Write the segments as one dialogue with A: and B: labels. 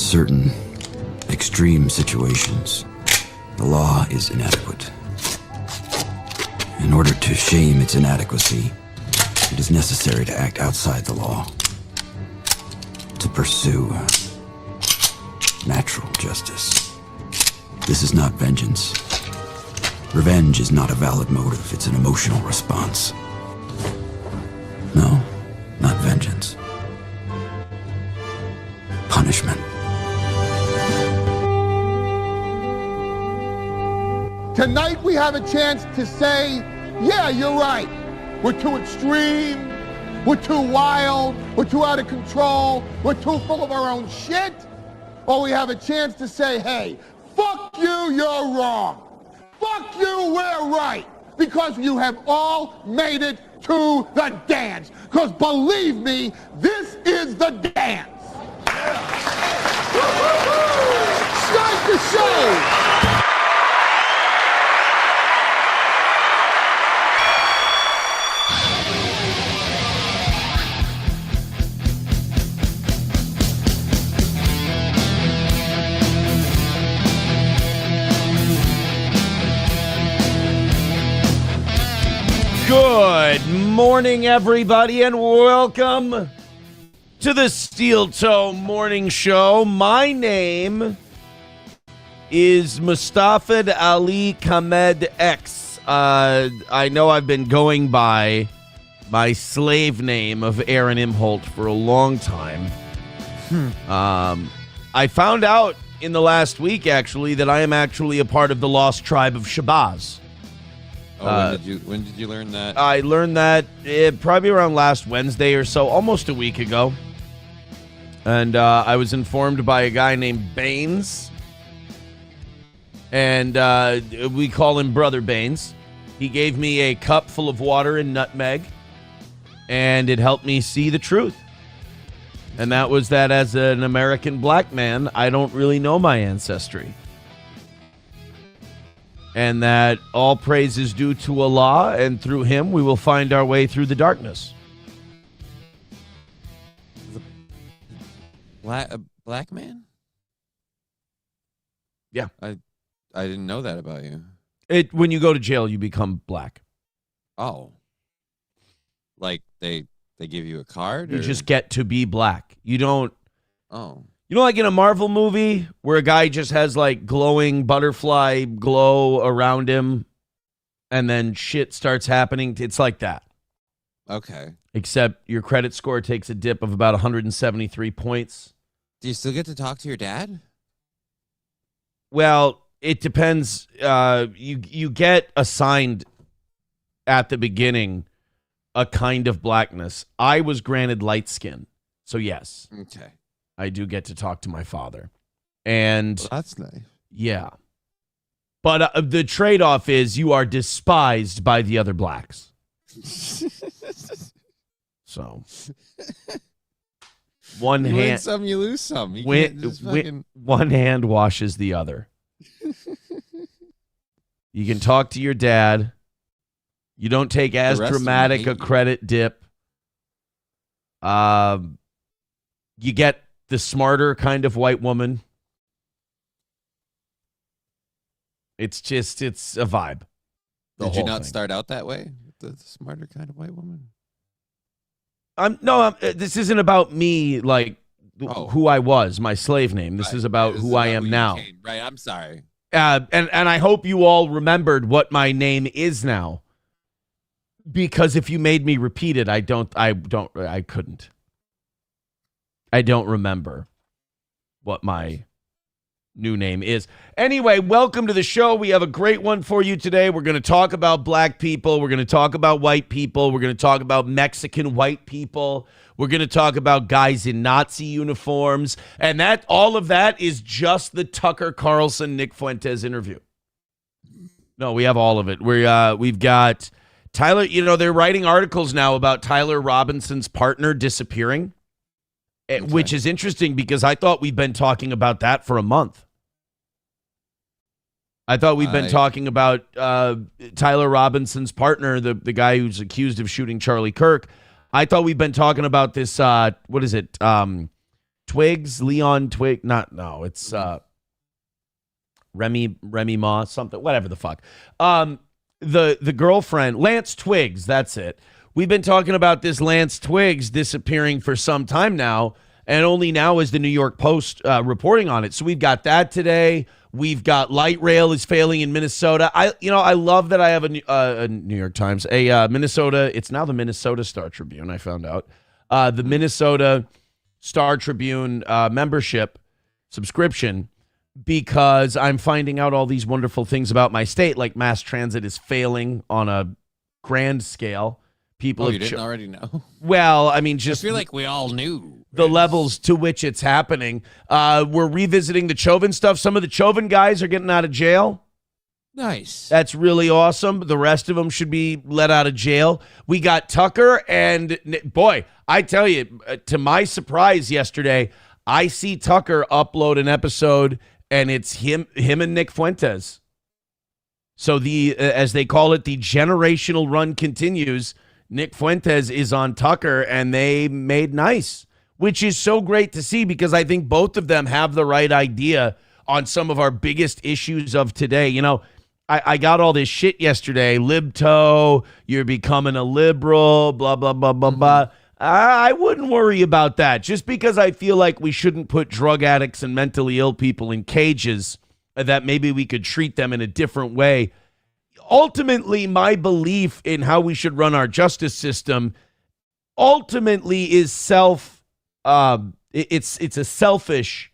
A: certain extreme situations, the law is inadequate. In order to shame its inadequacy, it is necessary to act outside the law, to pursue natural justice. This is not vengeance. Revenge is not a valid motive, it's an emotional response. No, not vengeance. Punishment.
B: Tonight we have a chance to say, yeah, you're right. We're too extreme. We're too wild. We're too out of control. We're too full of our own shit. Or we have a chance to say, hey, fuck you, you're wrong. Fuck you, we're right. Because you have all made it to the dance. Because believe me, this is the dance. Start the show.
C: Good morning, everybody, and welcome to the Steel Toe Morning Show. My name is Mustafa Ali Khamed X. I know I've been going by my slave name of Aaron Imholt for a long time. I found out in the last week, actually, that I am actually a part of the lost tribe of Shabazz.
D: Oh, when did you learn that?
C: I learned that probably around last Wednesday or so, almost a week ago. And I was informed by a guy named Baines. And we call him Brother Baines. He gave me a cup full of water and nutmeg. And it helped me see the truth. And that was that as an American black man, I don't really know my ancestry. And that all praise is due to Allah, and through him we will find our way through the darkness.
D: A black man?
C: Yeah.
D: I didn't know that about you.
C: When you go to jail, you become black.
D: Oh. Like they give you a card?
C: You
D: or?
C: just get to be black. You don't...
D: Oh.
C: You know, like in a Marvel movie where a guy just has like glowing butterfly glow around him and then shit starts happening? It's like that.
D: Okay.
C: Except your credit score takes a dip of about 173 points.
D: Do you still get to talk to your dad?
C: Well, it depends. You get assigned at the beginning a kind of blackness. I was granted light skin. So yes.
D: Okay.
C: I do get to talk to my father. And
D: well, that's nice.
C: Yeah. But the trade-off is you are despised by the other blacks. So one
D: you
C: hand
D: win some, you lose some. You
C: one hand washes the other. You can talk to your dad. You don't take as dramatic a credit dip. You get the smarter kind of white woman. It's a vibe.
D: Did you not start out that way? The smarter kind of white woman?
C: This isn't about me, like who I was, my slave name. This is about who I am now.
D: Right, I'm sorry.
C: And I hope you all remembered what my name is now. Because if you made me repeat it, I couldn't. I don't remember what my new name is. Anyway, welcome to the show. We have a great one for you today. We're going to talk about black people. We're going to talk about white people. We're going to talk about Mexican white people. We're going to talk about guys in Nazi uniforms. And all of that is just the Tucker Carlson, Nick Fuentes interview. No, we have all of it. We've got Tyler. You know, they're writing articles now about Tyler Robinson's partner disappearing. Okay. Which is interesting because I thought we'd been talking about that for a month. I thought we'd been talking about Tyler Robinson's partner, the guy who's accused of shooting Charlie Kirk. I thought we'd been talking about this, 20 Leon Twig. It's Remy Ma, something, whatever the fuck. The girlfriend, Lance Twiggs, that's it. We've been talking about this Lance Twiggs disappearing for some time now, and only now is the New York Post reporting on it. So we've got that today. We've got light rail is failing in Minnesota. I love that I have a New York Times, Minnesota. It's now the Minnesota Star Tribune. I found out the Minnesota Star Tribune membership subscription, because I'm finding out all these wonderful things about my state, like mass transit is failing on a grand scale. People
D: you didn't already know?
C: Well, I mean, just
D: I feel like we all knew
C: the levels to which it's happening. We're revisiting the Chauvin stuff. Some of the Chauvin guys are getting out of jail.
D: Nice.
C: That's really awesome. The rest of them should be let out of jail. We got Tucker, and boy, I tell you, to my surprise yesterday, I see Tucker upload an episode, and it's him and Nick Fuentes. So as they call it, the generational run continues. Nick Fuentes is on Tucker, and they made nice, which is so great to see, because I think both of them have the right idea on some of our biggest issues of today. You know, I got all this shit yesterday. Libto, you're becoming a liberal, blah, blah, blah, blah, blah. I wouldn't worry about that. Just because I feel like we shouldn't put drug addicts and mentally ill people in cages, that maybe we could treat them in a different way. Ultimately, my belief in how we should run our justice system ultimately is it's a selfish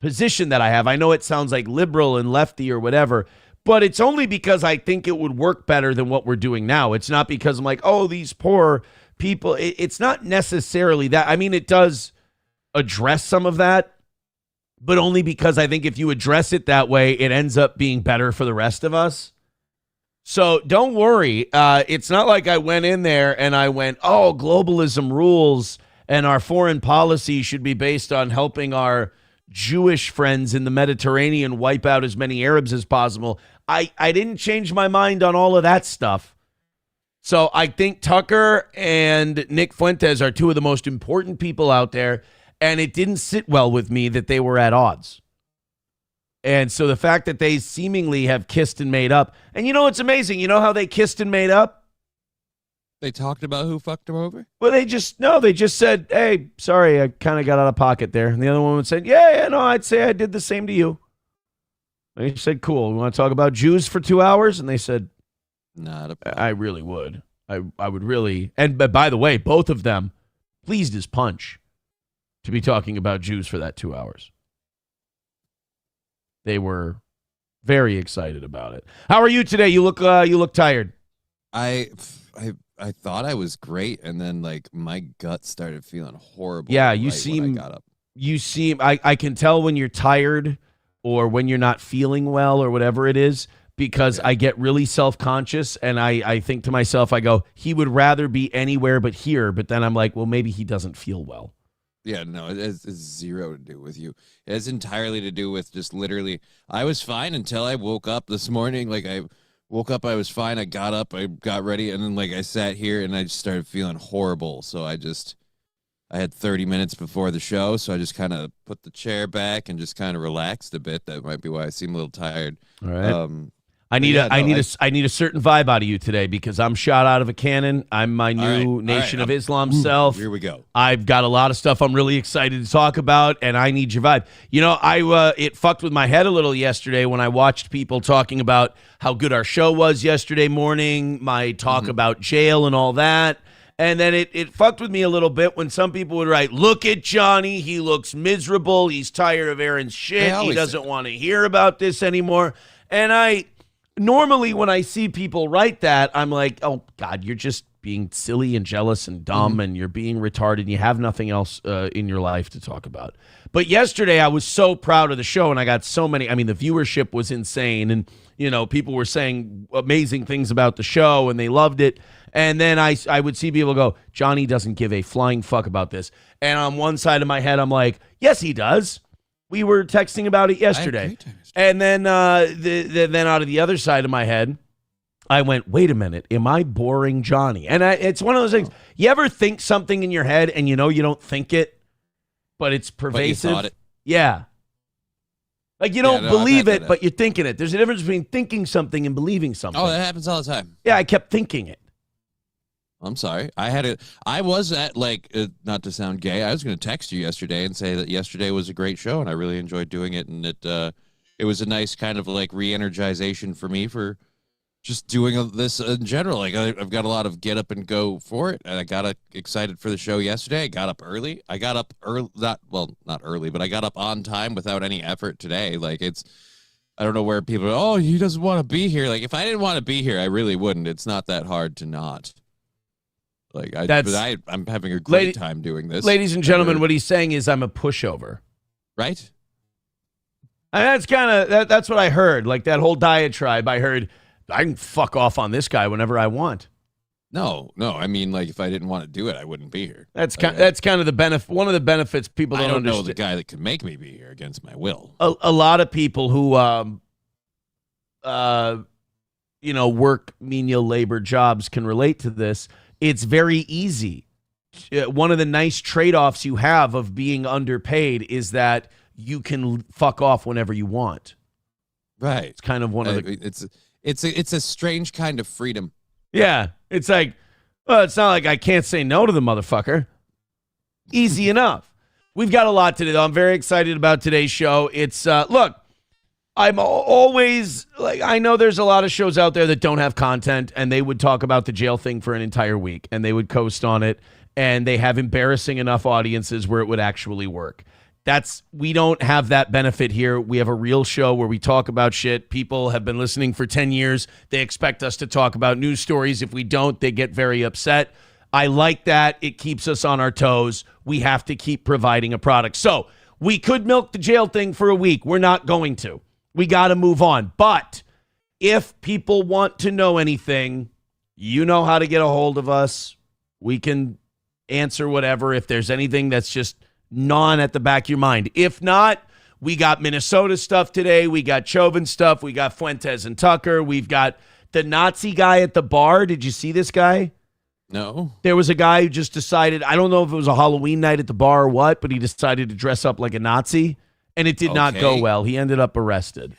C: position that I have. I know it sounds like liberal and lefty or whatever, but it's only because I think it would work better than what we're doing now. It's not because I'm like, oh, these poor people. It's not necessarily that. I mean, it does address some of that, but only because I think if you address it that way, it ends up being better for the rest of us. So don't worry. It's not like I went in there and I went, oh, globalism rules and our foreign policy should be based on helping our Jewish friends in the Mediterranean wipe out as many Arabs as possible. I didn't change my mind on all of that stuff. So I think Tucker and Nick Fuentes are two of the most important people out there, and it didn't sit well with me that they were at odds. And so the fact that they seemingly have kissed and made up, and you know, it's amazing. You know how they kissed and made up?
D: They talked about who fucked them over?
C: Well, they just said, hey, sorry, I kind of got out of pocket there. And the other woman said, yeah, no, I'd say I did the same to you. And he said, cool, we want to talk about Jews for 2 hours? And they said,
D: not a problem.
C: I really would. I would really. And by the way, both of them pleased as punch to be talking about Jews for that 2 hours. They were very excited about it. How are you today? You look tired.
D: I thought I was great, and then like my gut started feeling horrible.
C: Yeah,
D: when I got up.
C: You seem. I can tell when you're tired or when you're not feeling well or whatever it is, because I get really self-conscious, and I think to myself, I go, he would rather be anywhere but here. But then I'm like, well, maybe he doesn't feel well.
D: Yeah, no, it's zero to do with you. It's entirely to do with just literally, I was fine until I woke up this morning. Like I woke up, I was fine. I got up, I got ready, and then like I sat here and I just started feeling horrible. So I had 30 minutes before the show, so I just kind of put the chair back and just kind of relaxed a bit. That might be why I seem a little tired.
C: All right. I need a certain vibe out of you today, because I'm shot out of a cannon. I'm my new Nation of Islam self.
D: Here we go.
C: I've got a lot of stuff I'm really excited to talk about, and I need your vibe. You know, it fucked with my head a little yesterday when I watched people talking about how good our show was yesterday morning, my talk about jail and all that. And then it fucked with me a little bit when some people would write, look at Johnny, he looks miserable, he's tired of Aaron's shit, he doesn't want to hear about this anymore. And normally when I see people write that, I'm like, oh, God, you're just being silly and jealous and dumb, and you're being retarded, and you have nothing else in your life to talk about. But yesterday I was so proud of the show, and I got so many, I mean, the viewership was insane, and, you know, people were saying amazing things about the show, and they loved it. And then I would see people go, Johnny doesn't give a flying fuck about this. And on one side of my head, I'm like, yes, he does. We were texting about it yesterday. And then then out of the other side of my head, I went, wait a minute, am I boring Johnny? And it's one of those things. You ever think something in your head and you know you don't think it? but it's
D: But you
C: pervasive.
D: thought it.
C: Yeah. Like you don't
D: no, I've
C: believe
D: had
C: it,
D: that.
C: but you're thinking it. There's a difference between thinking something and believing something.
D: Oh, that happens all the time.
C: Yeah, I kept thinking it.
D: I'm sorry. I was at not to sound gay. I was going to text you yesterday and say that yesterday was a great show and I really enjoyed doing it, and it was a nice kind of like re-energization for me for just doing this in general. Like I've got a lot of get up and go for it, and I got excited for the show yesterday. I got up early. I got up early, not early, but I got up on time without any effort today. Like I don't know where people are, oh, he doesn't want to be here. Like if I didn't want to be here, I really wouldn't. It's not that hard to not. Like I'm having a great time doing this.
C: Ladies and gentlemen, what he's saying is I'm a pushover.
D: Right?
C: And that's kind of that's what I heard. Like that whole diatribe, I heard I can fuck off on this guy whenever I want.
D: No. I mean, like if I didn't want to do it, I wouldn't be here.
C: That's kind of the benefit. One of the benefits people don't
D: know
C: understand.
D: the guy that could make me be here against my will.
C: A lot of people who work menial labor jobs can relate to this. It's very easy. One of the nice trade-offs you have of being underpaid is that you can fuck off whenever you want.
D: Right.
C: It's kind of one of the.
D: It's a strange kind of freedom.
C: Yeah. It's like, well, it's not like I can't say no to the motherfucker. Easy enough. We've got a lot today, though. I'm very excited about today's show. It's look. I'm always like, I know there's a lot of shows out there that don't have content, and they would talk about the jail thing for an entire week, and they would coast on it, and they have embarrassing enough audiences where it would actually work. We don't have that benefit here. We have a real show where we talk about shit. People have been listening for 10 years. They expect us to talk about news stories. If we don't, they get very upset. I like that. It keeps us on our toes. We have to keep providing a product. So we could milk the jail thing for a week. We're not going to. We got to move on. But if people want to know anything, you know how to get a hold of us. We can answer whatever. If there's anything that's just at the back of your mind. If not, we got Minnesota stuff today. We got Chauvin stuff. We got Fuentes and Tucker. We've got the Nazi guy at the bar. Did you see this guy?
D: No.
C: There was a guy who just decided, I don't know if it was a Halloween night at the bar or what, but he decided to dress up like a Nazi. And it did not go well. He ended up arrested.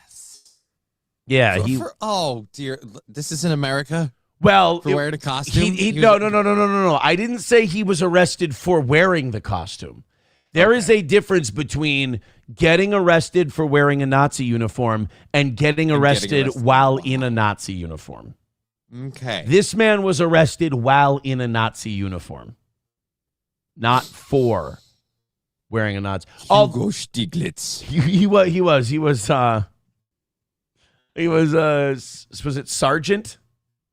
C: Yeah.
D: Oh, dear. This is in America?
C: Well,
D: for wearing a costume?
C: No. I didn't say he was arrested for wearing the costume. There is a difference between getting arrested for wearing a Nazi uniform and getting arrested while in a Nazi uniform.
D: Okay.
C: This man was arrested while in a Nazi uniform, not for wearing a Nazi.
D: Hugo Stieglitz.
C: He was it Sergeant?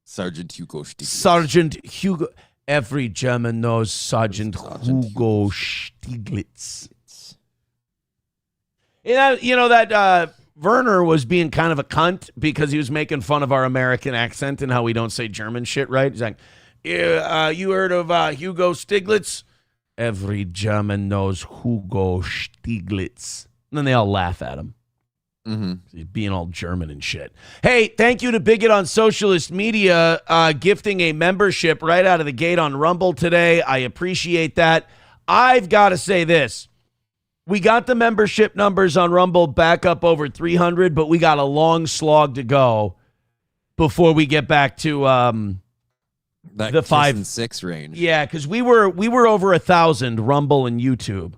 D: Sergeant Hugo Stieglitz.
C: Sergeant Hugo. Every German knows Sergeant Hugo Stieglitz. That Werner was being kind of a cunt because he was making fun of our American accent and how we don't say German shit right. He's like, you heard of Hugo Stieglitz? Every German knows Hugo Stieglitz. And then they all laugh at him.
D: Mm-hmm.
C: He's being all German and shit. Hey, thank you to Bigot on Socialist Media gifting a membership right out of the gate on Rumble today. I appreciate that. I've got to say this. We got the membership numbers on Rumble back up over 300, but we got a long slog to go before we get back to
D: the 5 and 6 range.
C: Yeah, because we were over 1,000 Rumble and YouTube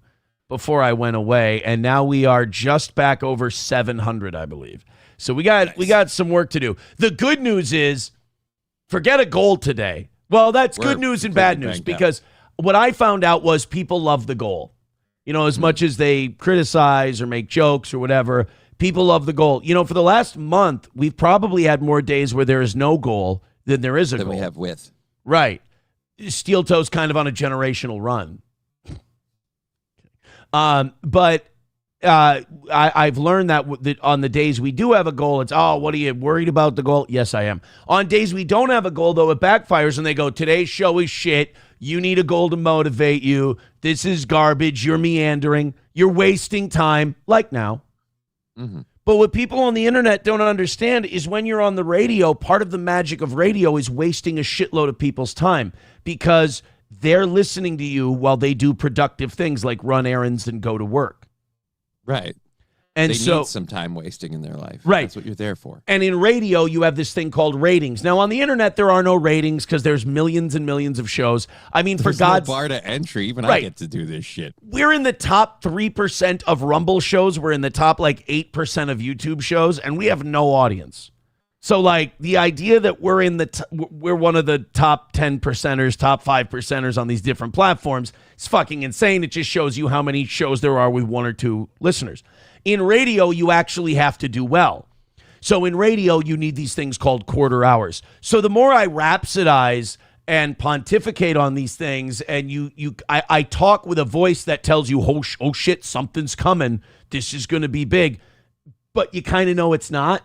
C: before I went away, and now we are just back over 700, I believe. So we got some work to do. The good news is, forget a goal today. Well, that's good news and bad news, because what I found out was people love the goal. As much as they criticize or make jokes or whatever, people love the goal. For the last month, we've probably had more days where there is no goal than there is a goal.
D: Than we have with.
C: Right. Steel Toe's kind of on a generational run. But I've learned that on the days we do have a goal, it's, what are you worried about the goal? Yes, I am. On days we don't have a goal, though, it backfires and they go, today's show is shit. You need a goal to motivate you. This is garbage. You're meandering. You're wasting time, like now.
D: Mm-hmm.
C: But what people on the internet don't understand is when you're on the radio, part of the magic of radio is wasting a shitload of people's time, because they're listening to you while they do productive things like run errands and go to work.
D: Right.
C: And
D: they
C: so
D: need some time wasting in their life.
C: Right.
D: That's what you're there for.
C: And in radio, you have this thing called ratings. Now, on the internet, there are no ratings because there's millions and millions of shows. I mean,
D: There's
C: for God's
D: no bar to entry. Even I
C: Right.
D: get to do this shit.
C: we're in the top 3% of Rumble shows. We're in the top like 8% of YouTube shows, and we have no audience. So like the idea that we're in the we're one of the top 10 percenters, top 5 percenters on these different platforms is fucking insane. It just shows you how many shows there are with 1 or 2 listeners. In radio, you actually have to do well. So in radio, you need these things called quarter hours. So the more I rhapsodize and pontificate on these things, and I talk with a voice that tells you, oh shit, something's coming. This is going to be big. But you kind of know it's not.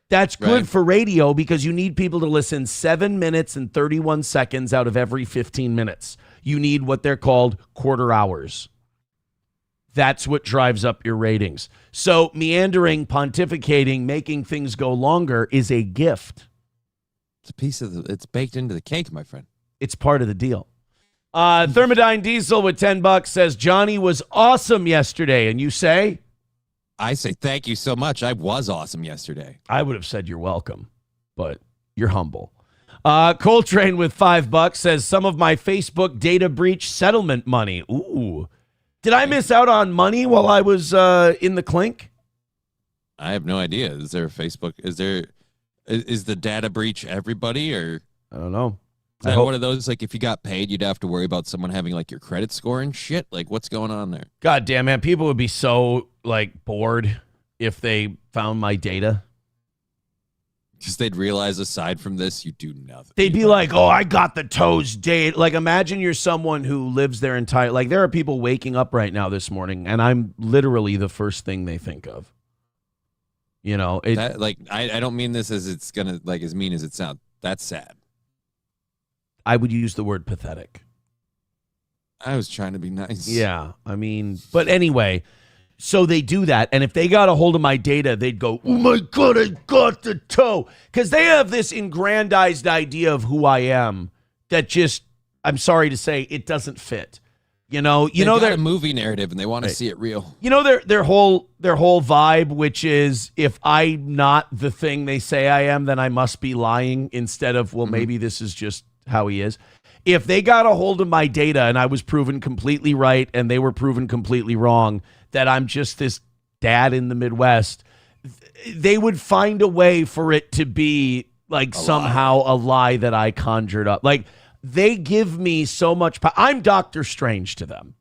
C: That's good
D: Right.
C: for radio because you need people to listen 7 minutes and 31 seconds out of every 15 minutes. You need what they're called quarter hours. That's what drives up your ratings. So meandering, pontificating, making things go longer is a gift.
D: It's baked into the cake, my friend.
C: It's part of the deal. Thermodyne Diesel with $10 says, Johnny was awesome yesterday. And you say?
D: I say thank you so much. I was awesome yesterday.
C: I would have said you're welcome, but you're humble. Coltrane with $5 says, some of my Facebook data breach settlement money. Ooh. Did I miss out on money while I was in the clink?
D: I have no idea. Is there a Facebook? Is the data breach everybody, or
C: I don't know.
D: is that one of those, like, if you got paid, you'd have to worry about someone having like your credit score and shit? Like, what's going on there?
C: God damn, man. People would be so like bored if they found my data.
D: Because they'd realize, aside from this, you do nothing.
C: They'd be like, oh, I got the toes date. Like, imagine you're someone who lives their entire, like, there are people waking up right now this morning, and I'm literally the first thing they think of. You know,
D: I don't mean this as it's gonna, like, as mean as it sounds. That's sad.
C: I would use the word pathetic.
D: I was trying to be nice.
C: Yeah, I mean, but anyway, so they do that, and if they got a hold of my data, they'd go, oh my God, I got the toe. Because they have this aggrandized idea of who I am that just, I'm sorry to say, it doesn't fit. You know,
D: they're a movie narrative and they want to see it real.
C: You know their whole vibe, which is if I'm not the thing they say I am, then I must be lying, instead of, well, maybe this is just how he is. If they got a hold of my data and I was proven completely right and they were proven completely wrong, that I'm just this dad in the Midwest, they would find a way for it to be like somehow a lie that I conjured up. Like, they give me so much power. I'm Doctor Strange to them.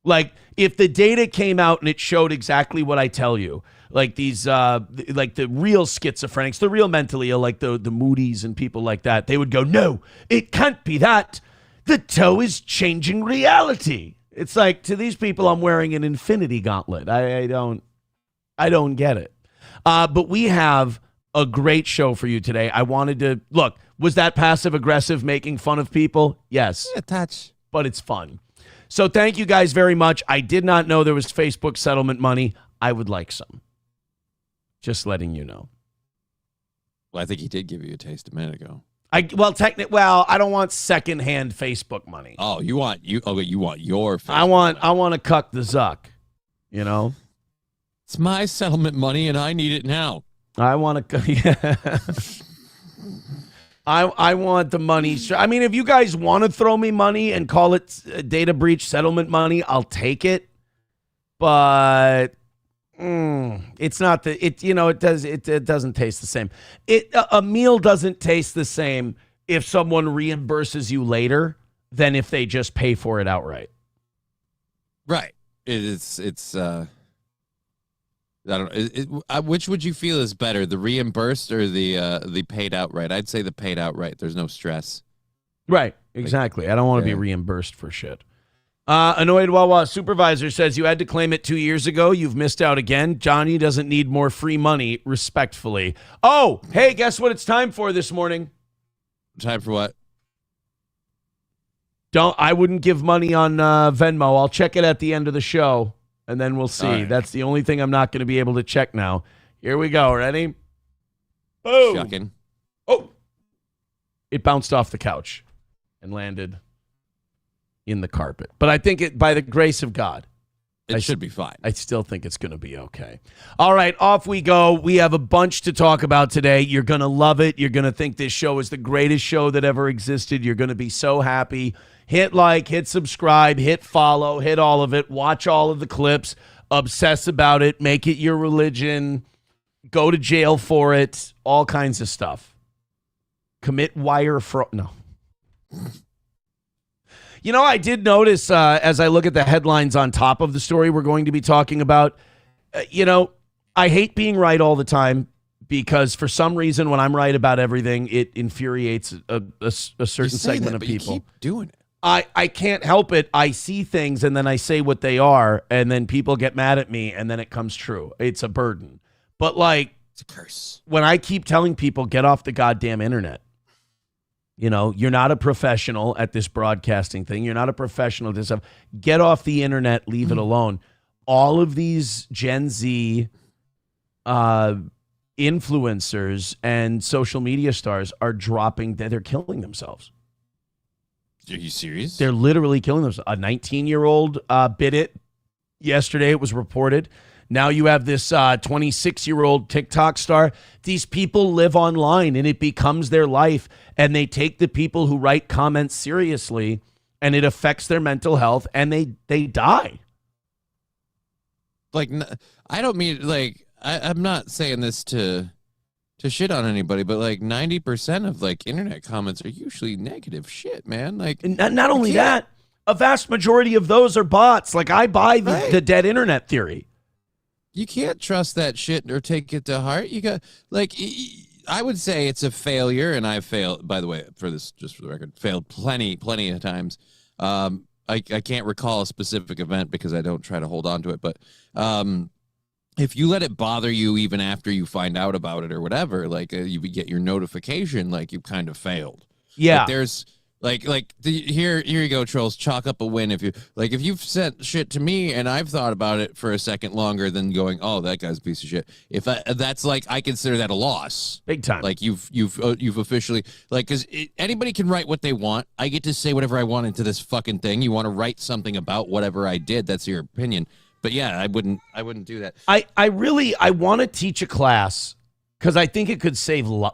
C: Like, if the data came out and it showed exactly what I tell you, like these, like the real schizophrenics, the real mentally ill, like the Moody's and people like that, they would go, no, it can't be that. The toe is changing reality. It's like, to these people, I'm wearing an infinity gauntlet. I don't get it. But we have a great show for you today. I wanted to, look, was that passive aggressive making fun of people? Yes.
D: A touch.
C: But it's fun. So thank you guys very much. I did not know there was Facebook settlement money. I would like some. Just letting you know.
D: Well, I think he did give you a taste a minute ago.
C: I don't want secondhand Facebook money.
D: Oh, you want your Facebook
C: I want
D: money.
C: to cuck the Zuck. You know?
D: It's my settlement money and I need it now.
C: I want to yeah. I want the money. I mean, if you guys want to throw me money and call it data breach settlement money, I'll take it. But it's not it doesn't taste the same. A meal doesn't taste the same if someone reimburses you later than if they just pay for it outright.
D: Right. It's I don't know. Which would you feel is better, the reimbursed or the paid outright? I'd say the paid outright. There's no stress.
C: Right. Exactly. I don't want to be reimbursed for shit. Annoyed Wawa supervisor says, you had to claim it 2 years ago. You've missed out again. Johnny doesn't need more free money, respectfully. Oh, hey, guess what it's time for this morning?
D: Time for what?
C: I wouldn't give money on Venmo. I'll check it at the end of the show, and then we'll see. Right. That's the only thing I'm not going to be able to check now. Here we go. Ready? Boom.
D: Shucking.
C: Oh. It bounced off the couch and landed in the carpet. But I think by the grace of God,
D: It should be fine.
C: I still think it's going to be okay. All right, off we go. We have a bunch to talk about today. You're going to love it. You're going to think this show is the greatest show that ever existed. You're going to be so happy. Hit like, hit subscribe, hit follow, hit all of it. Watch all of the clips. Obsess about it. Make it your religion. Go to jail for it. All kinds of stuff. Commit wire fraud. No. You know, I did notice as I look at the headlines on top of the story we're going to be talking about, I hate being right all the time because for some reason when I'm right about everything, it infuriates a certain segment of people.
D: You keep doing it.
C: I can't help it. I see things and then I say what they are and then people get mad at me and then it comes true. It's a burden. But
D: it's a curse.
C: When I keep telling people, get off the goddamn internet. You're not a professional at this broadcasting thing. You're not a professional at this stuff. Get off the internet. Leave it alone. All of these Gen Z influencers and social media stars are dropping. They're killing themselves.
D: Are you serious?
C: They're literally killing themselves. A 19-year-old bit it yesterday. It was reported. Now you have this 26-year-old TikTok star. These people live online and it becomes their life. And they take the people who write comments seriously and it affects their mental health and they die.
D: I don't mean I'm not saying this to shit on anybody, but 90% of internet comments are usually negative shit, man.
C: Not only that, a vast majority of those are bots. I buy the dead internet theory.
D: You can't trust that shit or take it to heart. You got I would say it's a failure, and I've failed. By the way, just for the record, failed plenty of times. I can't recall a specific event because I don't try to hold on to it. But if you let it bother you even after you find out about it or whatever, you get your notification, you kind of failed.
C: Yeah,
D: there's. Here you go, trolls. Chalk up a win if you've sent shit to me and I've thought about it for a second longer than going, oh, that guy's a piece of shit. I consider that a loss,
C: big time.
D: You've officially because anybody can write what they want. I get to say whatever I want into this fucking thing. You want to write something about whatever I did? That's your opinion. But yeah, I wouldn't do that.
C: I want to teach a class because I think it could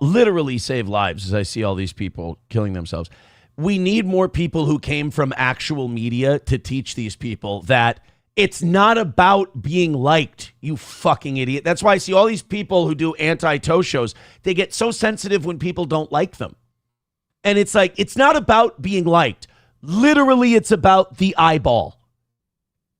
C: literally save lives as I see all these people killing themselves. We need more people who came from actual media to teach these people that it's not about being liked, you fucking idiot. That's why I see all these people who do anti-toe shows. They get so sensitive when people don't like them. And it's it's not about being liked. Literally, it's about the eyeball.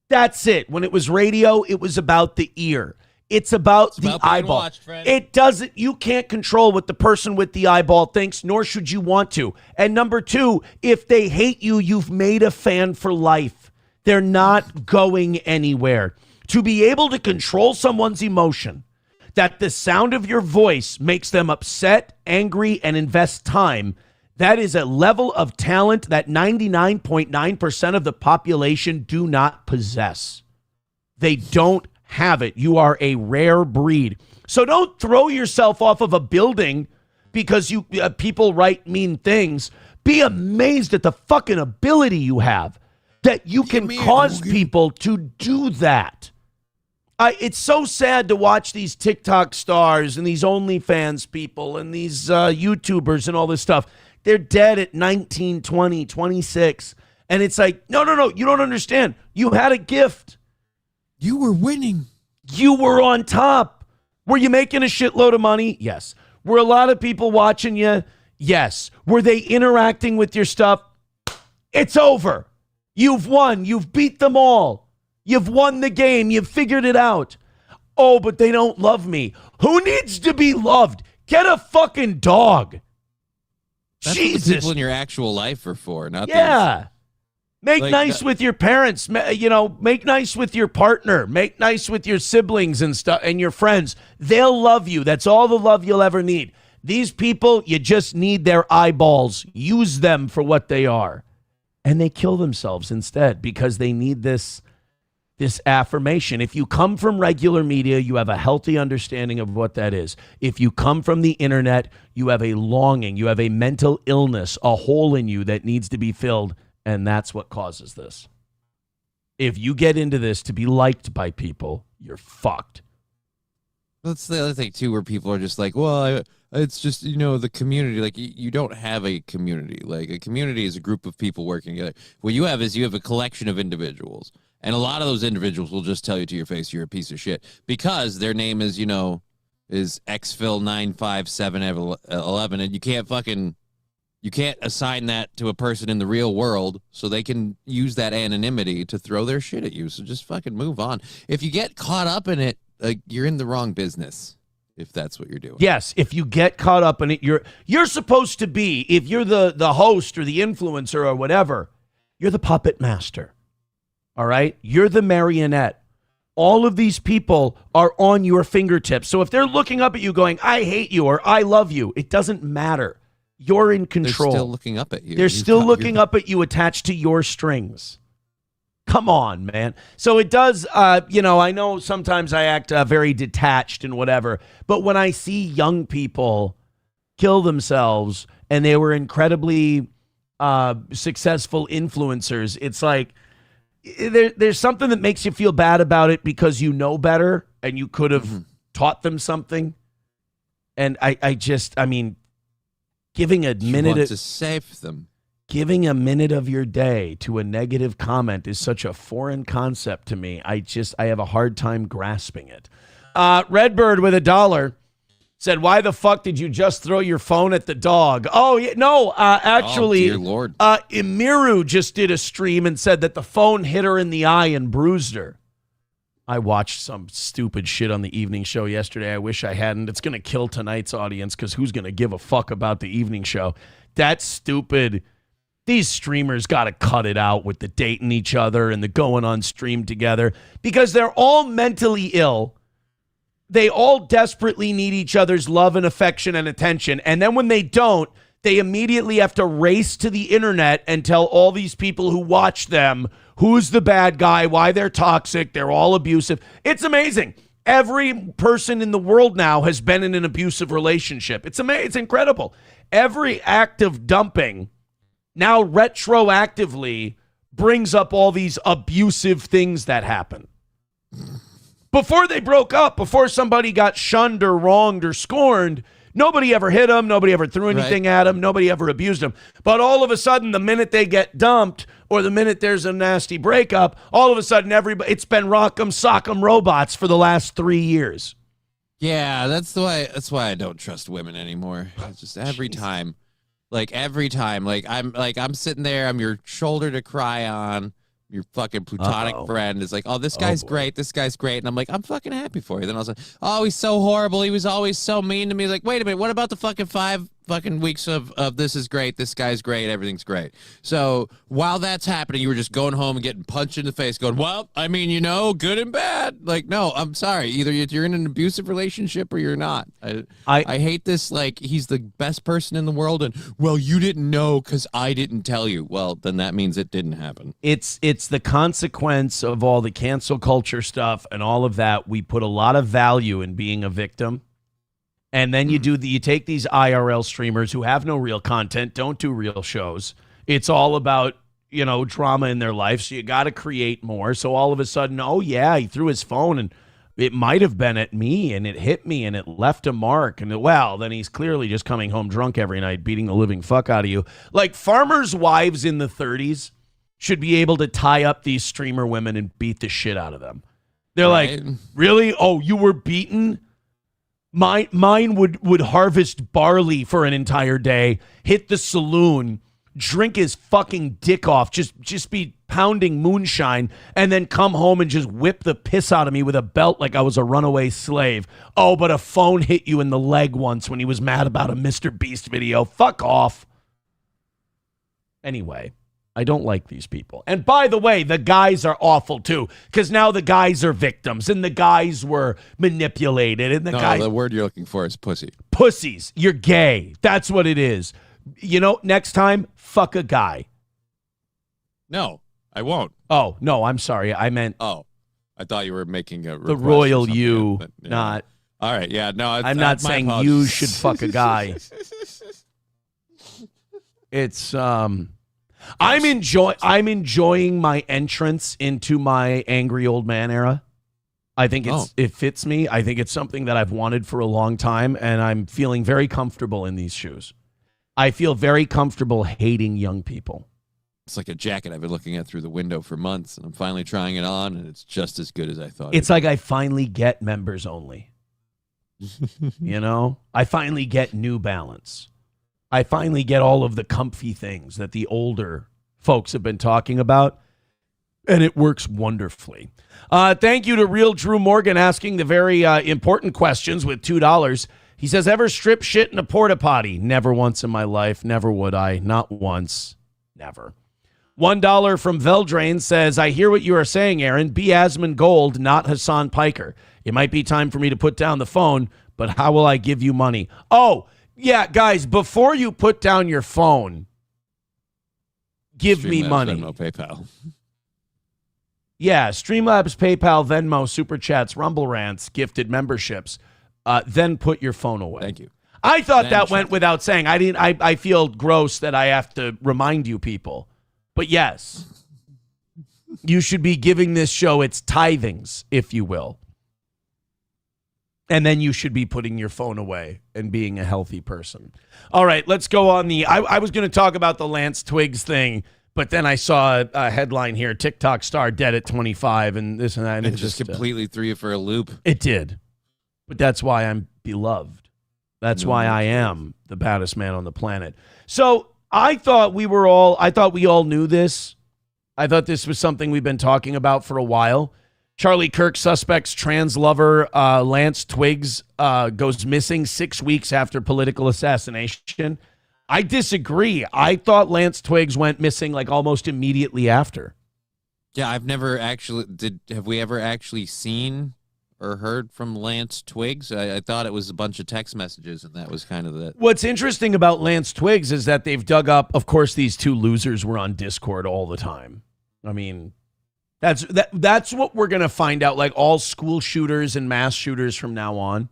C: That's it. When it was radio, it was about the ear. It's about the eyeball.
D: Watched,
C: it doesn't. You can't control what the person with the eyeball thinks, nor should you want to. And number two, if they hate you, you've made a fan for life. They're not going anywhere. To be able to control someone's emotion, that the sound of your voice makes them upset, angry, and invest time, that is a level of talent that 99.9% of the population do not possess. They don't have it. You are a rare breed. So don't throw yourself off of a building because people write mean things. Be amazed at the fucking ability you have that you can cause people to do that. It's so sad to watch these TikTok stars and these OnlyFans people and these YouTubers and all this stuff. They're dead at 19, 20, 26. And it's no, you don't understand. You had a gift.
D: You were winning.
C: You were on top. Were you making a shitload of money? Yes. Were a lot of people watching you? Yes. Were they interacting with your stuff? It's over. You've won. You've beat them all. You've won the game. You've figured it out. Oh, but they don't love me. Who needs to be loved? Get a fucking dog.
D: That's
C: Jesus.
D: what the people in your actual life are for. Not
C: yeah. Make nice with your parents, make nice with your partner, make nice with your siblings and stuff and your friends. They'll love you. That's all the love you'll ever need. These people, you just need their eyeballs. Use them for what they are. And they kill themselves instead because they need this affirmation. If you come from regular media, you have a healthy understanding of what that is. If you come from the internet, you have a longing, you have a mental illness, a hole in you that needs to be filled. And that's what causes this. If you get into this to be liked by people, you're fucked.
D: That's the other thing, too, where people are just like, well, it's just, the community. Like, you don't have a community. Like, a community is a group of people working together. What you have is a collection of individuals. And a lot of those individuals will just tell you to your face you're a piece of shit. Because their name is, is xphil95711. And you can't assign that to a person in the real world so they can use that anonymity to throw their shit at you. So just fucking move on. If you get caught up in it, you're in the wrong business, if that's what you're doing.
C: Yes, if you get caught up in it, you're supposed to be, if you're the host or the influencer or whatever, you're the puppet master. All right? You're the marionette. All of these people are on your fingertips. So if they're looking up at you going, I hate you or I love you, it doesn't matter. You're in control.
D: They're still looking up at you.
C: They're still looking up at you attached to your strings. Come on, man. So it does, I know sometimes I act very detached and whatever, but when I see young people kill themselves and they were incredibly successful influencers, it's like there's something that makes you feel bad about it because you know better and you could have taught them something. And I mean, giving a minute
D: to save them.
C: Giving a minute of your day to a negative comment is such a foreign concept to me. I have a hard time grasping it. Redbird with $1 said, why the fuck did you just throw your phone at the dog? Oh, yeah, no, actually,
D: dear Lord.
C: Imiru just did a stream and said that the phone hit her in the eye and bruised her. I watched some stupid shit on the evening show yesterday. I wish I hadn't. It's going to kill tonight's audience because who's going to give a fuck about the evening show? That's stupid. These streamers got to cut it out with the dating each other and the going on stream together because they're all mentally ill. They all desperately need each other's love and affection and attention. And then when they don't, they immediately have to race to the internet and tell all these people who watch them who's the bad guy, why they're toxic, they're all abusive. It's amazing. Every person in the world now has been in an abusive relationship. It's amazing. It's incredible. Every act of dumping now retroactively brings up all these abusive things that happen. Before they broke up, before somebody got shunned or wronged or scorned, nobody ever hit them. Nobody ever threw anything at them. Nobody ever abused them. But all of a sudden, the minute they get dumped or the minute there's a nasty breakup, all of a sudden, it's been rock'em sock'em robots for the last 3 years.
D: Yeah, that's why I don't trust women anymore. It's just every time, I'm sitting there, I'm your shoulder to cry on. Your fucking plutonic friend is like, oh, this guy's great. This guy's great. And I'm like, I'm fucking happy for you. Then I was like, oh, he's so horrible. He was always so mean to me. He's like, wait a minute. What about the fucking 5 fucking weeks of this is great. This guy's great. Everything's great. So while that's happening, you were just going home and getting punched in the face going, well, I mean, good and bad. Like, no, I'm sorry. Either you're in an abusive relationship or you're not. I hate this. Like, he's the best person in the world. And, well, you didn't know because I didn't tell you. Well, then that means it didn't happen.
C: It's the consequence of all the cancel culture stuff and all of that. We put a lot of value in being a victim. And then you take these IRL streamers who have no real content, don't do real shows. It's all about, drama in their life. So you got to create more. So all of a sudden, oh yeah, he threw his phone and it might have been at me and it hit me and it left a mark. And then he's clearly just coming home drunk every night, beating the living fuck out of you. Like farmers' wives in the 30s should be able to tie up these streamer women and beat the shit out of them. They're like, really? Oh, you were beaten? Mine would harvest barley for an entire day, hit the saloon, drink his fucking dick off, just be pounding moonshine, and then come home and just whip the piss out of me with a belt like I was a runaway slave. Oh, but a phone hit you in the leg once when he was mad about a Mr. Beast video. Fuck off. Anyway. I don't like these people. And by the way, the guys are awful too, because now the guys are victims and the guys were manipulated. And
D: the word you're looking for is pussy.
C: Pussies. You're gay. That's what it is. Next time, fuck a guy.
D: No, I won't.
C: Oh, no, I'm sorry. I meant.
D: Oh, I thought you were making a
C: the royal you, not.
D: All right. Yeah. No,
C: I'm not saying you should fuck a guy. It's, I'm enjoying my entrance into my angry old man era. I think it fits me. I think it's something that I've wanted for a long time, and I'm feeling very comfortable in these shoes. I feel very comfortable hating young people.
D: It's like a jacket I've been looking at through the window for months, and I'm finally trying it on, and it's just as good as I thought.
C: It's like I finally get members only. You know? I finally get New Balance. I finally get all of the comfy things that the older folks have been talking about, and it works wonderfully. Thank you to Real Drew Morgan asking the very important questions with $2. He says, ever strip shit in a porta potty? Never once in my life. Never would I. Not once. Never. $1 from Veldrain says, I hear what you are saying, Aaron. Be Asmund Gold, not Hassan Piker. It might be time for me to put down the phone, but how will I give you money? Oh, yeah, guys, before you put down your phone, give me money.
D: Venmo, PayPal.
C: Yeah, Streamlabs, PayPal, Venmo, Super Chats, Rumble Rants, gifted memberships. Then put your phone away.
D: Thank you.
C: I thought that went without saying. I feel gross that I have to remind you people. But yes, you should be giving this show its tithings, if you will. And then you should be putting your phone away and being a healthy person. All right, let's go on the... I was going to talk about the Lance Twiggs thing, but then I saw a headline here, TikTok star dead at 25 and this and that. And
D: it just completely threw you for a loop.
C: It did. But that's why I'm beloved. That's why I am the baddest man on the planet. So I thought we all knew this. I thought this was something we've been talking about for a while. Charlie Kirk suspects trans lover Lance Twiggs goes missing 6 weeks after political assassination. I disagree. I thought Lance Twiggs went missing like almost immediately after.
D: Yeah, I've never actually have we ever actually seen or heard from Lance Twiggs? I thought it was a bunch of text messages, and that was kind of the...
C: What's interesting about Lance Twiggs is that they've dug up, of course, these two losers were on Discord all the time. I mean, that's what we're going to find out, like all school shooters and mass shooters from now on,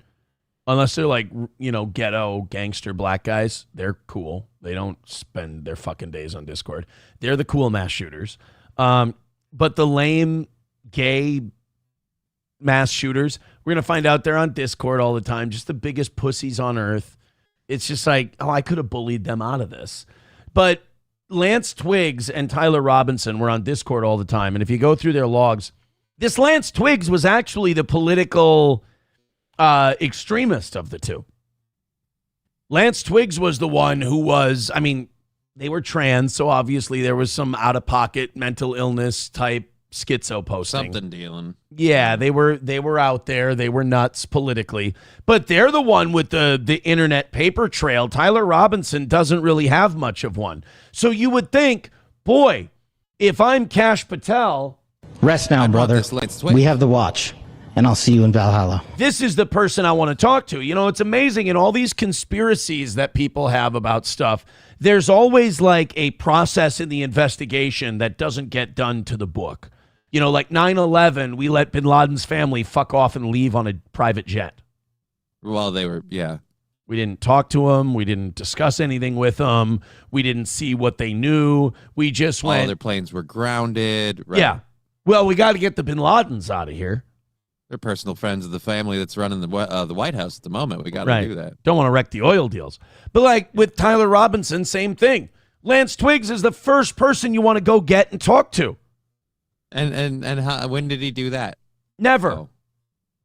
C: unless they're like, you know, ghetto gangster black guys. They're cool. They don't spend their fucking days on Discord. They're the cool mass shooters. But the lame gay mass shooters, we're going to find out they're on Discord all the time, just the biggest pussies on earth. It's just like, oh, I could have bullied them out of this. But Lance Twiggs and Tyler Robinson were on Discord all the time. And if you go through their logs, this Lance Twiggs was actually the political extremist of the two. Lance Twiggs was the one who was, I mean, they were trans, so obviously there was some out-of-pocket mental illness type schizo posting.
D: Something dealing.
C: Yeah, they were out there. They were nuts politically. But they're the one with the internet paper trail. Tyler Robinson doesn't really have much of one. So you would think, boy, if I'm Kash Patel...
E: Rest now, brother. We have the watch, and I'll see you in Valhalla.
C: This is the person I want to talk to. You know, it's amazing in all these conspiracies that people have about stuff, there's always like a process in the investigation that doesn't get done to the book. You know, like 9/11, we let bin Laden's family fuck off and leave on a private jet.
D: Well, they were, yeah.
C: We didn't talk to them. We didn't discuss anything with them. We didn't see what they knew. We just went.
D: All their planes were grounded. Right?
C: Yeah. Well, we got to get the bin Ladens out of here.
D: They're personal friends of the family that's running the White House at the moment. We got to do that.
C: Don't want to wreck the oil deals. But like with Tyler Robinson, same thing. Lance Twiggs is the first person you want to go get and talk to.
D: And how, when did he do that?
C: Never.
D: Oh.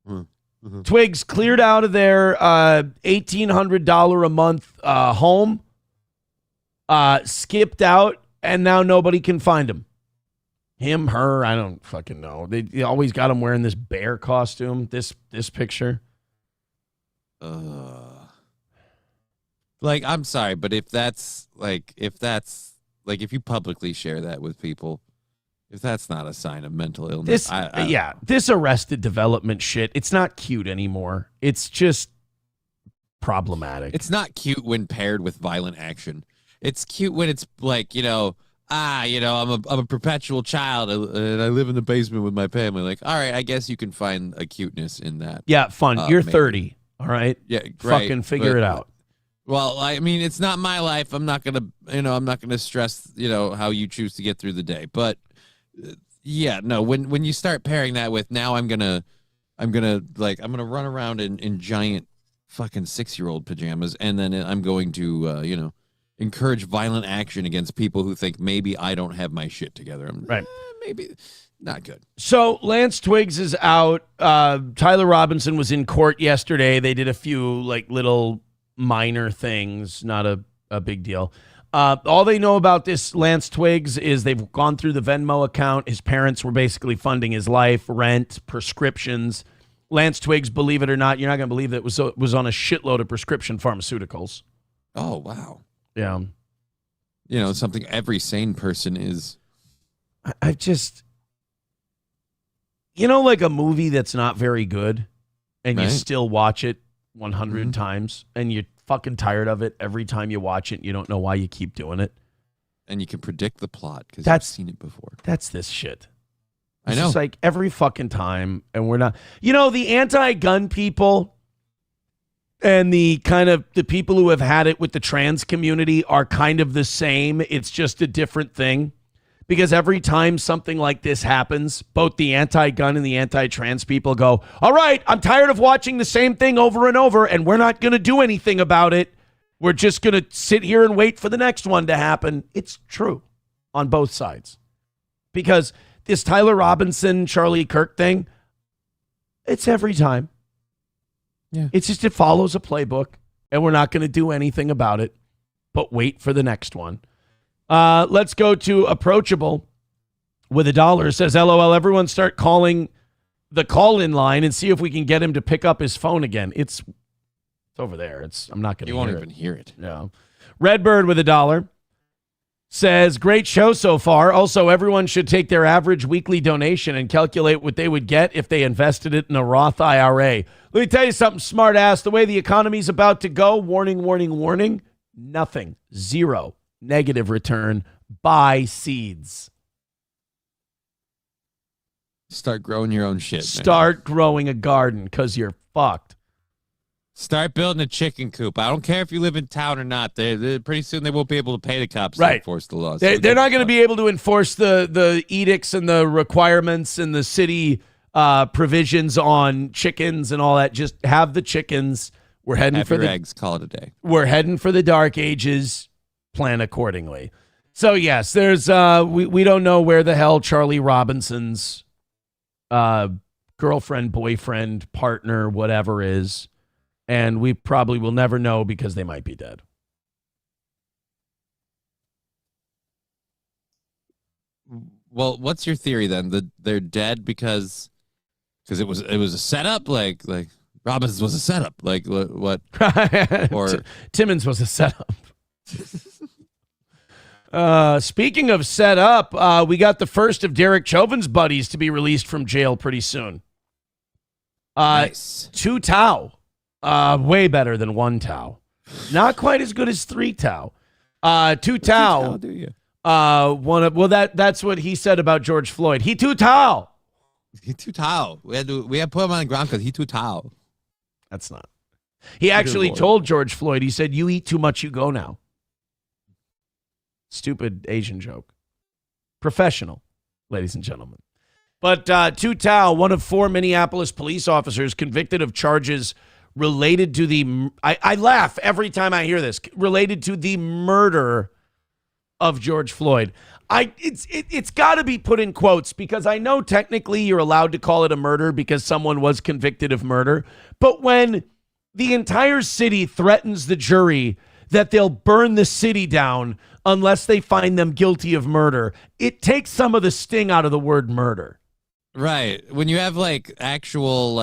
D: Mm-hmm.
C: Twiggs cleared out of their $1,800 a month home, skipped out, and now nobody can find him. Him, her, I don't fucking know. They always got him wearing this bear costume, this picture.
D: Like, I'm sorry, but if you publicly share that with people, if that's not a sign of mental illness,
C: this Arrested Development shit, it's not cute anymore. It's just problematic.
D: It's not cute when paired with violent action. It's cute when it's like, I'm a perpetual child and I live in the basement with my family. Like, all right, I guess you can find a cuteness in that.
C: Yeah, fun. You're
D: maybe.
C: 30, all right?
D: Yeah,
C: great. Fucking figure it out.
D: Well, I mean, it's not my life. I'm not gonna stress, how you choose to get through the day. But yeah, no. When you start pairing that with now, I'm gonna run around in giant fucking 6-year-old pajamas, and then I'm going to encourage violent action against people who think maybe I don't have my shit together. Maybe not good.
C: So Lance Twiggs is out. Tyler Robinson was in court yesterday. They did a few little minor things, not a big deal. All they know about this Lance Twiggs is they've gone through the Venmo account. His parents were basically funding his life, rent, prescriptions. Lance Twiggs, believe it or not, you're not going to believe that was on a shitload of prescription pharmaceuticals.
D: Oh, wow.
C: Yeah.
D: Something every sane person is.
C: I just, like a movie that's not very good and you still watch it 100 times and you're fucking tired of it every time you watch it. You don't know why you keep doing it.
D: And you can predict the plot because you've seen it before.
C: That's this shit.
D: I know.
C: It's like every fucking time, and we're not. The anti-gun people and the people who have had it with the trans community are kind of the same. It's just a different thing. Because every time something like this happens, both the anti-gun and the anti-trans people go, all right, I'm tired of watching the same thing over and over, and we're not going to do anything about it. We're just going to sit here and wait for the next one to happen. It's true on both sides. Because this Tyler Robinson, Charlie Kirk thing, it's every time.
D: Yeah.
C: It's just it follows a playbook, and we're not going to do anything about it, but wait for the next one. Let's go to Approachable with $1. Says, LOL, everyone start calling the call-in line and see if we can get him to pick up his phone again. It's over there. I'm not going to hear it.
D: You won't even hear it.
C: No. Redbird with $1 says, great show so far. Also, everyone should take their average weekly donation and calculate what they would get if they invested it in a Roth IRA. Let me tell you something, smart ass. The way the economy's about to go, warning, warning, warning, nothing, zero. Negative return. Buy seeds.
D: Start growing your own shit.
C: Start growing a garden because you're fucked.
D: Start building a chicken coop. I don't care if you live in town or not. They pretty soon they won't be able to pay the cops to enforce the laws.
C: They're not going to be able to enforce the edicts and the requirements and the city provisions on chickens and all that. Just have the chickens. We're heading
D: have
C: for
D: your
C: the
D: eggs. Call it a day.
C: We're heading for the dark ages. Plan accordingly. So yes, there's we don't know where the hell Charlie Robinson's girlfriend, boyfriend, partner, whatever is, and we probably will never know because they might be dead.
D: Well, what's your theory then? That they're dead because it was a setup, like Robinson's was a setup, like what? Or
C: Timmons was a setup. Speaking of set up, we got the first of Derek Chauvin's buddies to be released from jail pretty soon.
D: Nice.
C: 2 Tau. Way better than 1 Tau. Not quite as good as 3 Tau. 2 Tau.
D: Do you?
C: That's what he said about George Floyd. He 2 Tau.
D: He 2 Tau. We had to put him on the ground because he 2 Tau.
C: That's not. He actually told George Floyd, he said, you eat too much, you go now. Stupid Asian joke. Professional, ladies and gentlemen. But 2 Tau, one of 4 Minneapolis police officers convicted of charges related to the, I laugh every time I hear this, related to the murder of George Floyd. It's got to be put in quotes because I know technically you're allowed to call it a murder because someone was convicted of murder. But when the entire city threatens the jury that they'll burn the city down unless they find them guilty of murder, it takes some of the sting out of the word murder.
D: Right. When you have actual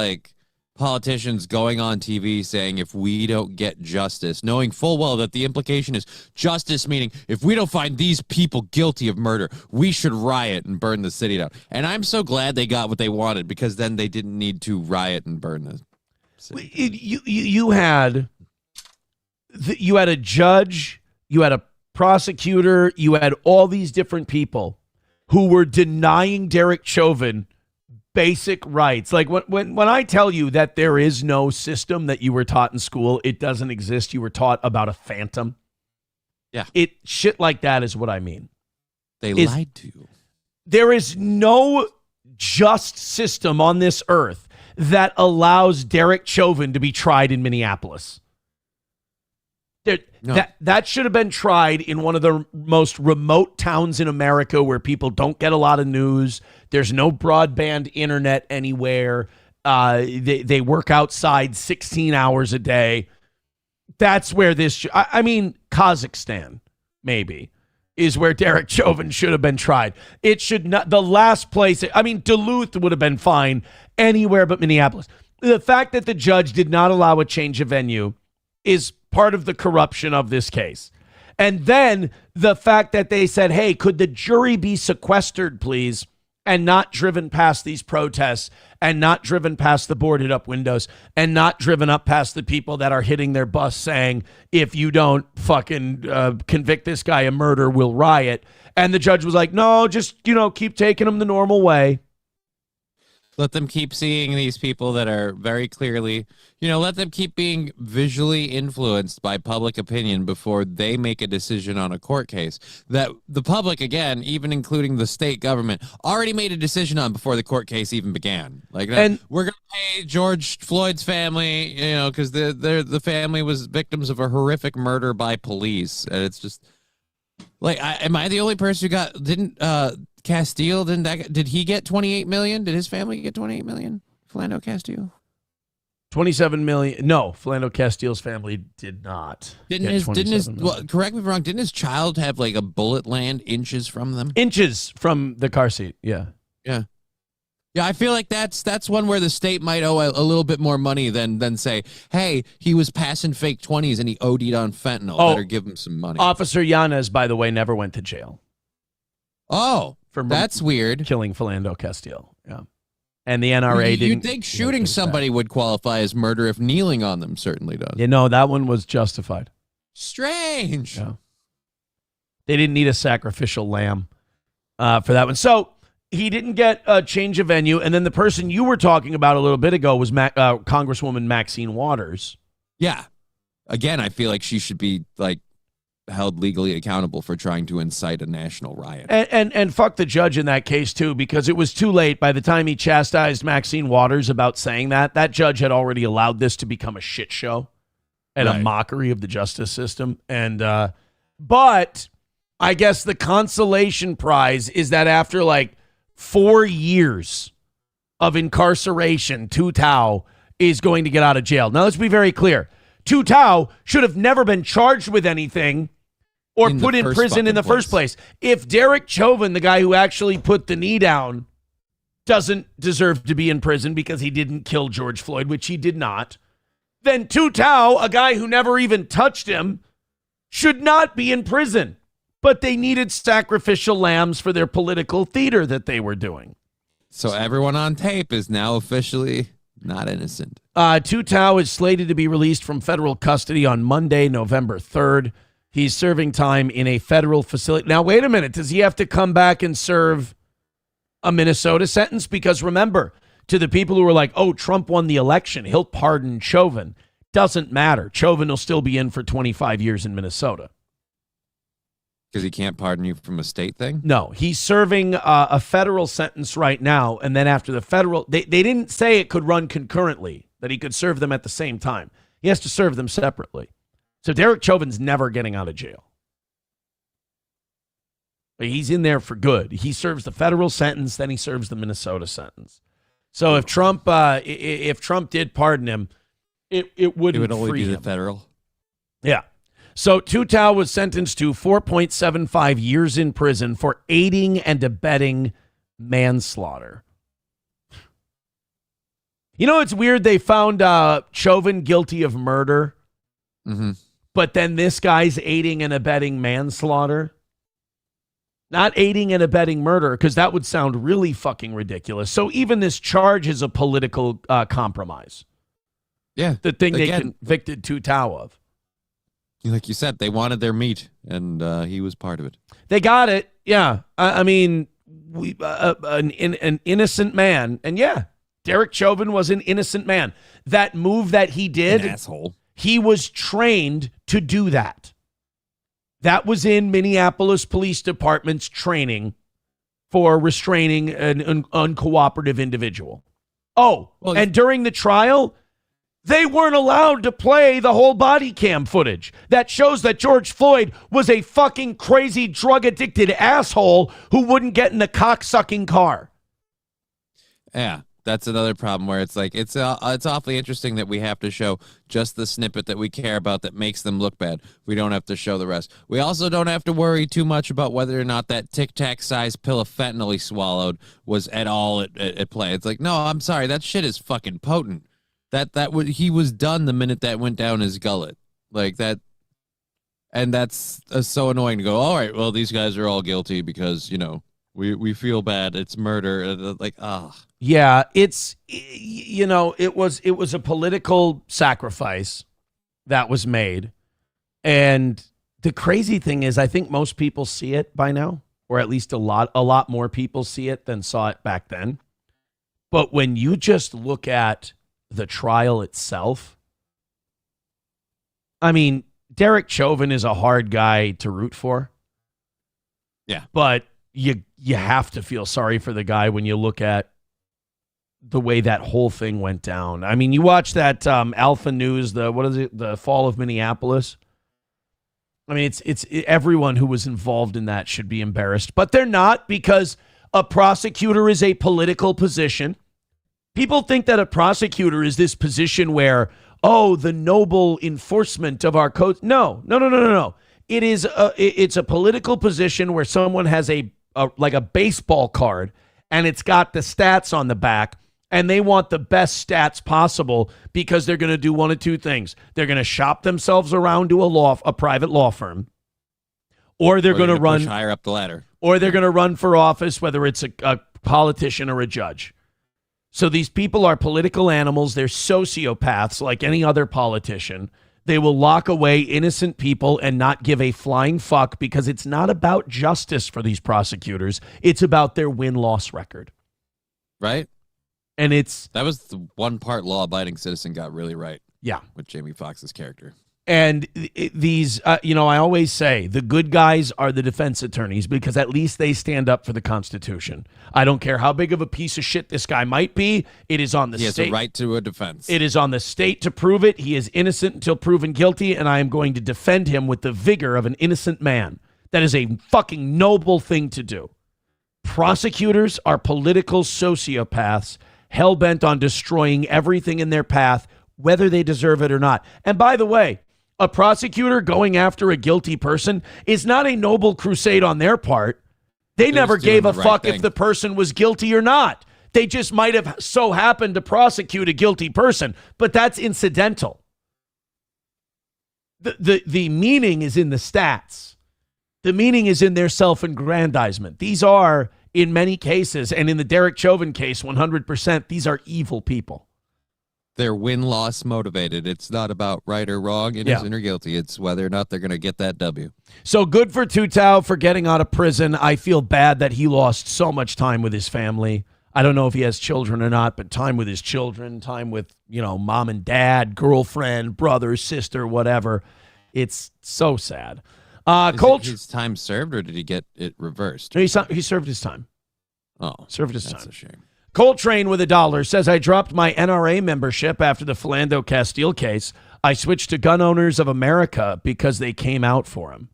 D: politicians going on TV saying if we don't get justice, knowing full well that the implication is justice, meaning if we don't find these people guilty of murder, we should riot and burn the city down. And I'm so glad they got what they wanted because then they didn't need to riot and burn the city.
C: You had a judge, you had a prosecutor, you had all these different people who were denying Derek Chauvin basic rights. Like when I tell you that there is no system that you were taught in school, it doesn't exist. You were taught about a phantom.
D: Yeah.
C: Shit like that is what I mean.
D: They lied to you.
C: There is no just system on this earth that allows Derek Chauvin to be tried in Minneapolis. That should have been tried in one of the most remote towns in America where people don't get a lot of news. There's no broadband internet anywhere. They work outside 16 hours a day. That's where this, I mean, Kazakhstan, maybe, is where Derek Chauvin should have been tried. It should not, the last place, I mean, Duluth would have been fine anywhere but Minneapolis. The fact that the judge did not allow a change of venue is part of the corruption of this case. And then the fact that they said, hey, could the jury be sequestered, please, and not driven past these protests and not driven past the boarded up windows and not driven up past the people that are hitting their bus saying, if you don't fucking convict this guy of murder, we'll riot. And the judge was like, no, just, keep taking them the normal way.
D: Let them keep seeing these people that are very clearly, let them keep being visually influenced by public opinion before they make a decision on a court case that the public, again, even including the state government, already made a decision on before the court case even began. Like, and we're going to pay George Floyd's family, because the family was victims of a horrific murder by police. And it's just like, am I the only person who Castile, did he get 28 million? Did his family get 28 million? Philando Castile?
C: 27 million. No, Philando Castile's family did not.
D: Correct me if I'm wrong, didn't his child have like a bullet land inches from them?
C: Inches from the car seat, yeah.
D: Yeah. Yeah, I feel like that's one where the state might owe a little bit more money than say, hey, he was passing fake 20s and he OD'd on fentanyl. Better give him some money.
C: Officer Yanez, by the way, never went to jail.
D: Oh, that's weird.
C: Killing Philando Castile, yeah. And the NRA didn't.
D: You'd think shooting somebody would qualify as murder if kneeling on them certainly does.
C: That one was justified.
D: Strange.
C: Yeah. They didn't need a sacrificial lamb for that one. So he didn't get a change of venue. And then the person you were talking about a little bit ago was Congresswoman Maxine Waters.
D: Yeah. Again, I feel like she should be held legally accountable for trying to incite a national riot.
C: And fuck the judge in that case, too, because it was too late. By the time he chastised Maxine Waters about saying that judge had already allowed this to become a shit show and a mockery of the justice system. And but I guess the consolation prize is that after 4 years of incarceration, Tu Tao is going to get out of jail. Now, let's be very clear. Tu Tao should have never been charged with anything or put in prison in the first place. If Derek Chauvin, the guy who actually put the knee down, doesn't deserve to be in prison because he didn't kill George Floyd, which he did not, then Tu Tao, a guy who never even touched him, should not be in prison. But they needed sacrificial lambs for their political theater that they were doing.
D: So everyone on tape is now officially not innocent.
C: Tu Tao is slated to be released from federal custody on Monday, November 3rd. He's serving time in a federal facility. Now, wait a minute. Does he have to come back and serve a Minnesota sentence? Because remember, to the people who were like, oh, Trump won the election, he'll pardon Chauvin. Doesn't matter. Chauvin will still be in for 25 years in Minnesota.
D: Because he can't pardon you from a state thing?
C: No, he's serving a federal sentence right now. And then after the federal, they didn't say it could run concurrently, that he could serve them at the same time. He has to serve them separately. So Derek Chauvin's never getting out of jail. He's in there for good. He serves the federal sentence, then he serves the Minnesota sentence. So if Trump did pardon him, it would
D: only
C: free
D: be
C: him.
D: The federal.
C: Yeah. So Tu Tao was sentenced to 4.75 years in prison for aiding and abetting manslaughter. It's weird. They found Chauvin guilty of murder, but then this guy's aiding and abetting manslaughter. Not aiding and abetting murder, because that would sound really fucking ridiculous. So even this charge is a political compromise.
D: Yeah.
C: The thing they convicted Tu Tao of.
D: Like you said, they wanted their meat, and he was part of it.
C: They got it. Yeah. I mean, an innocent man. And yeah, Derek Chauvin was an innocent man. That move that he did,
D: An asshole.
C: He was trained to do that. That was in Minneapolis Police Department's training for restraining an uncooperative individual. Oh, well, and during the trial, they weren't allowed to play the whole body cam footage that shows that George Floyd was a fucking crazy drug-addicted asshole who wouldn't get in a cock-sucking car.
D: Yeah, that's another problem where it's like, it's awfully interesting that we have to show just the snippet that we care about that makes them look bad. We don't have to show the rest. We also don't have to worry too much about whether or not that Tic Tac sized pill of fentanyl he swallowed was at all at play. It's like, no, I'm sorry, that shit is fucking potent. He was done the minute that went down his gullet. Like that. And that's so annoying to go, all right, well, these guys are all guilty because, you know, we feel bad. It's murder. Like,
C: Yeah, it's, you know, it was a political sacrifice that was made. And the crazy thing is, I think most people see it by now, or at least a lot more people see it than saw it back then. But when you just look at the trial itself, I mean, Derek Chauvin is a hard guy to root for.
D: Yeah.
C: But you have to feel sorry for the guy when you look at the way that whole thing went down. I mean, you watch that Alpha News, the fall of Minneapolis. I mean, it's everyone who was involved in that should be embarrassed, but they're not, because a prosecutor is a political position. People think that a prosecutor is this position where, oh, the noble enforcement of our code. No. It's a political position where someone has like a baseball card, and it's got the stats on the back, and they want the best stats possible because they're going to do one of two things. They're going to shop themselves around to a private law firm, or they're going to run
D: higher up the ladder,
C: or they're going to run for office, whether it's a politician or a judge. So these people are political animals. They're sociopaths like any other politician. They will lock away innocent people and not give a flying fuck, because it's not about justice for these prosecutors. It's about their win-loss record.
D: Right?
C: And that
D: was the one part law-abiding citizen got really right.
C: Yeah.
D: With Jamie Foxx's character.
C: And these, I always say the good guys are the defense attorneys, because at least they stand up for the Constitution. I don't care how big of a piece of shit this guy might be. It is on the state.
D: He has a right to a defense.
C: It is on the state to prove it. He is innocent until proven guilty, and I am going to defend him with the vigor of an innocent man. That is a fucking noble thing to do. Prosecutors are political sociopaths hell-bent on destroying everything in their path, whether they deserve it or not. And by the way, a prosecutor going after a guilty person is not a noble crusade on their part. They never gave a fuck if the person was guilty or not. They just might have so happened to prosecute a guilty person, but that's incidental. The meaning is in the stats. The meaning is in their self-aggrandizement. These are, in many cases, and in the Derek Chauvin case, 100%, these are evil people.
D: They're win-loss motivated. It's not about right or wrong, innocent or guilty. It's whether or not they're going to get that W.
C: So good for Tutau for getting out of prison. I feel bad that he lost so much time with his family. I don't know if he has children or not, but time with his children, time with, mom and dad, girlfriend, brother, sister, whatever. It's so sad.
D: His time served, or did he get it reversed?
C: He served his time.
D: Oh,
C: served his time.
D: That's a shame.
C: Coltrane with $1 says, I dropped my NRA membership after the Philando Castile case. I switched to Gun Owners of America because they came out for him.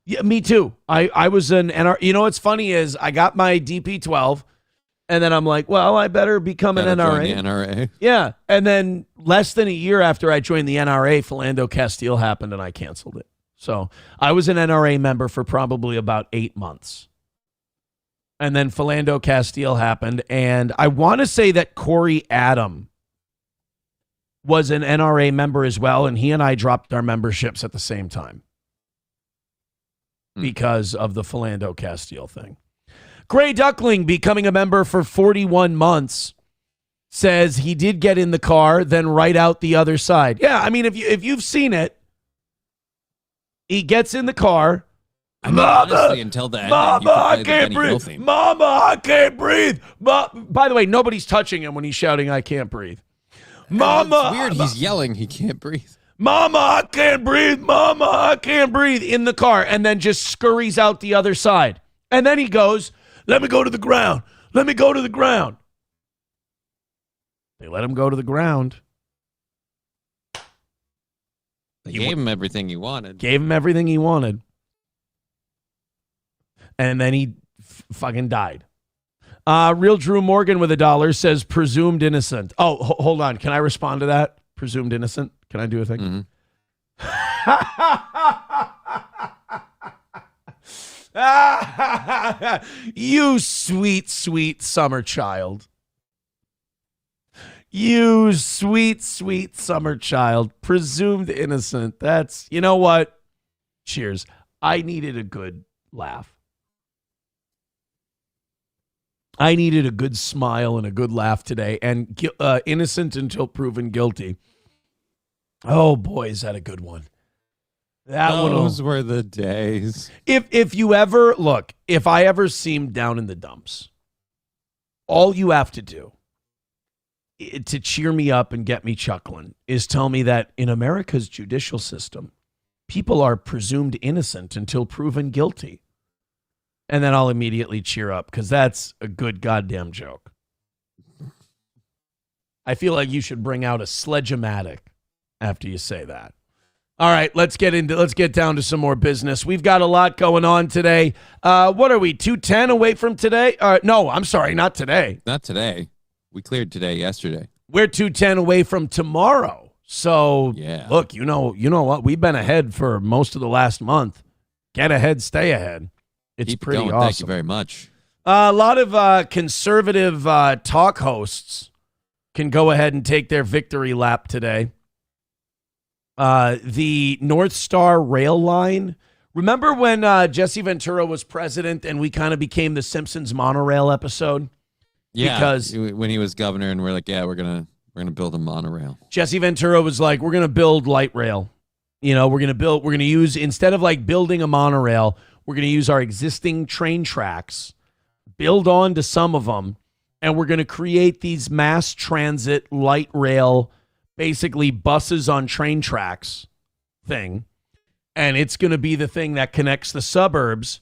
C: Yeah, me too. I was an NRA. You know what's funny is I got my DP-12, and then I'm like, well, I better become an NRA.
D: Join the NRA.
C: Yeah, and then less than a year after I joined the NRA, Philando Castile happened, and I canceled it. So I was an NRA member for probably about 8 months. And then Philando Castile happened, and I want to say that Corey Adam was an NRA member as well, and he and I dropped our memberships at the same time because of the Philando Castile thing. Gray Duckling, becoming a member for 41 months, says he did get in the car, then right out the other side. Yeah, I mean, if you've seen it, he gets in the car,
D: I mean, honestly, until the end,
C: Mama, I can't breathe. Mama, I can't breathe. By the way, nobody's touching him when he's shouting, I can't breathe. Mama.
D: It's weird. He's yelling. He can't breathe.
C: Mama, I can't breathe. Mama, I can't breathe in the car, and then just scurries out the other side. And then he goes, let me go to the ground. Let me go to the ground. They let him go to the ground.
D: They gave him everything he wanted.
C: Gave him everything he wanted. And then he fucking died. Real Drew Morgan with $1 says presumed innocent. Oh, hold on. Can I respond to that? Presumed innocent? Can I do a thing? Mm-hmm. You sweet, sweet summer child. You sweet, sweet summer child. Presumed innocent. That's, you know what? Cheers. I needed a good laugh. I needed a good smile and a good laugh today. And innocent until proven guilty. Oh, boy, is that a good one.
D: Those were the days.
C: If you ever, look, if I ever seem down in the dumps, all you have to do to cheer me up and get me chuckling is tell me that in America's judicial system, people are presumed innocent until proven guilty. And then I'll immediately cheer up because that's a good goddamn joke. I feel like you should bring out a sledge-o-matic after you say that. All right, let's get down to some more business. We've got a lot going on today. What are we, 210 away from today? No, I'm sorry, not today.
D: Not today. We cleared today, yesterday.
C: We're 210 away from tomorrow. So,
D: yeah. Look,
C: you know what? We've been ahead for most of the last month. Get ahead, stay ahead. It's
D: Keep
C: pretty
D: going.
C: awesome.
D: Thank you very much.
C: A lot of conservative talk hosts can go ahead and take their victory lap today. The North Star rail line. Remember when Jesse Ventura was president and we kind of became the Simpsons monorail episode?
D: Yeah,
C: because
D: when he was governor and we're like, yeah, we're gonna build a monorail.
C: Jesse Ventura was like, we're gonna build light rail. You know, we're gonna use, instead of like building a monorail, we're gonna use our existing train tracks, build on to some of them, and we're gonna create these mass transit light rail, basically buses on train tracks thing. And it's going to be the thing that connects the suburbs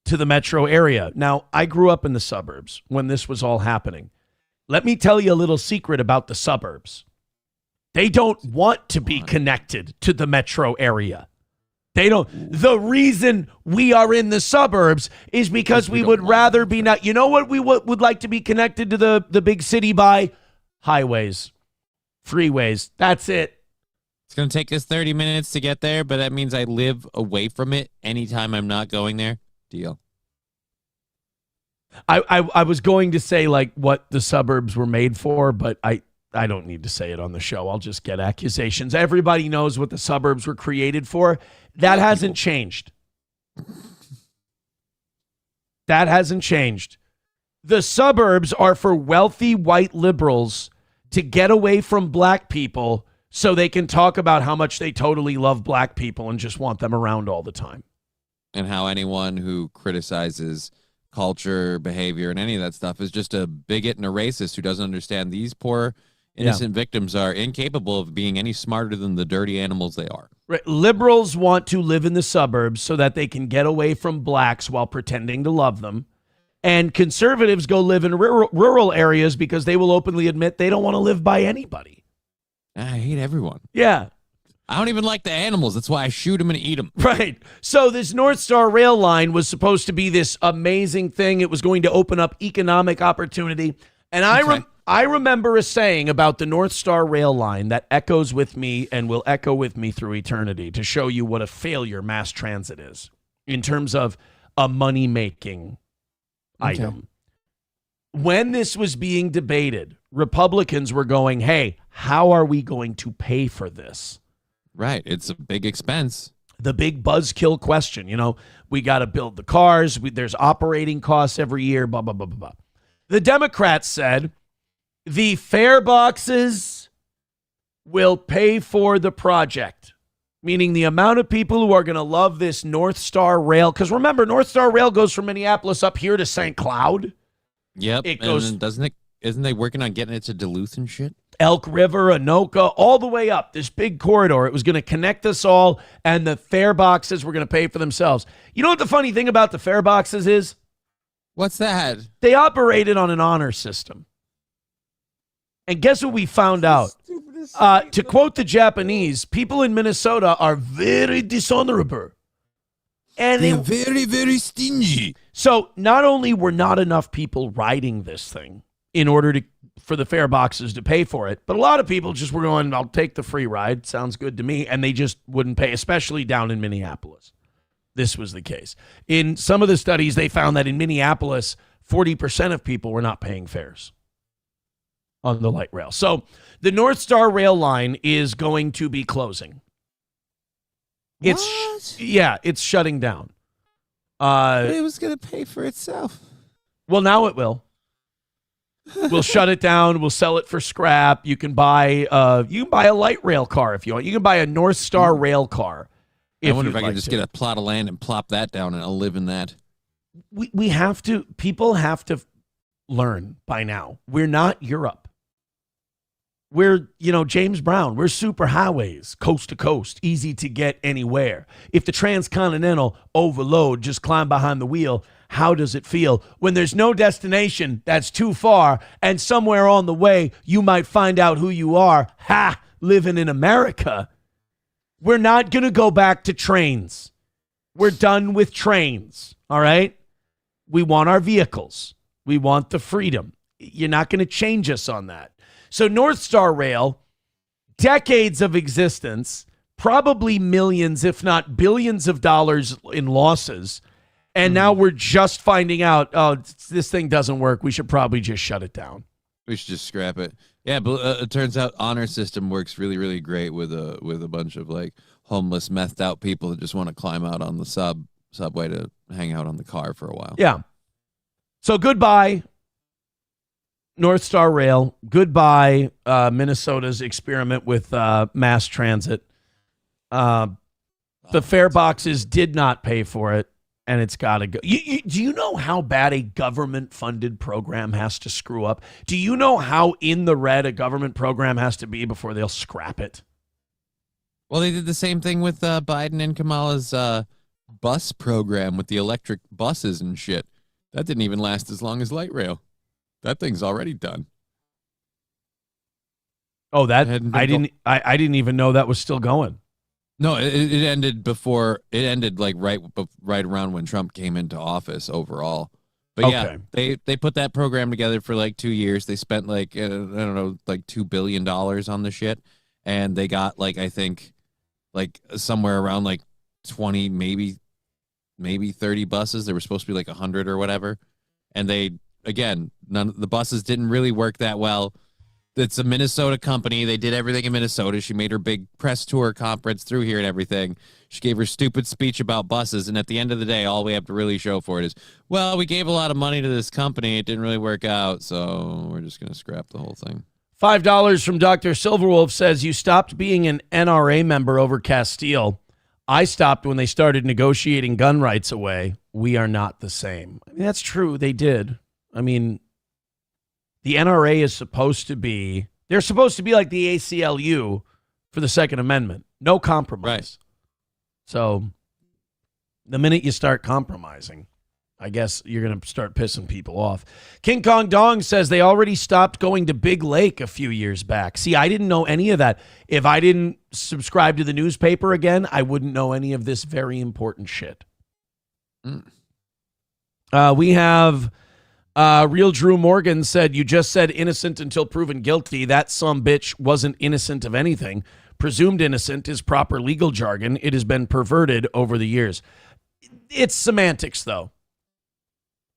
C: to the metro area. Now, I grew up in the suburbs when this was all happening. Let me tell you a little secret about the suburbs. They don't want to be connected to the metro area. They don't. The reason we are in the suburbs is because we would rather be not. You know what we would like to be connected to the big city by? Highways. Freeways. That's it.
D: It's going to take us 30 minutes to get there, but that means I live away from it anytime I'm not going there. Deal.
C: I was going to say like what the suburbs were made for, but I don't need to say it on the show. I'll just get accusations. Everybody knows what the suburbs were created for. That hasn't changed. That hasn't changed. The suburbs are for wealthy white liberals to get away from black people so they can talk about how much they totally love black people and just want them around all the time.
D: And how anyone who criticizes culture, behavior, and any of that stuff is just a bigot and a racist who doesn't understand these poor innocent victims are incapable of being any smarter than the dirty animals they are.
C: Right. Liberals want to live in the suburbs so that they can get away from blacks while pretending to love them. And conservatives go live in rural areas because they will openly admit they don't want to live by anybody.
D: I hate everyone.
C: Yeah.
D: I don't even like the animals. That's why I shoot them and eat them.
C: Right. So this North Star rail line was supposed to be this amazing thing. It was going to open up economic opportunity. And I remember a saying about the North Star rail line that echoes with me and will echo with me through eternity to show you what a failure mass transit is in terms of a money-making item. When this was being debated, Republicans were going, hey, how are we going to pay for this?
D: Right. It's a big expense.
C: The big buzzkill question, we got to build the cars. There's operating costs every year, blah, blah, blah, blah, blah. The Democrats said the fare boxes will pay for the project. meaning the amount of people who are going to love this North Star Rail. Because remember, North Star Rail goes from Minneapolis up here to St. Cloud.
D: Yep.
C: It goes,
D: isn't they working on getting it to Duluth and shit?
C: Elk River, Anoka, all the way up this big corridor. It was going to connect us all, and the fare boxes were going to pay for themselves. You know what the funny thing about the fare boxes is?
D: What's that?
C: They operated on an honor system. And guess what we found out? To quote the Japanese, people in Minnesota are very dishonorable. And
D: they're very, very stingy.
C: So not only were not enough people riding this thing in order for the fare boxes to pay for it, but a lot of people just were going, I'll take the free ride. Sounds good to me. And they just wouldn't pay, especially down in Minneapolis. This was the case. In some of the studies, they found that in Minneapolis, 40% of people were not paying fares on the light rail. So the North Star Rail line is going to be closing. It's shutting down.
D: It was going to pay for itself.
C: Well, now it will. We'll shut it down. We'll sell it for scrap. You can buy a light rail car if you want. You can buy a North Star rail car.
D: I wonder if I can just get a plot of land and plop that down and I'll live in that.
C: We have to, people have to learn by now. We're not Europe. We're, James Brown. We're super highways, coast to coast, easy to get anywhere. If the transcontinental overload, just climb behind the wheel, how does it feel? When there's no destination that's too far and somewhere on the way you might find out who you are, living in America. We're not going to go back to trains. We're done with trains, all right? We want our vehicles. We want the freedom. You're not going to change us on that. So North Star Rail, decades of existence, probably millions, if not billions of dollars in losses. And now we're just finding out, this thing doesn't work. We should probably just shut it down.
D: We should just scrap it. Yeah, but it turns out honor system works really, really great with a bunch of like homeless, methed out people that just want to climb out on the subway to hang out on the car for a while.
C: Yeah. So goodbye, North Star Rail. Goodbye, Minnesota's experiment with mass transit. The fare boxes did not pay for it, and it's got to go. Do you know how bad a government-funded program has to screw up? Do you know how in the red a government program has to be before they'll scrap it?
D: Well, they did the same thing with Biden and Kamala's bus program with the electric buses and shit. That didn't even last as long as light rail. That thing's already done.
C: Oh, I didn't even know that was still going.
D: No, it ended before. It ended like right around when Trump came into office overall. But
C: okay.
D: Yeah, they put that program together for like 2 years. They spent like I don't know, like $2 billion on the shit, and they got like I think like somewhere around like 20, maybe 30 buses. There were supposed to be like 100 or whatever, and none of the buses didn't really work that well. It's a Minnesota company. They did everything in Minnesota. She made her big press tour conference through here and everything. She gave her stupid speech about buses. And at the end of the day, all we have to really show for it is, well, we gave a lot of money to this company. It didn't really work out. So we're just going to scrap the whole thing.
C: $5 from Dr. Silverwolf says, you stopped being an NRA member over Castile. I stopped when they started negotiating gun rights away. We are not the same. I mean, that's true. They did. I mean, the NRA is supposed to be, they're supposed to be like the ACLU for the Second Amendment. No compromise.
D: Right.
C: So the minute you start compromising, I guess you're going to start pissing people off. King Kong Dong says they already stopped going to Big Lake a few years back. See, I didn't know any of that. If I didn't subscribe to the newspaper again, I wouldn't know any of this very important shit. We have... Real Drew Morgan said, you just said innocent until proven guilty. That sumbitch wasn't innocent of anything. Presumed innocent is proper legal jargon. It has been perverted over the years. It's semantics, though.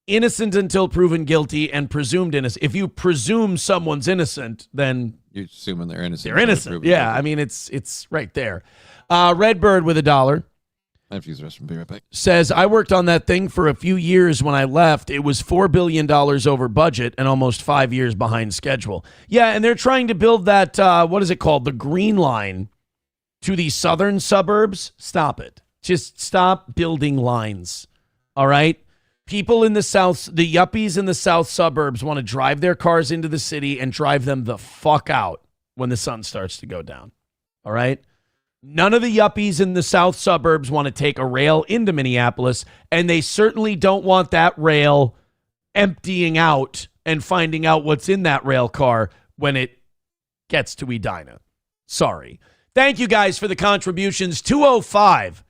C: Innocent until proven guilty and presumed innocent. If you presume someone's innocent, then... You're
D: assuming they're innocent.
C: They're innocent. Yeah, guilty. I mean, it's right there. Redbird with $1.
D: I have to use the restroom. Be right back.
C: Says, I worked on that thing for a few years. When I left, it was $4 billion over budget and almost 5 years behind schedule. Yeah, and they're trying to build that, what is it called? The Green Line to the southern suburbs, stop it. Just stop building lines. All right? People in the south, the yuppies in the south suburbs want to drive their cars into the city and drive them the fuck out when the sun starts to go down. All right? None of the yuppies in the south suburbs want to take a rail into Minneapolis, and they certainly don't want that rail emptying out and finding out what's in that rail car when it gets to Edina. Sorry. Thank you guys for the contributions. 205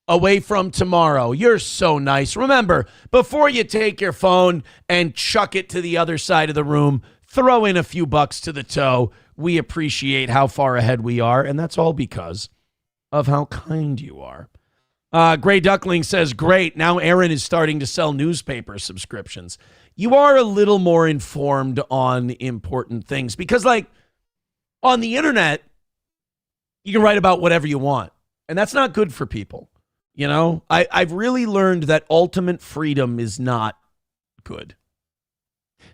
C: away from tomorrow. You're so nice. Remember, before you take your phone and chuck it to the other side of the room, throw in a few bucks to the toe. We appreciate how far ahead we are, and that's all because of how kind you are. Gray Duckling says, great, now Aaron is starting to sell newspaper subscriptions. You are a little more informed on important things because, like, on the internet, you can write about whatever you want, and that's not good for people. You know, I've really learned that ultimate freedom is not good.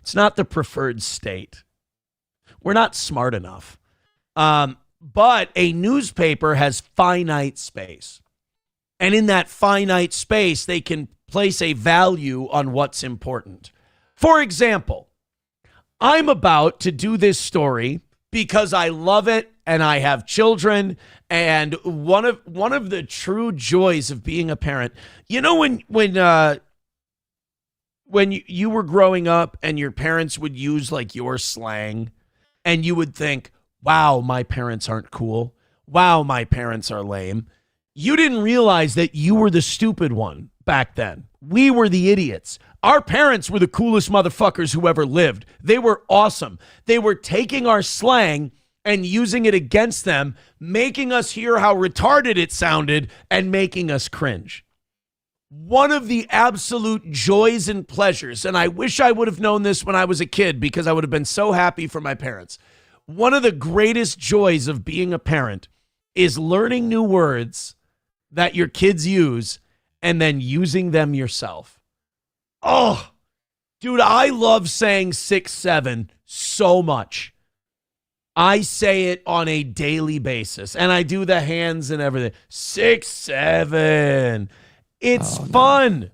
C: It's not the preferred state. We're not smart enough. But a newspaper has finite space. And in that finite space, they can place a value on what's important. For example, I'm about to do this story because I love it and I have children. And one of the true joys of being a parent, you know, when you were growing up and your parents would use like your slang and you would think, wow, my parents aren't cool. Wow, my parents are lame. You didn't realize that you were the stupid one back then. We were the idiots. Our parents were the coolest motherfuckers who ever lived. They were awesome. They were taking our slang and using it against them, making us hear how retarded it sounded and making us cringe. One of the absolute joys and pleasures, and I wish I would have known this when I was a kid because I would have been so happy for my parents. One of the greatest joys of being a parent is learning new words that your kids use and then using them yourself. Oh, dude, I love saying 6'7" so much. I say it on a daily basis, and I do the hands and everything. 6'7". It's fun. No.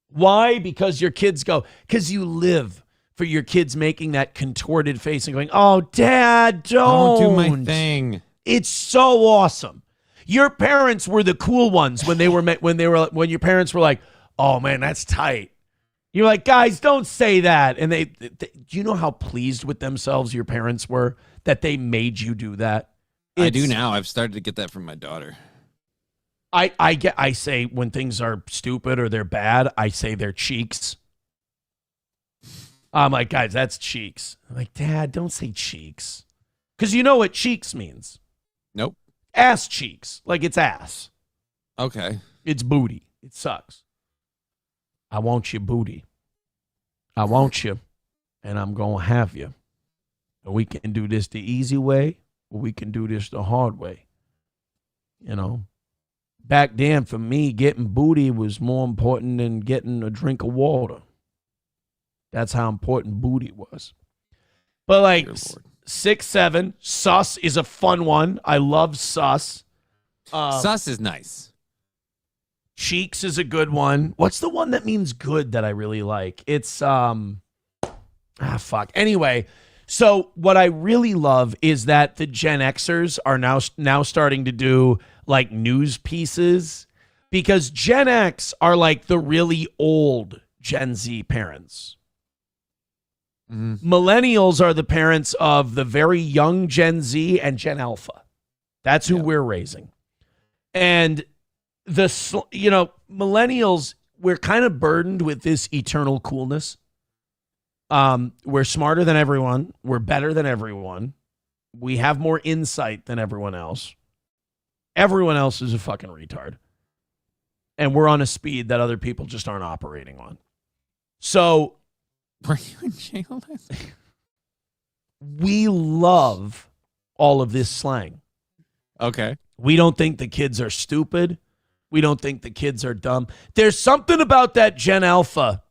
C: Why? Because your kids go, because you live for your kids making that contorted face and going, oh, Dad, don't
D: do my thing.
C: It's so awesome. Your parents were the cool ones when your parents were like, oh man, that's tight. You're like, guys, don't say that. And they do you know how pleased with themselves your parents were that they made you do that?
D: I do now. I've started to get that from my daughter.
C: I say when things are stupid or they're bad, I say they're cheeks. I'm like, guys, that's cheeks. I'm like, Dad, don't say cheeks. Because you know what cheeks means.
D: Nope.
C: Ass cheeks. Like it's ass.
D: Okay.
C: It's booty. It sucks. I want your booty. I want you. And I'm going to have you. And we can do this the easy way, or we can do this the hard way. You know? Back then, for me, getting booty was more important than getting a drink of water. That's how important booty was. But like 6'7", sus is a fun one. I love sus.
D: Sus is nice.
C: Cheeks is a good one. What's the one that means good that I really like? It's fuck. Anyway, so what I really love is that the Gen Xers are now starting to do like news pieces because Gen X are like the really old Gen Z parents. Millennials are the parents of the very young Gen Z and Gen Alpha. That's who we're raising. And millennials, we're kind of burdened with this eternal coolness. We're smarter than everyone. We're better than everyone. We have more insight than everyone else. Everyone else is a fucking retard. And we're on a speed that other people just aren't operating on. So,
D: were you in jail?
C: We love all of this slang.
D: Okay.
C: We don't think the kids are stupid. We don't think the kids are dumb. There's something about that Gen Alpha.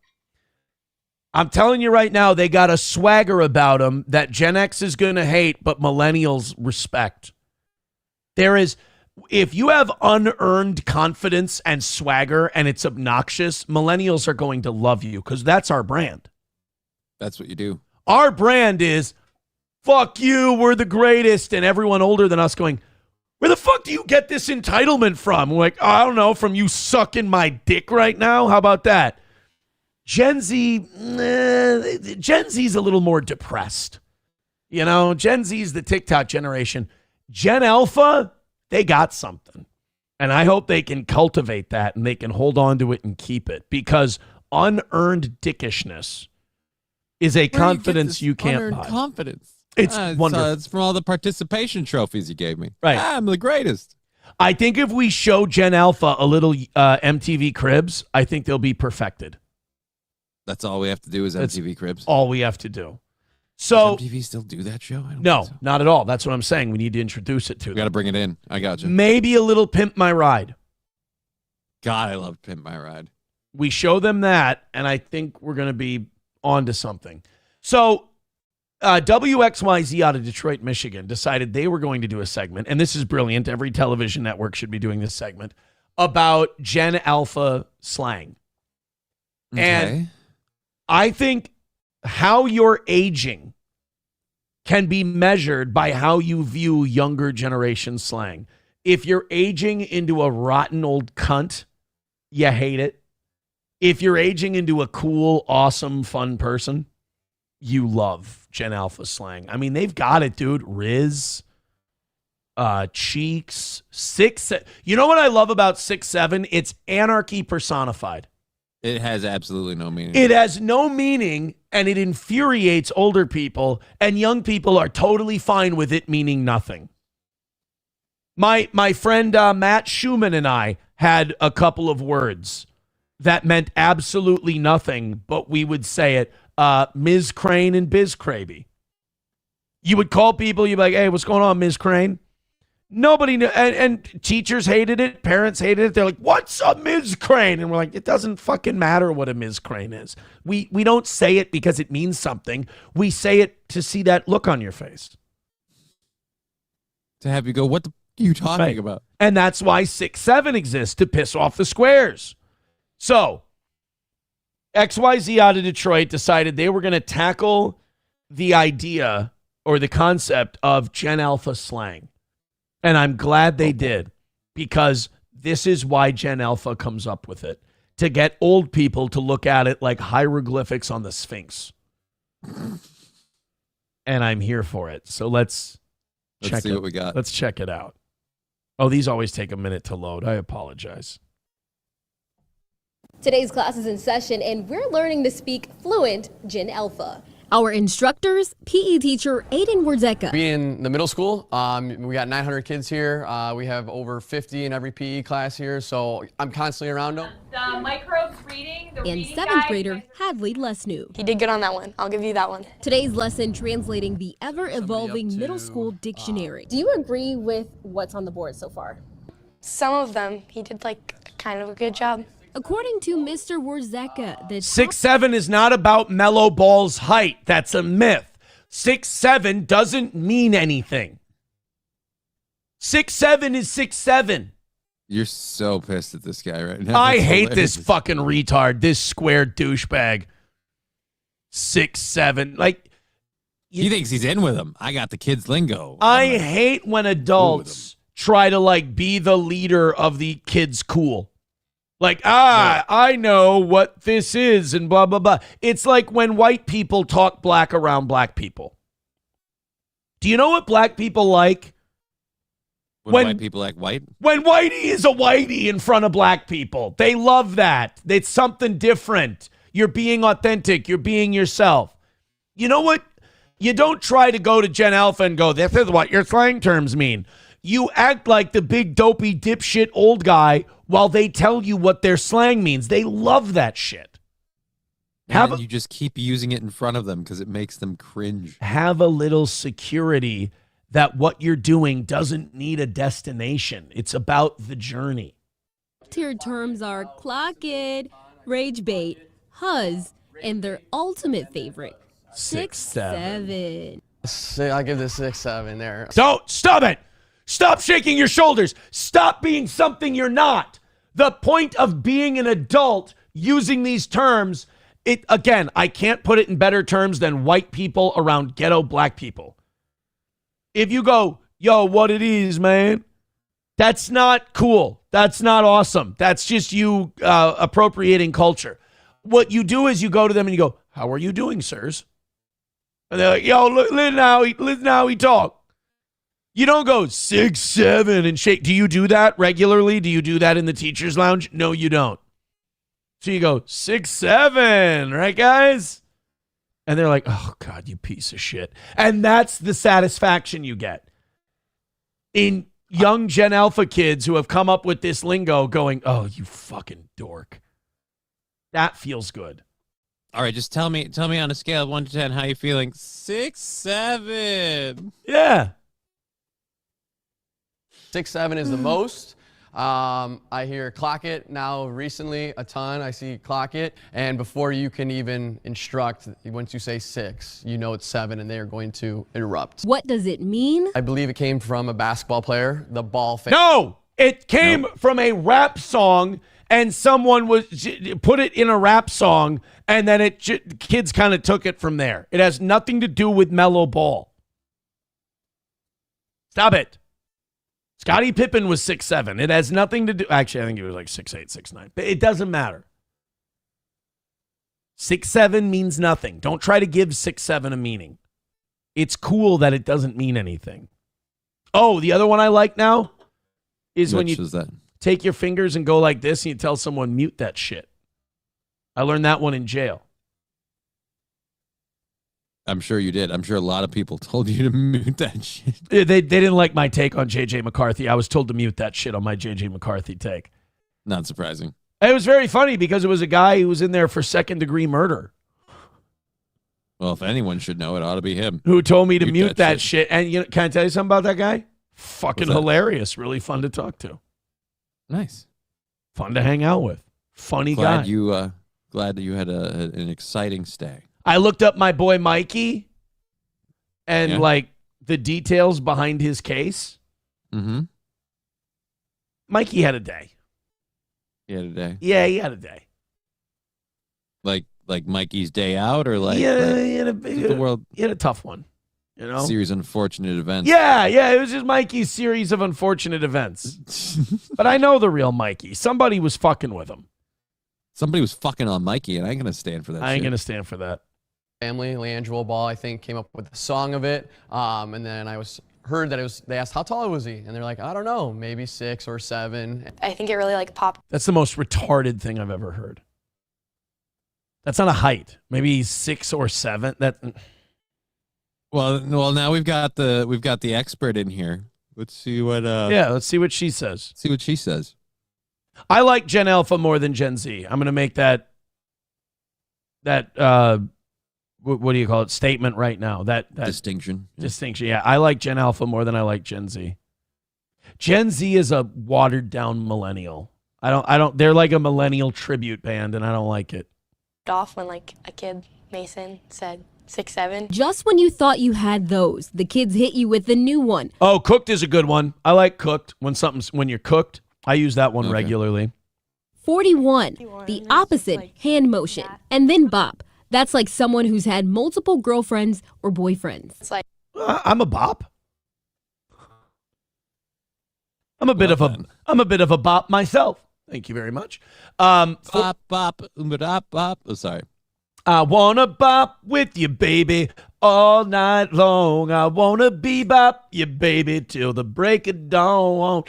C: I'm telling you right now, they got a swagger about them that Gen X is going to hate, but millennials respect. If you have unearned confidence and swagger and it's obnoxious, millennials are going to love you because that's our brand.
D: That's what you do.
C: Our brand is, fuck you, we're the greatest. And everyone older than us going, where the fuck do you get this entitlement from? We're like, I don't know, from you sucking my dick right now? How about that? Gen Z's a little more depressed. You know, Gen Z's the TikTok generation. Gen Alpha, they got something. And I hope they can cultivate that and they can hold on to it and keep it, because unearned dickishness is a confidence you can't buy.
D: Confidence.
C: It's wonderful.
D: It's from all the participation trophies you gave me.
C: Right.
D: I'm the greatest.
C: I think if we show Gen Alpha a little MTV Cribs, I think they'll be perfected.
D: That's all we have to do is MTV Cribs.
C: All we have to do. So
D: does MTV still do that show? I don't
C: no,
D: think so.
C: not at all. That's what I'm saying. We need to introduce it to
D: We
C: them.
D: got to bring it in. I got you.
C: Maybe a little Pimp My Ride.
D: God, I love Pimp My Ride.
C: We show them that, and I think we're going to be onto something. So WXYZ out of Detroit, Michigan decided they were going to do a segment, and this is brilliant. Every television network should be doing this segment about Gen Alpha slang.
D: Okay.
C: And I think how you're aging can be measured by how you view younger generation slang. If you're aging into a rotten old cunt, you hate it. If you're aging into a cool, awesome, fun person, you love Gen Alpha slang. I mean, they've got it, dude. Riz, Cheeks, 6. You know what I love about 6'7"? It's anarchy personified.
D: It has absolutely no meaning.
C: It has no meaning, and it infuriates older people, and young people are totally fine with it meaning nothing. My friend Matt Schumann and I had a couple of words that meant absolutely nothing, but we would say it, Ms. Crane and Biz Craby. You would call people, you'd be like, hey, what's going on, Ms. Crane? Nobody knew, and teachers hated it, parents hated it. They're like, what's a Ms. Crane? And we're like, it doesn't fucking matter what a Ms. Crane is. We don't say it because it means something. We say it to see that look on your face.
D: To have you go, what the are you talking about?
C: And that's why 6'7" exists, to piss off the squares. So, XYZ out of Detroit decided they were going to tackle the idea or the concept of Gen Alpha slang. And I'm glad they did, because this is why Gen Alpha comes up with it, to get old people to look at it like hieroglyphics on the Sphinx. And I'm here for it. So let's
D: see what we got.
C: Let's check it out. Oh, these always take a minute to load. I apologize.
F: Today's class is in session, and we're learning to speak fluent Gen Alpha. Our instructors, PE teacher Aiden Wardeka.
G: In the middle school, we got 900 kids here. We have over 50 in every PE class here, so I'm constantly around them.
H: The microbes reading, the
F: And
H: reading
F: 7th
H: guide.
F: grader Hadley Lesnew.
I: He did good on that one. I'll give you that one.
F: Today's lesson translating the ever-evolving middle school dictionary. Do you agree with what's on the board so far?
I: Some of them, he did kind of a good job.
F: According to Mr. Wardeka, the
C: 6'7" is not about Mellow Ball's height. That's a myth. 6'7" doesn't mean anything. 6'7" is 6'7".
D: You're so pissed at this guy right now.
C: I
D: It's
C: hate
D: hilarious.
C: this fucking retard, this square douchebag. 6'7". Like,
D: He thinks he's in with him. I got the kids lingo.
C: I hate when adults try to be the leader of the kids' cool. Like, I know what this is and blah, blah, blah. It's like when white people talk black around black people. Do you know what black people like?
D: When white people act white?
C: When whitey is a whitey in front of black people. They love that. It's something different. You're being authentic. You're being yourself. You know what? You don't try to go to Gen Alpha and go, this is what your slang terms mean. You act like the big dopey dipshit old guy while they tell you what their slang means. They love that shit.
D: And you just keep using it in front of them because it makes them cringe.
C: Have a little security that what you're doing doesn't need a destination. It's about the journey.
F: tier terms are clock it, rage bait, huzz, and their ultimate favorite, 6'7".
G: I give this 6'7" there.
C: Don't stop it. Stop shaking your shoulders. Stop being something you're not. The point of being an adult using these terms, again, I can't put it in better terms than white people around ghetto black people. If you go, yo, what it is, man, that's not cool. That's not awesome. That's just you appropriating culture. What you do is you go to them and you go, how are you doing, sirs? And they're like, yo, listen how he talk. You don't go 6'7" and shake. Do you do that regularly? Do you do that in the teacher's lounge? No, you don't. So you go 6'7", right, guys? And they're like, oh, God, you piece of shit. And that's the satisfaction you get. In young Gen Alpha kids who have come up with this lingo going, oh, you fucking dork. That feels good.
D: All right, just tell me on a scale of 1 to 10 how you feeling. 6, 7.
C: Yeah.
G: 6, 7 is the most. I hear clock it now recently a ton. I see clock it. And before you can even instruct, once you say 6, you know it's 7 and they are going to interrupt.
F: What does it mean?
G: I believe it came from a basketball player, the ball fake.
C: No, it came from a rap song and someone put it in a rap song and then kids kind of took it from there. It has nothing to do with mellow ball. Stop it. Scottie Pippen was 6'7". It has nothing to do. Actually, I think he was like 6'8", 6'9". But it doesn't matter. 6'7" means nothing. Don't try to give 6'7" a meaning. It's cool that it doesn't mean anything. Oh, the other one I like now is when you take your fingers and go like this and you tell someone, mute that shit. I learned that one in jail.
D: I'm sure you did. I'm sure a lot of people told you to mute that shit.
C: They didn't like my take on J.J. McCarthy. I was told to mute that shit on my J.J. McCarthy take.
D: Not surprising.
C: It was very funny because it was a guy who was in there for second-degree murder.
D: Well, if anyone should know, it ought to be him.
C: Who told me to mute that shit. And can I tell you something about that guy? Fucking hilarious. Really fun to talk to.
D: Nice.
C: Fun to hang out with. Funny guy.
D: Glad that you had an exciting stay.
C: I looked up my boy Mikey and like the details behind his case.
D: Mm-hmm.
C: Mikey had a day.
D: He had a day?
C: Yeah, he had a day.
D: Like Mikey's day out or like,
C: he had a tough one. You know?
D: Series of unfortunate events.
C: Yeah, it was just Mikey's series of unfortunate events. But I know the real Mikey. Somebody was fucking with him.
D: Somebody was fucking on Mikey, and I ain't going to stand for that
C: I ain't going to stand for that.
G: Family, Leandro Ball, I think, came up with the song of it. And then I heard that they asked, how tall was he? And they're like, I don't know, maybe 6 or 7.
I: I think it really like popped.
C: That's the most retarded thing I've ever heard. That's not a height. Maybe he's 6 or 7.
D: Well, now we've got the expert in here. Let's see what
C: let's see what she says.
D: See what she says.
C: I like Gen Alpha more than Gen Z. I'm going to make that what do you call it? Statement right now. That
D: distinction.
C: Distinction. Yeah, I like Gen Alpha more than I like Gen Z. Gen Z is a watered down millennial. I don't they're like a millennial tribute band and I don't like it.
I: Off when like a kid, Mason, said 6, 7.
F: Just when you thought you had those, the kids hit you with the new one.
C: Oh, cooked is a good one. I like cooked. When you're cooked, I use that one regularly.
F: 41, the opposite, like hand motion. And then bop. That's like someone who's had multiple girlfriends or boyfriends.
I: It's like
C: I'm a bop. I'm a bit of a bop myself. Thank you very much.
D: Bop, bop, bop. Oh, sorry.
C: I wanna bop with you, baby, all night long. I wanna bebop you, baby, till the break of dawn.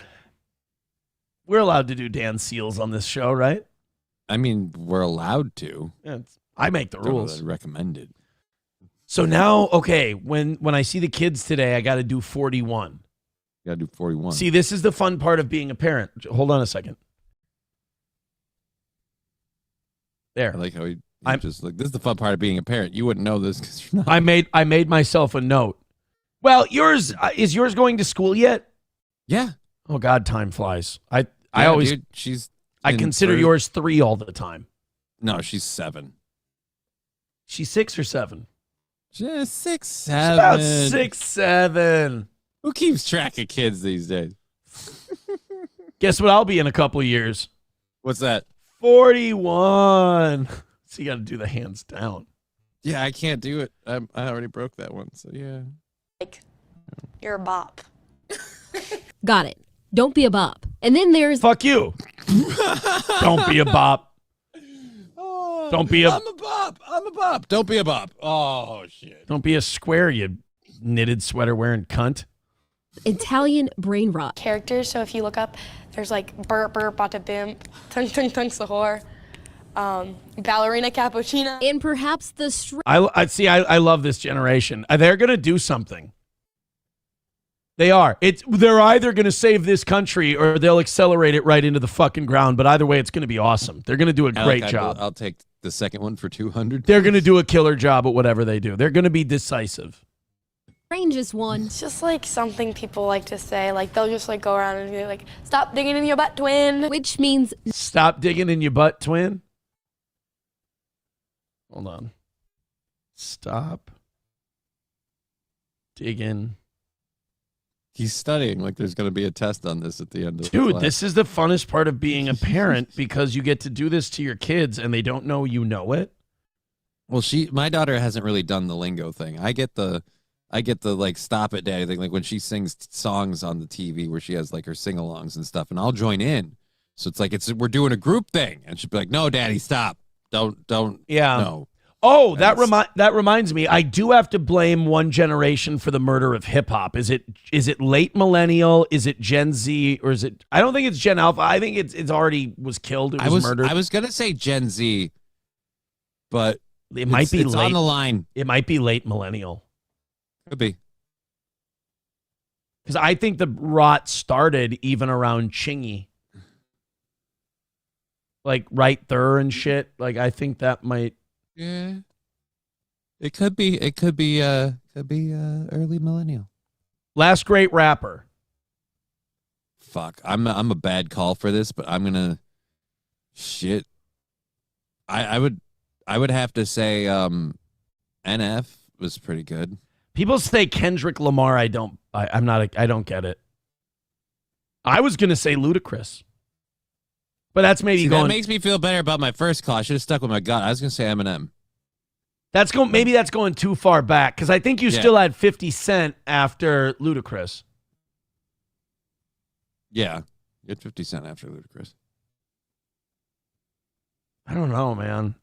C: We're allowed to do dance seals on this show, right?
D: I mean, we're allowed to.
C: Yeah, I make the rules.
D: Recommended.
C: So now, okay, when I see the kids today, I got to do 41.
D: You got to do 41.
C: See, this is the fun part of being a parent. Hold on a second. There.
D: I like how I'm just like, this is the fun part of being a parent. You wouldn't know this because you're not.
C: I made myself a note. Well, is yours going to school yet?
D: Yeah.
C: Oh God, time flies. I always I consider yours 3 all the time.
D: No, she's 7.
C: She's 6 or 7.
D: Just 6, 7.
C: She's about 6, 7.
D: Who keeps track of kids these days?
C: Guess what I'll be in a couple of years?
D: What's that?
C: 41. So you got to do the hands down.
D: Yeah, I can't do it. I already broke that one. So yeah.
I: Like, you're a bop.
F: Got it. Don't be a bop. And then there's
C: Fuck you. Don't be a bop. Don't be a
D: I'm a bop. I'm a bop. Don't be a bop. Oh shit.
C: Don't be a square, you knitted sweater wearing cunt.
F: Italian brain rot.
I: Characters, so if you look up, there's like burp burp bada bimp, tung tung tung sahor, ballerina cappuccina.
F: And perhaps the
C: I see. I love this generation. They're gonna do something. They are. They're either gonna save this country or they'll accelerate it right into the fucking ground. But either way, it's gonna be awesome. They're gonna do a great job.
D: I'll take the second one for 200.
C: They're gonna do a killer job at whatever they do. They're gonna be decisive.
F: strangest one.
I: It's just like something people like to say. Like they'll just like go around and be like, "Stop digging in your butt, twin."
F: Which means
C: stop digging in your butt, twin. Hold on. Stop digging.
D: He's studying like there's going to be a test on this at the end of the
C: Dude,
D: class.
C: this is the funnest part of being a parent because you get to do this to your kids and they don't know you know it.
D: Well, my daughter hasn't really done the lingo thing. I get the like stop it daddy thing, like when she sings songs on the TV where she has like her sing-alongs and stuff, and I'll join in. So it's like we're doing a group thing, and she'll be like, "No, daddy, stop. Don't."
C: Yeah.
D: No.
C: Oh, that reminds me. I do have to blame one generation for the murder of hip hop. Is it late millennial? Is it Gen Z? Or is it? I don't think it's Gen Alpha. I think it's already was killed. It was murdered.
D: I was gonna say Gen Z, but
C: it might be
D: it's
C: late.
D: on the line.
C: It might be late millennial.
D: Could be.
C: Because I think the rot started even around Chingy. Like right there and shit. Like I think that might.
D: Yeah. It could be early millennial.
C: Last great rapper.
D: Fuck. I'm a bad call for this, but I'm gonna shit. I would have to say NF was pretty good.
C: People say Kendrick Lamar. I don't get it. I was gonna say Ludacris. But that's maybe
D: That makes me feel better about my first call. I should have stuck with my gut. I was going to say Eminem.
C: Maybe that's going too far back because I think you still had 50 Cent after Ludacris.
D: Yeah, you had 50 Cent after Ludacris.
C: I don't know, man.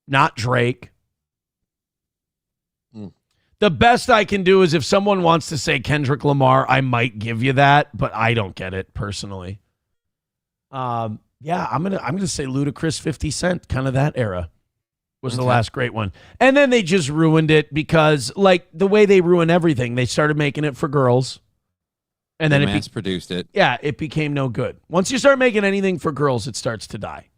C: Not Drake. The best I can do is if someone wants to say Kendrick Lamar, I might give you that, but I don't get it personally. I'm gonna say Ludacris, 50 Cent, kind of that era was the last great one, and then they just ruined it because like the way they ruin everything, they started making it for girls, and then
D: mass produced it.
C: Yeah, it became no good. Once you start making anything for girls, it starts to die.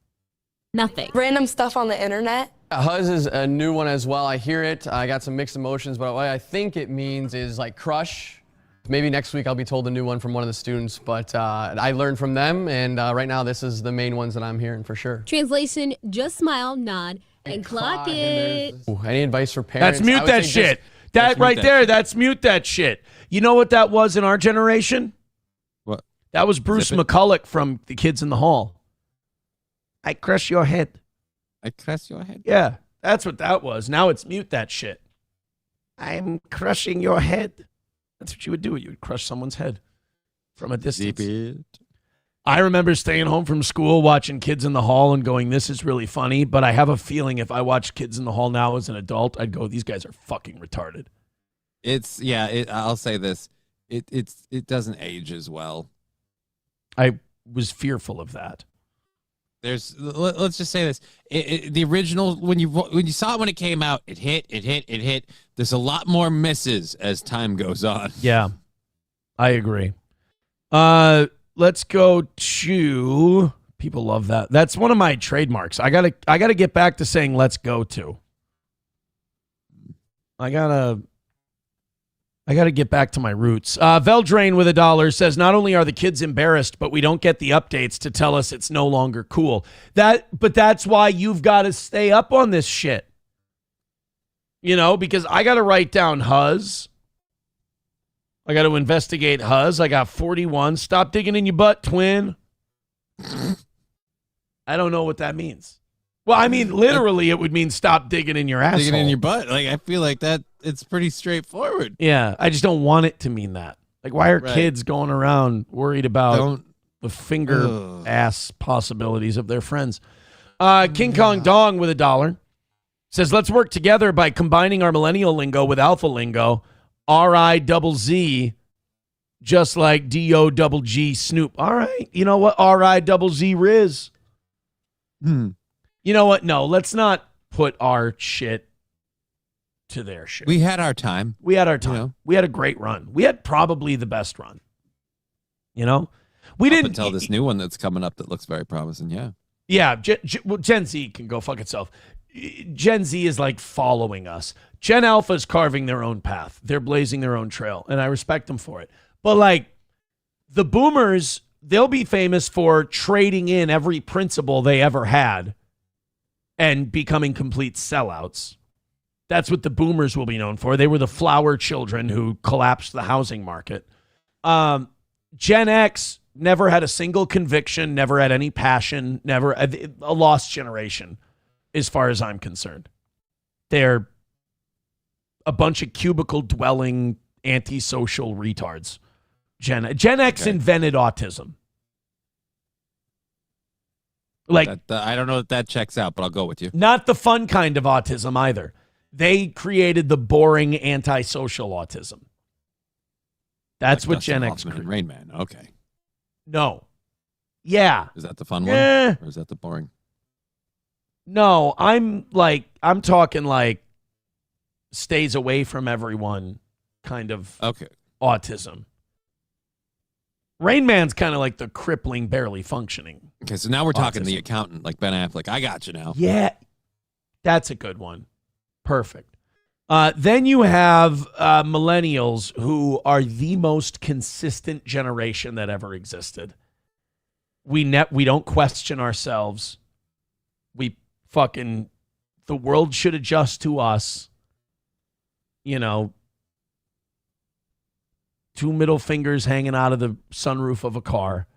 F: Nothing.
I: Random stuff on the internet.
G: Huzz is a new one as well. I hear it. I got some mixed emotions, but what I think it means is like crush. Maybe next week I'll be told a new one from one of the students, but I learned from them, and right now this is the main ones that I'm hearing for sure.
F: Translation, just smile, nod, and clock it.
G: Ooh, any advice for parents?
C: That's mute that shit. That right there, that's mute that shit. You know what that was in our generation?
D: What?
C: That was Bruce McCulloch from The Kids in the Hall. I crush your head.
D: I crush your head?
C: Yeah, that's what that was. Now it's mute that shit. I'm crushing your head. That's what you would do. You would crush someone's head from a distance. I remember staying home from school watching Kids in the Hall and going, this is really funny, but I have a feeling if I watched Kids in the Hall now as an adult, I'd go, these guys are fucking retarded.
D: I'll say this. It doesn't age as well.
C: I was fearful of that.
D: Let's just say this. The original, when you saw it when it came out, it hit. There's a lot more misses as time goes on.
C: Yeah, I agree. Let's go to, people love that. That's one of my trademarks. I gotta get back to saying let's go to. I gotta get back to my roots. Veldrain with $1 says, not only are the kids embarrassed, but we don't get the updates to tell us it's no longer cool. But that's why you've got to stay up on this shit. You know, because I got to write down Huzz, I got to investigate Huz. I got 41. Stop digging in your butt, twin. I don't know what that means. Well, I mean, literally, it would mean stop digging in your asshole.
D: Digging in your butt. Like, I feel like that it's pretty straightforward.
C: Yeah, I just don't want it to mean that. Like, why are kids going around worried about the finger ass possibilities of their friends? King Kong Dong with $1 says, let's work together by combining our millennial lingo with alpha lingo. R-I-double-Z, just like D-O-double-G Snoop. All right. You know what? R-I-double-Z Riz. You know what? No, let's not put our shit to their shit.
D: We had our time.
C: We had our time.
D: You know?
C: We had a great run. We had probably the best run. You know? We didn't
D: until this new one that's coming up that looks very promising, yeah.
C: Yeah, well, Gen Z can go fuck itself. Gen Z is like following us. Gen Alpha is carving their own path. They're blazing their own trail, and I respect them for it. But like the boomers, they'll be famous for trading in every principle they ever had and becoming complete sellouts. That's what the boomers will be known for. They were the flower children who collapsed the housing market. Gen X never had a single conviction, never had any passion, never a lost generation, as far as I'm concerned. They're a bunch of cubicle-dwelling, antisocial retards. Gen X invented autism. Like,
D: I don't know if that checks out, but I'll go with you.
C: Not the fun kind of autism either. They created the boring, antisocial autism. That's like what Gen X created.
D: Rain Man, okay.
C: No. Yeah.
D: Is that the fun one? Or is that the boring?
C: No, I'm talking like stays away from everyone kind of autism. Rain Man's kind of like the crippling, barely functioning.
D: Okay, so now we're talking the accountant, like Ben Affleck. I got you now.
C: Yeah, that's a good one. Perfect. Then you have millennials who are the most consistent generation that ever existed. We don't question ourselves. The world should adjust to us. You know, 2 middle fingers hanging out of the sunroof of a car.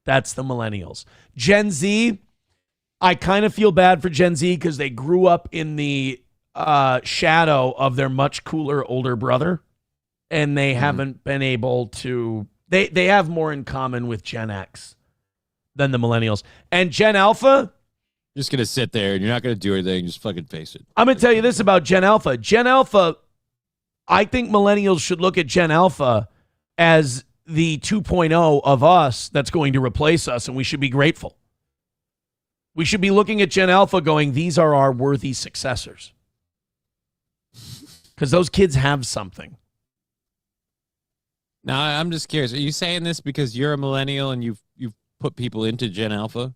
C: That's the millennials. Gen Z, I kind of feel bad for Gen Z because they grew up in the shadow of their much cooler older brother, and they haven't been able to. They have more in common with Gen X than the millennials. And Gen Alpha,
D: you're just gonna sit there and you're not gonna do anything. Just fucking face it.
C: I'm gonna tell you this about Gen Alpha. Gen Alpha, I think millennials should look at Gen Alpha as the 2.0 of us that's going to replace us, and we should be grateful. We should be looking at Gen Alpha going, these are our worthy successors. Because those kids have something.
D: Now, I'm just curious. Are you saying this because you're a millennial and you've put people into Gen Alpha?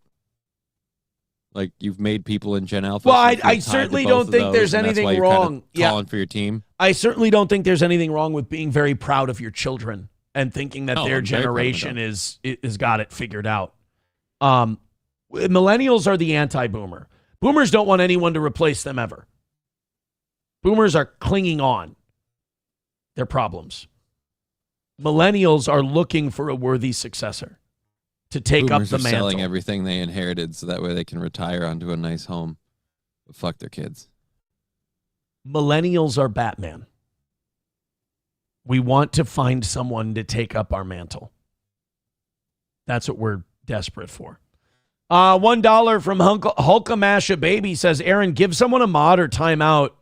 D: Like, you've made people in Gen Alpha?
C: Well, I certainly don't think there's anything wrong.
D: Calling for your team?
C: I certainly don't think there's anything wrong with being very proud of your children and thinking that their generation is got it figured out. Millennials are the anti-boomer. Boomers don't want anyone to replace them ever. Boomers are clinging on their problems. Millennials are looking for a worthy successor to take
D: Boomers
C: up the
D: are
C: mantle.
D: Selling everything they inherited so that way they can retire onto a nice home. But fuck their kids.
C: Millennials are Batman. We want to find someone to take up our mantle. That's what we're desperate for. $1 from Hulkamasha Baby says, Aaron, give someone a mod or timeout.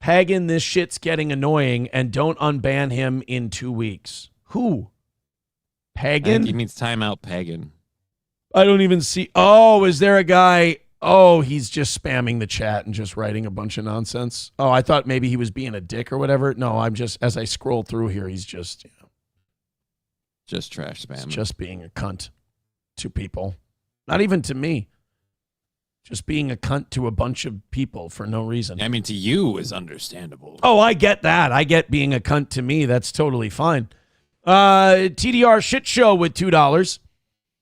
C: Pagan, this shit's getting annoying, and don't unban him in 2 weeks. Who? Pagan?
D: I think he means timeout Pagan.
C: I don't even see. Oh, is there a guy? Oh, he's just spamming the chat and just writing a bunch of nonsense. Oh, I thought maybe he was being a dick or whatever. No, I'm just, as I scroll through here, he's just,
D: just trash spam.
C: Just being a cunt to people. Not even to me. Just being a cunt to a bunch of people for no reason.
D: I mean, to you is understandable.
C: Oh, I get that. I get being a cunt to me. That's totally fine. TDR Shit Show with $2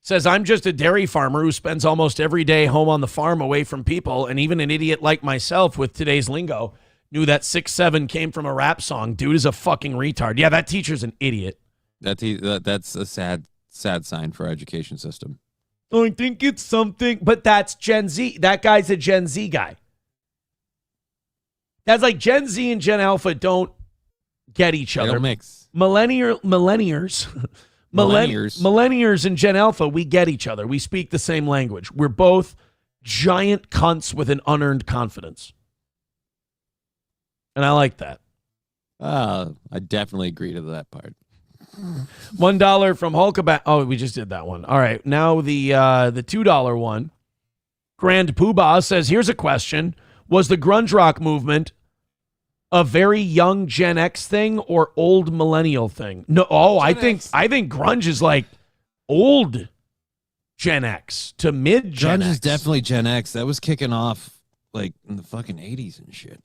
C: says, I'm just a dairy farmer who spends almost every day home on the farm away from people, and even an idiot like myself with today's lingo Knew that 6'7" came from a rap song. Dude is a fucking retard. Yeah, that teacher's an idiot.
D: That's a sad sign for our education system.
C: I think it's something, but that's Gen Z. That guy's a Gen Z guy. That's like Gen Z and Gen Alpha don't get each other.
D: They don't mix.
C: Millennials and Gen Alpha, we get each other. We speak the same language. We're both giant cunts with an unearned confidence. And I like that.
D: I definitely agree to that part.
C: $1 from Hulkabout. Oh, we just did that one. All right. Now the $2 one. Grand Poobah says, here's a question. Was the grunge rock movement a very young Gen X thing or old millennial thing? No. Oh, I think grunge is like old Gen X to mid Gen X.
D: Grunge is definitely Gen X. That was kicking off like in the fucking 80s and shit.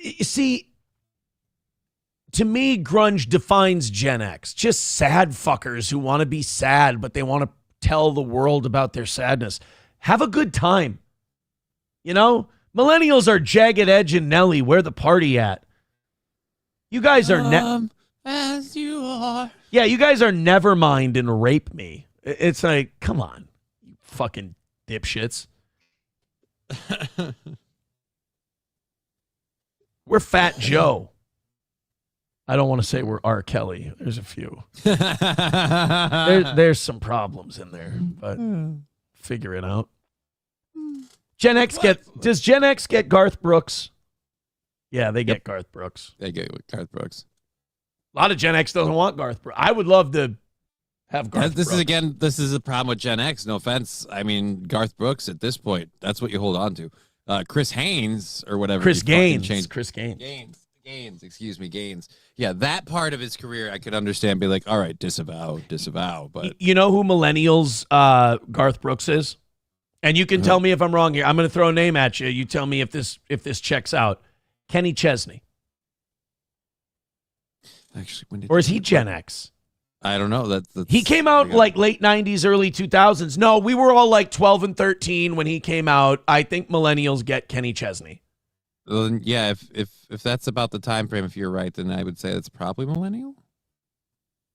C: You see, to me, grunge defines Gen X. Just sad fuckers who want to be sad, but they want to tell the world about their sadness. Have a good time. You know? Millennials are Jagged Edge and Nelly. Where the party at? You guys are
D: as you are.
C: Yeah, you guys are Nevermind and Rape Me. It's like, come on, you fucking dipshits. We're Fat Joe. I don't want to say we're R. Kelly. There's a few. There's some problems in there, but figure it out. Does Gen X get Garth Brooks? Yeah, they get Garth Brooks.
D: They get Garth Brooks.
C: A lot of Gen X doesn't want Garth Brooks. I would love to have Garth Brooks.
D: This is a problem with Gen X. No offense. I mean, Garth Brooks at this point, that's what you hold on to. Chris Haynes or whatever.
C: Chris Gaines.
D: Gaines. Yeah, that part of his career I could understand. Be like, all right, disavow. But
C: you know who millennials Garth Brooks is, and you can tell me if I'm wrong here. I'm going to throw a name at you. You tell me if this checks out. Kenny Chesney.
D: Actually,
C: or is he Gen X?
D: I don't know.
C: He came out like late 90s, early 2000s. No, we were all like 12 and 13 when he came out. I think millennials get Kenny Chesney.
D: Well, yeah, if that's about the time frame, if you're right, then I would say it's probably millennial.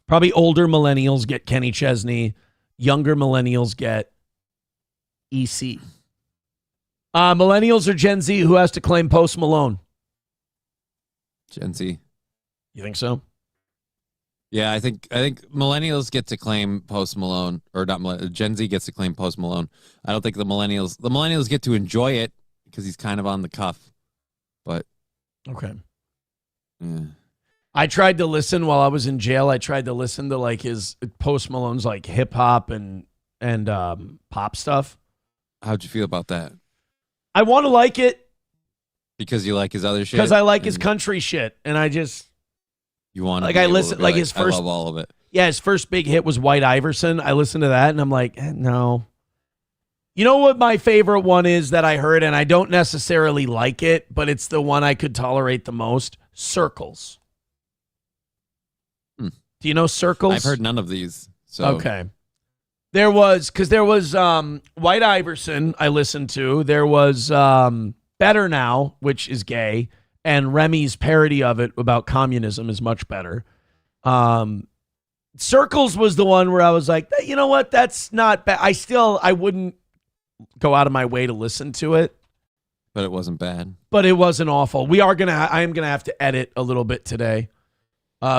C: Probably older millennials get Kenny Chesney. Younger millennials get EC. Millennials or Gen Z, who has to claim Post Malone?
D: Gen Z.
C: You think so?
D: Yeah, I think millennials get to claim Post Malone, or not. Gen Z gets to claim Post Malone. I don't think the millennials get to enjoy it because he's kind of on the cuff. But
C: okay,
D: yeah.
C: I tried to listen while I was in jail. I tried to listen to like his Post Malone's like hip hop and pop stuff.
D: How'd you feel about that?
C: I want to like it
D: because you like his other shit.
C: Because I like his country shit, and I just.
D: You want
C: like I listen like his first.
D: I love all of it.
C: Yeah, his first big hit was White Iverson. I listened to that and I'm like, no. You know what my favorite one is that I heard, and I don't necessarily like it, but it's the one I could tolerate the most. Circles. Do you know Circles?
D: I've heard none of these. So
C: okay. There was White Iverson I listened to. There was Better Now, which is gay. And Remy's parody of it about communism is much better. Circles was the one where I was like, you know what? That's not bad. I wouldn't go out of my way to listen to it.
D: But it wasn't bad.
C: But it wasn't awful. I am going to have to edit a little bit today.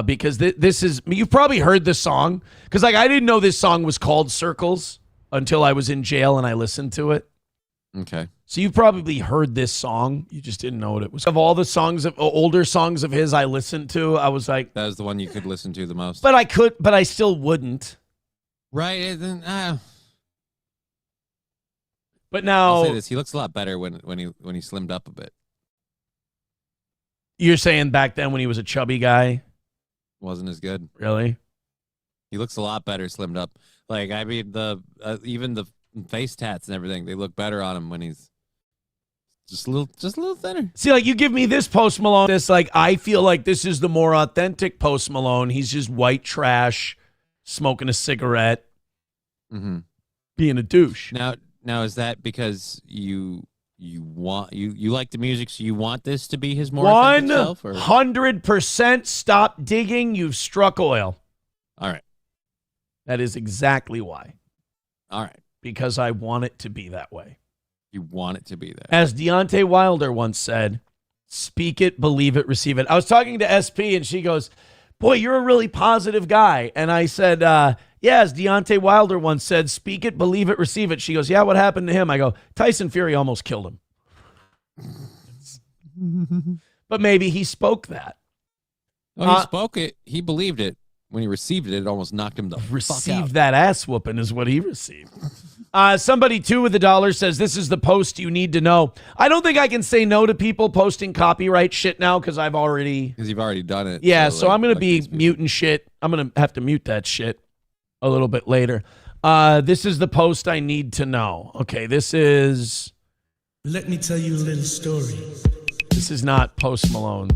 C: Because this is, you've probably heard this song. Because like I didn't know this song was called Circles until I was in jail and I listened to it.
D: Okay.
C: So you've probably heard this song. You just didn't know what it was. Of all the songs of older songs of his I listened to, I was like,
D: that was the one you could listen to the most.
C: But I still wouldn't.
D: Right.
C: But now
D: I'll say this, he looks a lot better when he slimmed up a bit.
C: You're saying back then when he was a chubby guy?
D: Wasn't as good.
C: Really?
D: He looks a lot better slimmed up. Like I mean even the face tats and everything, they look better on him when he's just a little thinner.
C: See, like you give me this Post Malone, this like I feel like this is the more authentic Post Malone. He's just white trash, smoking a cigarette, being a douche.
D: Now is that because you you like the music, so you want this to be his more authentic self?
C: 100% stop digging. You've struck oil.
D: All right.
C: That is exactly why.
D: All right.
C: Because I want it to be that way.
D: You want it to be that.
C: As Deontay Wilder once said, speak it, believe it, receive it. I was talking to SP and she goes, boy, you're a really positive guy. And I said, yeah, as Deontay Wilder once said, speak it, believe it, receive it. She goes, yeah, what happened to him? I go, Tyson Fury almost killed him. But maybe he spoke that.
D: Well, he spoke it. He believed it. When he received it, it almost knocked him the fuck out.
C: Received that ass whooping is what he received. Somebody, too, with $1 says, this is the post you need to know. I don't think I can say no to people posting copyright shit now because I've already...
D: Because you've already done it.
C: Yeah, so I'm going to be muting shit. I'm going to have to mute that shit a little bit later. This is the post I need to know. Okay, this is...
J: Let me tell you a little story.
C: This is not Post Malone.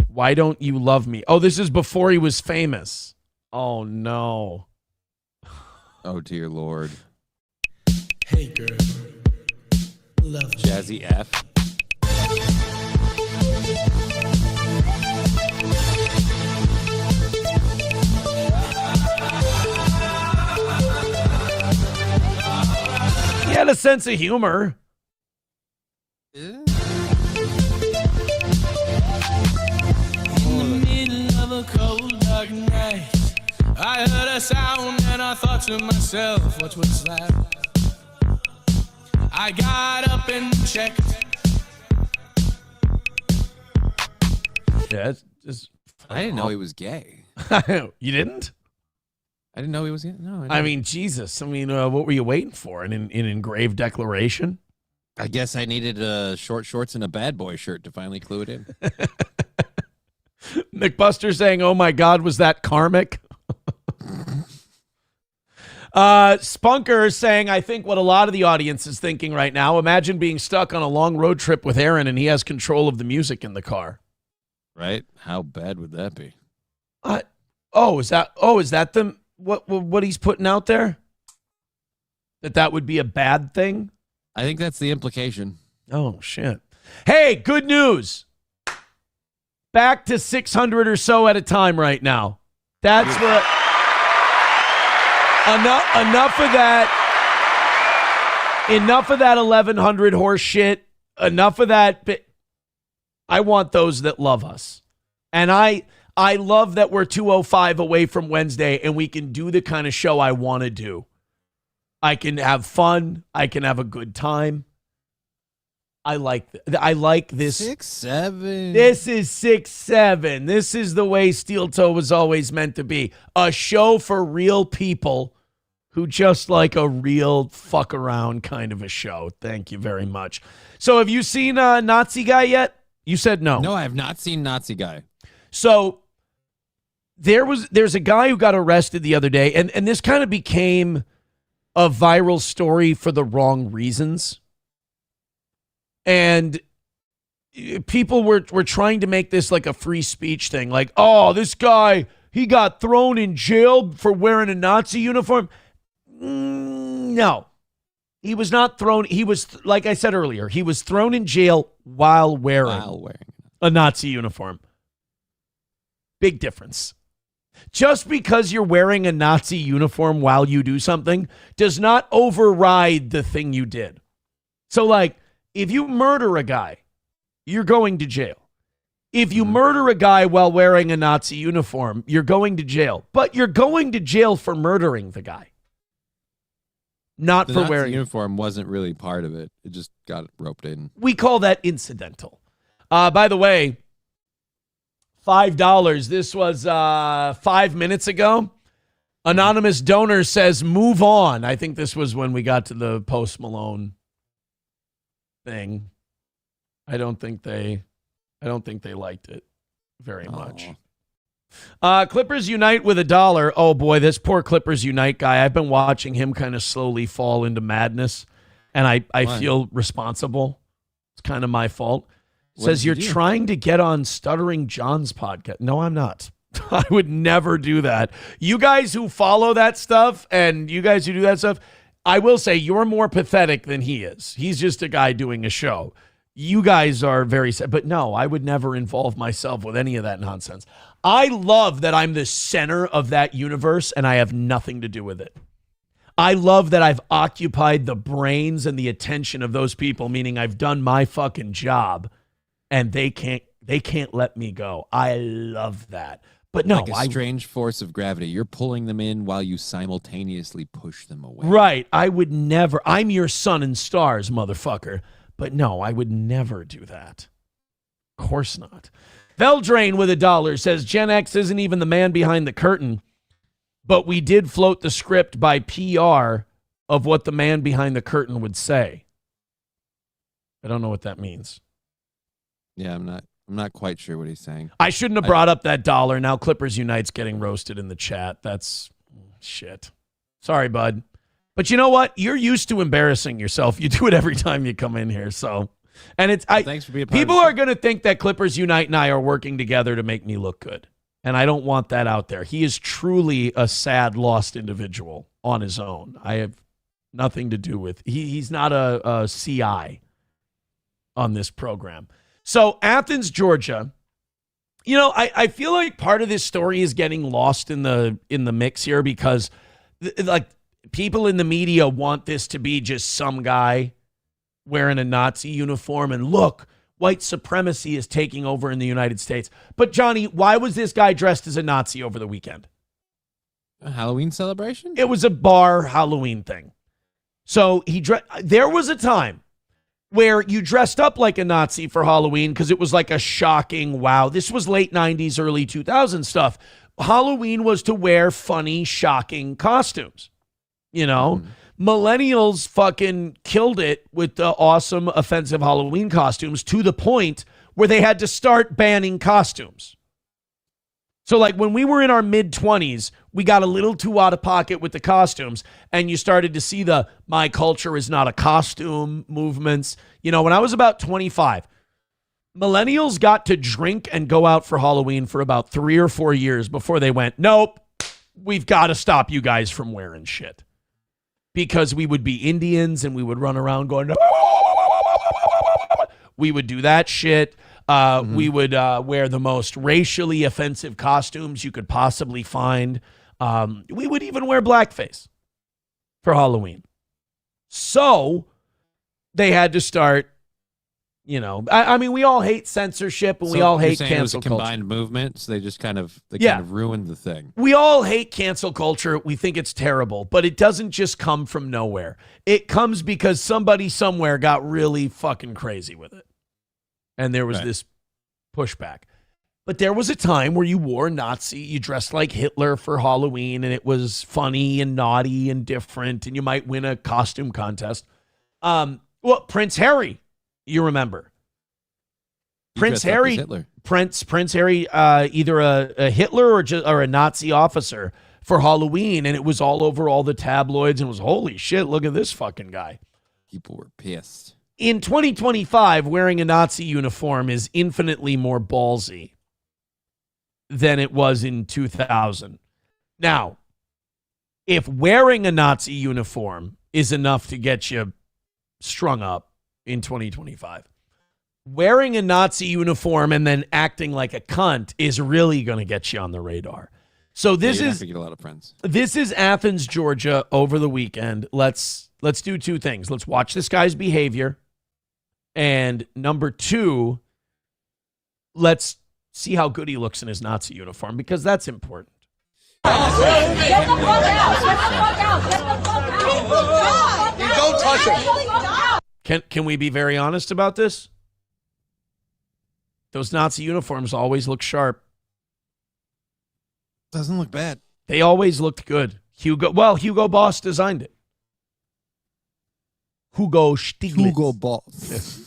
C: Why don't you love me? Oh, this is before he was famous. Oh, no.
D: Oh, dear Lord.
J: Hey, girl. Love me.
D: Jazzy F.
C: He had a sense of humor.
J: In the middle of a cold, dark night, I heard a sound and I thought to myself, what was that? I got up and checked.
C: Yeah, it's just...
D: I didn't know he was gay.
C: You didn't?
D: I didn't know he was gay. No,
C: I mean, Jesus. I mean, what were you waiting for? An engraved declaration?
D: I guess I needed short shorts and a bad boy shirt to finally clue it in.
C: McBuster saying, oh my God, was that karmic? Spunker saying, I think what a lot of the audience is thinking right now, imagine being stuck on a long road trip with Aaron and he has control of the music in the car.
D: Right? How bad would that be?
C: Is that the what he's putting out there? That would be a bad thing?
D: I think that's the implication.
C: Oh, shit. Hey, good news. Back to 600 or so at a time right now. That's what... Enough of that 1,100 horse shit. Enough of that. I want those that love us. And I love that we're 205 away from Wednesday and we can do the kind of show I want to do. I can have fun. I can have a good time. I like this.
D: 6-7.
C: This is 6-7. This is the way Steel Toe was always meant to be. A show for real people who just like a real fuck around kind of a show. Thank you very much. So have you seen Nazi Guy yet? You said no.
D: No, I have not seen Nazi Guy.
C: So there's a guy who got arrested the other day, and this kind of became a viral story for the wrong reasons. And people were trying to make this like a free speech thing. Like, oh, this guy, he got thrown in jail for wearing a Nazi uniform. No, he was not thrown. He was, like I said earlier, he was thrown in jail while wearing a Nazi uniform. Big difference. Just because you're wearing a Nazi uniform while you do something does not override the thing you did. So, like, if you murder a guy, you're going to jail. If you murder a guy while wearing a Nazi uniform, you're going to jail. But you're going to jail for murdering the guy. Not
D: the
C: for
D: Nazi
C: wearing
D: uniform wasn't really part of it. It just got roped in.
C: We call that incidental. By the way, $5. This was 5 minutes ago. Anonymous donor says, move on. I think this was when we got to the Post Malone thing. I don't think they liked it very much. Clippers Unite with $1. Oh boy, this poor Clippers Unite guy. I've been watching him kind of slowly fall into madness, and I feel responsible. It's kind of my fault. Says you're trying to get on Stuttering John's podcast. No, I'm not. I would never do that. You guys who follow that stuff and you guys who do that stuff, I will say you're more pathetic than he is. He's just a guy doing a show. You guys are very sad. But no, I would never involve myself with any of that nonsense. I love that I'm the center of that universe and I have nothing to do with it. I love that I've occupied the brains and the attention of those people, meaning I've done my fucking job and they can't let me go. I love that. But no,
D: like a strange force of gravity. You're pulling them in while you simultaneously push them away.
C: Right. I would never. I'm your sun and stars, motherfucker. But no, I would never do that. Of course not. Veldrain with $1 says Gen X isn't even the man behind the curtain, but we did float the script by PR of what the man behind the curtain would say. I don't know what that means.
D: Yeah, I'm not quite sure what he's saying.
C: I shouldn't have brought up that $1. Now Clippers Unite's getting roasted in the chat. That's shit. Sorry, bud. But you know what? You're used to embarrassing yourself. You do it every time you come in here. So, and it's
D: thanks for being part
C: people
D: of the
C: are going to think that Clippers Unite and I are working together to make me look good. And I don't want that out there. He is truly a sad, lost individual on his own. I have nothing to do with. He's not a CI on this program. So Athens, Georgia. You know, I feel like part of this story is getting lost in the mix here because, like, people in the media want this to be just some guy wearing a Nazi uniform and look, white supremacy is taking over in the United States. But Johnny, why was this guy dressed as a Nazi over the weekend?
D: A Halloween celebration?
C: It was a bar Halloween thing. So there was a time where you dressed up like a Nazi for Halloween because it was like a shocking wow. This was late 90s, early 2000s stuff. Halloween was to wear funny, shocking costumes. You know, millennials fucking killed it with the awesome, offensive Halloween costumes to the point where they had to start banning costumes. So, like, when we were in our mid-20s, we got a little too out of pocket with the costumes, and you started to see the "my culture is not a costume" movements. You know, when I was about 25, millennials got to drink and go out for Halloween for about 3 or 4 years before they went, nope, we've got to stop you guys from wearing shit. Because we would be Indians and we would run around going, we would do that shit. We would wear the most racially offensive costumes you could possibly find. We would even wear blackface for Halloween. So they had to start, you know, I mean, we all hate censorship and we all hate cancel
D: it was a
C: culture.
D: combined movement, so they just kind of ruined the thing.
C: We all hate cancel culture. We think it's terrible, but it doesn't just come from nowhere. It comes because somebody somewhere got really fucking crazy with it. And there was this pushback. But there was a time where you wore Nazi, you dressed like Hitler for Halloween, and it was funny and naughty and different, and you might win a costume contest. Well, Prince Harry, you remember. Prince Harry, Prince Harry, either a Hitler or a Nazi officer for Halloween, and it was all over all the tabloids, and it was, holy shit, look at this fucking guy.
D: People were pissed.
C: In 2025, wearing a Nazi uniform is infinitely more ballsy than it was in 2000. Now, if wearing a Nazi uniform is enough to get you strung up in 2025, wearing a Nazi uniform and then acting like a cunt is really going to get you on the radar. So this is
D: get a lot of friends.
C: This is Athens, Georgia over the weekend. Let's do two things. Let's watch this guy's behavior. And number two, let's see how good he looks in his Nazi uniform, because that's important.
J: Get the fuck out! Get the fuck out! Get the fuck out! You don't touch him!
C: Can we be very honest about this? Those Nazi uniforms always look sharp.
D: Doesn't look bad.
C: They always looked good. Hugo Boss designed it. Hugo Stieglitz.
D: Hugo Boss.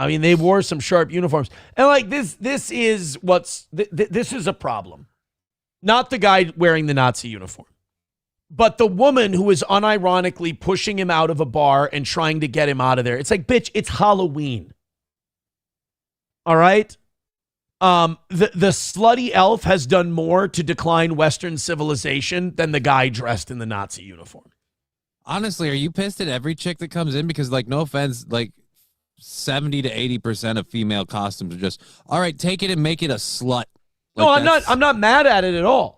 C: I mean, they wore some sharp uniforms. And like this is this is a problem. Not the guy wearing the Nazi uniform, but the woman who is unironically pushing him out of a bar and trying to get him out of there. It's like, bitch, it's Halloween. All right? The slutty elf has done more to decline Western civilization than the guy dressed in the Nazi uniform.
D: honestly, are you pissed at every chick that comes in? Because, like, no offense, like 70 to 80% of female costumes are just, all right, take it and make it a slut. Like,
C: no, I'm not mad at it at all.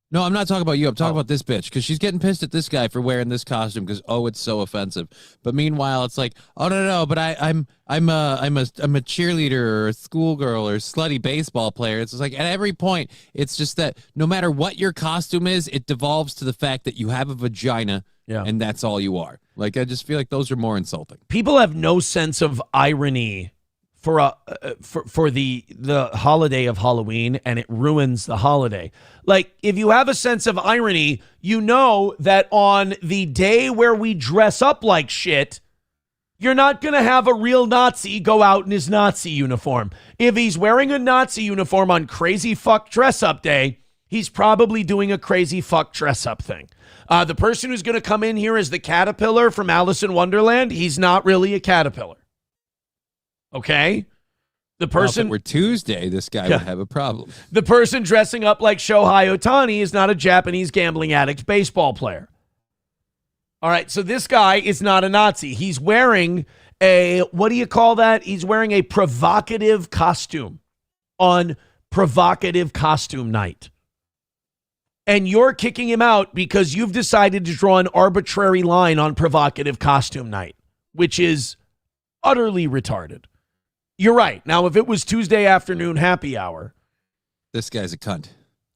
D: No, I'm not talking about you. I'm talking about this bitch because she's getting pissed at this guy for wearing this costume because it's so offensive. But meanwhile, it's like, oh no, but I'm a cheerleader or a schoolgirl or a slutty baseball player. It's just like at every point, it's just that no matter what your costume is, it devolves to the fact that you have a vagina and that's all you are. Like I just feel like those are more insulting.
C: People have no sense of irony for the holiday of Halloween, and it ruins the holiday. Like, if you have a sense of irony, you know that on the day where we dress up like shit, you're not going to have a real Nazi go out in his Nazi uniform. If he's wearing a Nazi uniform on crazy fuck dress up day, he's probably doing a crazy fuck dress up thing. The person who's going to come in here as the caterpillar from Alice in Wonderland, he's not really a caterpillar. Okay? The person...
D: Well, if it were Tuesday, this guy would have a problem.
C: The person dressing up like Shohei Ohtani is not a Japanese gambling addict baseball player. All right, so this guy is not a Nazi. He's wearing a, what do you call that? He's wearing a provocative costume on provocative costume night. And you're kicking him out because you've decided to draw an arbitrary line on provocative costume night, which is utterly retarded. You're right. Now, if it was Tuesday afternoon happy hour,
D: this guy's a cunt.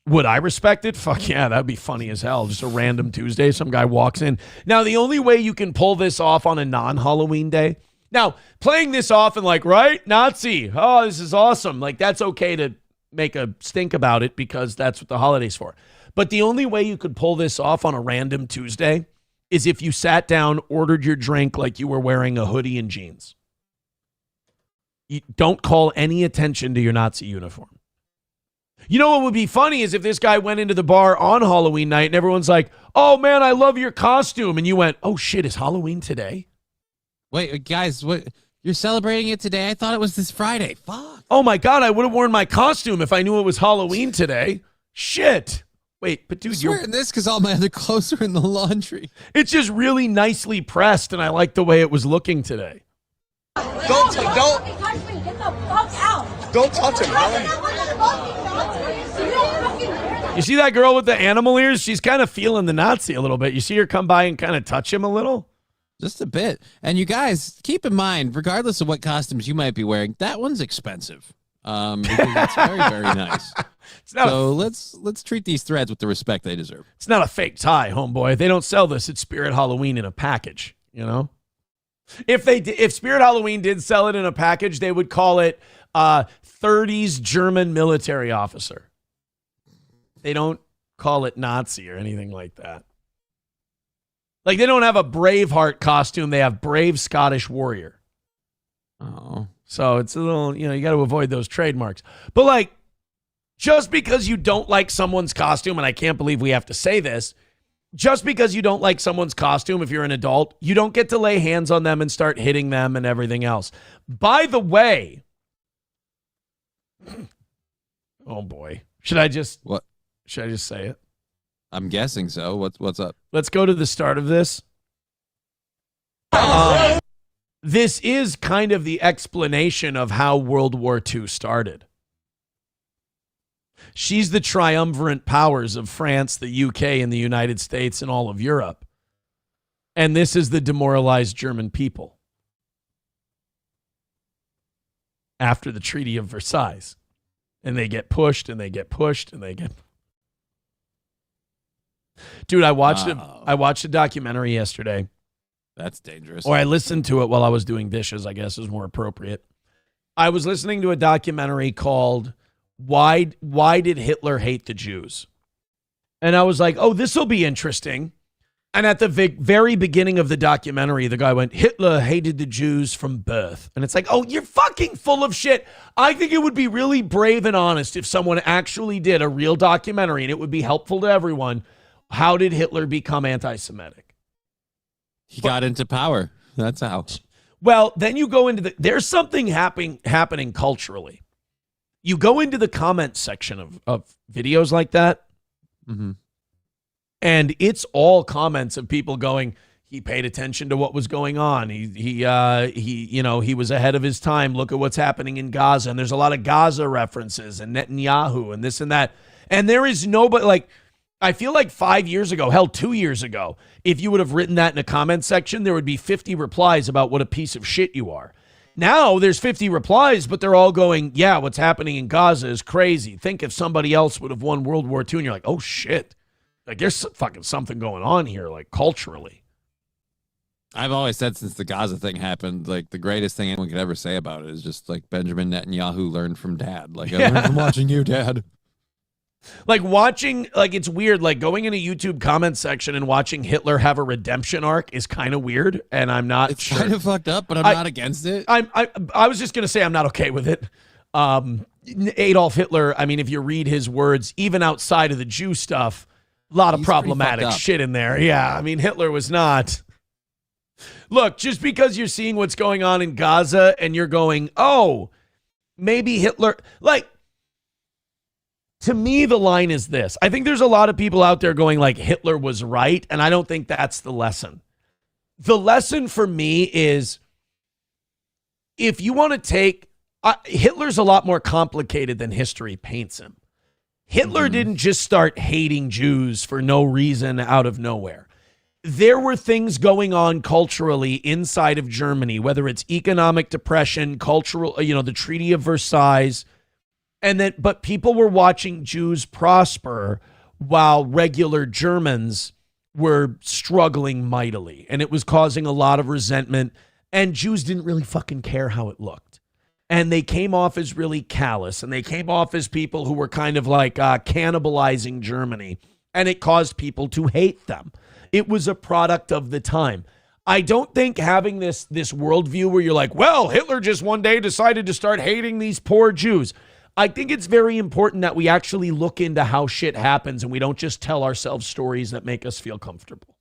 C: Would I respect it? Fuck yeah, that'd be funny as hell. Just a random Tuesday, some guy walks in. Now, the only way you can pull this off on a non-Halloween day, now, playing this off and like, right, Nazi, oh, this is awesome. Like, that's okay to make a stink about it because that's what the holiday's for. But the only way you could pull this off on a random Tuesday is if you sat down, ordered your drink like you were wearing a hoodie and jeans. You don't call any attention to your Nazi uniform. You know what would be funny is if this guy went into the bar on Halloween night and everyone's like, oh man, I love your costume. And you went, oh shit, is Halloween today?
D: Wait, guys, what? You're celebrating it today? I thought it was this Friday. Fuck.
C: Oh my God, I would have worn my costume if I knew it was Halloween today. Shit. Wait, but dude,
D: you're wearing this because all my other clothes are in the laundry.
C: It's just really nicely pressed and I like the way it was looking today.
J: Don't touch him.
C: You see that girl with the animal ears? She's kind of feeling the Nazi a little bit. You see her come by and kind of touch him a little?
D: Just a bit. And you guys, keep in mind, regardless of what costumes you might be wearing, that one's expensive. Because it's very, very nice. Let's treat these threads with the respect they deserve.
C: It's not a fake tie, homeboy. They don't sell this at Spirit Halloween in a package, you know? If Spirit Halloween did sell it in a package, they would call it 30s German military officer. They don't call it Nazi or anything like that. Like they don't have a Braveheart costume. They have Brave Scottish Warrior.
D: Oh.
C: So it's a little, you got to avoid those trademarks. But like, just because you don't like someone's costume, and I can't believe we have to say this, just because you don't like someone's costume, if you're an adult, you don't get to lay hands on them and start hitting them and everything else. By the way, oh boy, should I just say it?
D: I'm guessing so. What's up?
C: Let's go to the start of this. This is kind of the explanation of how World War II started. She's the triumvirate powers of France, the UK, and the United States, and all of Europe. And this is the demoralized German people. After the Treaty of Versailles. And they get pushed, and they get pushed, and they get... Dude, I watched a documentary yesterday.
D: That's dangerous.
C: Or I listened to it while I was doing dishes, I guess is more appropriate. I was listening to a documentary called Why Did Hitler Hate the Jews? And I was like, oh, this will be interesting. And at the very beginning of the documentary, the guy went, Hitler hated the Jews from birth. And it's like, oh, you're fucking full of shit. I think it would be really brave and honest if someone actually did a real documentary, and it would be helpful to everyone. How did Hitler become anti-Semitic?
D: He got into power. That's how.
C: Well, then you go into there's something happening culturally. You go into the comment section of videos like that,
D: mm-hmm.
C: and it's all comments of people going, He paid attention to what was going on. He was ahead of his time. Look at what's happening in Gaza. And there's a lot of Gaza references and Netanyahu and this and that. And there is nobody, like, I feel like 5 years ago, hell, 2 years ago, if you would have written that in a comment section, there would be 50 replies about what a piece of shit you are. Now there's 50 replies, but they're all going, yeah, what's happening in Gaza is crazy. Think if somebody else would have won World War II, and you're like, oh shit. Like, there's fucking something going on here, like, culturally.
D: I've always said since the Gaza thing happened, like, the greatest thing anyone could ever say about it is just, like, Benjamin Netanyahu learned from Dad. Like, I learned from watching you, Dad.
C: Like, watching, like, it's weird. Like, going in a YouTube comment section and watching Hitler have a redemption arc is kind of weird, and I'm not
D: It's
C: sure.
D: kind of fucked up, but I'm not against it.
C: I was just going to say I'm not okay with it. Adolf Hitler, I mean, if you read his words, even outside of the Jew stuff, a lot of
D: He's
C: problematic shit in there. Yeah, I mean, Hitler was not... Look, just because you're seeing what's going on in Gaza and you're going, oh, maybe Hitler, like, to me, the line is this. I think there's a lot of people out there going like Hitler was right, and I don't think that's the lesson. The lesson for me is if you want to take, Hitler's a lot more complicated than history paints him. Hitler didn't just start hating Jews for no reason out of nowhere. There were things going on culturally inside of Germany, whether it's economic depression, cultural, the Treaty of Versailles, but people were watching Jews prosper while regular Germans were struggling mightily, and it was causing a lot of resentment, and Jews didn't really fucking care how it looked. And they came off as really callous, and they came off as people who were kind of like cannibalizing Germany, and it caused people to hate them. It was a product of the time. I don't think having this worldview where you're like, well, Hitler just one day decided to start hating these poor Jews. I think it's very important that we actually look into how shit happens and we don't just tell ourselves stories that make us feel comfortable.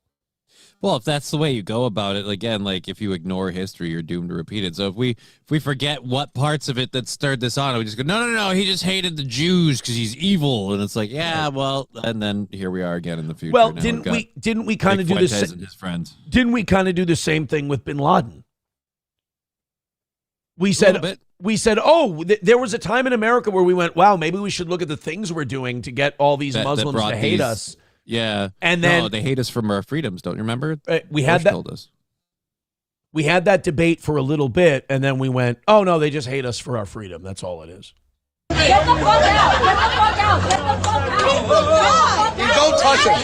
D: Well, if that's the way you go about it, again, like if you ignore history, you're doomed to repeat it. So if we forget what parts of it that stirred this on, we just go, no, he just hated the Jews because he's evil, and it's like, yeah, well, and then here we are again in the future.
C: Well,
D: now
C: didn't we kind of do this?
D: And his friends.
C: Didn't we kind of do the same thing with Bin Laden? We said, there was a time in America where we went, wow, maybe we should look at the things we're doing to get all these Muslims to hate us.
D: Yeah.
C: And then
D: they hate us from our freedoms, don't you remember?
C: We had that.
D: Told us.
C: We had that debate for a little bit, and then we went, oh, no, they just hate us for our freedom. That's all it is.
J: Get the fuck out! Get the fuck out! Get the fuck out! Don't touch him!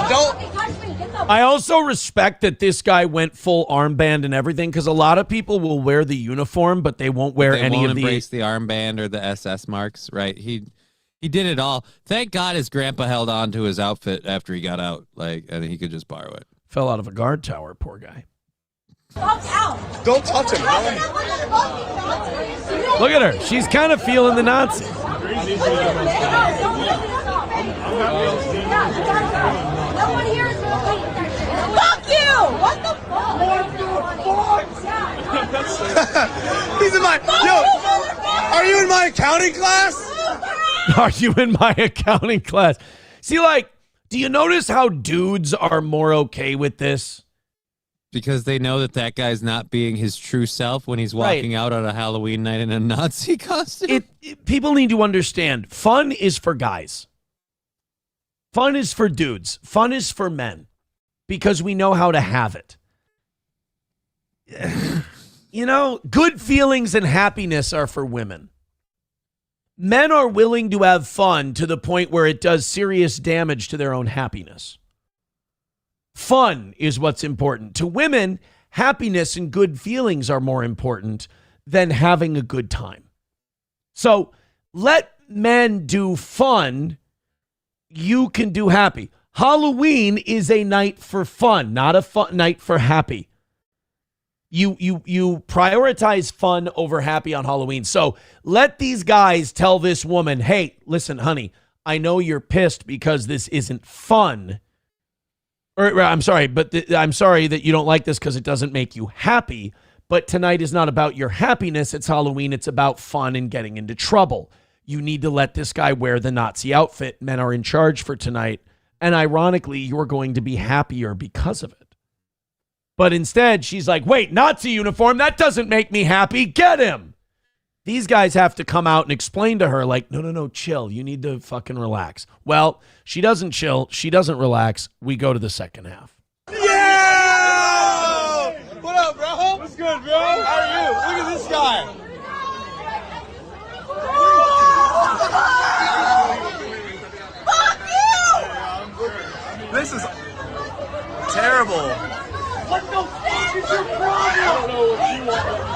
J: Don't.
C: I also respect that this guy went full armband and everything, because a lot of people will wear the uniform, but they won't wear any of the...
D: embrace the armband or the SS marks, right? He did it all. Thank God his grandpa held on to his outfit after he got out, and he could just borrow it.
C: Fell out of a guard tower, poor guy.
J: Fuck out! Don't touch him!
C: Look at her. She's kind of feeling the Nazi.
J: Fuck you! What the fuck? He's in my... Yo! Are you in my accounting class?
C: Are you in my accounting class? See, do you notice how dudes are more okay with this?
D: Because they know that guy's not being his true self when he's walking out on a Halloween night in a Nazi costume.
C: People need to understand, fun is for guys. Fun is for dudes. Fun is for men. Because we know how to have it. Good feelings and happiness are for women. Men are willing to have fun to the point where it does serious damage to their own happiness. Fun is what's important. To women, happiness and good feelings are more important than having a good time. So let men do fun. You can do happy. Halloween is a night for fun, not a fun night for happy. You prioritize fun over happy on Halloween. So let these guys tell this woman, hey, listen, honey, I know you're pissed because this isn't fun. I'm sorry that you don't like this because it doesn't make you happy. But tonight is not about your happiness. It's Halloween. It's about fun and getting into trouble. You need to let this guy wear the Nazi outfit. Men are in charge for tonight. And ironically, you're going to be happier because of it. But instead, she's like, wait, Nazi uniform, that doesn't make me happy. Get him. These guys have to come out and explain to her, like, no, chill. You need to fucking relax. Well, she doesn't chill. She doesn't relax. We go to the second half.
J: Yeah! What up, bro? What's good, bro? How are you? Look at this guy. Fuck you! This is terrible. What the fuck is your problem? I don't know what you want.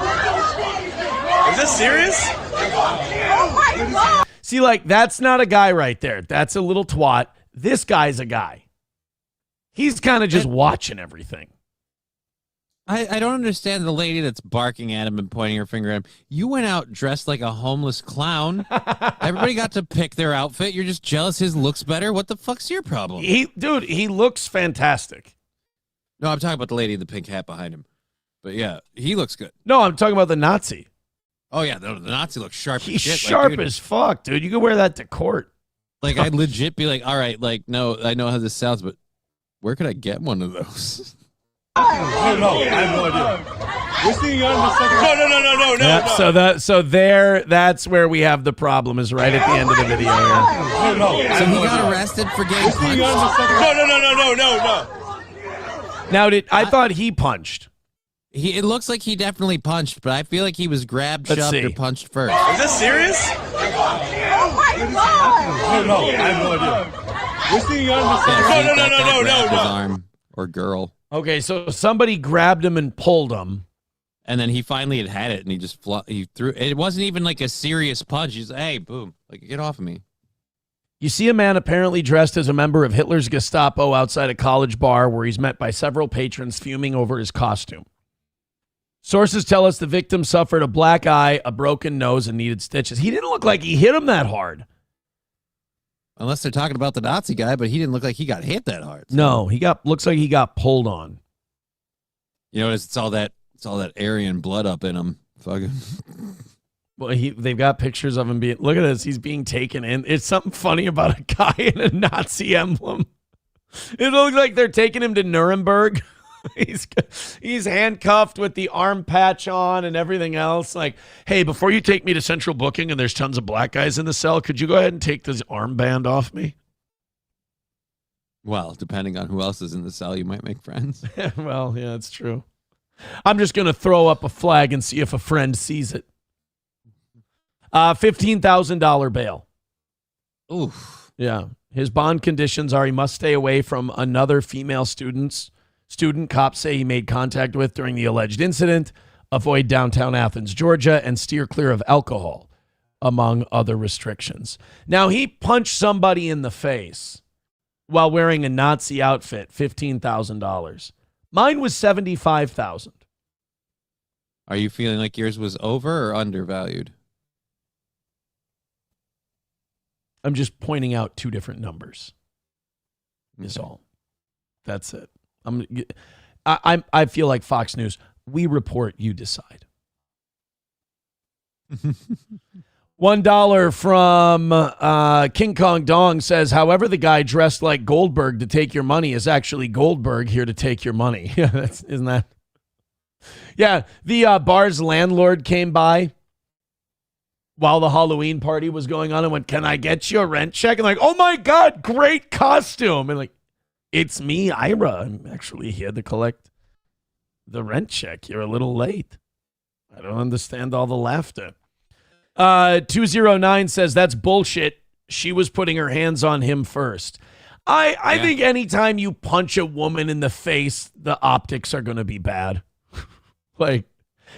J: Is this serious? Oh my God.
C: See, like, that's not a guy right there. That's a little twat. This guy's a guy. He's kind of just watching everything.
D: I don't understand the lady that's barking at him and pointing her finger at him. You went out dressed like a homeless clown. Everybody got to pick their outfit. You're just jealous his looks better. What the fuck's your problem?
C: Dude, he looks fantastic.
D: No, I'm talking about the lady in the pink hat behind him. But yeah, he looks good.
C: No, I'm talking about the Nazi.
D: Oh yeah, the Nazi looks sharp
C: He's
D: as shit.
C: sharp
D: like,
C: as fuck, dude. You could wear that to court.
D: Like, I'd legit be like, all right, like, no, I know how this sounds, but where could I get one of those?
J: No, I have no idea. We're seeing you on the second. No.
C: Yeah, no. That's where we have the problem, is right at the end of the video here.
J: No.
D: So he got arrested for getting punched?
J: No.
C: Now, I thought he punched.
D: It looks like he definitely punched, but I feel like he was grabbed,
C: Let's
D: shoved,
C: see.
D: or punched first.
J: Is this serious? Oh my God. No, I have no idea. We're seeing you on the second.
D: No. His arm or girl.
C: Okay, so somebody grabbed him and pulled him.
D: And then he finally had it, and he just he threw. It wasn't even like a serious punch. He's like, hey, boom, like, get off of me.
C: You see a man apparently dressed as a member of Hitler's Gestapo outside a college bar where he's met by several patrons fuming over his costume. Sources tell us the victim suffered a black eye, a broken nose, and needed stitches. He didn't look like he hit him that hard.
D: Unless they're talking about the Nazi guy, but he didn't look like he got hit that hard. So.
C: No, looks like he got pulled on.
D: You notice it's all that Aryan blood up in him. Fucking.
C: Well, they've got pictures of him being. Look at this. He's being taken in. It's something funny about a guy in a Nazi emblem. It looks like they're taking him to Nuremberg. He's handcuffed with the arm patch on and everything else. Like, hey, before you take me to central booking and there's tons of black guys in the cell, could you go ahead and take this armband off me?
D: Well, depending on who else is in the cell, you might make friends.
C: Well, yeah, that's true. I'm just going to throw up a flag and see if a friend sees it. $15,000 bail.
D: Oof.
C: Yeah. His bond conditions are he must stay away from another female student cops say he made contact with during the alleged incident, avoid downtown Athens, Georgia, and steer clear of alcohol, among other restrictions. Now, he punched somebody in the face while wearing a Nazi outfit, $15,000. Mine was $75,000.
D: Are you feeling like yours was over or undervalued?
C: I'm just pointing out two different numbers. Is all. That's it. I feel like Fox News. We report, you decide. $1 from King Kong Dong says, however, the guy dressed like Goldberg to take your money is actually Goldberg here to take your money. Yeah, isn't that? Yeah, the bar's landlord came by while the Halloween party was going on and went, can I get you a rent check? And like, oh my God, great costume. And like, it's me, Ira. I'm actually here to collect the rent check. You're a little late. I don't understand all the laughter. 209 says, that's bullshit. She was putting her hands on him first. I think anytime you punch a woman in the face, the optics are going to be bad. Like,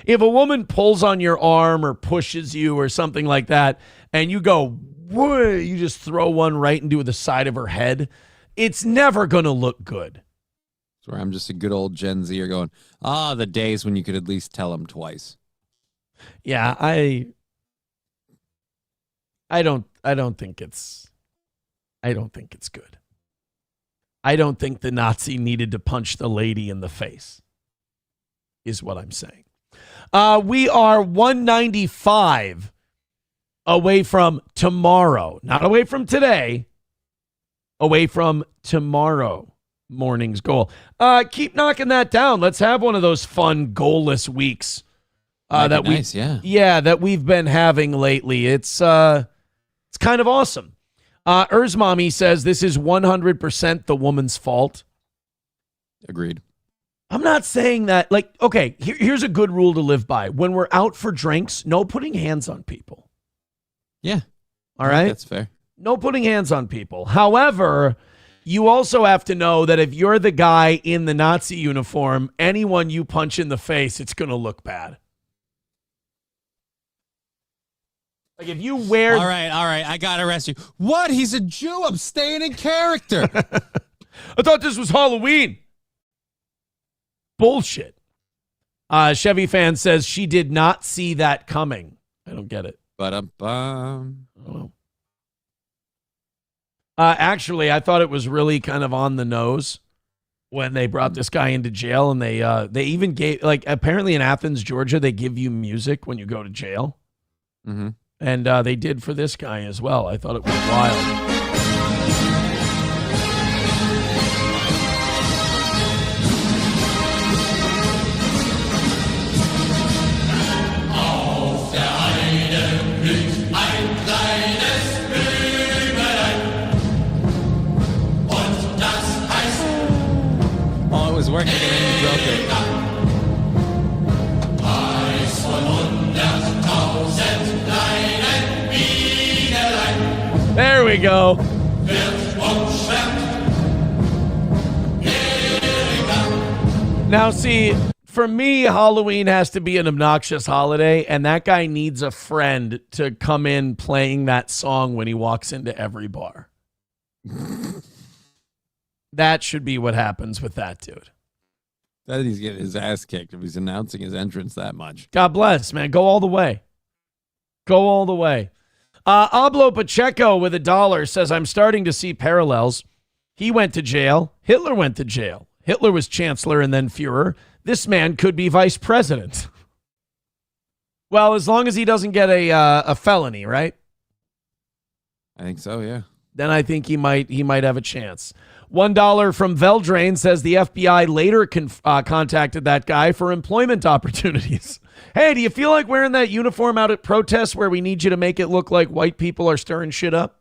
C: if a woman pulls on your arm or pushes you or something like that, and you go, whoa, you just throw one right into the side of her head, it's never going to look good.
D: That's where I'm just a good old Gen Zer going, the days when you could at least tell them twice.
C: Yeah, I don't think it's good. I don't think the Nazi needed to punch the lady in the face, is what I'm saying. We are 195 away from tomorrow, not away from today, away from tomorrow morning's goal. Keep knocking that down. Let's have one of those fun goalless weeks that that we've been having lately. It's kind of awesome. Mommy says this is 100% the woman's fault.
D: Agreed.
C: I'm not saying that, like, okay, here's a good rule to live by. When we're out for drinks, no putting hands on people.
D: Yeah.
C: All right?
D: That's fair.
C: No putting hands on people. However, you also have to know that if you're the guy in the Nazi uniform, anyone you punch in the face, it's going to look bad. Like if you wear...
D: All right, I got to arrest you. What? He's a Jew. I'm staying in character.
C: I thought this was Halloween. Bullshit. Chevy fan says she did not see that coming. I don't get it. Actually, I thought it was really kind of on the nose when they brought this guy into jail, and they even gave, like, apparently in Athens, Georgia, they give you music when you go to jail.
D: Mm-hmm.
C: And they did for this guy as well. I thought it was wild.
D: Oh, it was working and then you broke it.
C: There we go. Now, see, for me, Halloween has to be an obnoxious holiday, and that guy needs a friend to come in playing that song when he walks into every bar. That should be what happens with that dude.
D: That he's getting his ass kicked if he's announcing his entrance that much.
C: God bless, man. Go all the way. Go all the way. Ablo Pacheco with $1 says, I'm starting to see parallels. He went to jail. Hitler went to jail. Hitler was chancellor and then Führer. This man could be vice president. Well, as long as he doesn't get a felony, right?
D: I think so, yeah.
C: Then I think he might have a chance. $1 from Veldrain says the FBI later contacted that guy for employment opportunities. Hey, do you feel like wearing that uniform out at protests where we need you to make it look like white people are stirring shit up?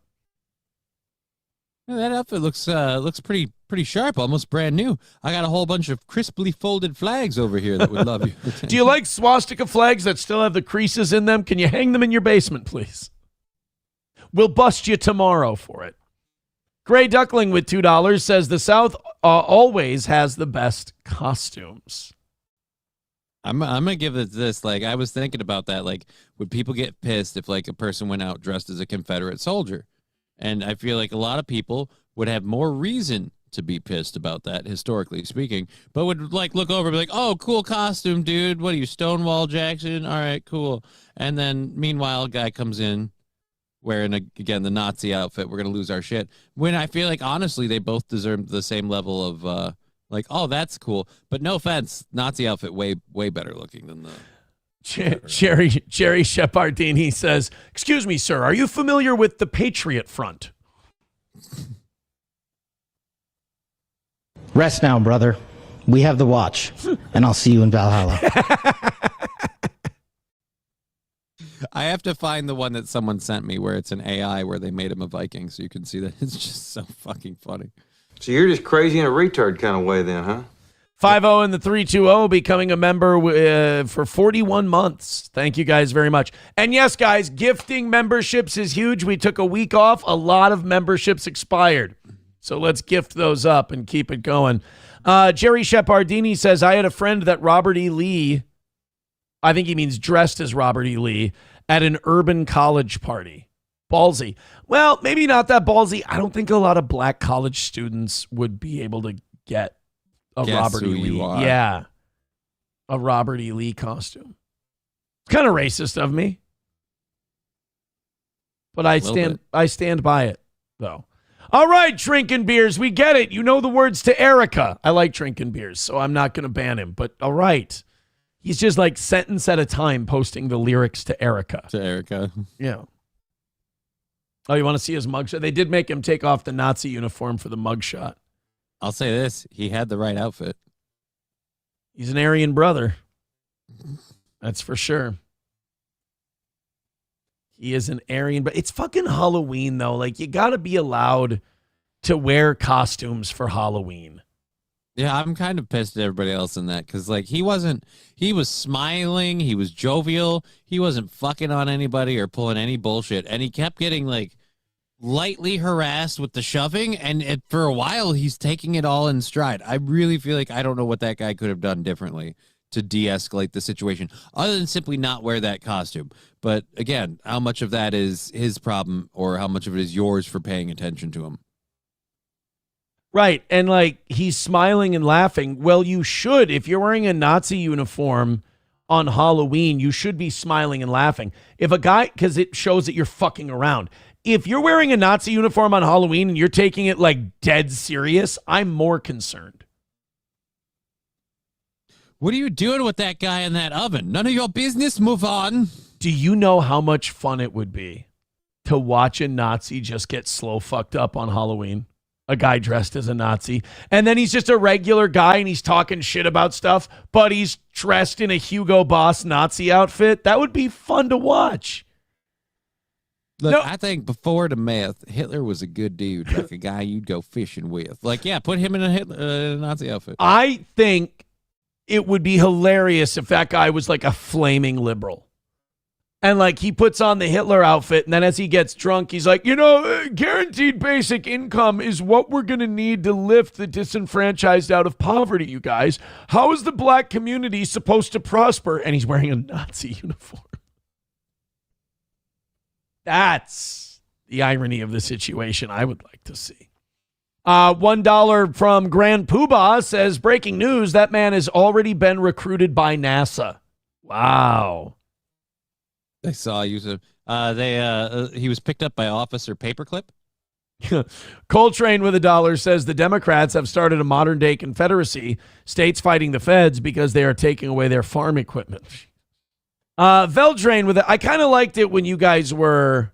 D: Yeah, that outfit looks pretty sharp, almost brand new. I got a whole bunch of crisply folded flags over here that would love you.
C: Do you like swastika flags that still have the creases in them? Can you hang them in your basement, please? We'll bust you tomorrow for it. Gray Duckling with $2 says the South always has the best costumes.
D: I'm gonna give it this. Like, I was thinking about that. Like, would people get pissed if like a person went out dressed as a Confederate soldier? And I feel like a lot of people would have more reason to be pissed about that, historically speaking, but would like look over and be like, oh, cool costume, dude. What are you, Stonewall Jackson? All right, cool. And then meanwhile, a guy comes in wearing, again, the Nazi outfit. We're going to lose our shit. When I feel like, honestly, they both deserve the same level of like, oh, that's cool. But no offense, Nazi outfit way better looking than the...
C: Jerry Shepardini says, excuse me, sir, are you familiar with the Patriot Front?
E: Rest now, brother. We have the watch, and I'll see you in Valhalla.
D: I have to find the one that someone sent me where it's an AI where they made him a Viking, so you can see that. It's just so fucking funny.
K: So you're just crazy in a retard kind of way then, huh?
C: 5-0 and the 320 becoming a member for 41 months. Thank you guys very much. And yes, guys, gifting memberships is huge. We took a week off. A lot of memberships expired. So let's gift those up and keep it going. Jerry Shepardini says, I had a friend that Robert E. Lee, I think he means dressed as Robert E. Lee, at an urban college party. Ballsy. Well, maybe not that ballsy. I don't think a lot of black college students would be able to get a Robert E. Lee. Yeah. A Robert E. Lee costume. It's kind of racist of me. But I stand by it, though. All right, drinking beers. We get it. You know the words to Erica. I like drinking beers, so I'm not going to ban him. But all right. He's just like sentence at a time posting the lyrics to Erica.
D: To Erica.
C: Yeah. Oh, you want to see his mugshot? They did make him take off the Nazi uniform for the mugshot.
D: I'll say this. He had the right outfit.
C: He's an Aryan brother. That's for sure. He is an Aryan, but it's fucking Halloween, though. Like, you got to be allowed to wear costumes for Halloween.
D: Yeah, I'm kind of pissed at everybody else in that because, like, he was smiling, he was jovial, he wasn't fucking on anybody or pulling any bullshit, and he kept getting, like, lightly harassed with the shoving, and for a while, he's taking it all in stride. I really feel like I don't know what that guy could have done differently to de-escalate the situation, other than simply not wear that costume. But, again, how much of that is his problem or how much of it is yours for paying attention to him?
C: Right, and like he's smiling and laughing. Well, you should. If you're wearing a Nazi uniform on Halloween, you should be smiling and laughing. If a guy, because it shows that you're fucking around. If you're wearing a Nazi uniform on Halloween and you're taking it like dead serious, I'm more concerned.
D: What are you doing with that guy in that oven? None of your business. Move on.
C: Do you know how much fun it would be to watch a Nazi just get slow fucked up on Halloween? A guy dressed as a Nazi. And then he's just a regular guy and he's talking shit about stuff, but he's dressed in a Hugo Boss Nazi outfit. That would be fun to watch.
D: Look, no. I think before the math, Hitler was a good dude, like a guy you'd go fishing with. Like, yeah, put him in a Nazi outfit.
C: I think it would be hilarious if that guy was like a flaming liberal. And like he puts on the Hitler outfit, and then as he gets drunk, he's like, guaranteed basic income is what we're going to need to lift the disenfranchised out of poverty, you guys. How is the black community supposed to prosper? And he's wearing a Nazi uniform. That's the irony of the situation I would like to see. $1 from Grand Poobah says, breaking news, that man has already been recruited by NASA. Wow.
D: They saw you. He was picked up by Officer Paperclip.
C: Coltrane with $1 says the Democrats have started a modern day confederacy, states fighting the feds because they are taking away their farm equipment. Veldrain with it. I kind of liked it when you guys were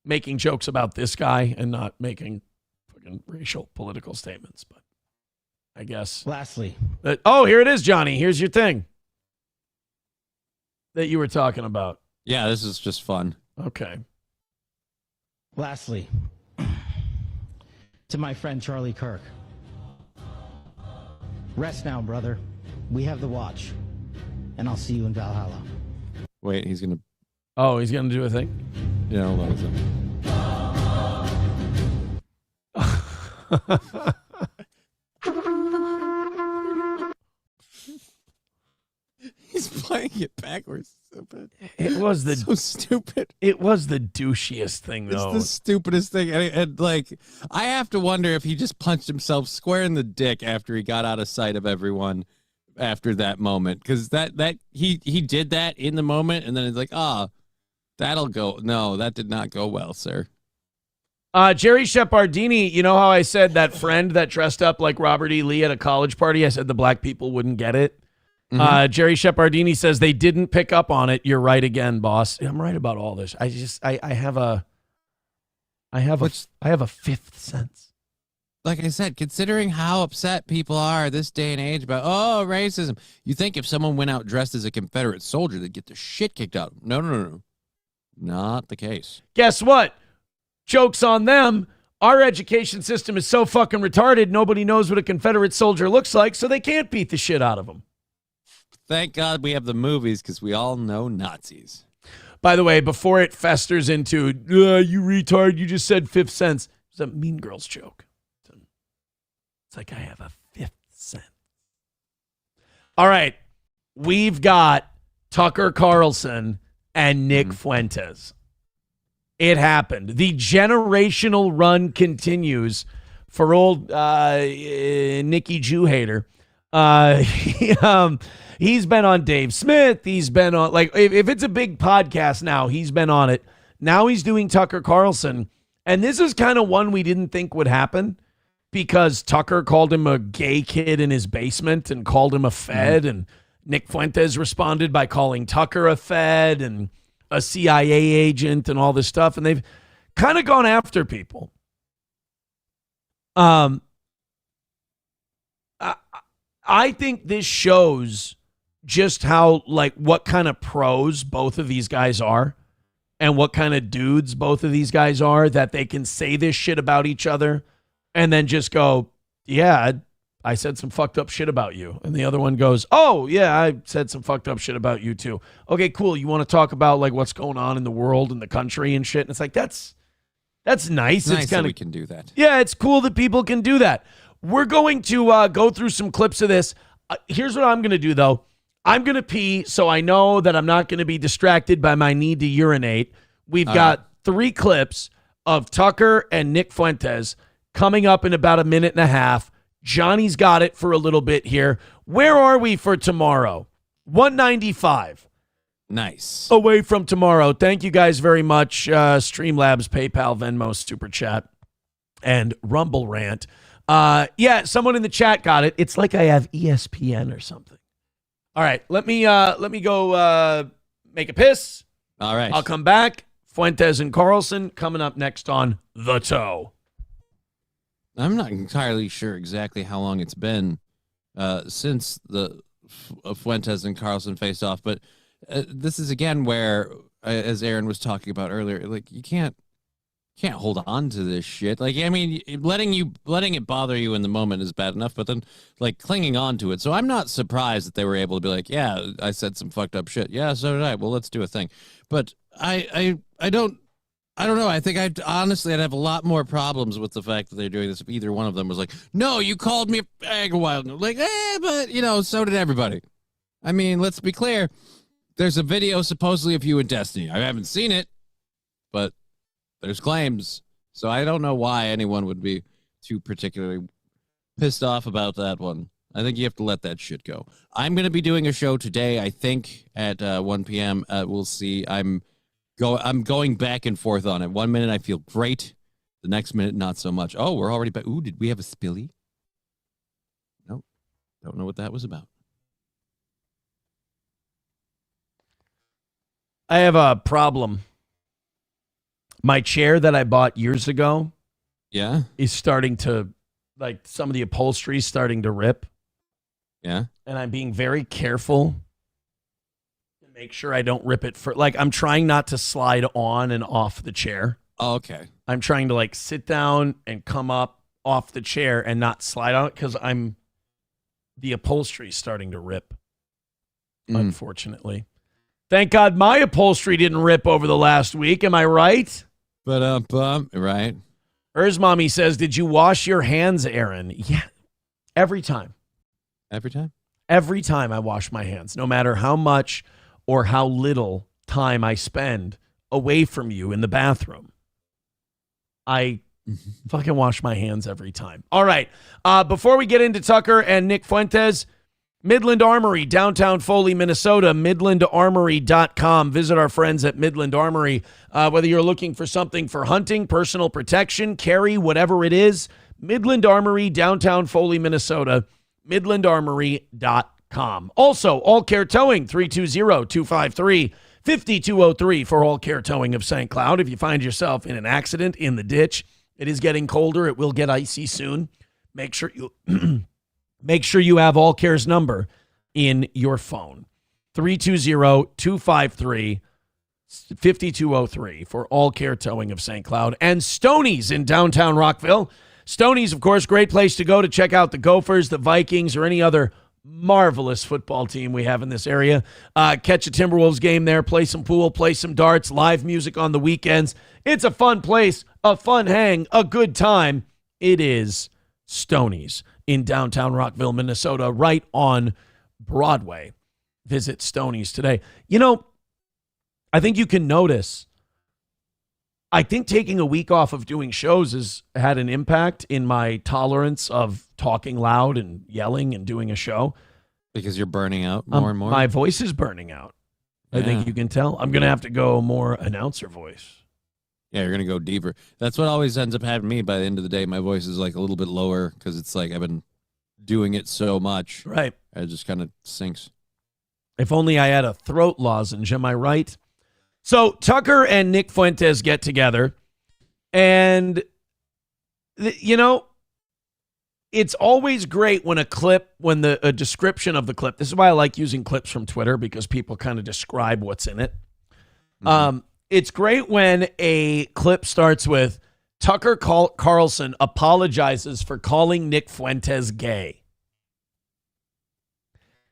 C: making jokes about this guy and not making fucking racial political statements, but I guess.
E: Lastly.
C: Here it is, Johnny. Here's your thing that you were talking about.
D: Yeah, this is just fun.
C: Okay.
E: Lastly, to my friend Charlie Kirk. Rest now, brother. We have the watch. And I'll see you in Valhalla.
D: Wait, he's going to...
C: Oh, he's going to do a thing?
D: Yeah, hold on a second. He's playing it backwards. So bad.
C: It was
D: so stupid.
C: It was the douchiest thing, though.
D: It's the stupidest thing. And like, I have to wonder if he just punched himself square in the dick after he got out of sight of everyone after that moment. Because he did that in the moment, and then it's like, that'll go. No, that did not go well, sir.
C: Jerry Shepardini, you know how I said that friend that dressed up like Robert E. Lee at a college party? I said the black people wouldn't get it. Mm-hmm. Jerry Shepardini says they didn't pick up on it. You're right again, boss. I'm right about all this. I have a fifth sense.
D: Like I said, considering how upset people are this day and age about racism, you think if someone went out dressed as a Confederate soldier, they'd get the shit kicked out. No, not the case.
C: Guess what? Joke's on them. Our education system is so fucking retarded. Nobody knows what a Confederate soldier looks like, so they can't beat the shit out of them.
D: Thank God we have the movies because we all know Nazis.
C: By the way, before it festers into, you retard, you just said fifth sense. It's a Mean Girls joke. It's like I have a fifth sense. All right. We've got Tucker Carlson and Nick Fuentes. It happened. The generational run continues for old Nikki Jew hater. He's been on Dave Smith. He's been on, like, if it's a big podcast now, he's been on it. Now he's doing Tucker Carlson. And this is kind of one we didn't think would happen because Tucker called him a gay kid in his basement and called him a Fed. And Nick Fuentes responded by calling Tucker a Fed and a CIA agent and all this stuff. And they've kind of gone after people. I think this shows just how, like, what kind of pros both of these guys are and what kind of dudes both of these guys are, that they can say this shit about each other and then just go, yeah, I said some fucked up shit about you. And the other one goes, oh, yeah, I said some fucked up shit about you too. Okay, cool. You want to talk about, like, what's going on in the world and the country and shit? And it's like, that's nice.
D: It's nice we can do that.
C: Yeah, it's cool that people can do that. We're going to go through some clips of this. Here's what I'm going to do, though. I'm going to pee, so I know that I'm not going to be distracted by my need to urinate. We've got 3 clips of Tucker and Nick Fuentes coming up in about a minute and a half. Johnny's got it for a little bit here. Where are we for tomorrow? 195.
D: Nice.
C: Away from tomorrow. Thank you guys very much. Streamlabs, PayPal, Venmo, Super Chat, and Rumble Rant. Yeah, someone in the chat got it. It's like I have ESPN or something. All right, let me go make a piss.
D: All right.
C: I'll come back. Fuentes and Carlson coming up next on The Toe.
D: I'm not entirely sure exactly how long it's been since the Fuentes and Carlson faced off, but this is again where, as Aaron was talking about earlier, like you can't hold on to this shit. Like, I mean, letting it bother you in the moment is bad enough, but then like clinging on to it. So I'm not surprised that they were able to be like, yeah, I said some fucked up shit. Yeah, so did I. Well, let's do a thing. But I don't know. I think I'd have a lot more problems with the fact that they're doing this if either one of them was like, no, you called me a bag a while ago. Like, but so did everybody. I mean, let's be clear. There's a video supposedly of you and Destiny. I haven't seen it, but there's claims. So I don't know why anyone would be too particularly pissed off about that one. I think you have to let that shit go. I'm going to be doing a show today, I think, at 1 p.m. We'll see. I'm going back and forth on it. 1 minute I feel great. The next minute, not so much. Oh, we're already back. Ooh, did we have a spilly? Nope. Don't know what that was about.
C: I have a problem. My chair that I bought years ago is starting to, like, some of the upholstery is starting to rip.
D: Yeah.
C: And I'm being very careful to make sure I don't rip it. I'm trying not to slide on and off the chair.
D: Oh, okay.
C: I'm trying to, like, sit down and come up off the chair and not slide on it because the upholstery is starting to rip, unfortunately. Thank God my upholstery didn't rip over the last week. Am I right?
D: But right.
C: Hers mommy says, did you wash your hands, Aaron? Yeah. Every time.
D: Every time?
C: Every time I wash my hands, no matter how much or how little time I spend away from you in the bathroom. I fucking wash my hands every time. All right. Before we get into Tucker and Nick Fuentes, Midland Armory, downtown Foley, Minnesota, midlandarmory.com. Visit our friends at Midland Armory. Whether you're looking for something for hunting, personal protection, carry, whatever it is, Midland Armory, downtown Foley, Minnesota, midlandarmory.com. Also, All Care Towing, 320-253-5203 for All Care Towing of St. Cloud. If you find yourself in an accident in the ditch, it is getting colder. It will get icy soon. Make sure you... Make sure you have All Care's number in your phone. 320-253-5203 for All Care Towing of St. Cloud. And Stoney's in downtown Rockville. Stoney's, of course, great place to go to check out the Gophers, the Vikings, or any other marvelous football team we have in this area. Catch a Timberwolves game there, play some pool, play some darts, live music on the weekends. It's a fun place, a fun hang, a good time. It is Stoney's in downtown Rockville, Minnesota, right on Broadway. Visit Stoney's today. You know, I think you can notice, I think taking a week off of doing shows has had an impact in my tolerance of talking loud and yelling and doing a show.
D: Because you're burning out more and more?
C: My voice is burning out. I think you can tell. I'm going to have to go more announcer voice.
D: Yeah, you're going to go deeper. That's what always ends up happening to me. By the end of the day, my voice is like a little bit lower because it's like I've been doing it so much.
C: Right.
D: It just kind of sinks.
C: If only I had a throat lozenge, am I right? So Tucker and Nick Fuentes get together. And, it's always great when a description of the clip, this is why I like using clips from Twitter, because people kind of describe what's in it. Mm-hmm. It's great when a clip starts with Tucker Carlson apologizes for calling Nick Fuentes gay.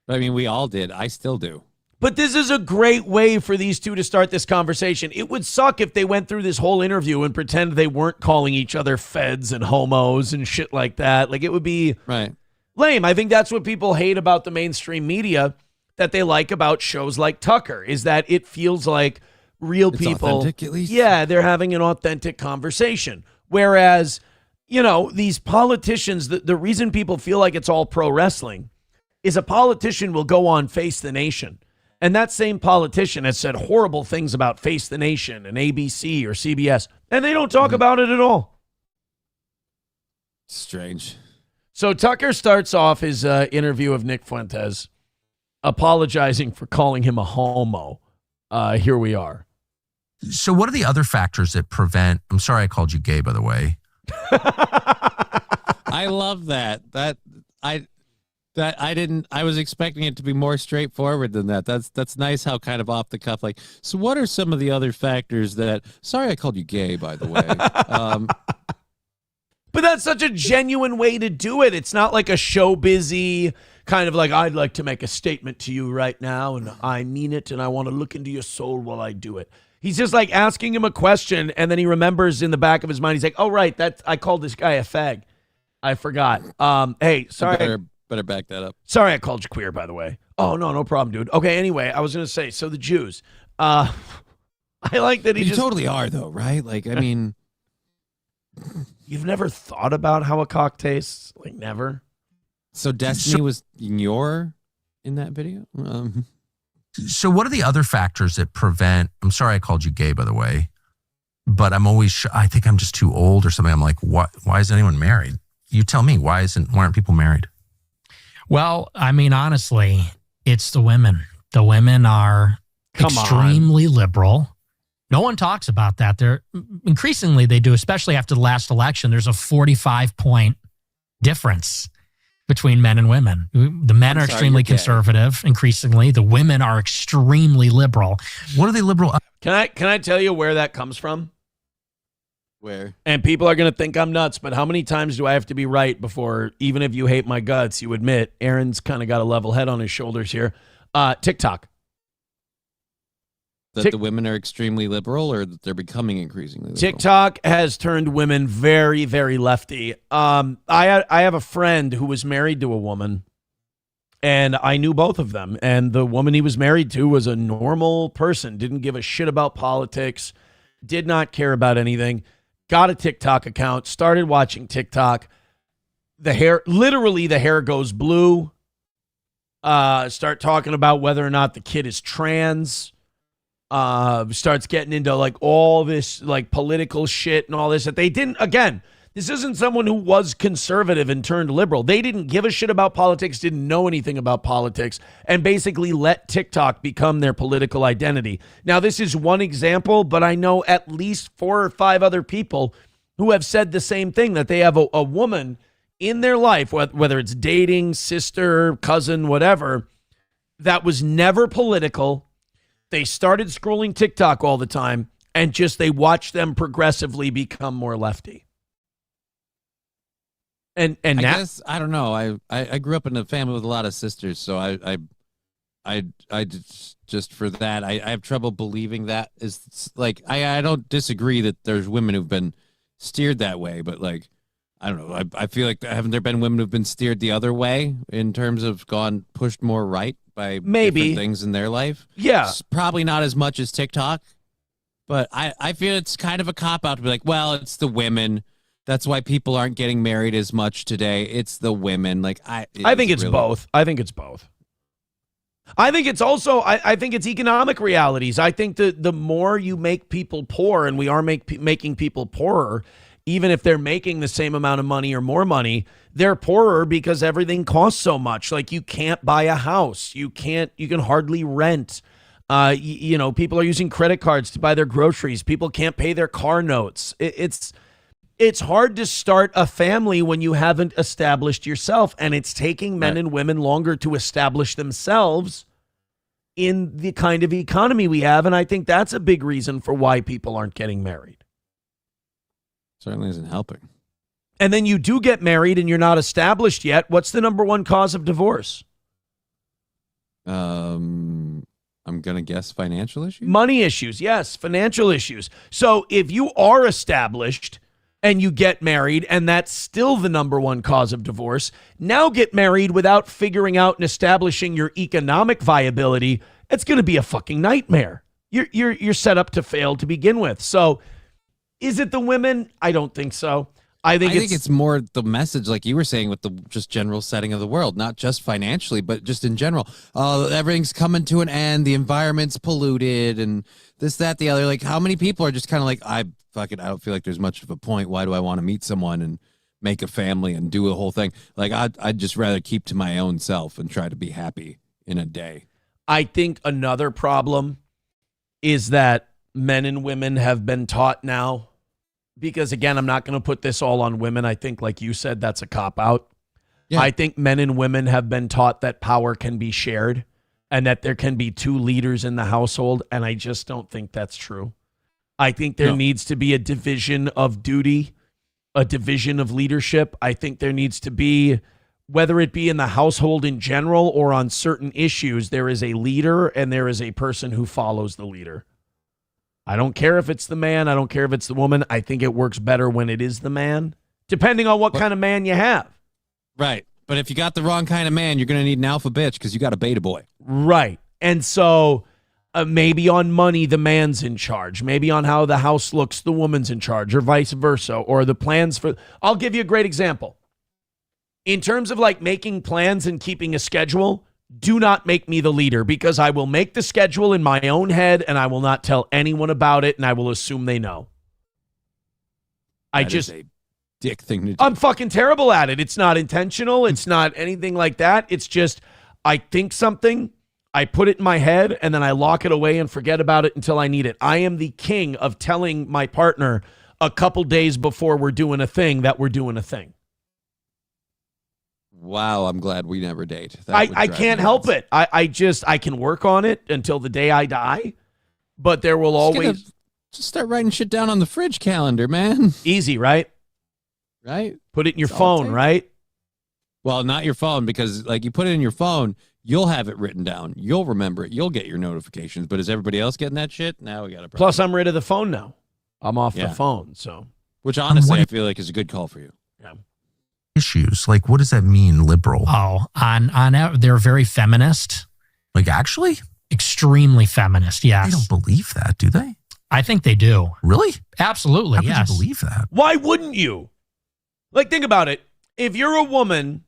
D: I mean, we all did. I still do.
C: But this is a great way for these two to start this conversation. It would suck if they went through this whole interview and pretended they weren't calling each other feds and homos and shit like that. Like, it would be lame. I think that's what people hate about the mainstream media that they like about shows like Tucker, is that it feels like real people.
D: Authentic, at least.
C: Yeah, they're having an authentic conversation. Whereas, these politicians, the reason people feel like it's all pro wrestling is a politician will go on Face the Nation. And that same politician has said horrible things about Face the Nation and ABC or CBS, and they don't talk about it at all.
D: Strange.
C: So Tucker starts off his interview of Nick Fuentes apologizing for calling him a homo. Here we are.
L: So what are the other factors that prevent... I'm sorry I called you gay, by the way.
D: I love that. I was expecting it to be more straightforward than that. That's nice how kind of off the cuff, like, so what are some of the other factors that, sorry I called you gay, by the way.
C: But that's such a genuine way to do it. It's not like a show busy kind of like, I'd like to make a statement to you right now, and I mean it, and I want to look into your soul while I do it. He's just like asking him a question, and then he remembers in the back of his mind, he's like, oh, right, I called this guy a fag. I forgot. Hey, sorry.
D: Better back that up.
C: Sorry I called you queer, by the way. Oh, no problem, dude. Okay, anyway, I was going to say, so the Jews. I like that
D: you totally are, though, right? Like, I mean...
C: You've never thought about how a cock tastes? Like, never?
D: So Destiny was in that video?
L: So what are the other factors that prevent... I'm sorry I called you gay, by the way. But I'm always... I think I'm just too old or something. I'm like, why is anyone married? You tell me, why aren't people married?
M: Well, I mean, honestly, it's the women. The women are extremely liberal. No one talks about that. Increasingly, they do, especially after the last election. There's a 45-point difference between men and women. The men are extremely conservative, increasingly. The women are extremely liberal.
L: What are they liberal?
C: Can I tell you where that comes from?
D: Where?
C: And people are going to think I'm nuts, but how many times do I have to be right before, even if you hate my guts, you admit Aaron's kind of got a level head on his shoulders here? TikTok.
D: That the women are extremely liberal, or that they're becoming increasingly liberal?
C: TikTok has turned women very, very lefty. I have a friend who was married to a woman, and I knew both of them. And the woman he was married to was a normal person, didn't give a shit about politics, did not care about anything. Got a TikTok account, started watching TikTok. The hair goes blue. Start talking about whether or not the kid is trans. Starts getting into like all this like political shit and all this that they didn't. Again, this isn't someone who was conservative and turned liberal. They didn't give a shit about politics, didn't know anything about politics, and basically let TikTok become their political identity. Now, this is one example, but I know at least 4 or 5 other people who have said the same thing, that they have a woman in their life, whether it's dating, sister, cousin, whatever, that was never political. They started scrolling TikTok all the time, and just they watched them progressively become more lefty. And
D: I guess, I don't know. I grew up in a family with a lot of sisters, so I just for that, I have trouble believing that is like, I don't disagree that there's women who've been steered that way, but like, I don't know. I feel like, haven't there been women who've been steered the other way in terms of pushed more right by different things in their life?
C: Yeah.
D: It's probably not as much as TikTok, but I feel it's kind of a cop-out to be like, well, it's the women. That's why people aren't getting married as much today. It's the women. Like I think it's both.
C: I think it's both. I think it's also, I think it's economic realities. I think that the more you make people poor, and we are making people poorer, even if they're making the same amount of money or more money, they're poorer because everything costs so much. Like you can't buy a house. You can hardly rent. People are using credit cards to buy their groceries. People can't pay their car notes. It's hard to start a family when you haven't established yourself, and it's taking men and women longer to establish themselves in the kind of economy we have, and I think that's a big reason for why people aren't getting married.
D: Certainly isn't helping.
C: And then you do get married and you're not established yet. What's the number one cause of divorce?
D: I'm going to guess financial issues?
C: Money issues, yes, financial issues. So if you are established and you get married and that's still the number one cause of divorce, now get married without figuring out and establishing your economic viability, it's going to be a fucking nightmare. You're set up to fail to begin with. So is it the women? I don't think so. I think
D: it's more the message, like you were saying, with the just general setting of the world, not just financially, but just in general. Everything's coming to an end. The environment's polluted and this, that, the other. Like, how many people are just kind of like, I don't feel like there's much of a point. Why do I want to meet someone and make a family and do a whole thing? Like, I'd just rather keep to my own self and try to be happy in a day.
C: I think another problem is that men and women have been taught now, because again, I'm not going to put this all on women. I think, like you said, that's a cop-out. Yeah. I think men and women have been taught that power can be shared and that there can be two leaders in the household, and I just don't think that's true. I think there needs to be a division of duty, a division of leadership. I think there needs to be, whether it be in the household in general or on certain issues, there is a leader and there is a person who follows the leader. I don't care if it's the man. I don't care if it's the woman. I think it works better when it is the man, depending on what kind of man you have.
D: Right. But if you got the wrong kind of man, you're going to need an alpha bitch because you got a beta boy.
C: Right. And so maybe on money, the man's in charge. Maybe on how the house looks, the woman's in charge, or vice versa, or the plans for... I'll give you a great example. In terms of like making plans and keeping a schedule, do not make me the leader, because I will make the schedule in my own head and I will not tell anyone about it, and I will assume they know.
D: That is a dick thing to do.
C: I'm fucking terrible at it. It's not intentional. It's not anything like that. It's just I think something, I put it in my head, and then I lock it away and forget about it until I need it. I am the king of telling my partner a couple days before we're doing a thing that we're doing a thing.
D: Wow, I'm glad we never date.
C: I can't help it. I can work on it until the day I die, but there will always...
D: Just start writing shit down on the fridge calendar, man.
C: Easy, right?
D: Right?
C: Put it in your phone, right?
D: Well, not your phone, because like you put it in your phone, you'll have it written down. You'll remember it. You'll get your notifications. But is everybody else getting that shit? Now we got a problem.
C: Plus, I'm rid of the phone now. I'm off the phone, so...
D: Which honestly, I feel like is a good call for you.
C: Yeah.
L: Issues, like what does that mean, liberal?
M: Oh, they're very feminist.
L: Like actually?
M: Extremely feminist, yes.
L: They don't believe that, do they?
M: I think they do.
L: Really?
M: Absolutely,
L: How
M: yes.
L: could you believe that?
C: Why wouldn't you? Like, think about it. If you're a woman,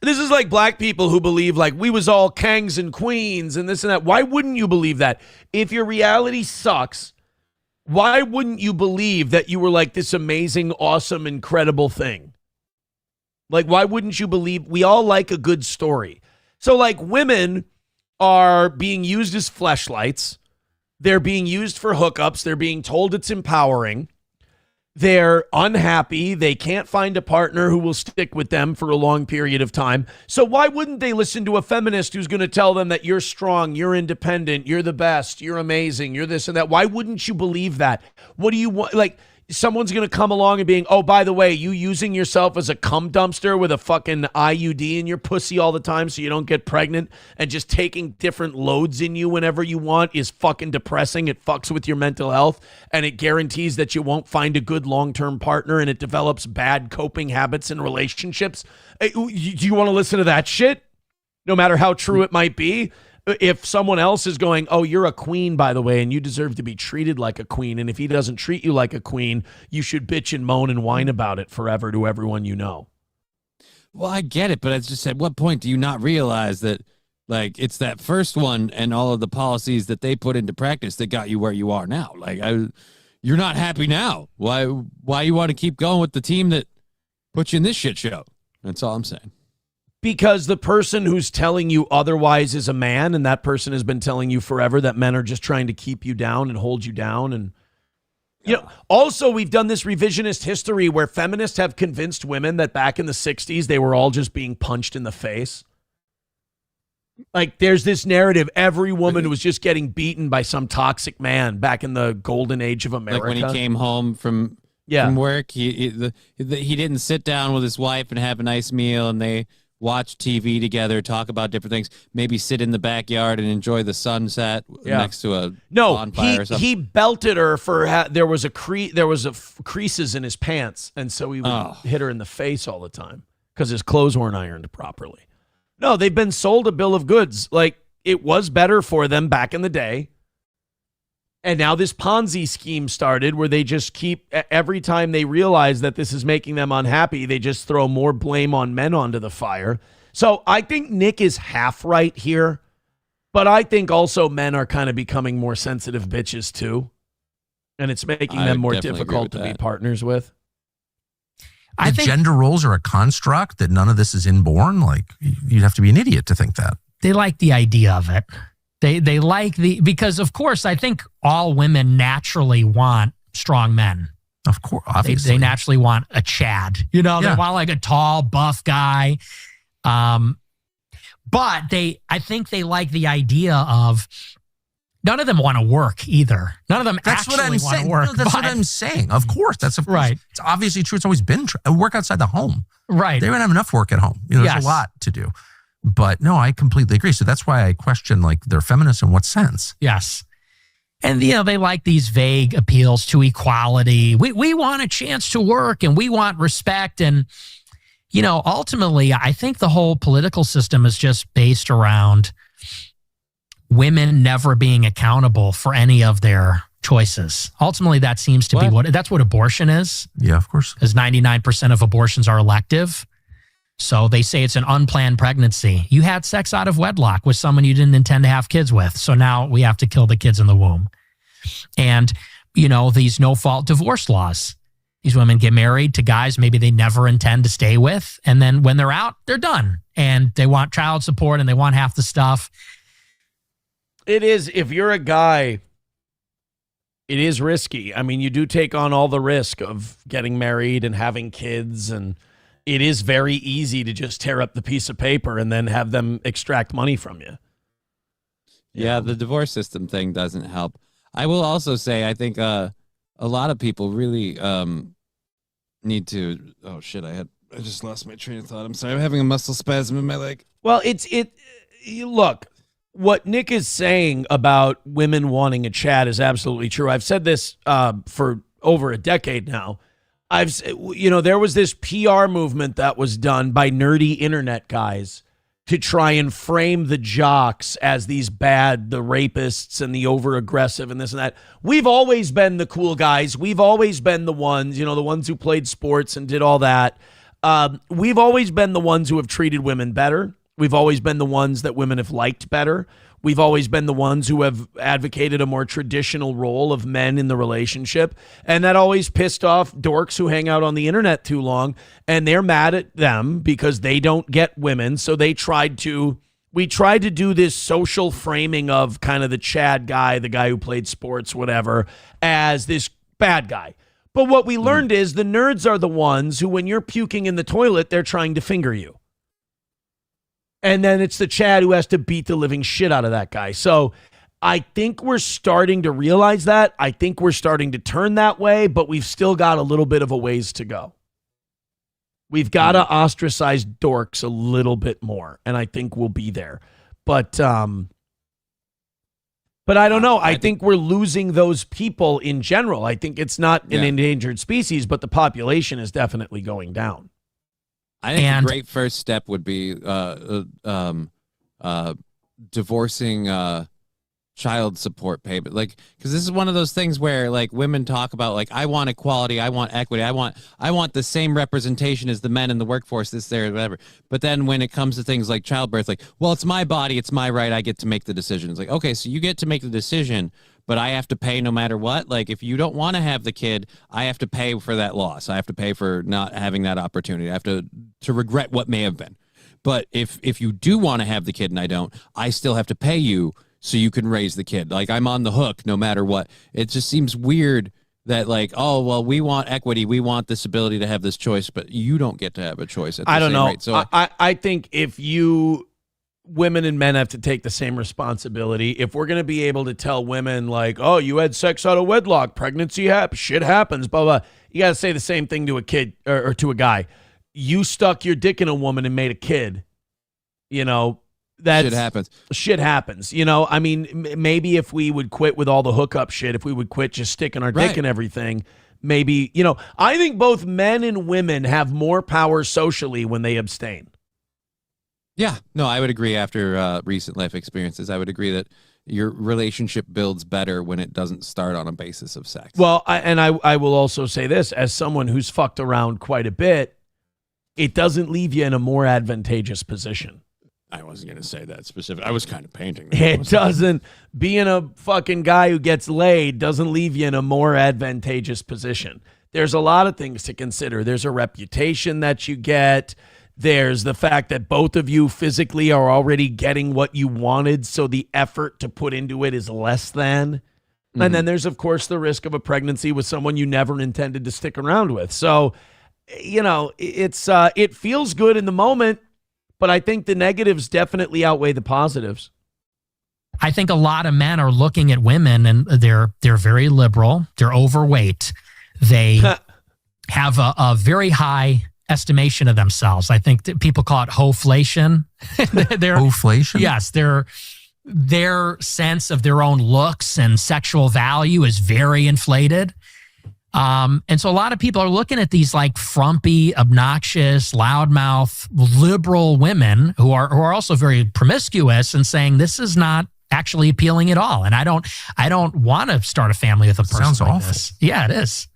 C: this is like black people who believe like we was all kings and queens and this and that. Why wouldn't you believe that? If your reality sucks, why wouldn't you believe that you were like this amazing, awesome, incredible thing? Like, why wouldn't you believe? We all like a good story. So, like, women are being used as fleshlights. They're being used for hookups. They're being told it's empowering. They're unhappy. They can't find a partner who will stick with them for a long period of time. So why wouldn't they listen to a feminist who's going to tell them that you're strong, you're independent, you're the best, you're amazing, you're this and that? Why wouldn't you believe that? What do you want? Like, someone's going to come along and being, oh, by the way, you using yourself as a cum dumpster with a fucking IUD in your pussy all the time so you don't get pregnant, and just taking different loads in you whenever you want is fucking depressing. It fucks with your mental health, and it guarantees that you won't find a good long-term partner, and it develops bad coping habits in relationships. Do you want to listen to that shit? No matter how true it might be? If someone else is going, oh, you're a queen, by the way, and you deserve to be treated like a queen, and if he doesn't treat you like a queen, you should bitch and moan and whine about it forever to everyone you know.
D: Well, I get it, but it's just, at what point do you not realize that, like, it's that first one and all of the policies that they put into practice that got you where you are now? Like, you're not happy now. Why you want to keep going with the team that put you in this shit show? That's all I'm saying.
C: Because the person who's telling you otherwise is a man, and that person has been telling you forever that men are just trying to keep you down and hold you down. And you know, also we've done this revisionist history where feminists have convinced women that back in the 60s they were all just being punched in the face. Like there's this narrative every woman was just getting beaten by some toxic man back in the golden age of America.
D: Like when he came home from work, he didn't sit down with his wife and have a nice meal, and they watch TV together, talk about different things, maybe sit in the backyard and enjoy the sunset next to a bonfire or something.
C: He belted her for there was creases in his pants, and so he would hit her in the face all the time because his clothes weren't ironed properly. No, they've been sold a bill of goods. Like it was better for them back in the day. And now this Ponzi scheme started where they just keep, every time they realize that this is making them unhappy, they just throw more blame on men onto the fire. So I think Nick is half right here, but I think also men are kind of becoming more sensitive bitches too. And it's making them more difficult to be partners with.
L: I think gender roles are a construct, that none of this is inborn. Like you'd have to be an idiot to think that.
M: They like the idea of it. They like because of course I think all women naturally want strong men.
L: Of course, obviously.
M: They naturally want a Chad. You know, they want like a tall, buff guy. But I think they like the idea of none of them want to work either. None of them actually want to work.
L: No, that's what I'm saying. Of course, right. It's obviously true. It's always been true. Work outside the home.
M: Right.
L: They don't have enough work at home. You know, there's a lot to do. But no, I completely agree. So that's why I question like they're feminists in what sense?
M: Yes. And, you know, they like these vague appeals to equality. We want a chance to work and we want respect. And, you know, ultimately, I think the whole political system is just based around women never being accountable for any of their choices. Ultimately, that seems to be that's what abortion is.
L: Yeah, of course.
M: Because 99% of abortions are elective. So they say it's an unplanned pregnancy. You had sex out of wedlock with someone you didn't intend to have kids with. So now we have to kill the kids in the womb. And, you know, these no-fault divorce laws. These women get married to guys maybe they never intend to stay with. And then when they're out, they're done. And they want child support and they want half the stuff.
C: It is, if you're a guy, it is risky. I mean, you do take on all the risk of getting married and having kids, and it is very easy to just tear up the piece of paper and then have them extract money from you.
D: Yeah, the divorce system thing doesn't help. I will also say, I think a lot of people really need to. Oh shit! I just lost my train of thought. I'm sorry. I'm having a muscle spasm in my leg.
C: Well, look. What Nick is saying about women wanting a Chad is absolutely true. I've said this for over a decade now. There was this PR movement that was done by nerdy internet guys to try and frame the jocks as these bad, the rapists and the over-aggressive and this and that. We've always been the cool guys. We've always been the ones, the ones who played sports and did all that. We've always been the ones who have treated women better. We've always been the ones that women have liked better. We've always been the ones who have advocated a more traditional role of men in the relationship. And that always pissed off dorks who hang out on the internet too long. And they're mad at them because they don't get women. So we tried to do this social framing of kind of the Chad guy, the guy who played sports, whatever, as this bad guy. But what we learned is the nerds are the ones who, when you're puking in the toilet, they're trying to finger you. And then it's the Chad who has to beat the living shit out of that guy. So I think we're starting to realize that. I think we're starting to turn that way, but we've still got a little bit of a ways to go. We've got to ostracize dorks a little bit more, and I think we'll be there. But I don't know. I think we're losing those people in general. I think it's not an endangered species, but the population is definitely going down.
D: I think a great first step would be divorcing child support payment. Like, because this is one of those things where like women talk about like, I want equality, I want equity, I want the same representation as the men in the workforce, this, there, whatever. But then when it comes to things like childbirth, like, well, it's my body, it's my right, I get to make the decision. It's like, okay, so you get to make the decision, but I have to pay no matter what. Like, if you don't want to have the kid, I have to pay for that loss. I have to pay for not having that opportunity. I have to regret what may have been. But if you do want to have the kid and I don't, I still have to pay you so you can raise the kid. Like, I'm on the hook no matter what. It just seems weird that, like, oh, well, we want equity. We want this ability to have this choice, but you don't get to have a choice at the
C: I don't
D: same
C: know.
D: rate. So
C: I think if women and men have to take the same responsibility. If we're going to be able to tell women, like, oh, you had sex out of wedlock, pregnancy happens, shit happens, blah, blah. You got to say the same thing to a kid or to a guy. You stuck your dick in a woman and made a kid. You know, that's
D: shit happens.
C: Shit happens. You know, I mean, maybe if we would quit with all the hookup shit, if we would quit just sticking our dick in everything, maybe, you know, I think both men and women have more power socially when they abstain.
D: Yeah, no, I would agree after recent life experiences. I would agree that your relationship builds better when it doesn't start on a basis of sex.
C: Well, I will also say this, as someone who's fucked around quite a bit, it doesn't leave you in a more advantageous position.
D: I wasn't going to say that specific. I was kind of painting that.
C: It doesn't. Being a fucking guy who gets laid doesn't leave you in a more advantageous position. There's a lot of things to consider. There's a reputation that you get. There's the fact that both of you physically are already getting what you wanted, so the effort to put into it is less than. Mm-hmm. And then there's, of course, the risk of a pregnancy with someone you never intended to stick around with. So, you know, it feels good in the moment, but I think the negatives definitely outweigh the positives.
M: I think a lot of men are looking at women and they're very liberal. They're overweight. They have a very high estimation of themselves. I think that people call it hoflation.
L: Hoflation?
M: Yes, their sense of their own looks and sexual value is very inflated. And so a lot of people are looking at these like frumpy, obnoxious, loudmouth, liberal women who are also very promiscuous and saying this is not actually appealing at all. And I don't want to start a family with a person
L: Sounds
M: like
L: awful.
M: this. Yeah, it is.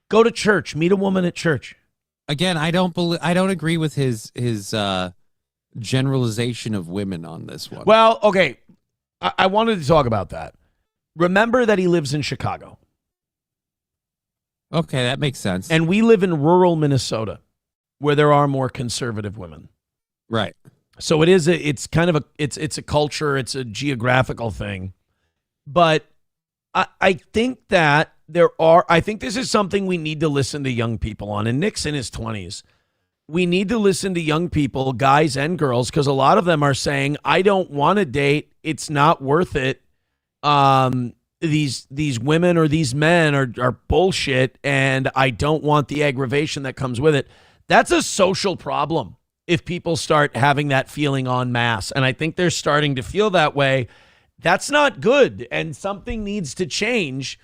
C: Go to church. Meet a woman at church.
D: Again, I don't agree with his generalization of women on this one.
C: Well, okay. I wanted to talk about that. Remember that he lives in Chicago.
D: Okay, that makes sense.
C: And we live in rural Minnesota, where there are more conservative women.
D: Right.
C: So it's kind of a culture, it's a geographical thing. But I think that I think this is something we need to listen to young people on. And Nick's in his 20s. We need to listen to young people, guys and girls, because a lot of them are saying, I don't want to date. It's not worth it. These women or these men are bullshit, and I don't want the aggravation that comes with it. That's a social problem if people start having that feeling en masse. And I think they're starting to feel that way. That's not good, and something needs to change.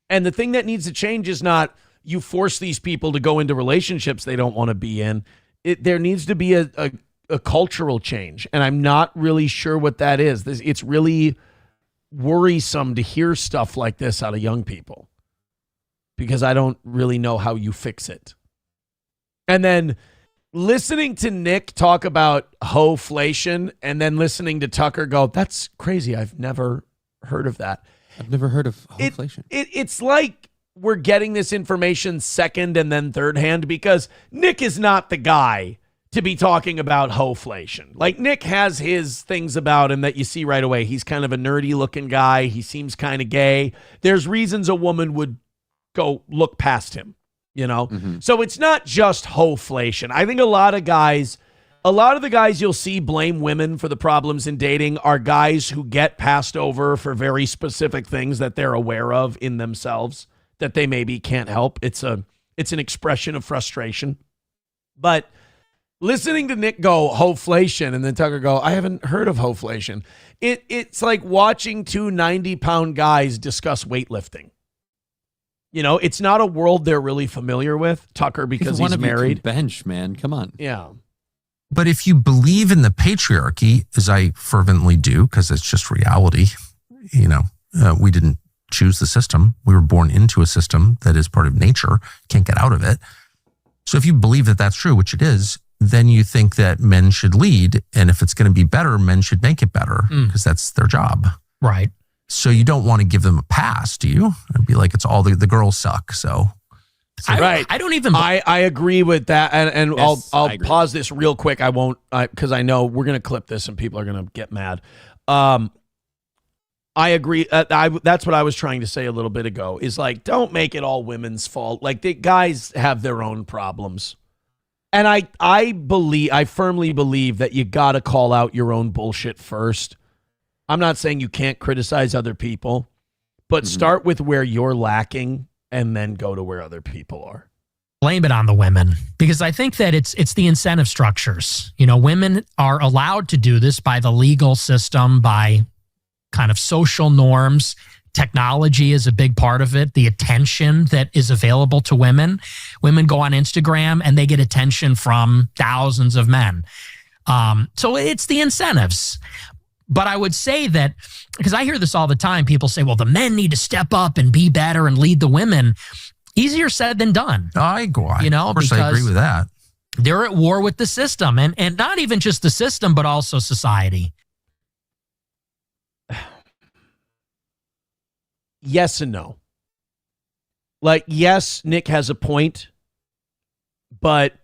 C: And the thing that needs to change is not you force these people to go into relationships they don't want to be in. There needs to be a cultural change, and I'm not really sure what that is. It's really worrisome to hear stuff like this out of young people because I don't really know how you fix it. And then listening to Nick talk about hoflation and then listening to Tucker go, that's crazy. I've never heard of that.
D: I've never heard of hoflation.
C: It's like we're getting this information second and then third hand because Nick is not the guy to be talking about hoflation. Like, Nick has his things about him that you see right away. He's kind of a nerdy looking guy. He seems kind of gay. There's reasons a woman would go look past him, you know? Mm-hmm. So it's not just hoflation. I think a lot of the guys you'll see blame women for the problems in dating are guys who get passed over for very specific things that they're aware of in themselves that they maybe can't help. It's an expression of frustration. But listening to Nick go hoflation and then Tucker go, I haven't heard of hoflation. It's like watching two 90-pound guys discuss weightlifting. You know, it's not a world they're really familiar with. Tucker, because he's married.
D: Bench, man. Come on.
C: Yeah.
L: But if you believe in the patriarchy, as I fervently do, because it's just reality, you know, we didn't choose the system. We were born into a system that is part of nature. Can't get out of it. So if you believe that that's true, which it is, then you think that men should lead. And if it's going to be better, men should make it better because that's their job.
M: Right.
L: So you don't want to give them a pass, do you? It'd be like it's all the girls suck. So
M: I don't even.
C: I agree with that, and
D: Yes,
C: I'll
D: I agree.
C: pause this real quick. I won't because I know we're gonna clip this and people are gonna get mad. I agree. That's what I was trying to say a little bit ago. Is like, don't make it all women's fault. Like the guys have their own problems, and I firmly believe that you got to call out your own bullshit first. I'm not saying you can't criticize other people, but start with where you're lacking and then go to where other people are.
M: Blame it on the women, because I think that it's the incentive structures. You know, women are allowed to do this by the legal system, by kind of social norms. Technology is a big part of it. The attention that is available to women. Women go on Instagram and they get attention from thousands of men. So it's the incentives. But I would say that, because I hear this all the time, people say, well, the men need to step up and be better and lead the women. Easier said than done.
L: I agree with that.
M: They're at war with the system, and not even just the system, but also society.
C: Yes and no. Like, yes, Nick has a point, but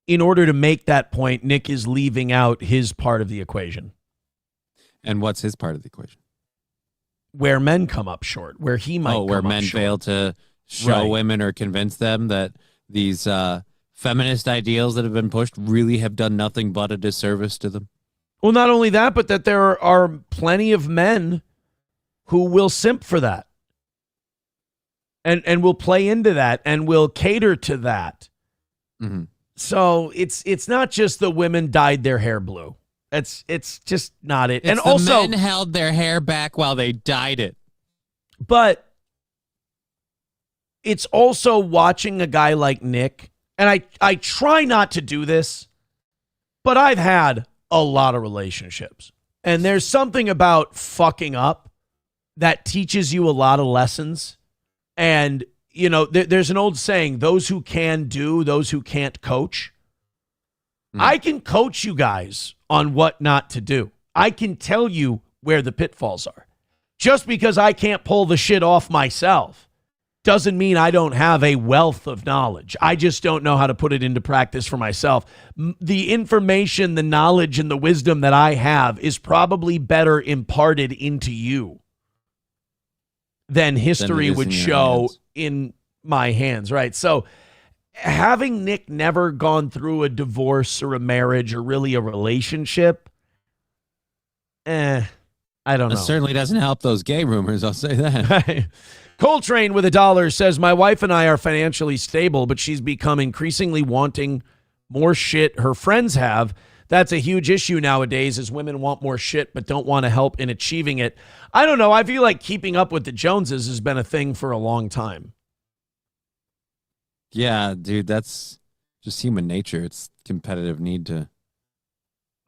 C: in order to make that point, Nick is leaving out his part of the equation.
D: And what's his part of the equation?
C: Where men come up short, where he might
D: where
C: come up
D: men
C: short.
D: fail to show women or convince them that these feminist ideals that have been pushed really have done nothing but a disservice to them.
C: Well, not only that, but that there are plenty of men who will simp for that. And will play into that and will cater to that.
D: Mm-hmm.
C: So it's not just the women dyed their hair blue. It's just not it.
D: It's
C: and
D: the
C: also
D: men held their hair back while they dyed it.
C: But it's also watching a guy like Nick, and I try not to do this, but I've had a lot of relationships. And there's something about fucking up that teaches you a lot of lessons. And, you know, there's an old saying, those who can do, those who can't coach. I can coach you guys on what not to do. I can tell you where the pitfalls are. Just because I can't pull the shit off myself doesn't mean I don't have a wealth of knowledge. I just don't know how to put it into practice for myself. The information, the knowledge, and the wisdom that I have is probably better imparted into you than history would show in my hands, right? So having Nick never gone through a divorce or a marriage or really a relationship, I don't know.
D: It certainly doesn't help those gay rumors, I'll say that.
C: Coltrane with $1 says, my wife and I are financially stable, but she's become increasingly wanting more shit her friends have. That's a huge issue nowadays, as women want more shit but don't want to help in achieving it. I don't know. I feel like keeping up with the Joneses has been a thing for a long time.
D: Yeah, dude, that's just human nature. It's competitive need to,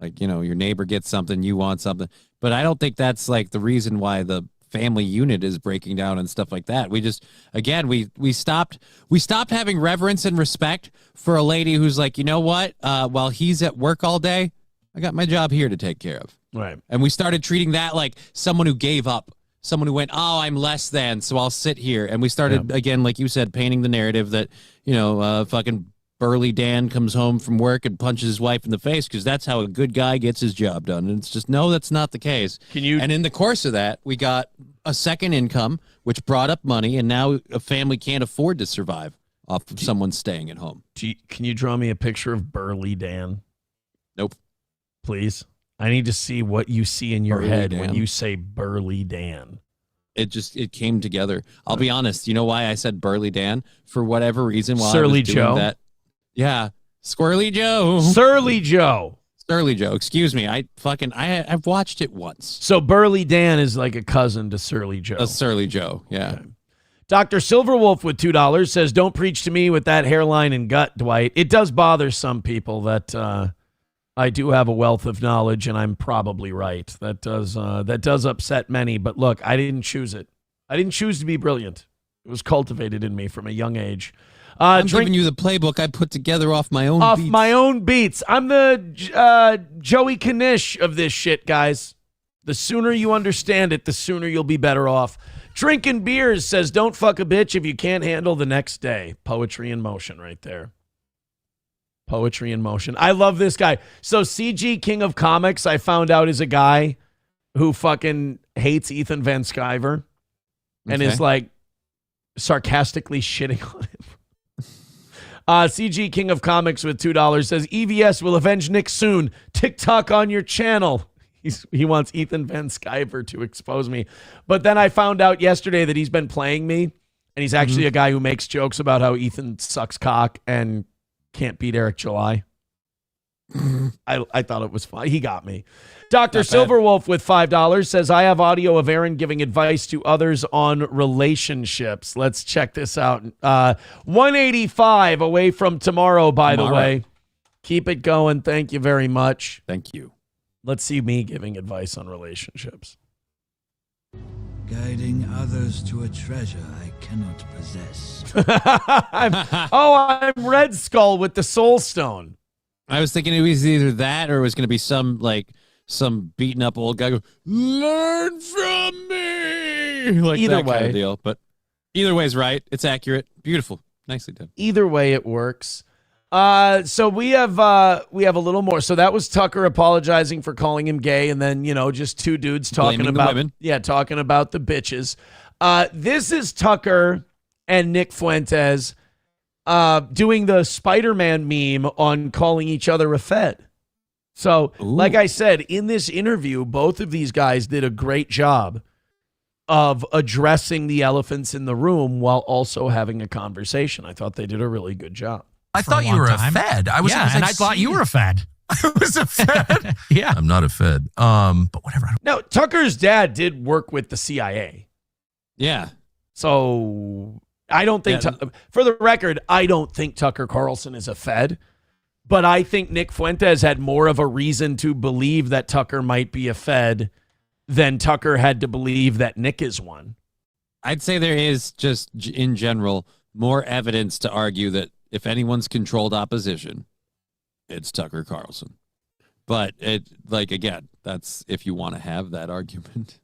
D: like, you know, your neighbor gets something, you want something. But I don't think that's like the reason why the family unit is breaking down and stuff like that. We just, again, we stopped having reverence and respect for a lady who's like, you know what? While he's at work all day, I got my job here to take care of.
C: Right.
D: And we started treating that like someone who gave up, someone who went, oh, I'm less than, so I'll sit here. And we started, again, like you said, painting the narrative that, you know, fucking Burly Dan comes home from work and punches his wife in the face because that's how a good guy gets his job done. And it's just, no, that's not the case. And in the course of that, we got a second income, which brought up money, and now a family can't afford to survive off of someone staying at home.
C: Can you draw me a picture of Burly Dan?
D: Nope.
C: Please. I need to see what you see in your
D: Burly
C: head
D: Dan.
C: when you say Burly Dan.
D: It came together. I'll be honest. You know why I said Burly Dan? For whatever reason, while
C: Surly
D: I was doing
C: Joe.
D: that. Yeah. Squirrely Joe.
C: Surly Joe.
D: Surly Joe. Excuse me. I've watched it once.
C: So Burly Dan is like a cousin to Surly Joe.
D: A Surly Joe. Yeah.
C: Okay. Dr. Silverwolf with $2 says, don't preach to me with that hairline and gut, Dwight. It does bother some people that I do have a wealth of knowledge, and I'm probably right. That does upset many. But look, I didn't choose it. I didn't choose to be brilliant. It was cultivated in me from a young age.
D: I'm giving you the playbook I put together off my own beats.
C: My own beats. I'm the Joey Knish of this shit, guys. The sooner you understand it, the sooner you'll be better off. Drinking Beers says, don't fuck a bitch if you can't handle the next day. Poetry in motion right there. Poetry in motion. I love this guy. So CG King of Comics, I found out, is a guy who fucking hates Ethan Van Sciver and is like sarcastically shitting on him. CG King of Comics with $2 says, EVS will avenge Nick soon. TikTok on your channel. He wants Ethan Van Sciver to expose me. But then I found out yesterday that he's been playing me, and he's actually a guy who makes jokes about how Ethan sucks cock and can't beat Eric July. I thought it was fun. He got me. Dr. Silverwolf with $5 says, I have audio of Aaron giving advice to others on relationships. Let's check this out. 185 away from tomorrow, by the way. Keep it going. Thank you very much.
D: Thank you.
C: Let's see me giving advice on relationships.
N: Guiding others to a treasure I cannot possess.
C: I'm Red Skull with the Soul Stone.
D: I was thinking it was either that or it was going to be some beaten up old guy go, learn from me. Like
C: either
D: that
C: way.
D: kind of deal. But either way is right. It's accurate. Beautiful. Nicely done.
C: Either way, it works. So we have a little more. So that was Tucker apologizing for calling him gay, and then just two dudes talking
D: Blaming
C: about
D: the women.
C: talking about the bitches. This is Tucker and Nick Fuentes doing the Spider-Man meme on calling each other a Fed. So, like I said, in this interview, both of these guys did a great job of addressing the elephants in the room while also having a conversation. I thought they did a really good job.
L: I thought you were a Fed. I
M: thought you were a Fed.
L: I was a Fed.
M: Yeah.
L: I'm not a Fed. But whatever.
C: Now, Tucker's dad did work with the CIA.
D: Yeah.
C: So I don't think, for the record, I don't think Tucker Carlson is a Fed. But I think Nick Fuentes had more of a reason to believe that Tucker might be a Fed than Tucker had to believe that Nick is one.
D: I'd say there is just, in general, more evidence to argue that if anyone's controlled opposition, it's Tucker Carlson. But again, that's if you want to have that argument.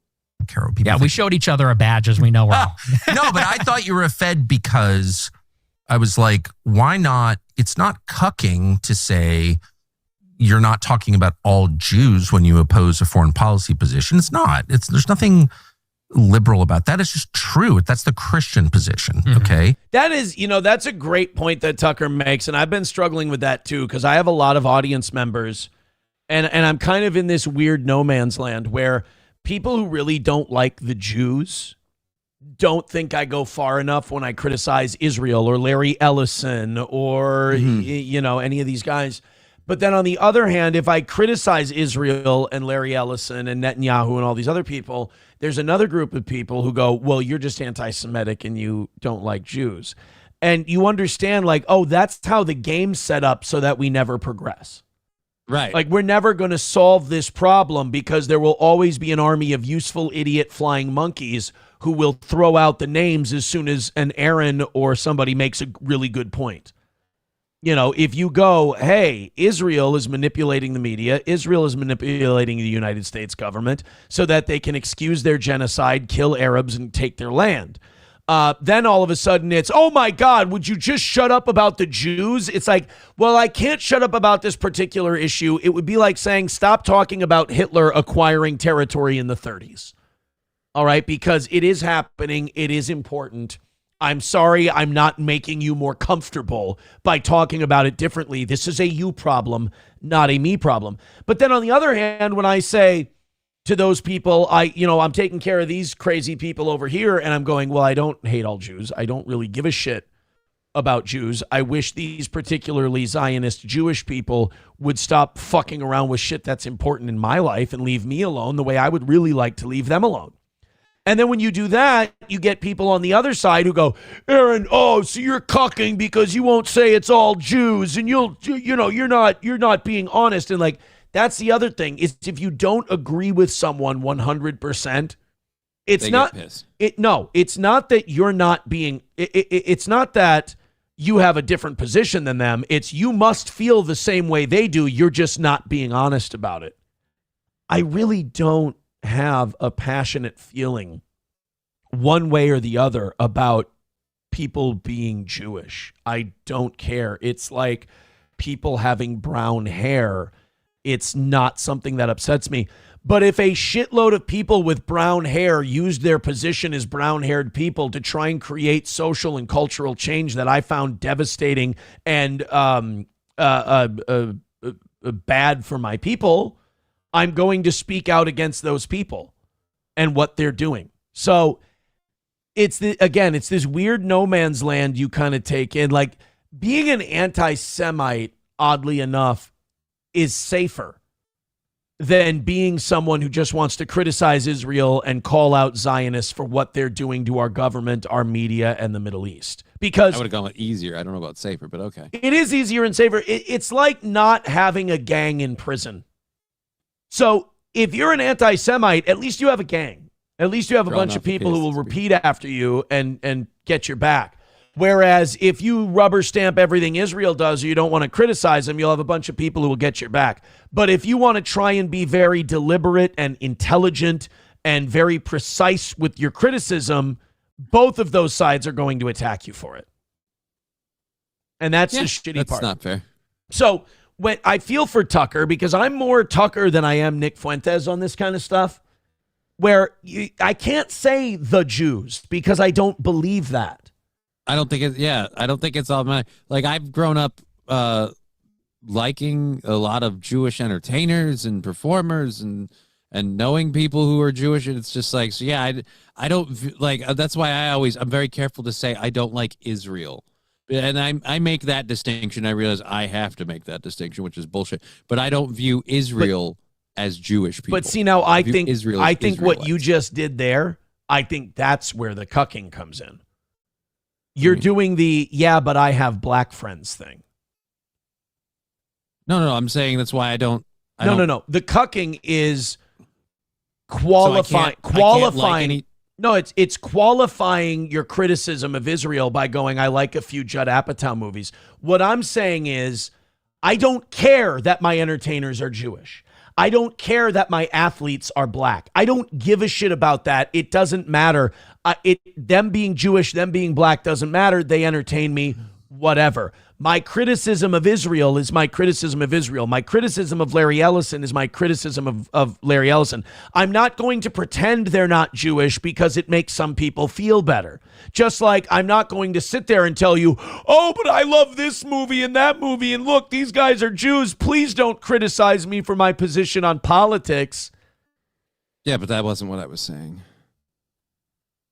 M: We showed each other a badge as we know well.
L: No, but I thought you were a Fed because I was like, why not? It's not cucking to say you're not talking about all Jews when you oppose a foreign policy position. It's not. There's nothing liberal about that. It's just true. That's the Christian position. Okay.
C: That is, that's a great point that Tucker makes. And I've been struggling with that too, because I have a lot of audience members and I'm kind of in this weird no man's land where people who really don't like the Jews don't think I go far enough when I criticize Israel or Larry Ellison or, any of these guys. But then on the other hand, if I criticize Israel and Larry Ellison and Netanyahu and all these other people, there's another group of people who go, well, you're just anti-Semitic and you don't like Jews. And you understand that's how the game's set up so that we never progress.
D: Right.
C: Like we're never going to solve this problem because there will always be an army of useful idiot flying monkeys who will throw out the names as soon as an Aaron or somebody makes a really good point. If you go, hey, Israel is manipulating the media, Israel is manipulating the United States government so that they can excuse their genocide, kill Arabs, and take their land. Then all of a sudden it's, oh my God, would you just shut up about the Jews? It's like, well, I can't shut up about this particular issue. It would be like saying, stop talking about Hitler acquiring territory in the 30s. All right, because it is happening. It is important. I'm sorry, I'm not making you more comfortable by talking about it differently. This is a you problem, not a me problem. But then on the other hand, when I say to those people, I'm taking care of these crazy people over here, and I'm going, well, I don't hate all Jews. I don't really give a shit about Jews. I wish these particularly Zionist Jewish people would stop fucking around with shit that's important in my life and leave me alone the way I would really like to leave them alone. And then when you do that, you get people on the other side who go, Aaron, so you're cucking because you won't say it's all Jews and you're not being honest. And that's the other thing is if you don't agree with someone 100%, it's not that you're not being, it's not that you have a different position than them. It's you must feel the same way they do. You're just not being honest about it. I really don't have a passionate feeling one way or the other about people being Jewish. I don't care. It's like people having brown hair. It's not something that upsets me. But if a shitload of people with brown hair used their position as brown-haired people to try and create social and cultural change that I found devastating and bad for my people, I'm going to speak out against those people and what they're doing. So it's this weird no man's land you kind of take in. Like, being an anti-Semite, oddly enough, is safer than being someone who just wants to criticize Israel and call out Zionists for what they're doing to our government, our media, and the Middle East. Because
D: I would have gone with easier. I don't know about safer, but okay.
C: It is easier and safer. It's like not having a gang in prison. So if you're an anti-Semite, at least you have a gang. At least you have a bunch of people who will repeat after you and get your back. Whereas if you rubber stamp everything Israel does, or you don't want to criticize them, you'll have a bunch of people who will get your back. But if you want to try and be very deliberate and intelligent and very precise with your criticism, both of those sides are going to attack you for it. And that's the shitty part.
D: That's not fair.
C: So when I feel for Tucker, because I'm more Tucker than I am Nick Fuentes on this kind of stuff, where I can't say the Jews because I don't believe that.
D: I don't think it's all my, like, I've grown up liking a lot of Jewish entertainers and performers and knowing people who are Jewish, and it's just like, so yeah, I don't like, that's why I'm very careful to say I don't like Israel. And I make that distinction. I realize I have to make that distinction, which is bullshit. But I don't view Israel as Jewish people.
C: But see, now I think what you
D: Israelites.
C: just did there, I think that's where the cucking comes in. You're doing the, but I have black friends thing.
D: No, I'm saying that's why I don't.
C: No. The cucking is qualifying. No, it's qualifying your criticism of Israel by going, I like a few Judd Apatow movies. What I'm saying is, I don't care that my entertainers are Jewish. I don't care that my athletes are black. I don't give a shit about that. It doesn't matter. Them being Jewish, them being black doesn't matter. They entertain me, whatever. My criticism of Israel is my criticism of Israel. My criticism of Larry Ellison is my criticism of Larry Ellison. I'm not going to pretend they're not Jewish because it makes some people feel better. Just like I'm not going to sit there and tell you, oh, but I love this movie and that movie, and look, these guys are Jews. Please don't criticize me for my position on politics.
D: Yeah, but that wasn't what I was saying.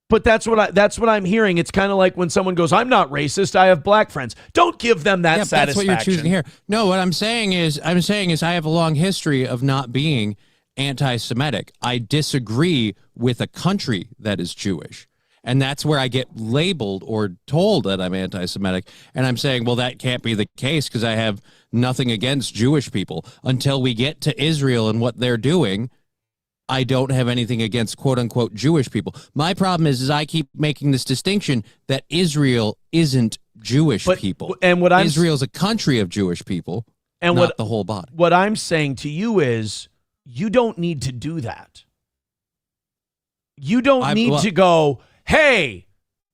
C: But that's what I'm hearing. It's kind of like when someone goes, I'm not racist, I have black friends. Don't give them that satisfaction.
D: That's what you're choosing here. No, what I'm saying is I have a long history of not being anti-Semitic. I disagree with a country that is Jewish. And that's where I get labeled or told that I'm anti-Semitic. And I'm saying, well, that can't be the case because I have nothing against Jewish people. Until we get to Israel and what they're doing, I don't have anything against quote-unquote Jewish people. My problem is I keep making this distinction that Israel isn't Jewish people.
C: And
D: Israel's a country of Jewish people, and not the whole body.
C: What I'm saying to you is you don't need to do that. You don't need to go, hey,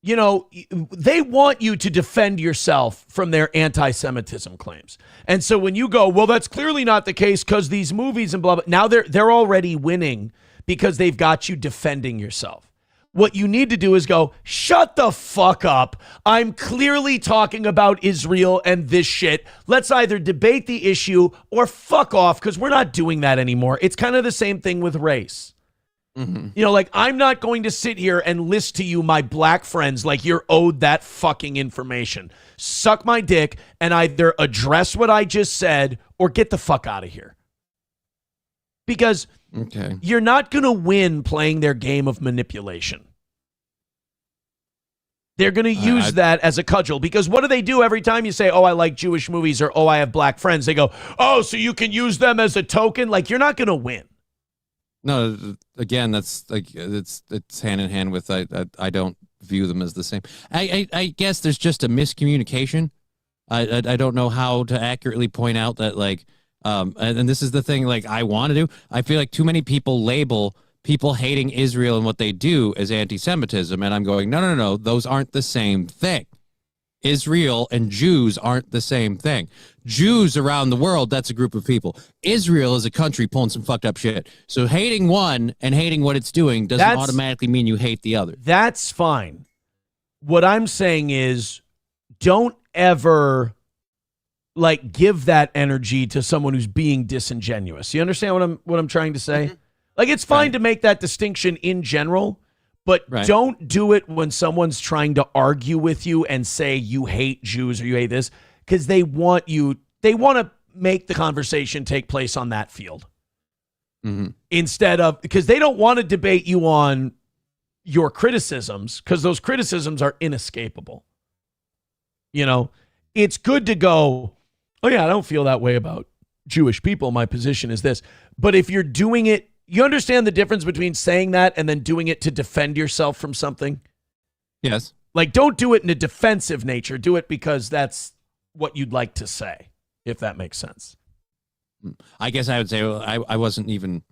C: they want you to defend yourself from their anti-Semitism claims. And so when you go, well, that's clearly not the case because these movies and blah, blah, now they're already winning because they've got you defending yourself. What you need to do is go, shut the fuck up. I'm clearly talking about Israel and this shit. Let's either debate the issue or fuck off because we're not doing that anymore. It's kind of the same thing with race.
D: Mm-hmm.
C: Like, I'm not going to sit here and list to you my black friends like you're owed that fucking information. Suck my dick and either address what I just said or get the fuck out of here. Because you're not going to win playing their game of manipulation. They're going to use that as a cudgel because what do they do every time you say, oh, I like Jewish movies or, oh, I have black friends? They go, oh, so you can use them as a token? Like, you're not going to win.
D: No, again, that's like it's hand in hand with I don't view them as the same. I guess there's just a miscommunication. I don't know how to accurately point out that and this is the thing like I want to do. I feel like too many people label people hating Israel and what they do as anti-Semitism. And I'm going, no, those aren't the same thing. Israel and Jews aren't the same thing. Jews around the world, that's a group of people. Israel is a country pulling some fucked up shit. So hating one and hating what it's doing doesn't automatically mean you hate the other.
C: That's fine. What I'm saying is, don't ever like give that energy to someone who's being disingenuous. You understand what I'm trying to say? Mm-hmm. Like, it's fine to make that distinction in general, but don't do it when someone's trying to argue with you and say you hate Jews or you hate this, because they want to make the conversation take place on that field. Mm-hmm. Instead of, because they don't want to debate you on your criticisms, because those criticisms are inescapable. You know, it's good to go, oh yeah, I don't feel that way about Jewish people. My position is this. But if you're doing it, you understand the difference between saying that and then doing it to defend yourself from something?
D: Yes.
C: Like, don't do it in a defensive nature. Do it because that's what you'd like to say, if that makes sense.
D: I guess I would say I wasn't even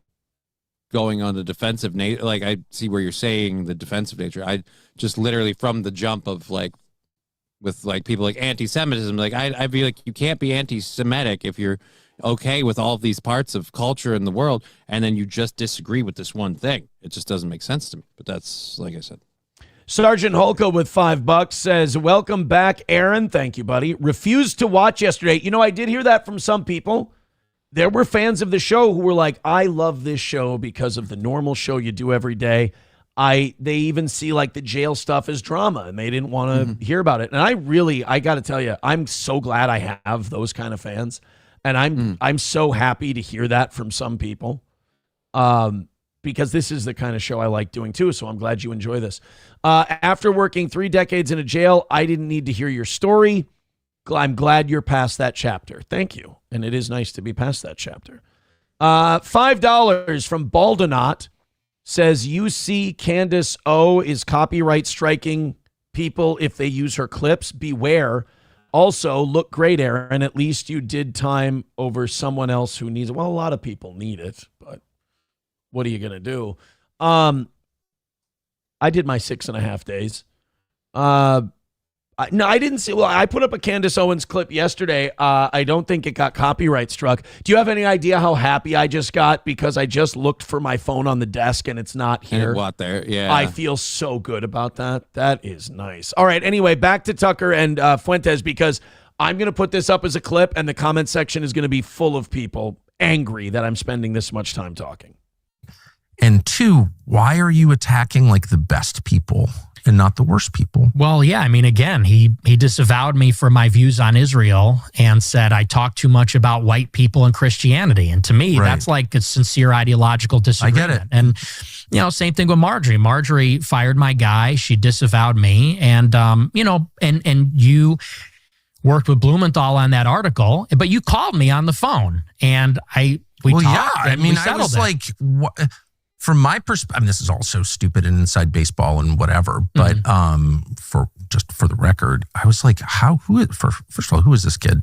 D: going on the defensive nature. Like, I see where you're saying the defensive nature. I just literally from the jump of like, with like people like anti-Semitism, like I'd be like, you can't be anti-Semitic if you're okay with all of these parts of culture in the world, and then you just disagree with this one thing. It just doesn't make sense to me. But that's, like I said.
C: Sergeant Holko with $5 says, welcome back, Aaron. Thank you, buddy. Refused to watch yesterday. You know, I did hear that from some people. There were fans of the show who were like, I love this show because of the normal show you do every day. They even see like the jail stuff as drama, and they didn't want to hear about it. And I got to tell you, I'm so glad I have those kind of fans. And I'm so happy to hear that from some people, because this is the kind of show I like doing too. So I'm glad you enjoy this. After working 3 decades in a jail, I didn't need to hear your story. I'm glad you're past that chapter. Thank you. And it is nice to be past that chapter. $5 from Baldonaut says, UC Candace O is copyright striking people if they use her clips. Beware. Also, look great, Aaron. At least you did time over someone else who needs it. Well, a lot of people need it, but what are you going to do? I did my 6.5 days. No, I didn't see. Well, I put up a Candace Owens clip yesterday. I don't think it got copyright struck. Do you have any idea how happy I just got? Because I just looked for my phone on the desk and it's not here.
D: And what there? Yeah.
C: I feel so good about that. That is nice. All right. Anyway, back to Tucker and Fuentes, because I'm going to put this up as a clip and the comment section is going to be full of people angry that I'm spending this much time talking.
L: And 2, why are you attacking like the best people and not the worst people?
M: Well, yeah, I mean, again, he disavowed me for my views on Israel and said I talk too much about white people and Christianity. And to me, that's like a sincere ideological disagreement.
L: I get it.
M: And, you know, same thing with Marjorie. Marjorie fired my guy. She disavowed me. And, you know, and you worked with Blumenthal on that article, but you called me on the phone and we talked.
L: Yeah, I mean, I was like, what? From my perspective, I mean, this is all so stupid and inside baseball and whatever, but for the record, I was like, first of all, who is this kid?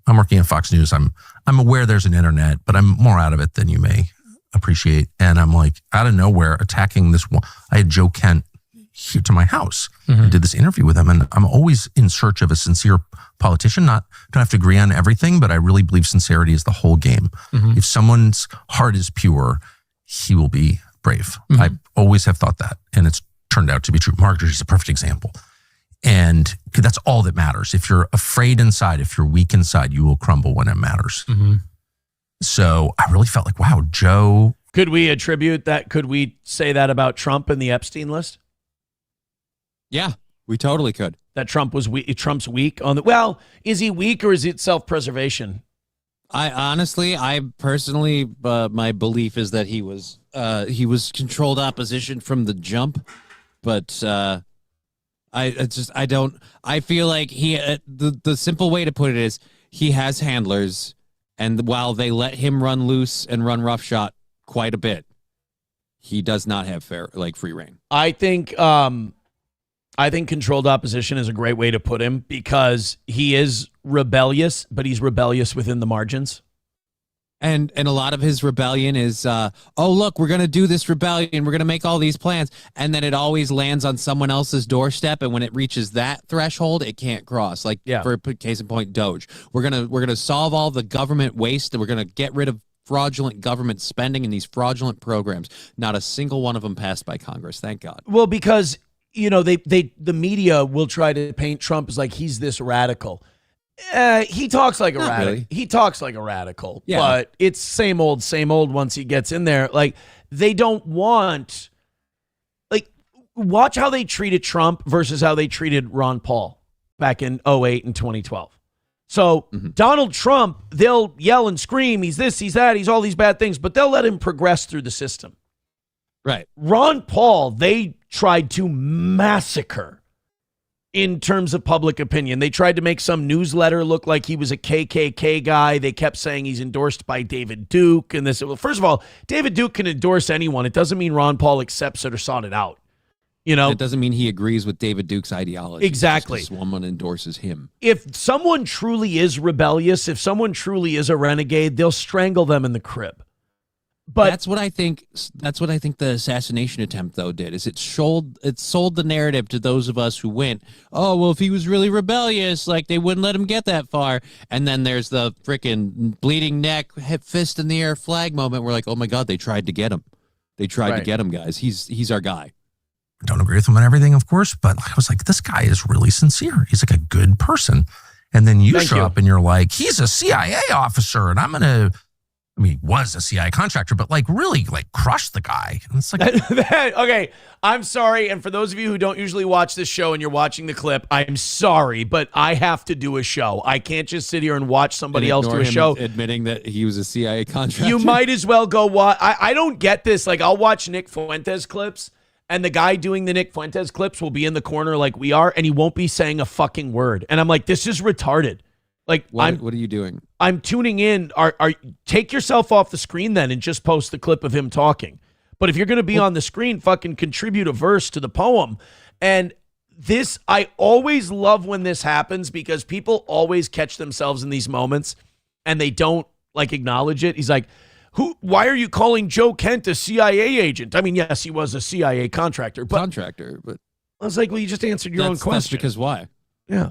L: I'm working at Fox News. I'm aware there's an internet, but I'm more out of it than you may appreciate. And I'm like, out of nowhere, attacking this one. I had Joe Kent here to my house and did this interview with him. And I'm always in search of a sincere politician. Don't have to agree on everything, but I really believe sincerity is the whole game. If someone's heart is pure, he will be brave. I always have thought that, and it's turned out to be true. Marjorie's a perfect example. And that's all that matters. If you're afraid inside, if you're weak inside, you will crumble when it matters. So I really felt like, wow, Joe.
C: Could we attribute that? Could we say that about Trump and the Epstein list?
D: Yeah, we totally could.
C: That Trump was weak. Trump's weak on the. Well, is he weak or is it self-preservation?
D: I personally, my belief is that he was controlled opposition from the jump, but I feel like the simple way to put it is he has handlers, and while they let him run loose and run roughshod quite a bit, he does not have free reign.
C: I think controlled opposition is a great way to put him, because he is rebellious, but he's rebellious within the margins.
D: And a lot of his rebellion is, oh, look, we're going to do this rebellion. We're going to make all these plans. And then it always lands on someone else's doorstep. And when it reaches that threshold, it can't cross. Like, for case in point, Doge. We're going to solve all the government waste. And we're going to get rid of fraudulent government spending and these fraudulent programs. Not a single one of them passed by Congress. Thank God.
C: Well, because, you know, the media will try to paint Trump as like he's this radical. He talks like a radical.
D: Really.
C: He talks like a radical, but it's same old once he gets in there. Like, they don't want, like, watch how they treated Trump versus how they treated Ron Paul back in 2008 and 2012. So Donald Trump, they'll yell and scream, he's this, he's that, he's all these bad things, but they'll let him progress through the system.
D: Right.
C: Ron Paul, they tried to massacre in terms of public opinion. They tried to make some newsletter look like he was a KKK guy. They kept saying he's endorsed by David Duke. And this, well, first of all, David Duke can endorse anyone. It doesn't mean Ron Paul accepts it or sought it out. You know,
D: it doesn't mean he agrees with David Duke's ideology.
C: Exactly.
D: Just someone endorses him.
C: If someone truly is rebellious, if someone truly is a renegade, they'll strangle them in the crib. But
D: that's what I think. That's what I think the assassination attempt, though, did. Is it sold the narrative to those of us who went, oh, well, if he was really rebellious, like they wouldn't let him get that far. And then there's the freaking bleeding neck, fist in the air flag moment. We're like, oh my God, they tried to get him. They tried to get him, guys. He's our guy.
L: I don't agree with him on everything, of course, but I was like, this guy is really sincere. He's like a good person. And then you show up and you're like, he's a CIA officer, and I'm going to. I mean, he was a CIA contractor, but like really like crushed the guy. And it's like,
C: okay, I'm sorry. And for those of you who don't usually watch this show and you're watching the clip, I'm sorry, but I have to do a show. I can't just sit here and watch somebody else do a show.
D: Admitting that he was a CIA contractor.
C: You might as well go watch. I don't get this. Like, I'll watch Nick Fuentes clips, and the guy doing the Nick Fuentes clips will be in the corner like we are, and he won't be saying a fucking word. And I'm like, this is retarded. Like,
D: what are you doing?
C: I'm tuning in. Take yourself off the screen then and just post the clip of him talking. But if you're going to be on the screen, fucking contribute a verse to the poem. And this, I always love when this happens because people always catch themselves in these moments and they don't like acknowledge it. He's like, why are you calling Joe Kent a CIA agent? I mean, yes, he was a CIA contractor, but I was like, well, you just answered your own question.
D: That's because why?
C: Yeah.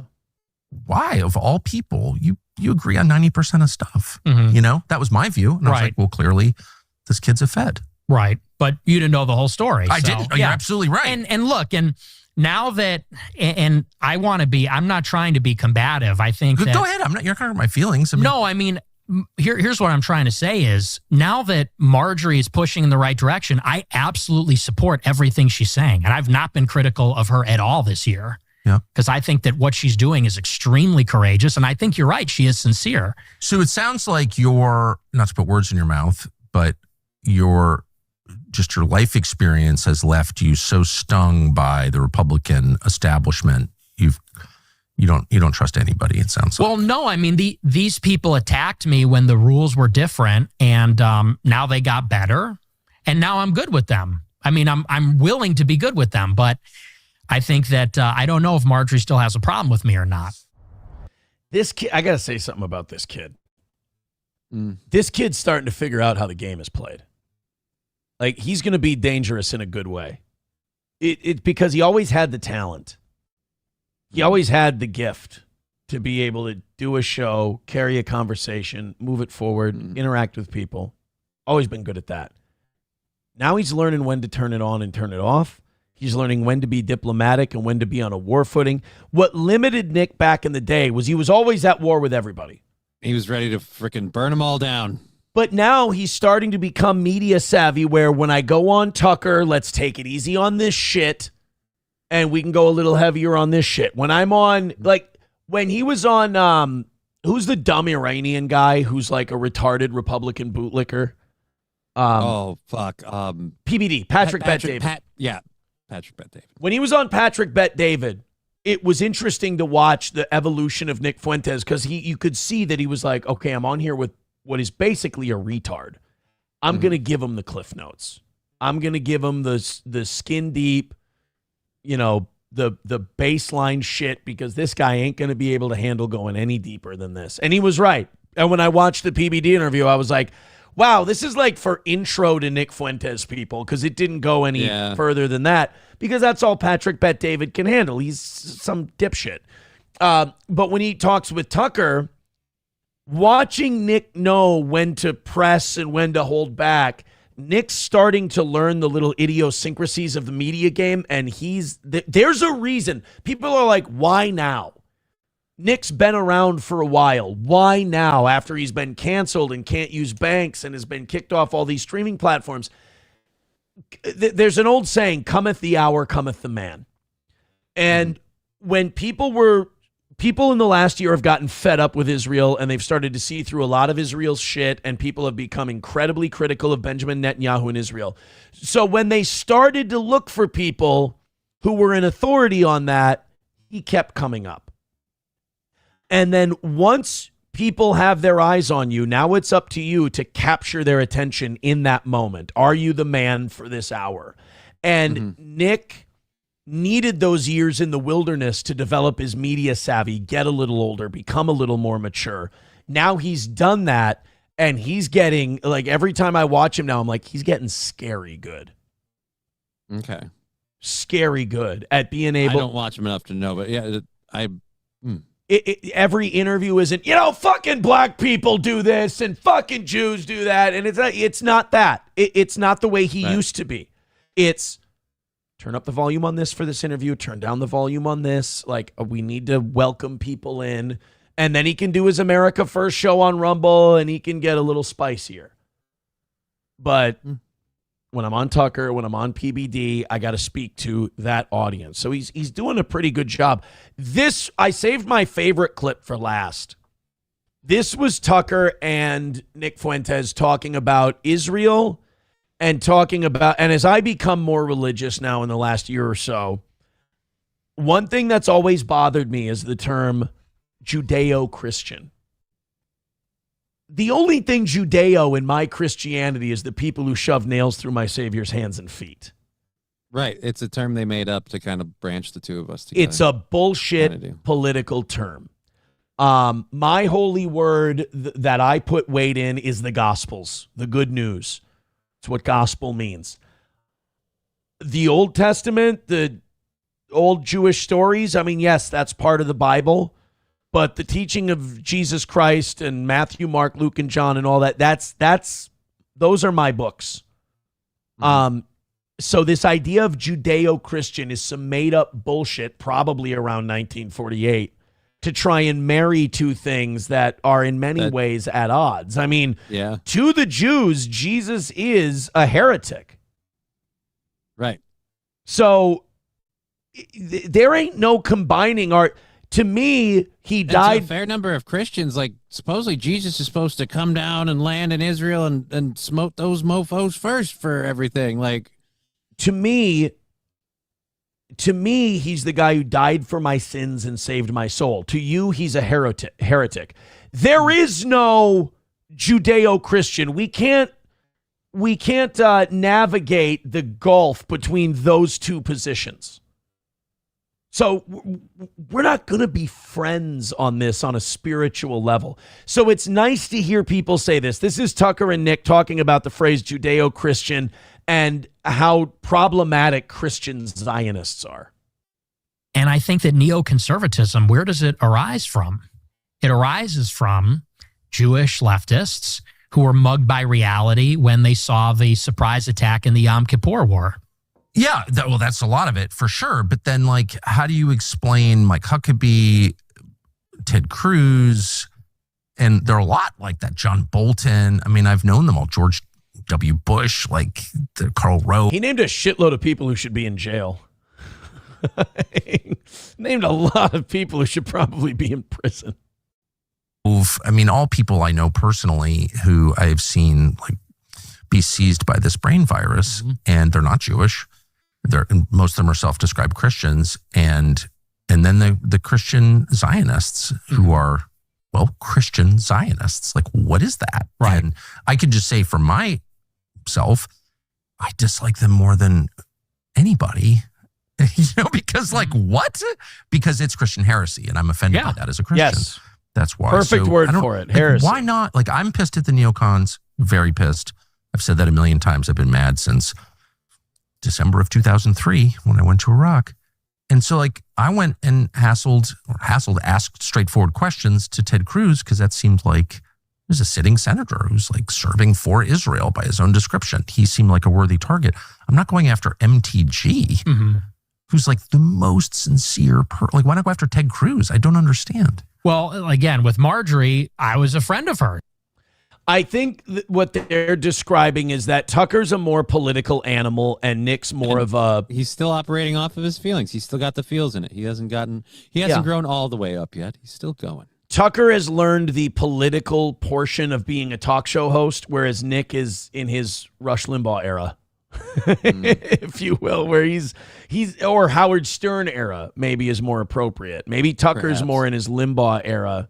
L: Why, of all people, you agree on 90% of stuff? You know, that was my view. And I was like, well, clearly this kid's a Fed.
M: Right. But you didn't know the whole story.
L: I didn't. You're absolutely right.
M: And look, and now that, and I want to be, I'm not trying to be combative. I think that.
L: Go ahead. You're not going to hurt my feelings.
M: No, I mean, here's what I'm trying to say is now that Marjorie is pushing in the right direction, I absolutely support everything she's saying. And I've not been critical of her at all this year.
L: Yeah.
M: Because I think that what she's doing is extremely courageous. And I think you're right. She is sincere.
L: So it sounds like you're, not to put words in your mouth, but your life experience has left you so stung by the Republican establishment. You don't trust anybody, it sounds like.
M: Well, no, I mean, these people attacked me when the rules were different, and now they got better, and now I'm good with them. I mean, I'm willing to be good with them, but I think that I don't know if Marjorie still has a problem with me or not.
C: This kid, I got to say something about this kid. This kid's starting to figure out how the game is played. Like, he's going to be dangerous in a good way. It's because he always had the talent. He always had the gift to be able to do a show, carry a conversation, move it forward, interact with people. Always been good at that. Now he's learning when to turn it on and turn it off. He's learning when to be diplomatic and when to be on a war footing. What limited Nick back in the day was he was always at war with everybody.
D: He was ready to freaking burn them all down.
C: But now he's starting to become media savvy where when I go on Tucker, let's take it easy on this shit and we can go a little heavier on this shit. When I'm on, like, when he was on, who's the dumb Iranian guy who's like a retarded Republican bootlicker?
D: Oh, fuck.
C: PBD, Patrick Bet-David.
D: Patrick Bet-David.
C: When he was on Patrick Bet-David, it was interesting to watch the evolution of Nick Fuentes because you could see that he was like, okay, I'm on here with what is basically a retard. I'm going to give him the Cliff Notes. I'm going to give him the skin deep, you know, the baseline shit because this guy ain't going to be able to handle going any deeper than this. And he was right. And when I watched the PBD interview, I was like, wow, this is like for intro to Nick Fuentes people, because it didn't go any further than that, because that's all Patrick Bet David can handle. He's some dipshit. But when he talks with Tucker, watching Nick know when to press and when to hold back, Nick's starting to learn the little idiosyncrasies of the media game, and there's a reason. People are like, why now? Nick's been around for a while. Why now, after he's been canceled and can't use banks and has been kicked off all these streaming platforms? There's an old saying, cometh the hour, cometh the man. And when people in the last year have gotten fed up with Israel, and they've started to see through a lot of Israel's shit, and people have become incredibly critical of Benjamin Netanyahu and Israel. So when they started to look for people who were in authority on that, he kept coming up. And then once people have their eyes on you, now it's up to you to capture their attention in that moment. Are you the man for this hour? And Nick needed those years in the wilderness to develop his media savvy, get a little older, become a little more mature. Now he's done that, and he's getting, like, every time I watch him now, I'm like, he's getting scary good.
D: Okay.
C: Scary good at being able.
D: I don't watch him enough to know, but yeah,
C: every interview isn't, fucking black people do this and fucking Jews do that. And it's not that. It's not the way he used to be. It's turn up the volume on this for this interview, turn down the volume on this. Like, we need to welcome people in. And then he can do his America First show on Rumble, and he can get a little spicier. But when I'm on Tucker, when I'm on PBD, I got to speak to that audience. So he's doing a pretty good job. I saved my favorite clip for last. This was Tucker and Nick Fuentes talking about Israel and as I become more religious now in the last year or so, one thing that's always bothered me is the term Judeo-Christian. The only thing Judeo in my Christianity is the people who shove nails through my Savior's hands and feet.
D: Right. It's a term they made up to kind of branch the two of us together.
C: It's a bullshit political term. My holy word that I put weight in is the Gospels, the good news. It's what gospel means. The Old Testament, the old Jewish stories, I mean, yes, that's part of the Bible. But the teaching of Jesus Christ and Matthew, Mark, Luke, and John and all that, those are my books. So this idea of Judeo-Christian is some made-up bullshit, probably around 1948, to try and marry two things that are in many ways at odds. I mean, to the Jews, Jesus is a heretic.
D: Right.
C: So there ain't no combining art. To me, he died.
D: A fair number of Christians, like, supposedly Jesus is supposed to come down and land in Israel and smote those mofos first for everything. Like,
C: to me, he's the guy who died for my sins and saved my soul. To you, he's a heretic. There is no Judeo-Christian. We can't navigate the gulf between those two positions. So we're not going to be friends on this on a spiritual level. So it's nice to hear people say this. This is Tucker and Nick talking about the phrase Judeo-Christian and how problematic Christian Zionists are.
M: And I think that neoconservatism, where does it arise from? It arises from Jewish leftists who were mugged by reality when they saw the surprise attack in the Yom Kippur War.
L: Yeah, that's a lot of it for sure. But then, like, how do you explain Mike Huckabee, Ted Cruz, and there are a lot like that, John Bolton. I mean, I've known them all, George W. Bush, like Karl Rove.
C: He named a shitload of people who should be in jail. Named a lot of people who should probably be in prison.
L: I mean, all people I know personally who I've seen like be seized by this brain virus, and they're not Jewish. Most of them are self-described Christians, and then the Christian Zionists who are, well, Christian Zionists. Like, what is that?
M: Right.
L: And I can just say for myself, I dislike them more than anybody. Because like what? Because it's Christian heresy, and I'm offended by that as a Christian.
C: Yes.
L: That's why.
C: Perfect word for it. Heresy.
L: Why not? Like, I'm pissed at the neocons. Very pissed. I've said that a million times. I've been mad since December of 2003 when I went to Iraq. And so, like, I went and asked straightforward questions to Ted Cruz because that seemed like he was a sitting senator who's like serving for Israel by his own description. He seemed like a worthy target. I'm not going after MTG, who's like the most sincere like, why not go after Ted Cruz? I don't understand.
M: Well, again, with Marjorie, I was a friend of hers.
C: I think what they're describing is that Tucker's a more political animal and Nick's more of a...
D: He's still operating off of his feelings. He's still got the feels in it. He hasn't grown all the way up yet. He's still going.
C: Tucker has learned the political portion of being a talk show host, whereas Nick is in his Rush Limbaugh era, if you will, where he's or Howard Stern era maybe is more appropriate. Maybe Tucker's
D: Perhaps.
C: more in his Limbaugh era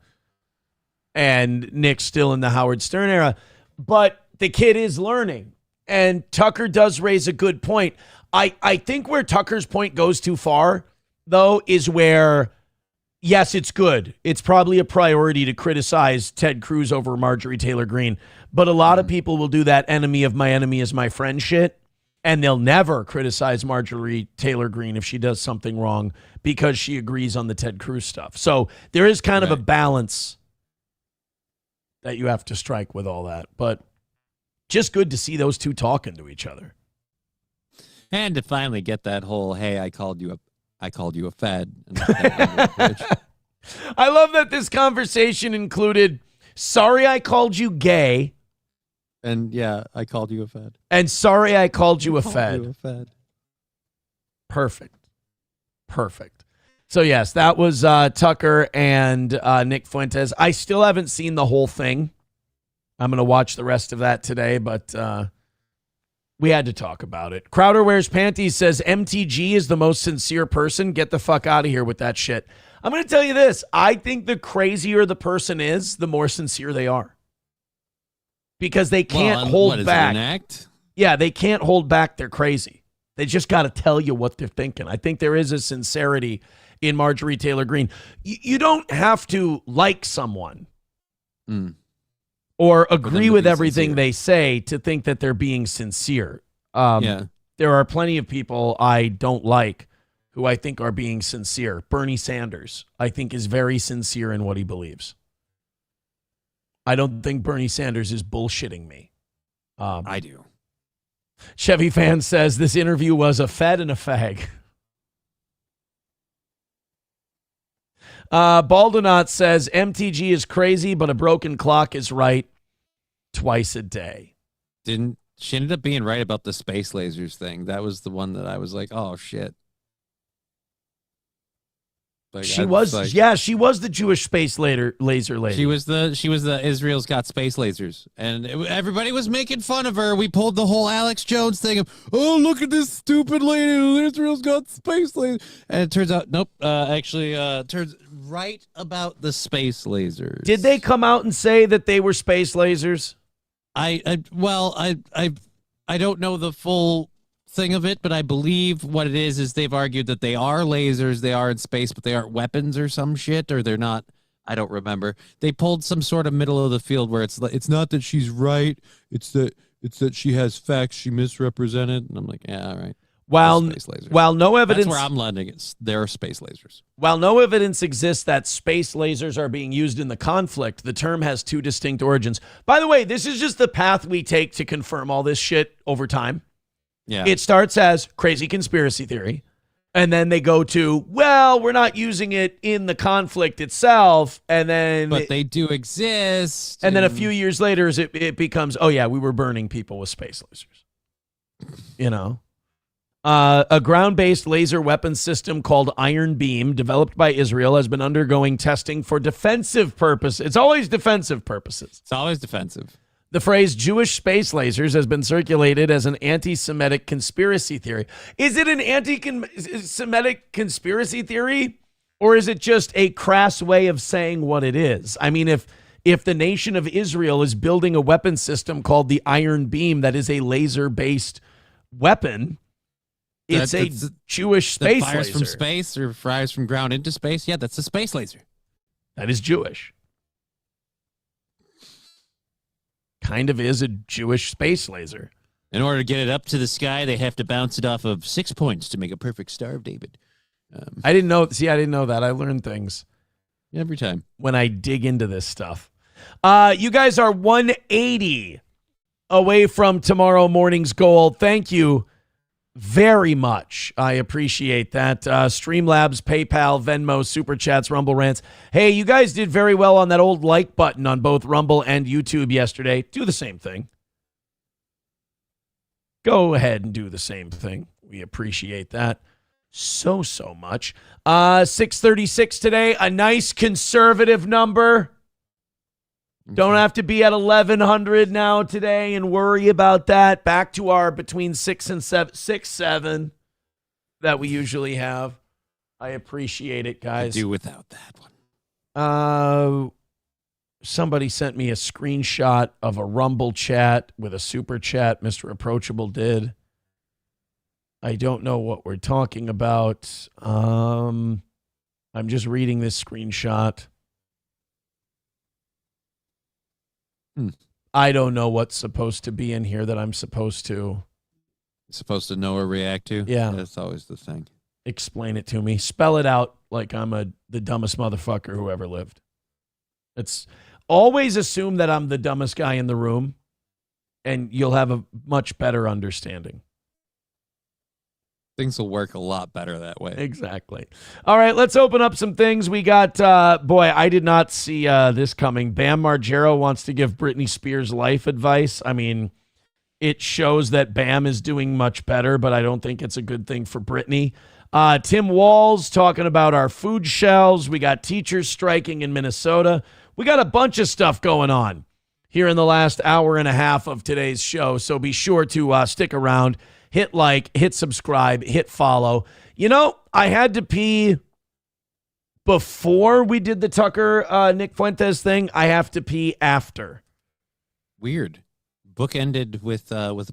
C: and Nick's still in the Howard Stern era. But the kid is learning, and Tucker does raise a good point. I think where Tucker's point goes too far, though, is where, yes, it's good. It's probably a priority to criticize Ted Cruz over Marjorie Taylor Greene. But a lot of people will do that enemy of my enemy is my friend shit, and they'll never criticize Marjorie Taylor Greene if she does something wrong because she agrees on the Ted Cruz stuff. So there is kind of a balance that you have to strike with all that. But just good to see those two talking to each other.
D: And to finally get that whole, hey, I called you a Fed.
C: I love that this conversation included, sorry I called you gay.
D: And yeah, I called you a Fed.
C: And sorry I called you a Fed. Perfect. So yes, that was Tucker and Nick Fuentes. I still haven't seen the whole thing. I'm going to watch the rest of that today, but we had to talk about it. Crowder Wears Panties says MTG is the most sincere person. Get the fuck out of here with that shit. I'm going to tell you this. I think the crazier the person is, the more sincere they are. Because they can't hold back.
D: An act?
C: Yeah, they can't hold back. They're crazy. They just got to tell you what they're thinking. I think there is a sincerity in Marjorie Taylor Greene. You don't have to like someone or agree with everything they say to think that they're being sincere. There are plenty of people I don't like who I think are being sincere. Bernie Sanders, I think, is very sincere in what he believes. I don't think Bernie Sanders is bullshitting me.
D: I do.
C: Chevy Fan says this interview was a fed and a fag. Baldonaut says MTG is crazy, but a broken clock is right twice a day.
D: She ended up being right about the space lasers thing. That was the one that I was like, oh shit. Like,
C: she was the Jewish space laser lady.
D: She was the Israel's got space lasers, and everybody was making fun of her. We pulled the whole Alex Jones thing of, oh, look at this stupid lady, Israel's got space lasers, and it turns out, nope, turns right about the space lasers.
C: Did they come out and say that they were space lasers?
D: I don't know the full thing of it, but I believe what it is they've argued that they are lasers, they are in space, but they aren't weapons or some shit, or they're not. I don't remember. They pulled some sort of middle of the field where it's not that she's right, it's that she has facts she misrepresented, and I'm like, yeah, all right.
C: While no evidence,
D: that's where I'm landing. They're space lasers.
C: While no evidence exists that space lasers are being used in the conflict, the term has two distinct origins. By the way, this is just the path we take to confirm all this shit over time.
D: Yeah.
C: It starts as crazy conspiracy theory, and then they go to, well, we're not using it in the conflict itself, and then...
D: But they do exist.
C: And then a few years later, it becomes, oh yeah, we were burning people with space lasers. You know? A ground-based laser weapon system called Iron Beam, developed by Israel, has been undergoing testing for defensive purposes. It's always defensive purposes.
D: It's always defensive.
C: The phrase Jewish space lasers has been circulated as an anti-Semitic conspiracy theory. Is it an anti-Semitic conspiracy theory, or is it just a crass way of saying what it is? I mean, if the nation of Israel is building a weapon system called the Iron Beam that is a laser-based weapon, it's a Jewish space
D: laser. Fires
C: laser.
D: from space or fires from ground into space? Yeah, that's a space laser.
C: That is Jewish. kind of is a Jewish space laser.
D: In order to get it up to the sky, they have to bounce it off of 6 points to make a perfect Star of David.
C: I didn't know. See, I didn't know that. I learn things
D: every time
C: when I dig into this stuff. You guys are 180 away from tomorrow morning's goal. Thank you very much. I appreciate that. Streamlabs, PayPal, Venmo, Super Chats, Rumble Rants. Hey, you guys did very well on that old like button on both Rumble and YouTube yesterday. Do the same thing. Go ahead and do the same thing. We appreciate that so much. 636 today, a nice conservative number. Don't have to be at 1,100 now today and worry about that. Back to our between 6 and 7 that we usually have. I appreciate it, guys.
D: Could do without that one.
C: Somebody sent me a screenshot of a Rumble chat with a super chat. Mr. Approachable did. I don't know what we're talking about. I'm just reading this screenshot. I don't know what's supposed to be in here that I'm supposed to
D: know or react to?
C: Yeah.
D: That's always the thing.
C: Explain it to me. Spell it out like I'm the dumbest motherfucker who ever lived. It's always assume that I'm the dumbest guy in the room, and you'll have a much better understanding.
D: Things will work a lot better that way.
C: Exactly. All right, let's open up some things. We got, boy, I did not see this coming. Bam Margera wants to give Britney Spears life advice. I mean, it shows that Bam is doing much better, but I don't think it's a good thing for Britney. Tim Walz talking about our food shelves. We got teachers striking in Minnesota. We got a bunch of stuff going on here in the last hour and a half of today's show, so be sure to stick around. Hit like, hit subscribe, hit follow. You know, I had to pee before we did the Tucker Nick Fuentes thing. I have to pee after.
D: Weird. Book ended with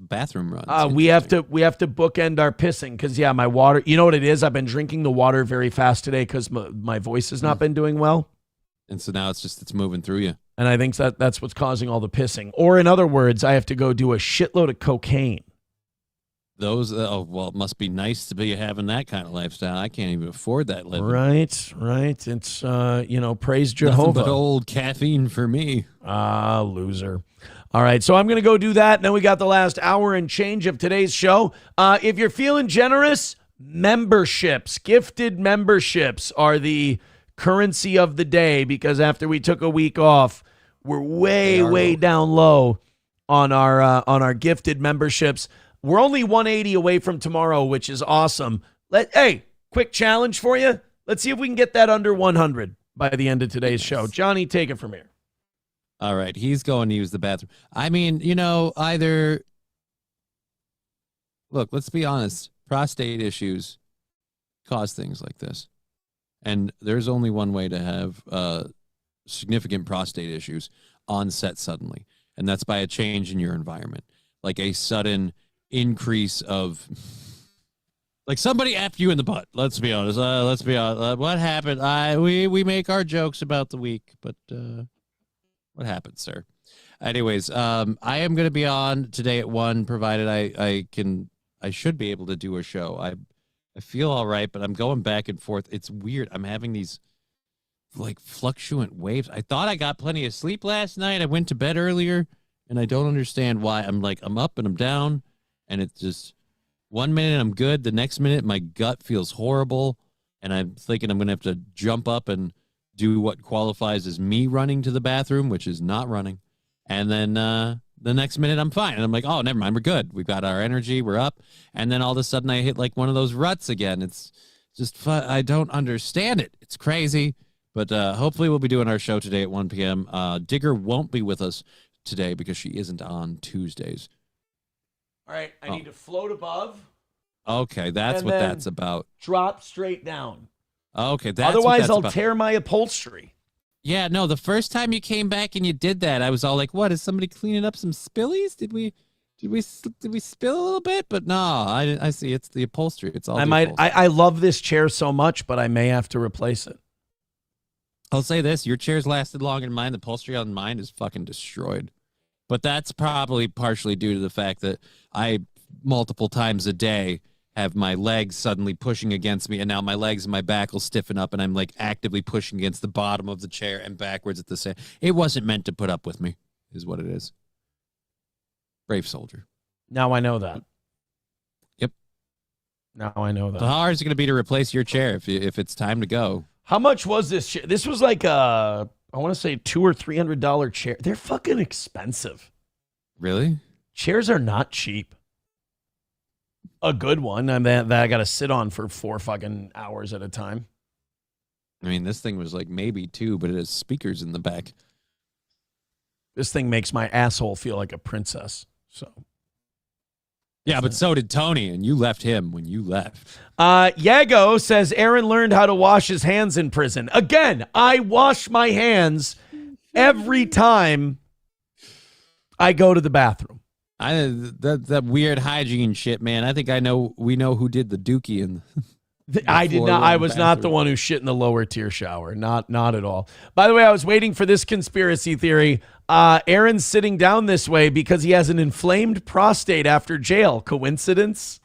D: bathroom runs.
C: We have to bookend our pissing because my water. You know what it is? I've been drinking the water very fast today because my voice has not been doing well,
D: and so now it's moving through you.
C: And I think that's what's causing all the pissing. Or in other words, I have to go do a shitload of cocaine.
D: Those, it must be nice to be having that kind of lifestyle. I can't even afford that living.
C: Right. It's, praise Jehovah.
D: Nothing but old caffeine for me.
C: Loser. All right, so I'm going to go do that. And then we got the last hour and change of today's show. If you're feeling generous, memberships, gifted memberships are the currency of the day because after we took a week off, we're way down low on our gifted memberships. We're only 180 away from tomorrow, which is awesome. Hey, quick challenge for you. Let's see if we can get that under 100 by the end of today's show. Johnny, take it from here.
D: All right, he's going to use the bathroom. I mean, look, let's be honest. Prostate issues cause things like this. And there's only one way to have significant prostate issues onset suddenly, and that's by a change in your environment, like a sudden increase of, like somebody effed you in the butt. Let's be honest. What happened? We make our jokes about the week, but what happened, sir? Anyways, I am going to be on today at 1, provided I should be able to do a show. I feel all right, but I'm going back and forth. It's weird. I'm having these like fluctuant waves. I thought I got plenty of sleep last night. I went to bed earlier, and I don't understand why. I'm up and I'm down, and it's just 1 minute I'm good, the next minute my gut feels horrible, and I'm thinking I'm going to have to jump up and do what qualifies as me running to the bathroom, which is not running. And then the next minute I'm fine. And I'm like, oh, never mind. We're good. We've got our energy. We're up. And then all of a sudden I hit like one of those ruts again. It's just fun. I don't understand it. It's crazy. But hopefully we'll be doing our show today at 1 p.m. Digger won't be with us today because she isn't on Tuesdays.
C: All right. I need to float above.
D: Okay. That's what that's about.
C: Drop straight down.
D: Okay.
C: Otherwise, I'll tear my upholstery.
D: Yeah, no, the first time you came back and you did that, I was all like, what, is somebody cleaning up some spillies? Did we spill a little bit? But no, I see it's the upholstery. It's all
C: I love this chair so much, but I may have to replace it.
D: I'll say this, your chair's lasted longer than mine. The upholstery on mine is fucking destroyed. But that's probably partially due to the fact that I multiple times a day have my legs suddenly pushing against me, and now my legs and my back will stiffen up, and I'm like actively pushing against the bottom of the chair and backwards at the same. It wasn't meant to put up with me, is what it is. Brave soldier.
C: Now I know that.
D: Yep.
C: Now I know that.
D: So how hard is it going to be to replace your chair if it's time to go?
C: How much was this chair? This was like I want to say $200 or $300 chair. They're fucking expensive.
D: Really?
C: Chairs are not cheap. A good one that I got to sit on for 4 fucking hours at a time.
D: I mean, this thing was like maybe 2, but it has speakers in the back.
C: This thing makes my asshole feel like a princess. So.
D: Yeah, but so did Tony, and you left him when you left.
C: Yago says Aaron learned how to wash his hands in prison. Again, I wash my hands every time I go to the bathroom.
D: That weird hygiene shit, man. I think we know who did the dookie and
C: I did not. I was not the one who shit in the lower tier shower. Not at all. By the way, I was waiting for this conspiracy theory. Aaron's sitting down this way because he has an inflamed prostate after jail. Coincidence?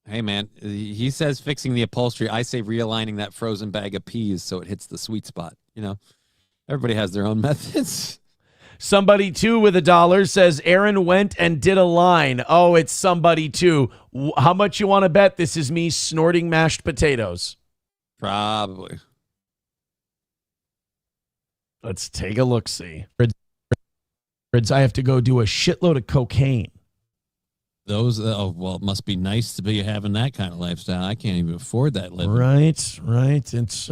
D: Hey, man, he says fixing the upholstery. I say realigning that frozen bag of peas so it hits the sweet spot. You know, everybody has their own methods.
C: Somebody too with $1 says Aaron went and did a line. Oh, it's somebody too. How much you want to bet this is me snorting mashed potatoes?
D: Probably.
C: Let's take a look. See, I have to go do a shitload of cocaine.
D: Those, well, it must be nice to be having that kind of lifestyle. I can't even afford that living.
C: Right. It's,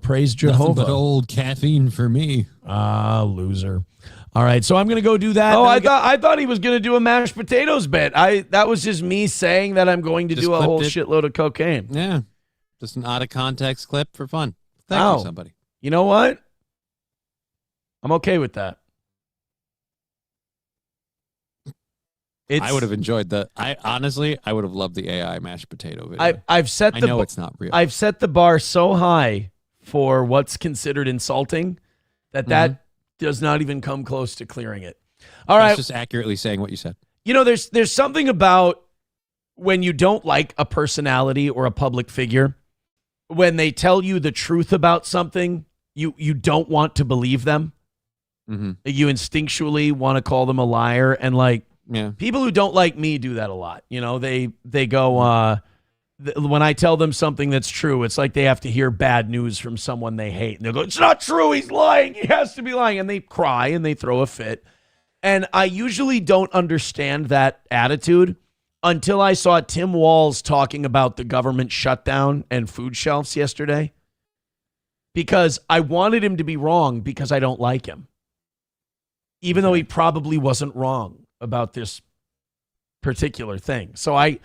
C: praise Jehovah.
D: Nothing but old caffeine for me.
C: Loser. All right, so I'm going to go do that. Oh, I thought he was going to do a mashed potatoes bit. That was just me saying that I'm going to do a whole shitload of cocaine.
D: Yeah, just an out of context clip for fun. Thank you, somebody.
C: You know what? I'm okay with that.
D: I would have enjoyed that. I would have loved the AI mashed potato video.
C: I
D: know it's not real.
C: I've set the bar so high for what's considered insulting that does not even come close to clearing it. All right.
D: Just accurately saying what you said.
C: You know, there's something about when you don't like a personality or a public figure, when they tell you the truth about something, you don't want to believe them.
D: Mm-hmm.
C: You instinctually want to call them a liar. And people who don't like me do that a lot. You know, they go, when I tell them something that's true, it's like they have to hear bad news from someone they hate. And they'll go, it's not true. He's lying. He has to be lying. And they cry and they throw a fit. And I usually don't understand that attitude until I saw Tim Walz talking about the government shutdown and food shelves yesterday. Because I wanted him to be wrong because I don't like him. Even though he probably wasn't wrong about this particular thing. So I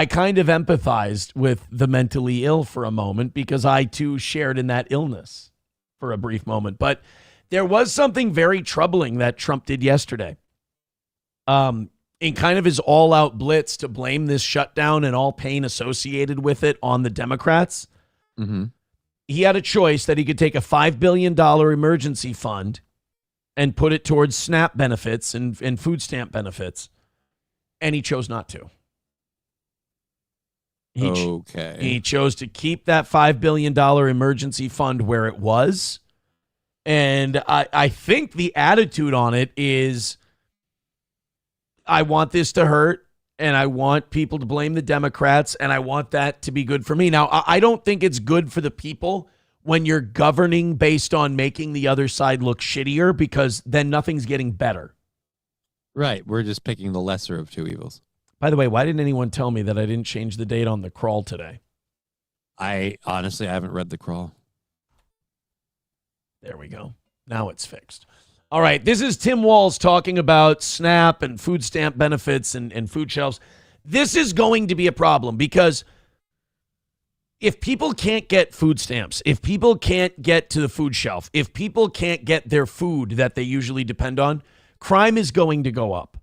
C: kind of empathized with the mentally ill for a moment because I too shared in that illness for a brief moment. But there was something very troubling that Trump did yesterday. In kind of his all-out blitz to blame this shutdown and all pain associated with it on the Democrats, he had a choice that he could take a $5 billion emergency fund and put it towards SNAP benefits and food stamp benefits. And he chose not to. He chose to keep that $5 billion emergency fund where it was. And I think the attitude on it is, I want this to hurt, and I want people to blame the Democrats, and I want that to be good for me. Now, I don't think it's good for the people when you're governing based on making the other side look shittier, because then nothing's getting better.
D: Right. We're just picking the lesser of two evils.
C: By the way, why didn't anyone tell me that I didn't change the date on the crawl today?
D: I haven't read the crawl.
C: There we go. Now it's fixed. All right. This is Tim Walz talking about SNAP and food stamp benefits and food shelves. This is going to be a problem because if people can't get food stamps, if people can't get to the food shelf, if people can't get their food that they usually depend on, crime is going to go up.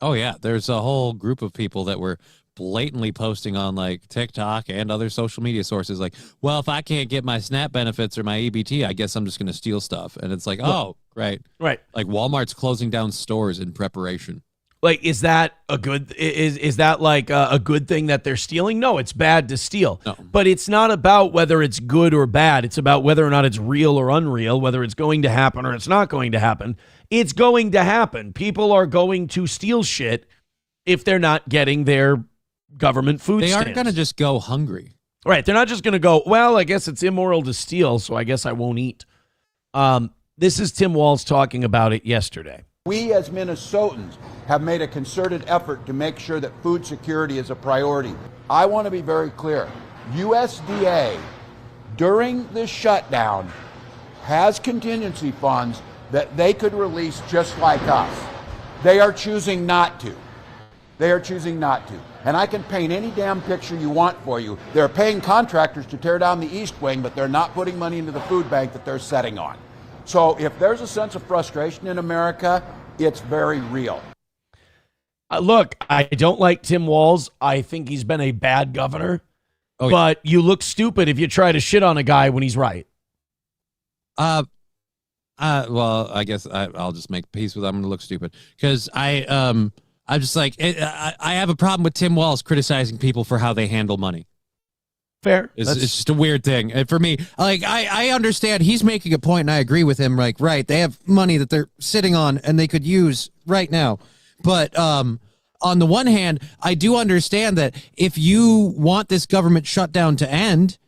D: Oh, yeah. There's a whole group of people that were blatantly posting on like TikTok and other social media sources like, well, if I can't get my SNAP benefits or my EBT, I guess I'm just going to steal stuff. And it's like, oh, right.
C: Right.
D: Like Walmart's closing down stores in preparation.
C: Like, is that a good, is that like a good thing that they're stealing? No, it's bad to steal.
D: No.
C: But it's not about whether it's good or bad. It's about whether or not it's real or unreal, whether it's going to happen or it's not going to happen. It's going to happen. People are going to steal shit if they're not getting their government food
D: They
C: stamps.
D: aren't going to just go hungry.
C: Right. They're not just going to go, well, I guess it's immoral to steal, so I guess I won't eat. This is Tim Walz talking about it yesterday.
O: We as Minnesotans have made a concerted effort to make sure that food security is a priority. I want to be very clear. USDA, during this shutdown, has contingency funds that they could release just like us. They are choosing not to. They are choosing not to. And I can paint any damn picture you want for you. They're paying contractors to tear down the East Wing, but they're not putting money into the food bank that they're setting on. So if there's a sense of frustration in America, it's very real.
C: Look, I don't like Tim Walz. I think he's been a bad governor. But you look stupid if you try to shit on a guy when he's right.
D: Well, I guess I'll just make peace with. I'm going to look stupid because I'm just like I have a problem with Tim Walz criticizing people for how they handle money.
C: Fair.
D: It's just a weird thing. And for me, like, I understand he's making a point and I agree with him. Like, right, they have money that they're sitting on and they could use right now. But on the one hand, I do understand that if you want this government shutdown to end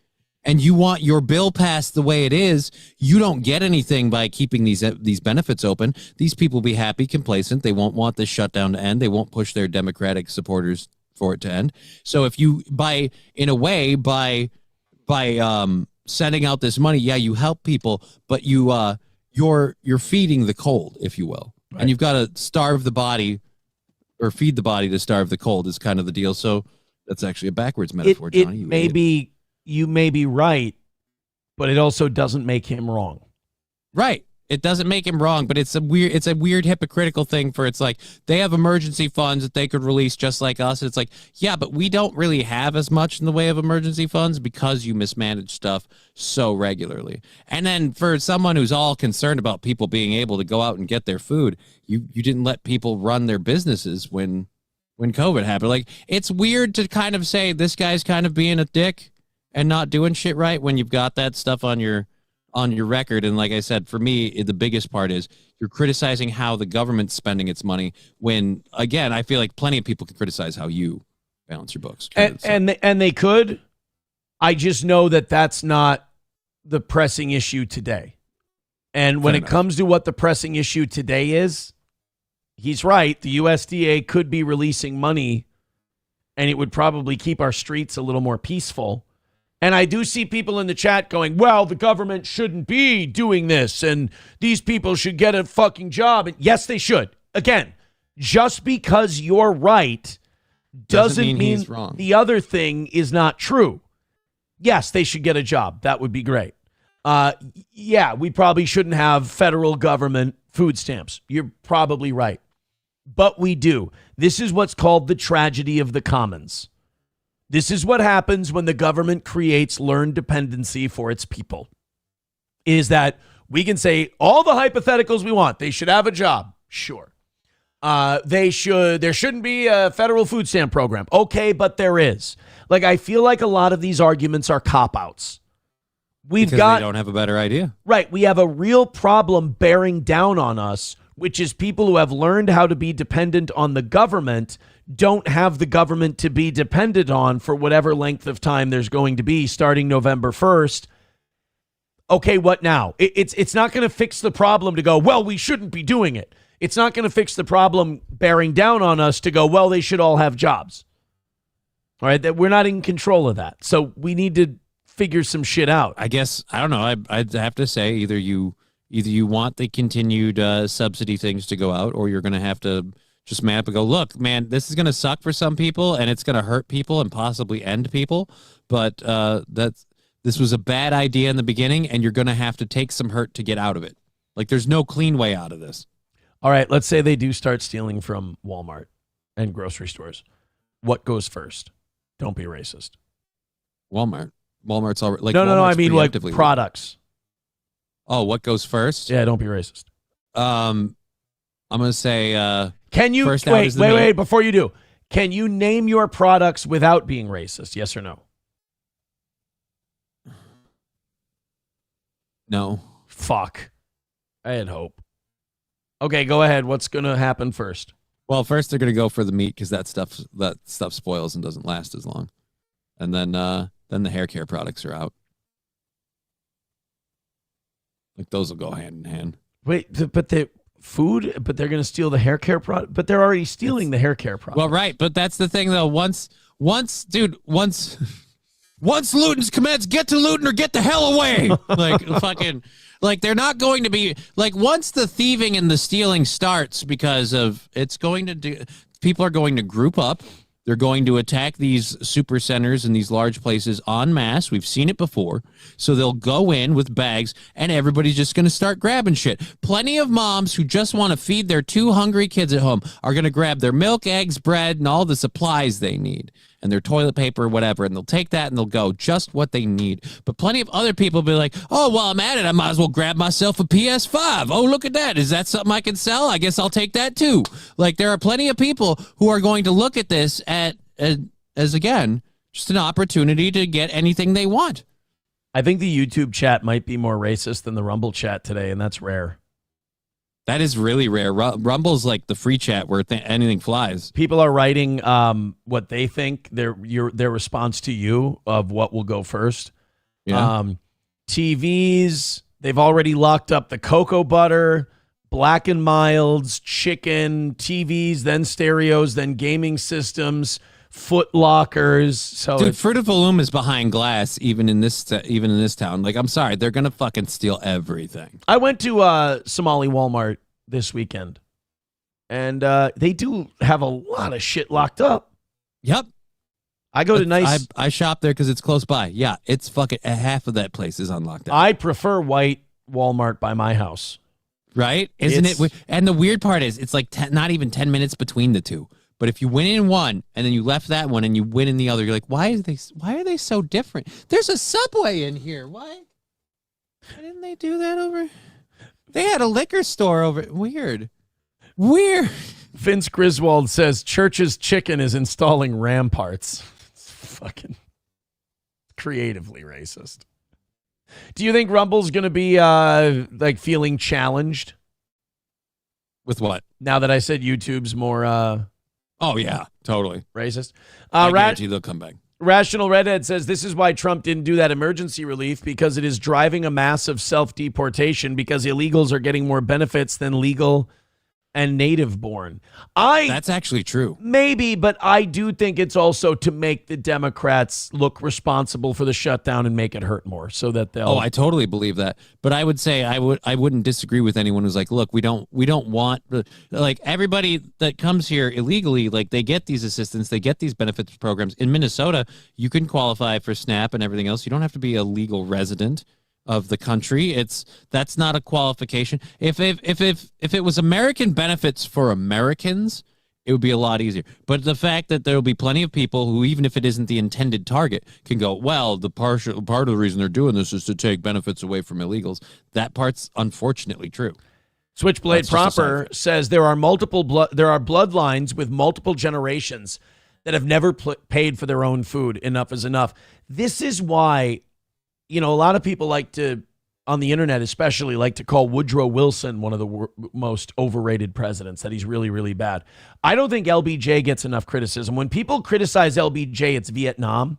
D: and you want your bill passed the way it is, you don't get anything by keeping these benefits open. These people will be happy, complacent. They won't want this shutdown to end. They won't push their Democratic supporters for it to end. So if you by sending out this money, yeah, you help people, but you're feeding the cold, if you will. Right. And you've got to starve the body or feed the body to starve the cold is kind of the deal. So that's actually a backwards metaphor, Johnny.
C: You may be right, but it also doesn't make him wrong.
D: Right. It doesn't make him wrong, but it's a weird hypocritical thing for it's like they have emergency funds that they could release just like us. It's like, yeah, but we don't really have as much in the way of emergency funds because you mismanage stuff so regularly. And then for someone who's all concerned about people being able to go out and get their food, you didn't let people run their businesses when COVID happened. Like, it's weird to kind of say this guy's kind of being a dick and not doing shit right when you've got that stuff on your record. And like I said, for me, the biggest part is you're criticizing how the government's spending its money when, again, I feel like plenty of people can criticize how you balance your books.
C: And they could. I just know that that's not the pressing issue today. And when it comes to what the pressing issue today is, he's right. The USDA could be releasing money and it would probably keep our streets a little more peaceful. And I do see people in the chat going, well, the government shouldn't be doing this and these people should get a fucking job. And yes, they should. Again, just because you're right doesn't mean
D: he's wrong.
C: The other thing is not true. Yes, they should get a job. That would be great. Yeah, we probably shouldn't have federal government food stamps. You're probably right. But we do. This is what's called the tragedy of the commons. This is what happens when the government creates learned dependency for its people. Is that we can say all the hypotheticals we want. They should have a job. Sure. There shouldn't be a federal food stamp program. Okay, but there is. Like, I feel like a lot of these arguments are cop-outs. They
D: don't have a better idea.
C: Right. We have a real problem bearing down on us, which is people who have learned how to be dependent on the government don't have the government to be dependent on for whatever length of time there's going to be starting November 1st. Okay, what now? It's not going to fix the problem to go, well, we shouldn't be doing it. It's not going to fix the problem bearing down on us to go, well, they should all have jobs. All right, that we're not in control of that. So we need to figure some shit out.
D: I guess, I don't know. I'd have to say either you want the continued subsidy things to go out, or you're going to have to just man up and go, look, man, this is going to suck for some people and it's going to hurt people and possibly end people. But this was a bad idea in the beginning and you're going to have to take some hurt to get out of it. Like, there's no clean way out of this.
C: All right, let's say they do start stealing from Walmart and grocery stores. what goes first? Don't be racist.
D: Walmart's already like
C: no. I
D: Walmart's
C: mean like
D: preemptively-
C: products.
D: Oh, what goes first?
C: Yeah, don't be racist.
D: I'm gonna say.
C: Can you
D: first out is the meat.
C: wait? Before you do, can you name your products without being racist? Yes or no?
D: No.
C: Fuck. I had hope. Okay, go ahead. What's gonna happen first?
D: Well, first they're gonna go for the meat because that stuff spoils and doesn't last as long, and then the hair care products are out. Like those will go hand in hand.
C: Wait, but the food, but they're gonna steal the hair care product. But they're already stealing the hair care product.
D: Well, right, but that's the thing though. Once lootings commence, get to looting or get the hell away. Like they're not going to be like once the thieving and the stealing starts because of people are going to group up. They're going to attack these super centers and these large places en masse. We've seen it before. So they'll go in with bags and everybody's just going to start grabbing shit. Plenty of moms who just want to feed their 2 hungry kids at home are going to grab their milk, eggs, bread, and all the supplies they need and their toilet paper or whatever. And they'll take that and they'll go just what they need. But plenty of other people will be like, oh, while I'm at it, I might as well grab myself a PS5. Oh, look at that. Is that something I can sell? I guess I'll take that too. Like there are plenty of people who are going to look at this as again, just an opportunity to get anything they want.
C: I think the YouTube chat might be more racist than the Rumble chat today, and that's rare.
D: That is really rare. Rumble's like the free chat where anything flies.
C: People are writing what they think their response to you of what will go first.
D: Yeah.
C: TVs, they've already locked up the cocoa butter, Black and Milds, chicken, TVs, then stereos, then gaming systems, foot lockers. So
D: dude, Fruit of the Loom is behind glass even in this town. Like I'm sorry, they're gonna fucking steal everything.
C: I went to Somali Walmart this weekend, and they do have a lot of shit locked up.
D: Yep.
C: I go to nice.
D: I shop there because it's close by. Yeah, it's fucking half of that place is on lockdown.
C: I prefer white Walmart by my house.
D: Right? Isn't it? And the weird part is it's like not even 10 minutes between the two. But if you went in one and then you left that one and you went in the other, you're like, why are they so different? There's a Subway in here. Why didn't they do that over? They had a liquor store over. Weird.
C: Vince Griswold says Church's Chicken is installing ramparts. It's fucking creatively racist. Do you think Rumble's going to be like feeling challenged?
D: With what?
C: Now that I said YouTube's more
D: oh yeah, totally
C: racist.
D: I guarantee they'll come back.
C: Rational Redhead says this is why Trump didn't do that emergency relief, because it is driving a massive self-deportation because illegals are getting more benefits than legal and native born.
D: That's actually true.
C: Maybe, but I do think it's also to make the Democrats look responsible for the shutdown and make it hurt more so that they'll.
D: Oh, I totally believe that. But I would say I wouldn't disagree with anyone who's like, look, we don't want like everybody that comes here illegally, like they get these assistance, they get these benefits programs. In Minnesota, you can qualify for SNAP and everything else. You don't have to be a legal resident of the country. That's not a qualification. If it was American benefits for Americans, it would be a lot easier. But the fact that there will be plenty of people who, even if it isn't the intended target, can go, well, the part of the reason they're doing this is to take benefits away from illegals. That part's unfortunately true.
C: Switchblade Proper says there are bloodlines with multiple generations that have never paid for their own food. Enough is enough. This is why, a lot of people like to, on the internet especially, like to call Woodrow Wilson one of the most overrated presidents, that he's really, really bad. I don't think LBJ gets enough criticism. When people criticize LBJ, it's Vietnam.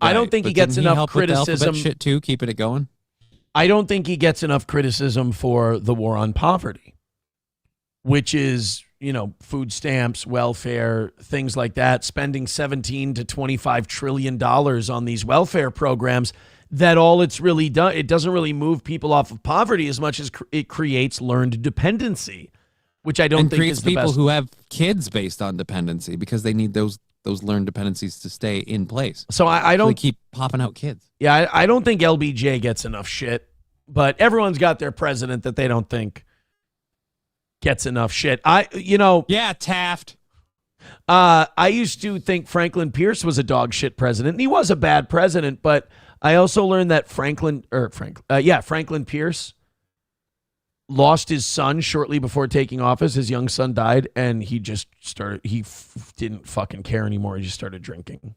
D: Right,
C: I don't think he gets enough criticism.
D: Shit too, keeping it going.
C: I don't think he gets enough criticism for the war on poverty, which is, food stamps, welfare, things like that, spending $17 to $25 trillion on these welfare programs. That all it's really done, it doesn't really move people off of poverty as much as it creates learned dependency, which I don't think is the
D: people
C: best.
D: Who have kids based on dependency because they need those learned dependencies to stay in place.
C: So I don't
D: they keep popping out kids.
C: Yeah, I don't think LBJ gets enough shit, but everyone's got their president that they don't think gets enough shit.
D: Yeah, Taft.
C: I used to think Franklin Pierce was a dog shit president, and he was a bad president, but I also learned that Franklin Pierce lost his son shortly before taking office. His young son died, and he just didn't fucking care anymore. He just started drinking.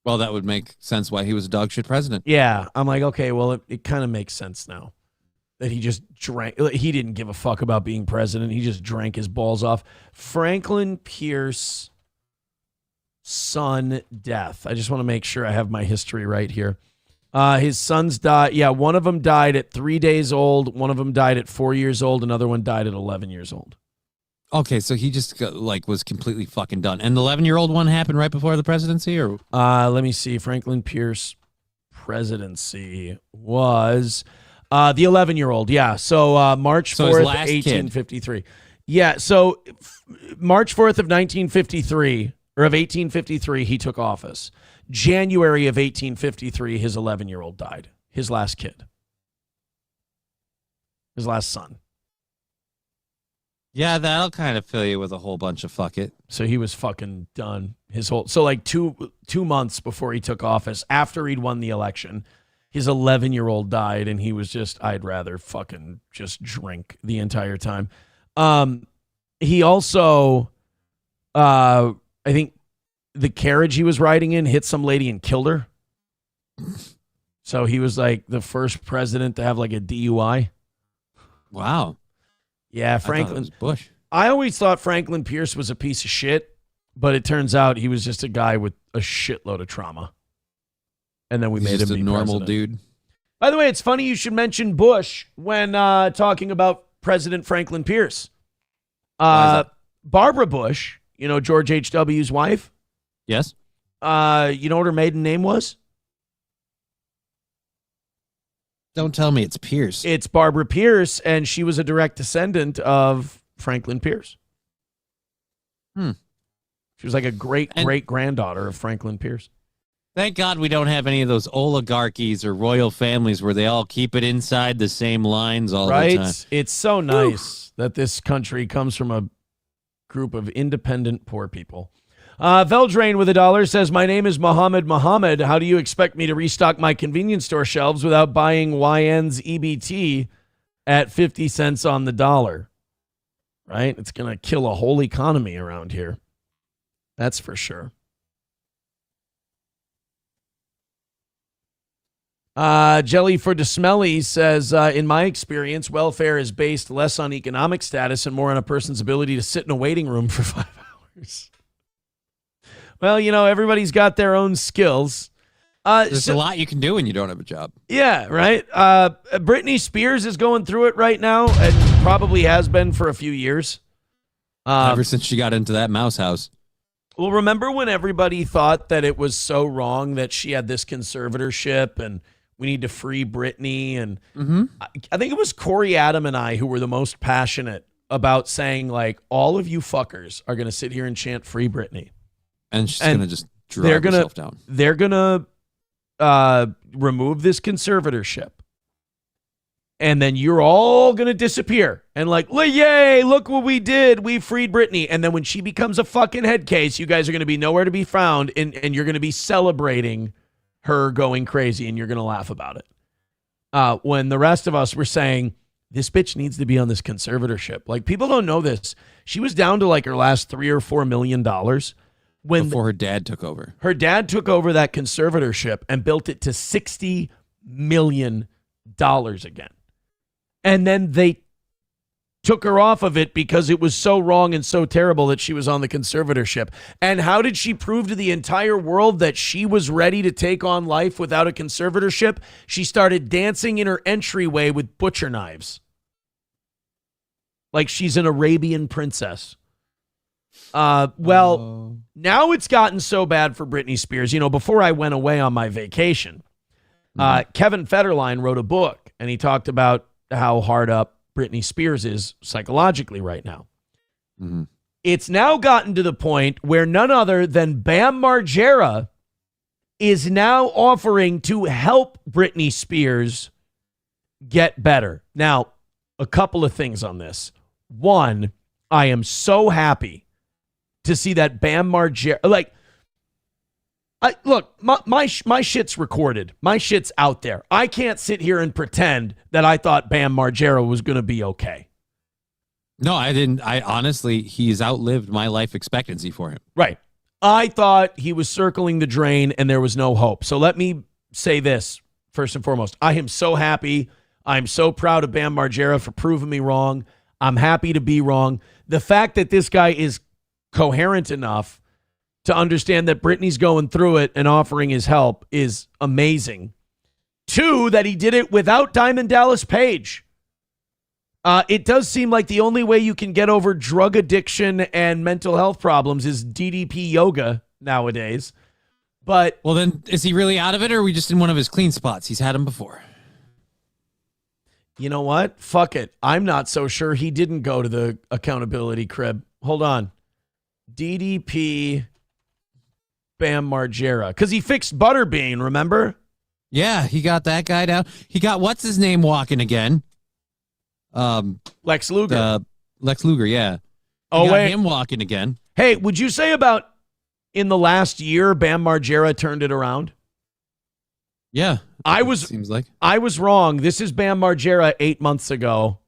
D: Well, that would make sense why he was a dog shit president.
C: Yeah, I'm like, okay, well, it kind of makes sense now that he just drank. He didn't give a fuck about being president. He just drank his balls off. Franklin Pierce, son, death. I just want to make sure I have my history right here. His sons died. Yeah, one of them died at 3 days old. One of them died at 4 years old. Another one died at 11 years old.
D: Okay, so he just was completely fucking done. And the 11-year-old one happened right before the presidency, or
C: let me see. Franklin Pierce presidency was the 11-year-old. Yeah, so March 4th, 1853. Yeah, so March 4th of 1953 or of 1853, he took office. January of 1853, his 11-year-old died. His last kid. His last son.
D: Yeah, that'll kind of fill you with a whole bunch of fuck it.
C: So he was fucking done. So like two months before he took office, after he'd won the election, his 11-year-old died, and he was just, I'd rather fucking just drink the entire time. He also, I think the carriage he was riding in hit some lady and killed her. So he was like the first president to have like a DUI.
D: Wow.
C: Yeah, Franklin
D: Bush.
C: I always thought Franklin Pierce was a piece of shit, but it turns out he was just a guy with a shitload of trauma. And then we made him
D: a normal dude.
C: By the way, it's funny you should mention Bush when talking about President Franklin Pierce. Barbara Bush, George H.W.'s wife.
D: Yes.
C: You know what her maiden name was?
D: Don't tell me it's Pierce.
C: It's Barbara Pierce, and she was a direct descendant of Franklin Pierce. She was like a great-great-granddaughter of Franklin Pierce.
D: Thank God we don't have any of those oligarchies or royal families where they all keep it inside the same lines all the time.
C: Right? It's so nice that this country comes from a group of independent poor people. Veldrain with $1 says, my name is Muhammad Muhammad. How do you expect me to restock my convenience store shelves without buying YN's EBT at 50 cents on the dollar? Right? It's going to kill a whole economy around here. That's for sure. Jelly for DeSmelly says, in my experience, welfare is based less on economic status and more on a person's ability to sit in a waiting room for 5 hours. Well, everybody's got their own skills.
D: There's a lot you can do when you don't have a job.
C: Yeah, right? Britney Spears is going through it right now and probably has been for a few years.
D: Ever since she got into that mouse house.
C: Well, remember when everybody thought that it was so wrong that she had this conservatorship and we need to free Britney? And I think it was Corey Adam and I who were the most passionate about saying, like, all of you fuckers are going to sit here and chant free Britney.
D: And she's going to just drive herself down.
C: They're going to remove this conservatorship. And then you're all going to disappear. And like, yay, look what we did. We freed Britney. And then when she becomes a fucking head case, you guys are going to be nowhere to be found. And you're going to be celebrating her going crazy. And you're going to laugh about it. When the rest of us were saying, this bitch needs to be on this conservatorship. Like, people don't know this. She was down to like her last $3 or $4 million.
D: Before her dad took over.
C: Her dad took over that conservatorship and built it to $60 million again. And then they took her off of it because it was so wrong and so terrible that she was on the conservatorship. And how did she prove to the entire world that she was ready to take on life without a conservatorship? She started dancing in her entryway with butcher knives. Like she's an Arabian princess. Now it's gotten so bad for Britney Spears. Before I went away on my vacation, Kevin Federline wrote a book, and he talked about how hard up Britney Spears is psychologically right now. It's now gotten to the point where none other than Bam Margera is now offering to help Britney Spears get better. Now, a couple of things on this. One, I am so happy to see that Bam Margera, like, look, my shit's recorded. My shit's out there. I can't sit here and pretend that I thought Bam Margera was going to be okay.
D: No, I didn't. I honestly, he's outlived my life expectancy for him.
C: Right. I thought he was circling the drain and there was no hope. So let me say this first and foremost. I am so happy. I'm so proud of Bam Margera for proving me wrong. I'm happy to be wrong. The fact that this guy is coherent enough to understand that Britney's going through it and offering his help is amazing. 2, that he did it without Diamond Dallas Page. It does seem like the only way you can get over drug addiction and mental health problems is DDP yoga nowadays. But
D: well, then is he really out of it, or are we just in one of his clean spots? He's had them before.
C: You know what? Fuck it. I'm not so sure he didn't go to the accountability crib. Hold on. DDP Bam Margera. Because he fixed Butterbean, remember?
D: Yeah, he got that guy down. He got what's his name walking again?
C: Lex Luger.
D: Lex Luger, yeah.
C: Oh,
D: got
C: wait.
D: him walking again.
C: Hey, would you say about in the last year, Bam Margera turned it around?
D: Yeah.
C: Seems like I was wrong. This is Bam Margera 8 months ago.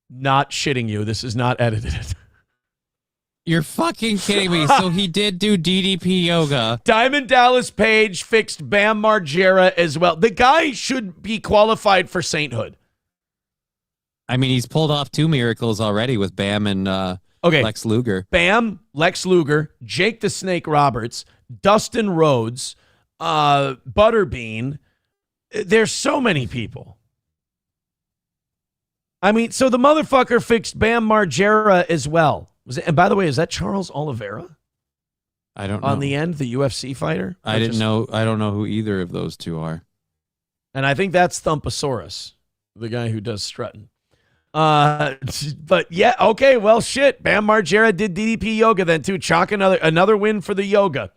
C: Not shitting you. This is not edited.
D: You're fucking kidding me. So he did do DDP yoga.
C: Diamond Dallas Page fixed Bam Margera as well. The guy should be qualified for sainthood.
D: I mean, he's pulled off 2 miracles already with Bam and Lex Luger.
C: Bam, Lex Luger, Jake the Snake Roberts, Dustin Rhodes, Butterbean. There's so many people. I mean, so the motherfucker fixed Bam Margera as well. And by the way, is that Charles Oliveira?
D: I don't know.
C: On the end, the UFC fighter?
D: I didn't know. I don't know who either of those two are.
C: And I think that's Thumpasaurus, the guy who does strutting. But yeah, okay, well, shit. Bam Margera did DDP yoga then too. Chalk another win for the yoga.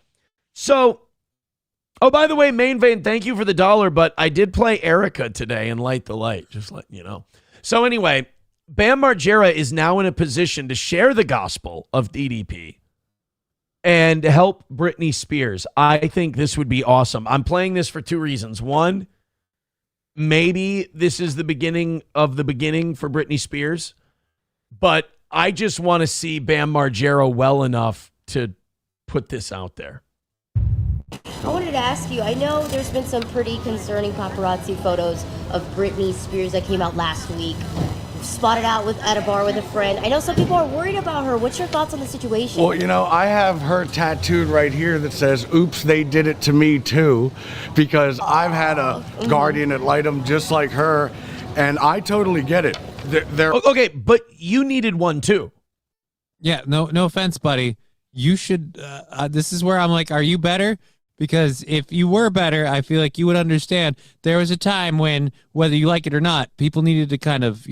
C: So, oh, by the way, Main Vein, thank you for the $1, but I did play Erica today in Light the Light, just letting you know. So anyway, Bam Margera is now in a position to share the gospel of DDP and help Britney Spears. I think this would be awesome. I'm playing this for 2 reasons. One, maybe this is the beginning of the beginning for Britney Spears, but I just want to see Bam Margera well enough to put this out there.
P: I wanted to ask you, I know there's been some pretty concerning paparazzi photos of Britney Spears that came out last week. Spotted out at a bar with a friend. I know some people are worried about her. What's your thoughts on the situation?
Q: Well, you know, I have her tattooed right here that says, "Oops, they did it to me too," because I've had a guardian ad litem just like her, and I totally get it. They're
C: okay, but you needed one too.
D: Yeah, no offense, buddy. You should. This is where I'm like, are you better? Because if you were better, I feel like you would understand. There was a time when, whether you like it or not, people needed to kind of,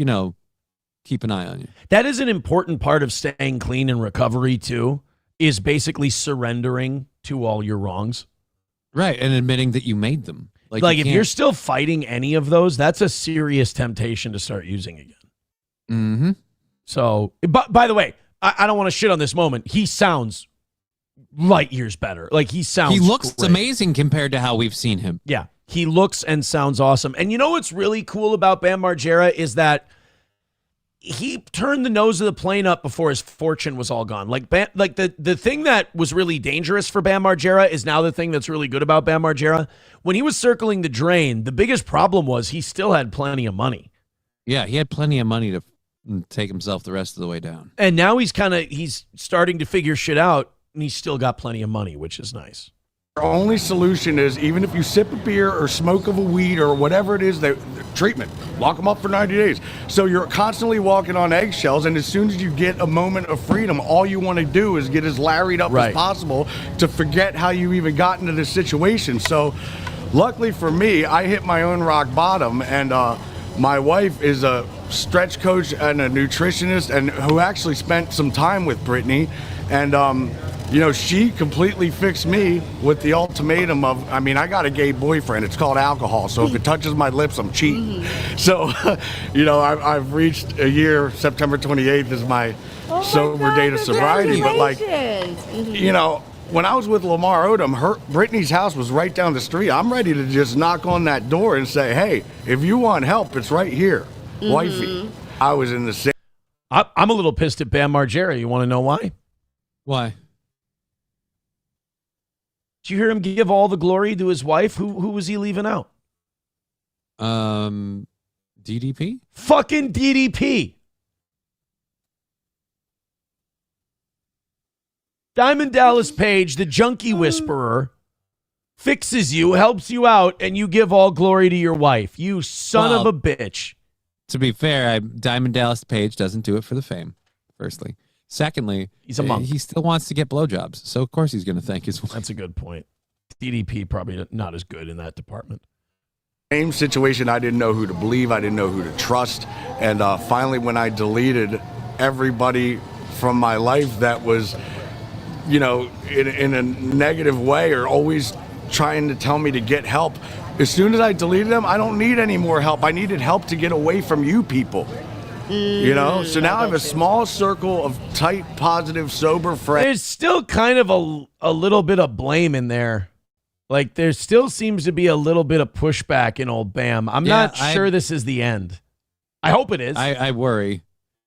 D: keep an eye on you.
C: That is an important part of staying clean in recovery too, is basically surrendering to all your wrongs.
D: Right, and admitting that you made them.
C: Like if you're still fighting any of those, that's a serious temptation to start using again.
D: Mm-hmm.
C: So, by the way, I don't want to shit on this moment. He sounds light years better. Like he
D: looks
C: great.
D: Amazing compared to how we've seen him.
C: Yeah, he looks and sounds awesome. And you know what's really cool about Bam Margera is that he turned the nose of the plane up before his fortune was all gone. Like the thing that was really dangerous for Bam Margera is now the thing that's really good about Bam Margera. When he was circling the drain, the biggest problem was he still had plenty of money.
D: Yeah, he had plenty of money to take himself the rest of the way down.
C: And now he's starting to figure shit out, and he's still got plenty of money, which is nice.
Q: Our only solution is, even if you sip a beer or smoke of a weed or whatever it is, treatment. Lock them up for 90 days. So you're constantly walking on eggshells, and as soon as you get a moment of freedom, all you want to do is get as larried up as possible to forget how you even got into this situation. So luckily for me, I hit my own rock bottom, and my wife is a stretch coach and a nutritionist, and who actually spent some time with Brittany, and she completely fixed me with the ultimatum of, I got a gay boyfriend. It's called alcohol. So if it touches my lips, I'm cheating. So, I've reached a year. September 28th is my sober date of sobriety. But when I was with Lamar Odom, Brittany's house was right down the street. I'm ready to just knock on that door and say, hey, if you want help, it's right here. Wifey. I was in the same.
C: I'm a little pissed at Bam Margera. You want to know why?
D: Why?
C: Did you hear him give all the glory to his wife? Who was he leaving out?
D: DDP?
C: Fucking DDP. Diamond Dallas Page, the junkie whisperer, fixes you, helps you out, and you give all glory to your wife. You son of a bitch.
D: To be fair, Diamond Dallas Page doesn't do it for the fame, firstly. Secondly,
C: he's a monk.
D: He still wants to get blowjobs, so of course he's going to thank his wife.
C: That's a good point. DDP probably not as good in that department.
Q: Same situation. I didn't know who to believe. I didn't know who to trust. And finally, when I deleted everybody from my life that was, in a negative way or always trying to tell me to get help, as soon as I deleted them, I don't need any more help. I needed help to get away from you people. So now I have a small circle of tight, positive, sober friends.
C: There's still kind of a little bit of blame in there. Like, there still seems to be a little bit of pushback in old Bam. I'm not sure this is the end. I hope it is.
D: I worry.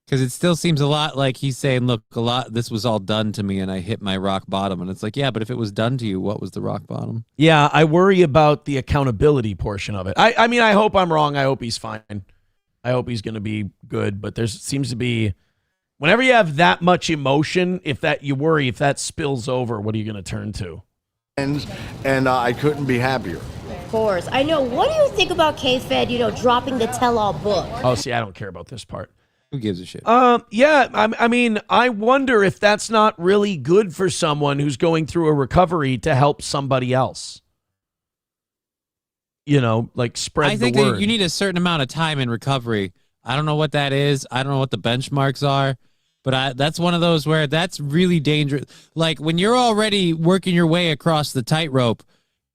D: Because it still seems a lot like he's saying, look, this was all done to me and I hit my rock bottom. And it's like, yeah, but if it was done to you, what was the rock bottom?
C: Yeah, I worry about the accountability portion of it. I hope I'm wrong. I hope he's fine. I hope he's going to be good, but there seems to be, whenever you have that much emotion, you worry if that spills over, what are you going to turn to?
Q: And I couldn't be happier.
P: Of course. I know. What do you think about K-Fed, dropping the tell-all book?
C: Oh, see, I don't care about this part.
D: Who gives a shit?
C: Yeah, I wonder if that's not really good for someone who's going through a recovery to help somebody else. Spread the word.
D: I think that you need a certain amount of time in recovery. I don't know what that is. I don't know what the benchmarks are, but that's one of those where that's really dangerous. Like when you're already working your way across the tightrope,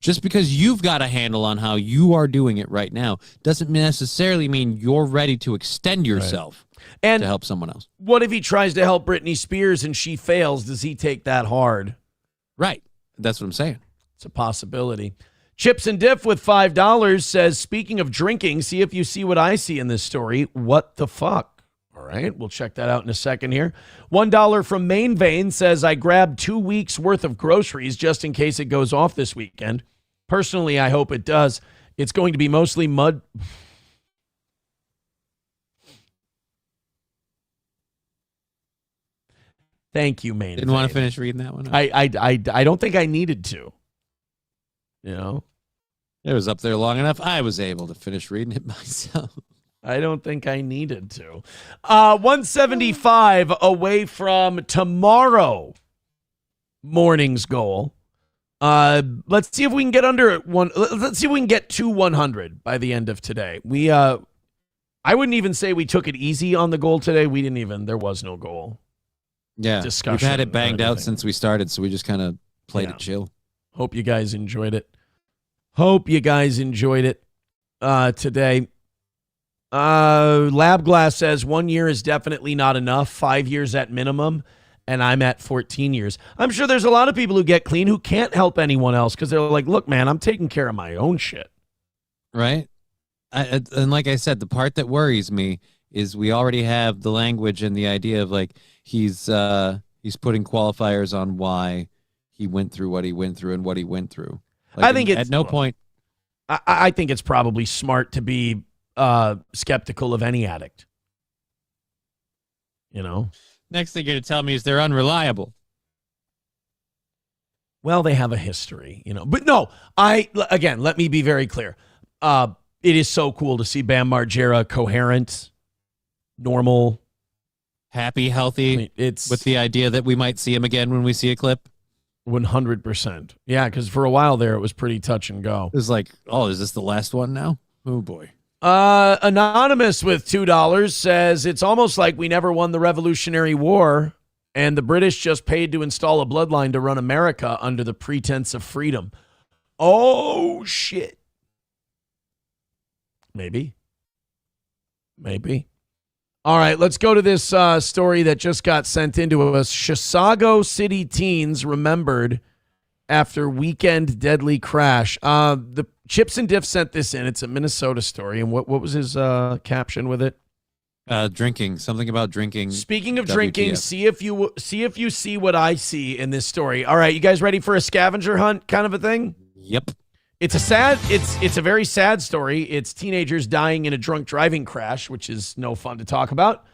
D: just because you've got a handle on how you are doing it right now doesn't necessarily mean you're ready to extend yourself to help someone else.
C: What if he tries to help Britney Spears and she fails? Does he take that hard?
D: Right. That's what I'm saying.
C: It's a possibility. Chips and Diff with $5 says, speaking of drinking, see if you see what I see in this story. What the fuck? All right, we'll check that out in a second here. $1 from Main Vein says, I grabbed 2 weeks worth of groceries just in case it goes off this weekend. Personally, I hope it does. It's going to be mostly mud. Thank you, Main.
D: Didn't want to finish reading that one.
C: I don't think I needed to.
D: It was up there long enough. I was able to finish reading it myself.
C: I don't think I needed to. 175 away from tomorrow morning's goal. Let's see if we can get under one. Let's see if we can get to 100 by the end of today. I wouldn't even say we took it easy on the goal today. We didn't even. There was no goal.
D: Yeah,
C: discussion.
D: We've had it banged out since we started, so we just kind of played it chill.
C: Hope you guys enjoyed it. Today. Lab Glass says 1 year is definitely not enough. 5 years at minimum, and I'm at 14 years. I'm sure there's a lot of people who get clean who can't help anyone else because they're like, look, man, I'm taking care of my own shit.
D: Right? And like I said, the part that worries me is we already have the language and the idea of like he's putting qualifiers on why he went through what he went through and what he went through. Like
C: I think
D: at no point.
C: I think it's probably smart to be skeptical of any addict.
D: Next thing you're going to tell me is they're unreliable.
C: Well, they have a history, But no, let me be very clear. It is so cool to see Bam Margera coherent, normal,
D: happy, healthy.
C: It's
D: with the idea that we might see him again when we see a clip.
C: 100%. Yeah, because for a while there, it was pretty touch and go.
D: It was like, oh, is this the last one now? Oh, boy.
C: Anonymous with $2 says it's almost like we never won the Revolutionary War and the British just paid to install a bloodline to run America under the pretense of freedom. Oh, shit. Maybe. All right, let's go to this story that just got sent into us. Chicago City teens remembered after weekend deadly crash. The Chips and Diff sent this in. It's a Minnesota story. And what was his caption with it?
D: Drinking. Something about drinking.
C: Speaking of
D: WTF.
C: drinking, see if you see what I see in this story. All right, you guys ready for a scavenger hunt kind of a thing?
D: Yep.
C: It's a very sad story. It's teenagers dying in a drunk driving crash, which is no fun to talk about.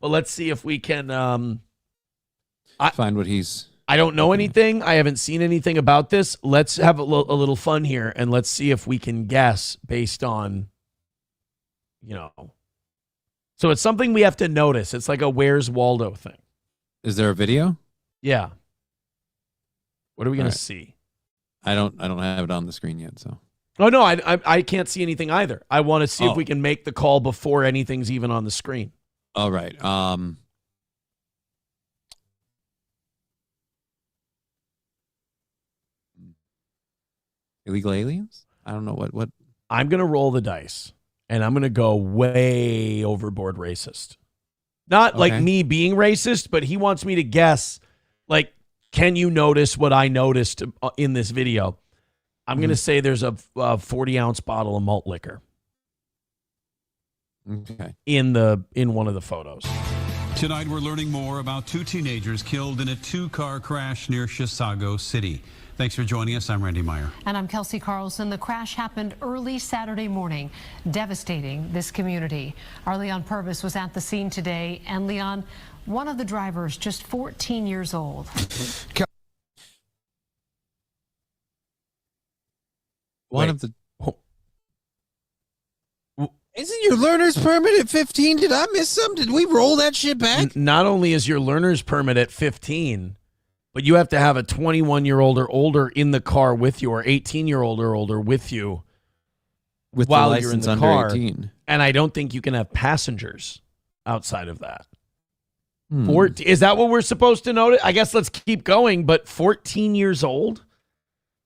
C: But let's see if we can
D: find what he's.
C: I don't know anything. I haven't seen anything about this. Let's have a little fun here, and let's see if we can guess based on, So it's something we have to notice. It's like a Where's Waldo thing.
D: Is there a video?
C: Yeah. What are we going to see?
D: I don't have it on the screen yet, so.
C: Oh, no, I can't see anything either. I want to see if we can make the call before anything's even on the screen.
D: All right. Illegal aliens? I don't know what.
C: I'm going to roll the dice, and I'm going to go way overboard racist. Not like me being racist, but he wants me to guess, like, can you notice what I noticed in this video? I'm going to say there's a 40-ounce bottle of malt liquor.
D: Okay.
C: In one of the photos.
R: Tonight, we're learning more about two teenagers killed in a two-car crash near Chisago City. Thanks for joining us. I'm Randy Meyer.
S: And I'm Kelsey Carlson. The crash happened early Saturday morning, devastating this community. Our Leon Purvis was at the scene today. And Leon, one of the drivers, just 14 years old.
D: Isn't your learner's permit at 15? Did I miss something? Did we roll that shit back?
C: Not only is your learner's permit at 15, but you have to have a 21-year-old or older in the car with you, or 18-year-old or older with you
D: with
C: while
D: the
C: you're in
D: license
C: the
D: under
C: car.
D: 18.
C: And I don't think you can have passengers outside of that. Is that what we're supposed to notice? I guess let's keep going, but 14 years old?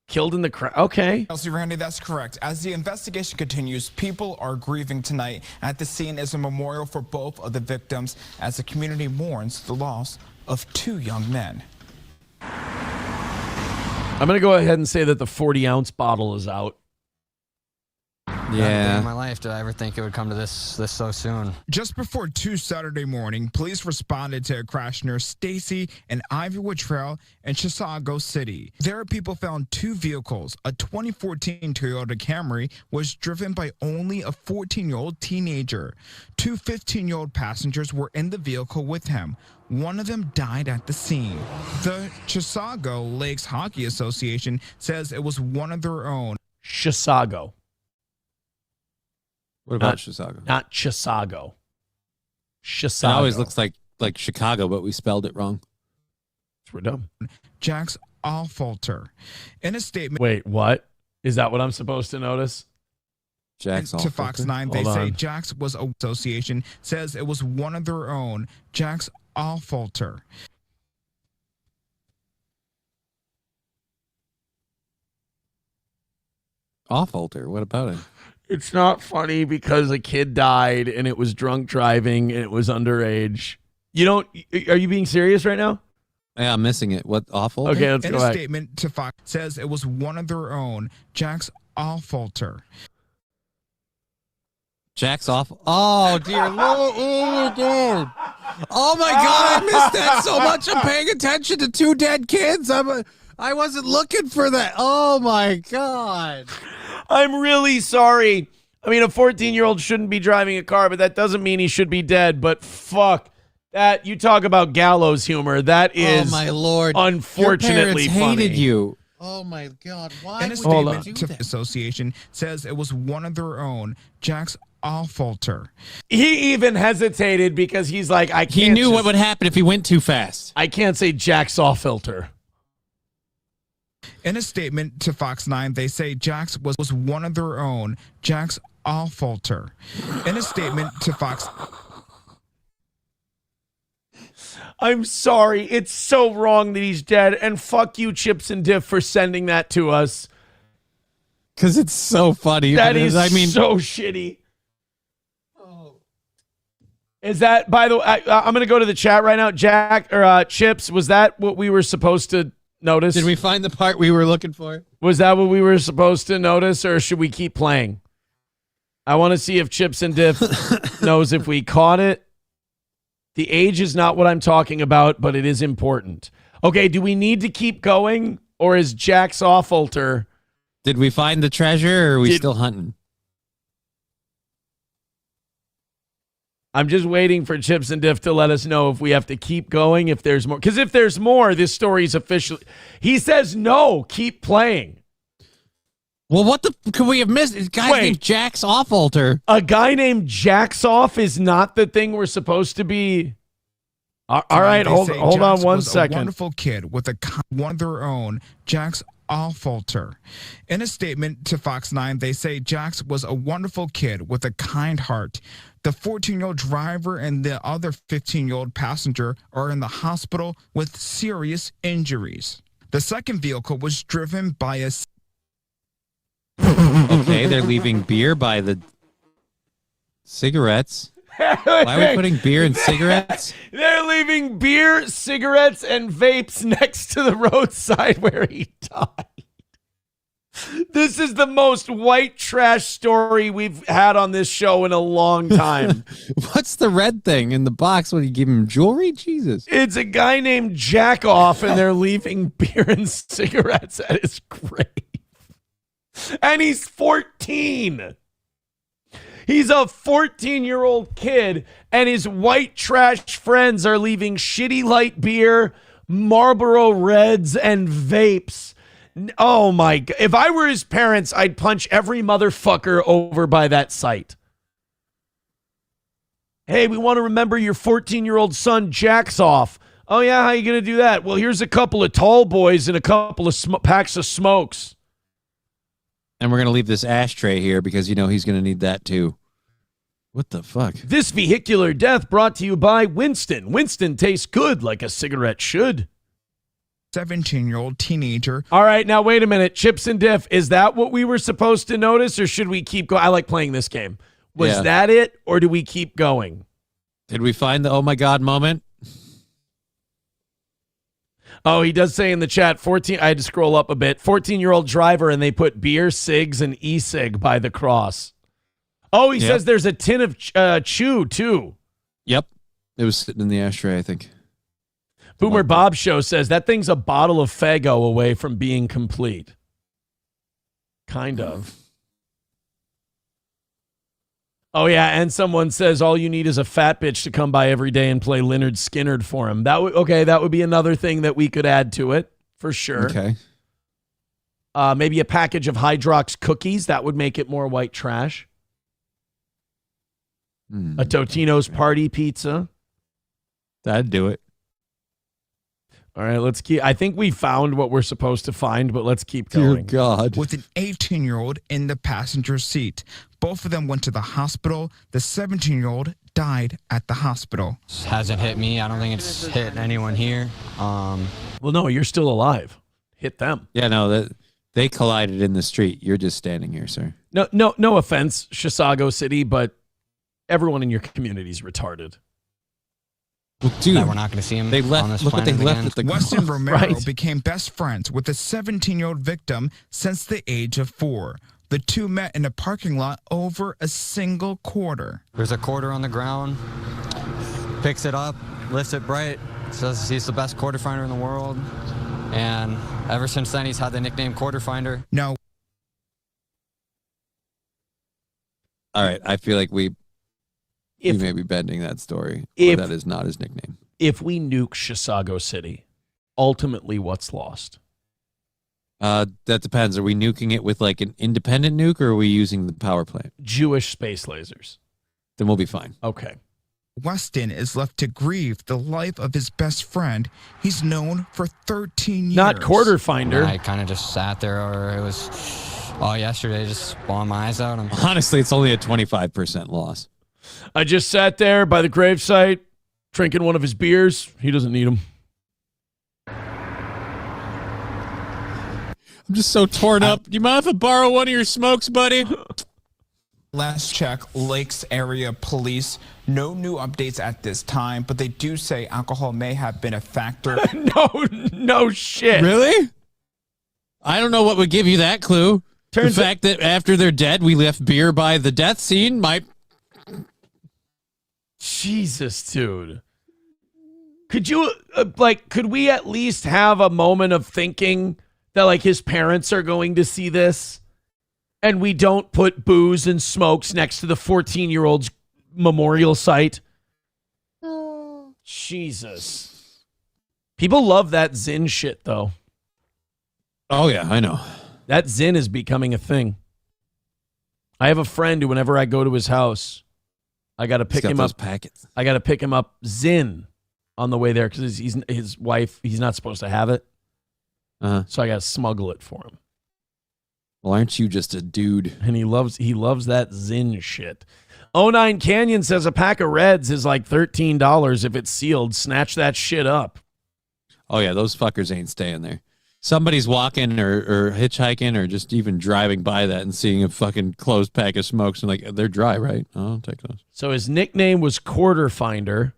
C: Killed in the crash. Okay.
T: Kelsey, Randy, that's correct. As the investigation continues, people are grieving tonight. At the scene is a memorial for both of the victims as the community mourns the loss of two young men.
C: I'm going to go ahead and say that the 40-ounce bottle is out.
U: Yeah. In my life, did I ever think it would come to this so soon?
T: Just before 2 Saturday morning, police responded to a crash near Stacy and Ivywood Trail in Chisago City. There, people found two vehicles. A 2014 Toyota Camry was driven by only a 14-year-old teenager. Two 15-year-old passengers were in the vehicle with him. One of them died at the scene. The Chisago Lakes Hockey Association says it was one of their own.
C: Chisago.
D: What about Chisago?
C: Not Chisago. Chisago.
D: It always looks like Chicago, but we spelled it wrong.
C: We're dumb.
T: Jack's Allfalter. In a statement.
C: Wait, what? Is that what I'm supposed to notice?
D: Jack's
T: to Fox 9, they say Jack's was association says it was one of their own. Jack's Allfalter.
D: Allfalter. What about it?
C: It's not funny because a kid died and it was drunk driving and it was underage. Are you being serious right now?
D: Yeah, I'm missing it. What awful?
C: Okay, let's
T: in
C: go
T: a
C: back.
T: statement to Fox says it was one of their own. Jack's Allfalter.
D: Jack's off. Oh dear Lord! Oh God! Oh my God! I missed that so much. I'm paying attention to two dead kids. I wasn't looking for that. Oh my God!
C: I'm really sorry. I mean, a 14-year-old shouldn't be driving a car, but that doesn't mean he should be dead. But fuck that! You talk about gallows humor. That is,
D: oh my Lord,
C: unfortunately
D: your parents
C: funny.
D: hated you. Oh my God! Why?
T: In a statement to the association says it was one of their own. Jack's Allfalter.
C: He even hesitated because he's like, I can't.
D: He knew what would happen if he went too fast.
C: I can't say Jack's Allfalter.
T: In a statement to Fox 9, they say Jack's was one of their own. Jack's Allfalter. In a statement to Fox...
C: I'm sorry. It's so wrong that he's dead. And fuck you, Chips and Diff, for sending that to us.
D: Because it's so funny.
C: That is, so shitty. Is that, by the way, I'm going to go to the chat right now. Jack, or Chips, was that what we were supposed to notice?
D: Did we find the part we were looking for?
C: Was that what we were supposed to notice, or should we keep playing? I want to see if Chips and Diff knows if we caught it. The age is not what I'm talking about, but it is important. Okay, do we need to keep going, or is Jack's Offalter?
D: Did we find the treasure, or are we still hunting?
C: I'm just waiting for Chips and Diff to let us know if we have to keep going, if there's more. Because if there's more, this story's officially... He says, no, keep playing.
D: Well, what the... Could we have missed? This guy named Jack's Offalter.
C: A guy named Jack's Off is not the thing we're supposed to be... All right, hold on one second.
T: A wonderful kid with one of their own, Jack's Allfalter. In a statement to Fox 9, they say Jax was a wonderful kid with a kind heart. The 14-year-old driver and the other 15-year-old passenger are in the hospital with serious injuries. The second vehicle was driven by a...
D: Okay, they're leaving beer by the cigarettes. Why are we putting beer and cigarettes?
C: They're leaving beer, cigarettes, and vapes next to the roadside where he died. This is the most white trash story we've had on this show in a long time.
D: What's the red thing in the box when you give him jewelry? Jesus.
C: It's a guy named Jack Off, and they're leaving beer and cigarettes at his grave. And he's 14. He's a 14-year-old kid, and his white trash friends are leaving shitty light beer, Marlboro Reds, and vapes. Oh, my God. If I were his parents, I'd punch every motherfucker over by that site. Hey, we want to remember your 14-year-old son, Jack's Off. Oh, yeah, how you going to do that? Well, here's a couple of tall boys and a couple of packs of smokes.
D: And we're going to leave this ashtray here because, you know, he's going to need that too. What the fuck?
C: This vehicular death brought to you by Winston. Winston tastes good like a cigarette should.
T: 17-year-old teenager.
C: All right, now wait a minute. Chips and Diff, is that what we were supposed to notice, or should we keep going? I like playing this game. Was that it, or do we keep going?
D: Did we find the oh my God moment?
C: Oh, he does say in the chat, 14. I had to scroll up a bit. 14-year-old driver, and they put beer, cigs, and e-cig by the cross. Oh, he says there's a tin of chew, too.
D: Yep. It was sitting in the ashtray, I think.
C: Boomer Bob Show says that thing's a bottle of Faygo away from being complete. Kind of. Oh, yeah, and someone says all you need is a fat bitch to come by every day and play Lynyrd Skynyrd for him. That would be another thing that we could add to it, for sure.
D: Okay.
C: Maybe a package of Hydrox cookies. That would make it more white trash. A Totino's party pizza.
D: That'd do it.
C: All right, let's keep. I think we found what we're supposed to find, but let's keep going.
D: Dear God.
T: With an 18-year-old in the passenger seat. Both of them went to the hospital. The 17-year-old died at the hospital.
U: Hasn't hit me. I don't think it's hit anyone here.
C: Well, no, you're still alive. Hit them.
D: Yeah, no, they collided in the street. You're just standing here, sir.
C: No offense, Chisago City, but everyone in your community is retarded.
U: Well, dude, we're not going to see him.
D: They left.
U: On this
D: look what they left at the
T: Weston Romero became best friends with the 17-year-old victim since the age of 4. The two met in a parking lot over a single quarter.
U: There's a quarter on the ground. Picks it up, lifts it bright. Says he's the best quarter finder in the world. And ever since then, he's had the nickname Quarter Finder.
T: No.
D: All right, I feel like we may be bending that story. That is not his nickname.
C: If we nuke Chisago City, ultimately what's lost?
D: That depends. Are we nuking it with like an independent nuke, or are we using the power plant?
C: Jewish space lasers.
D: Then we'll be fine.
C: Okay.
T: Weston is left to grieve the life of his best friend he's known for 13 years.
C: Not Quarter Finder.
U: I kind of just sat there, or it was Oh, yesterday, just bawling my eyes out.
D: Honestly, it's only a 25% loss.
C: I just sat there by the gravesite, drinking one of his beers. He doesn't need them.
D: I'm just so torn up. Do you mind if I borrow one of your smokes, buddy?
T: Last check, Lakes Area Police. No new updates at this time, but they do say alcohol may have been a factor.
C: No shit.
D: Really? I don't know what would give you that clue. The fact that after they're dead, we left beer by the death scene might...
C: Jesus, dude. Could you, could we at least have a moment of thinking that, like, his parents are going to see this? And we don't put booze and smokes next to the 14-year-old's memorial site. Jesus. People love that Zin shit, though.
D: Oh, yeah, I know.
C: That Zin is becoming a thing. I have a friend who, whenever I go to his house, I got to pick him up.
D: Packets.
C: I got to pick him up Zin on the way there because his wife, he's not supposed to have it. So I got to smuggle it for him.
D: Well, aren't you just a dude?
C: And he loves that Zin shit. 09 Canyon says a pack of Reds is like $13 if it's sealed. Snatch that shit up.
D: Oh, yeah, those fuckers ain't staying there. Somebody's walking or hitchhiking or just even driving by that and seeing a fucking closed pack of smokes and like, they're dry, right? Oh, I'll take those.
C: So his nickname was Quarter Finder.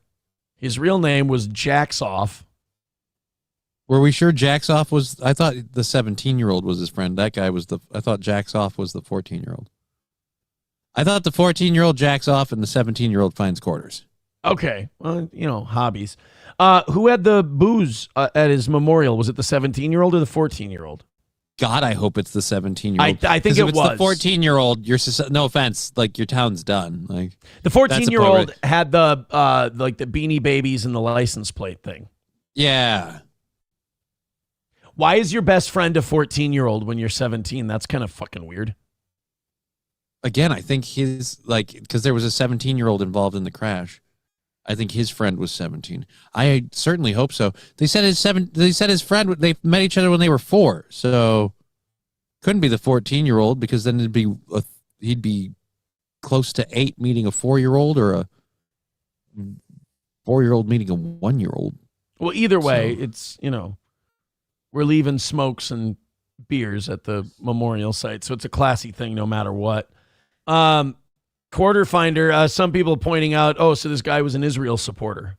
C: His real name was Jacksoff.
D: Were we sure Jacksoff was... I thought the 17-year-old was his friend. That guy was I thought Jacksoff was the 14-year-old. I thought the 14-year-old jacks off and the 17-year-old finds quarters.
C: Okay. Well, hobbies. Who had the booze at his memorial? Was it the 17-year-old or the 14-year-old?
D: God, I hope it's the 17-year-old.
C: I think it was.
D: The 14-year-old, no offense, like your town's done. Like
C: the 14-year-old had the the Beanie Babies and the license plate thing.
D: Yeah.
C: Why is your best friend a 14-year-old when you're 17? That's kind of fucking weird.
D: Again, I think because there was a 17-year-old involved in the crash. I think his friend was 17. I certainly hope so. They said his friend, they met each other when they were 4. So couldn't be the 14-year-old because then he'd be close to 8 meeting a 4-year-old or a 4-year-old meeting a 1-year-old.
C: Well, either way, it's, we're leaving smokes and beers at the memorial site. So it's a classy thing no matter what. Quarter Finder, some people pointing out, so this guy was an Israel supporter.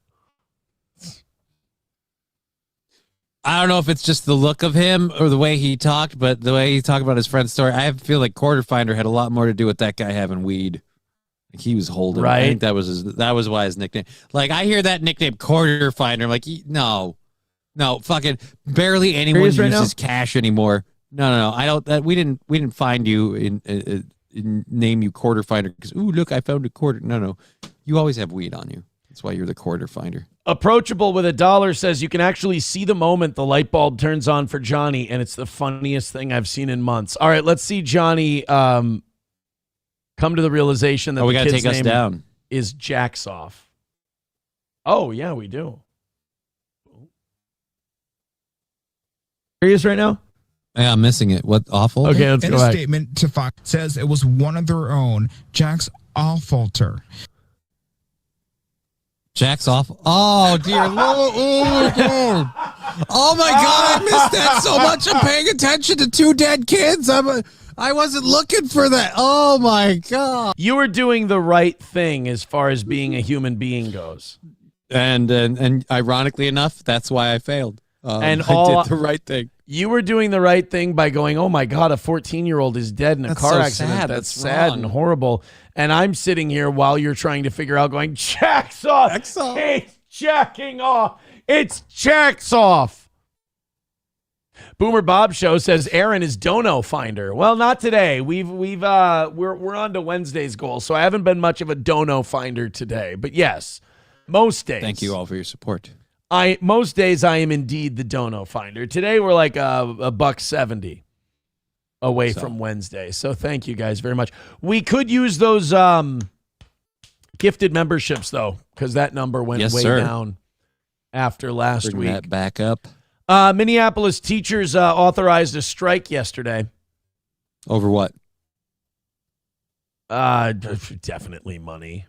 D: I don't know if it's just the look of him or the way he talked, but the way he talked about his friend's story, I feel like Quarter Finder had a lot more to do with that guy having weed. Like he was holding.
C: Right.
D: I think that was why his nickname. Like I hear that nickname Quarter Finder, I'm like, no, fucking barely anyone uses cash anymore. No. I don't. We didn't find you in name you Quarter Finder because look, I found a quarter. No, you always have weed on you. That's why you're the Quarter Finder.
C: Approachable with $1 says you can actually see the moment the light bulb turns on for Johnny, and it's the funniest thing I've seen in months. All right, let's see Johnny come to the realization that
D: we
C: the
D: gotta
C: kid's
D: take us
C: name
D: down.
C: Is Jacksoff. Oh yeah, we do. Here he is right now.
D: Yeah, I'm missing it. What awful?
C: Okay, let's go
T: In a
C: back.
T: statement to Fox, says it was one of their own, Jack's Allfalter.
D: Jack's off. Oh dear Lord! Oh my God! I missed that so much. I'm paying attention to 2 dead kids. I wasn't looking for that. Oh my God!
C: You were doing the right thing as far as being a human being goes.
D: And ironically enough, that's why I failed. I did the right thing.
C: You were doing the right thing by going, oh my God, a 14-year-old is dead in a car accident.
D: Sad.
C: That's sad and horrible. And I'm sitting here while you're trying to figure out going, Jack's off. It's jacking off. It's Jack's off. Boomer Bob Show says Aaron is Dono Finder. Well, not today. We're on to Wednesday's goal, so I haven't been much of a Dono Finder today. But yes, most days.
D: Thank you all for your support.
C: Most days I am indeed the Dono Finder. Today we're like a $1.70 away from Wednesday. So thank you guys very much. We could use those gifted memberships though, because that number went way down after last week.
D: That back up.
C: Minneapolis teachers authorized a strike yesterday.
D: Over what?
C: Definitely money.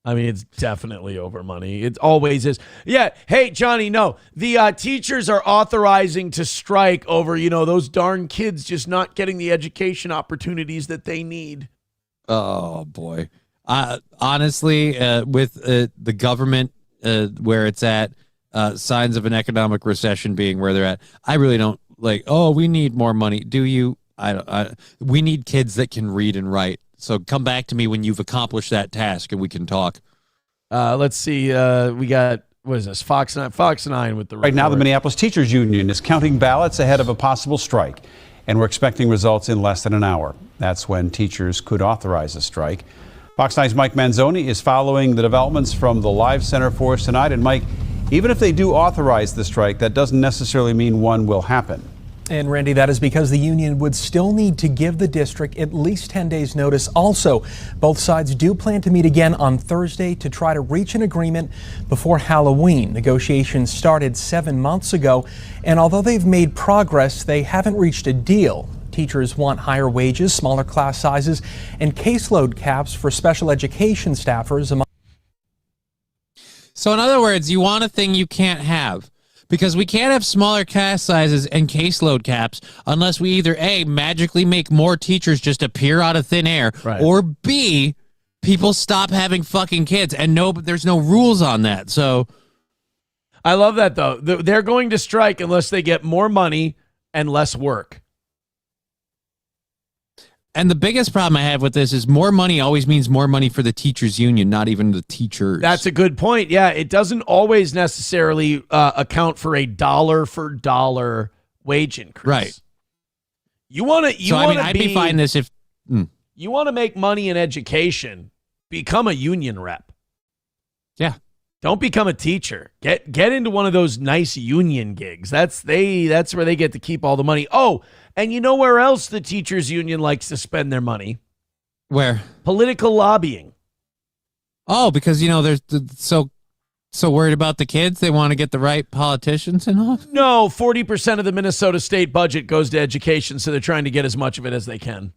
C: I mean, it's definitely over money. It always is. Yeah. Hey, Johnny, no. The teachers are authorizing to strike over, those darn kids just not getting the education opportunities that they need.
D: Oh, boy. Honestly, with the government where it's at, signs of an economic recession being where they're at, I really don't we need more money. Do you? We need kids that can read and write. So come back to me when you've accomplished that task and we can talk.
C: Let's see. We got, what is this? Fox 9 with the report.
A: Right now, the Minneapolis Teachers Union is counting ballots ahead of a possible strike, and we're expecting results in less than an hour. That's when teachers could authorize a strike. Fox 9's Mike Manzoni is following the developments from the Live Center for us tonight. And Mike, even if they do authorize the strike, that doesn't necessarily mean one will happen.
V: And Randy, that is because the union would still need to give the district at least 10 days notice. Also, both sides do plan to meet again on Thursday to try to reach an agreement before Halloween. Negotiations started 7 months ago, and although they've made progress, they haven't reached a deal. Teachers want higher wages, smaller class sizes, and caseload caps for special education staffers.
D: So in other words, you want a thing you can't have. Because we can't have smaller class sizes and caseload caps unless we either A, magically make more teachers just appear out of thin air, or B, people stop having fucking kids. And there's no rules on that. So
C: I love that, though. They're going to strike unless they get more money and less work.
D: And the biggest problem I have with this is more money always means more money for the teachers union, not even the teachers.
C: That's a good point. Yeah, it doesn't always necessarily account for a dollar for dollar wage increase.
D: Right.
C: I'd
D: be fine this if
C: you want to make money in education, become a union rep.
D: Yeah.
C: Don't become a teacher. Get into one of those nice union gigs. That's where they get to keep all the money. Oh, and you know where else the teachers union likes to spend their money?
D: Where?
C: Political lobbying.
D: Oh, because they're so worried about the kids, they want to get the right politicians and all.
C: No, 40% of the Minnesota state budget goes to education, so they're trying to get as much of it as they can.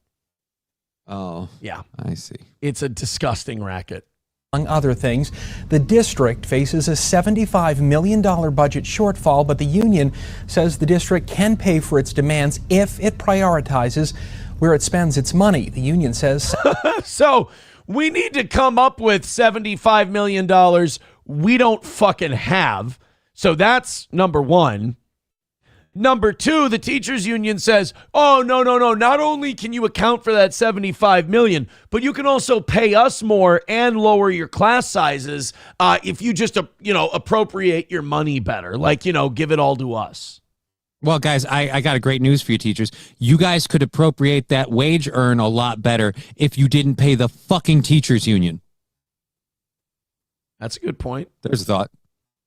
D: Oh,
C: yeah,
D: I see.
C: It's a disgusting racket.
V: Among other things, the district faces a $75 million budget shortfall, but the union says the district can pay for its demands if it prioritizes where it spends its money. The union says.
C: So we need to come up with $75 million we don't fucking have. So that's number one. Number two, the teachers union says, oh, no. Not only can you account for that $75 million, but you can also pay us more and lower your class sizes if you just, appropriate your money better. Give it all to us.
D: Well, guys, I got a great news for you, teachers. You guys could appropriate that wage earn a lot better if you didn't pay the fucking teachers union.
C: That's a good point.
D: There's a thought.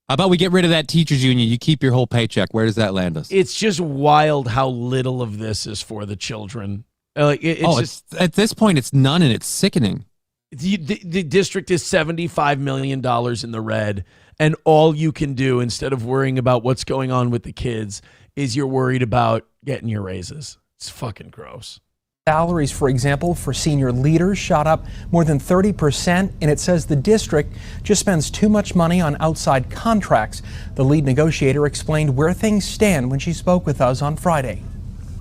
D: How about we get rid of that teachers union? You keep your whole paycheck. Where does that land us?
C: It's just wild how little of this is for the children.
D: It's at this point, it's none, and it's sickening.
C: The district is $75 million in the red, and all you can do instead of worrying about what's going on with the kids is you're worried about getting your raises. It's fucking gross.
V: Salaries, for example, for senior leaders shot up more than 30%, and it says the district just spends too much money on outside contracts. The lead negotiator explained where things stand when she spoke with us on Friday.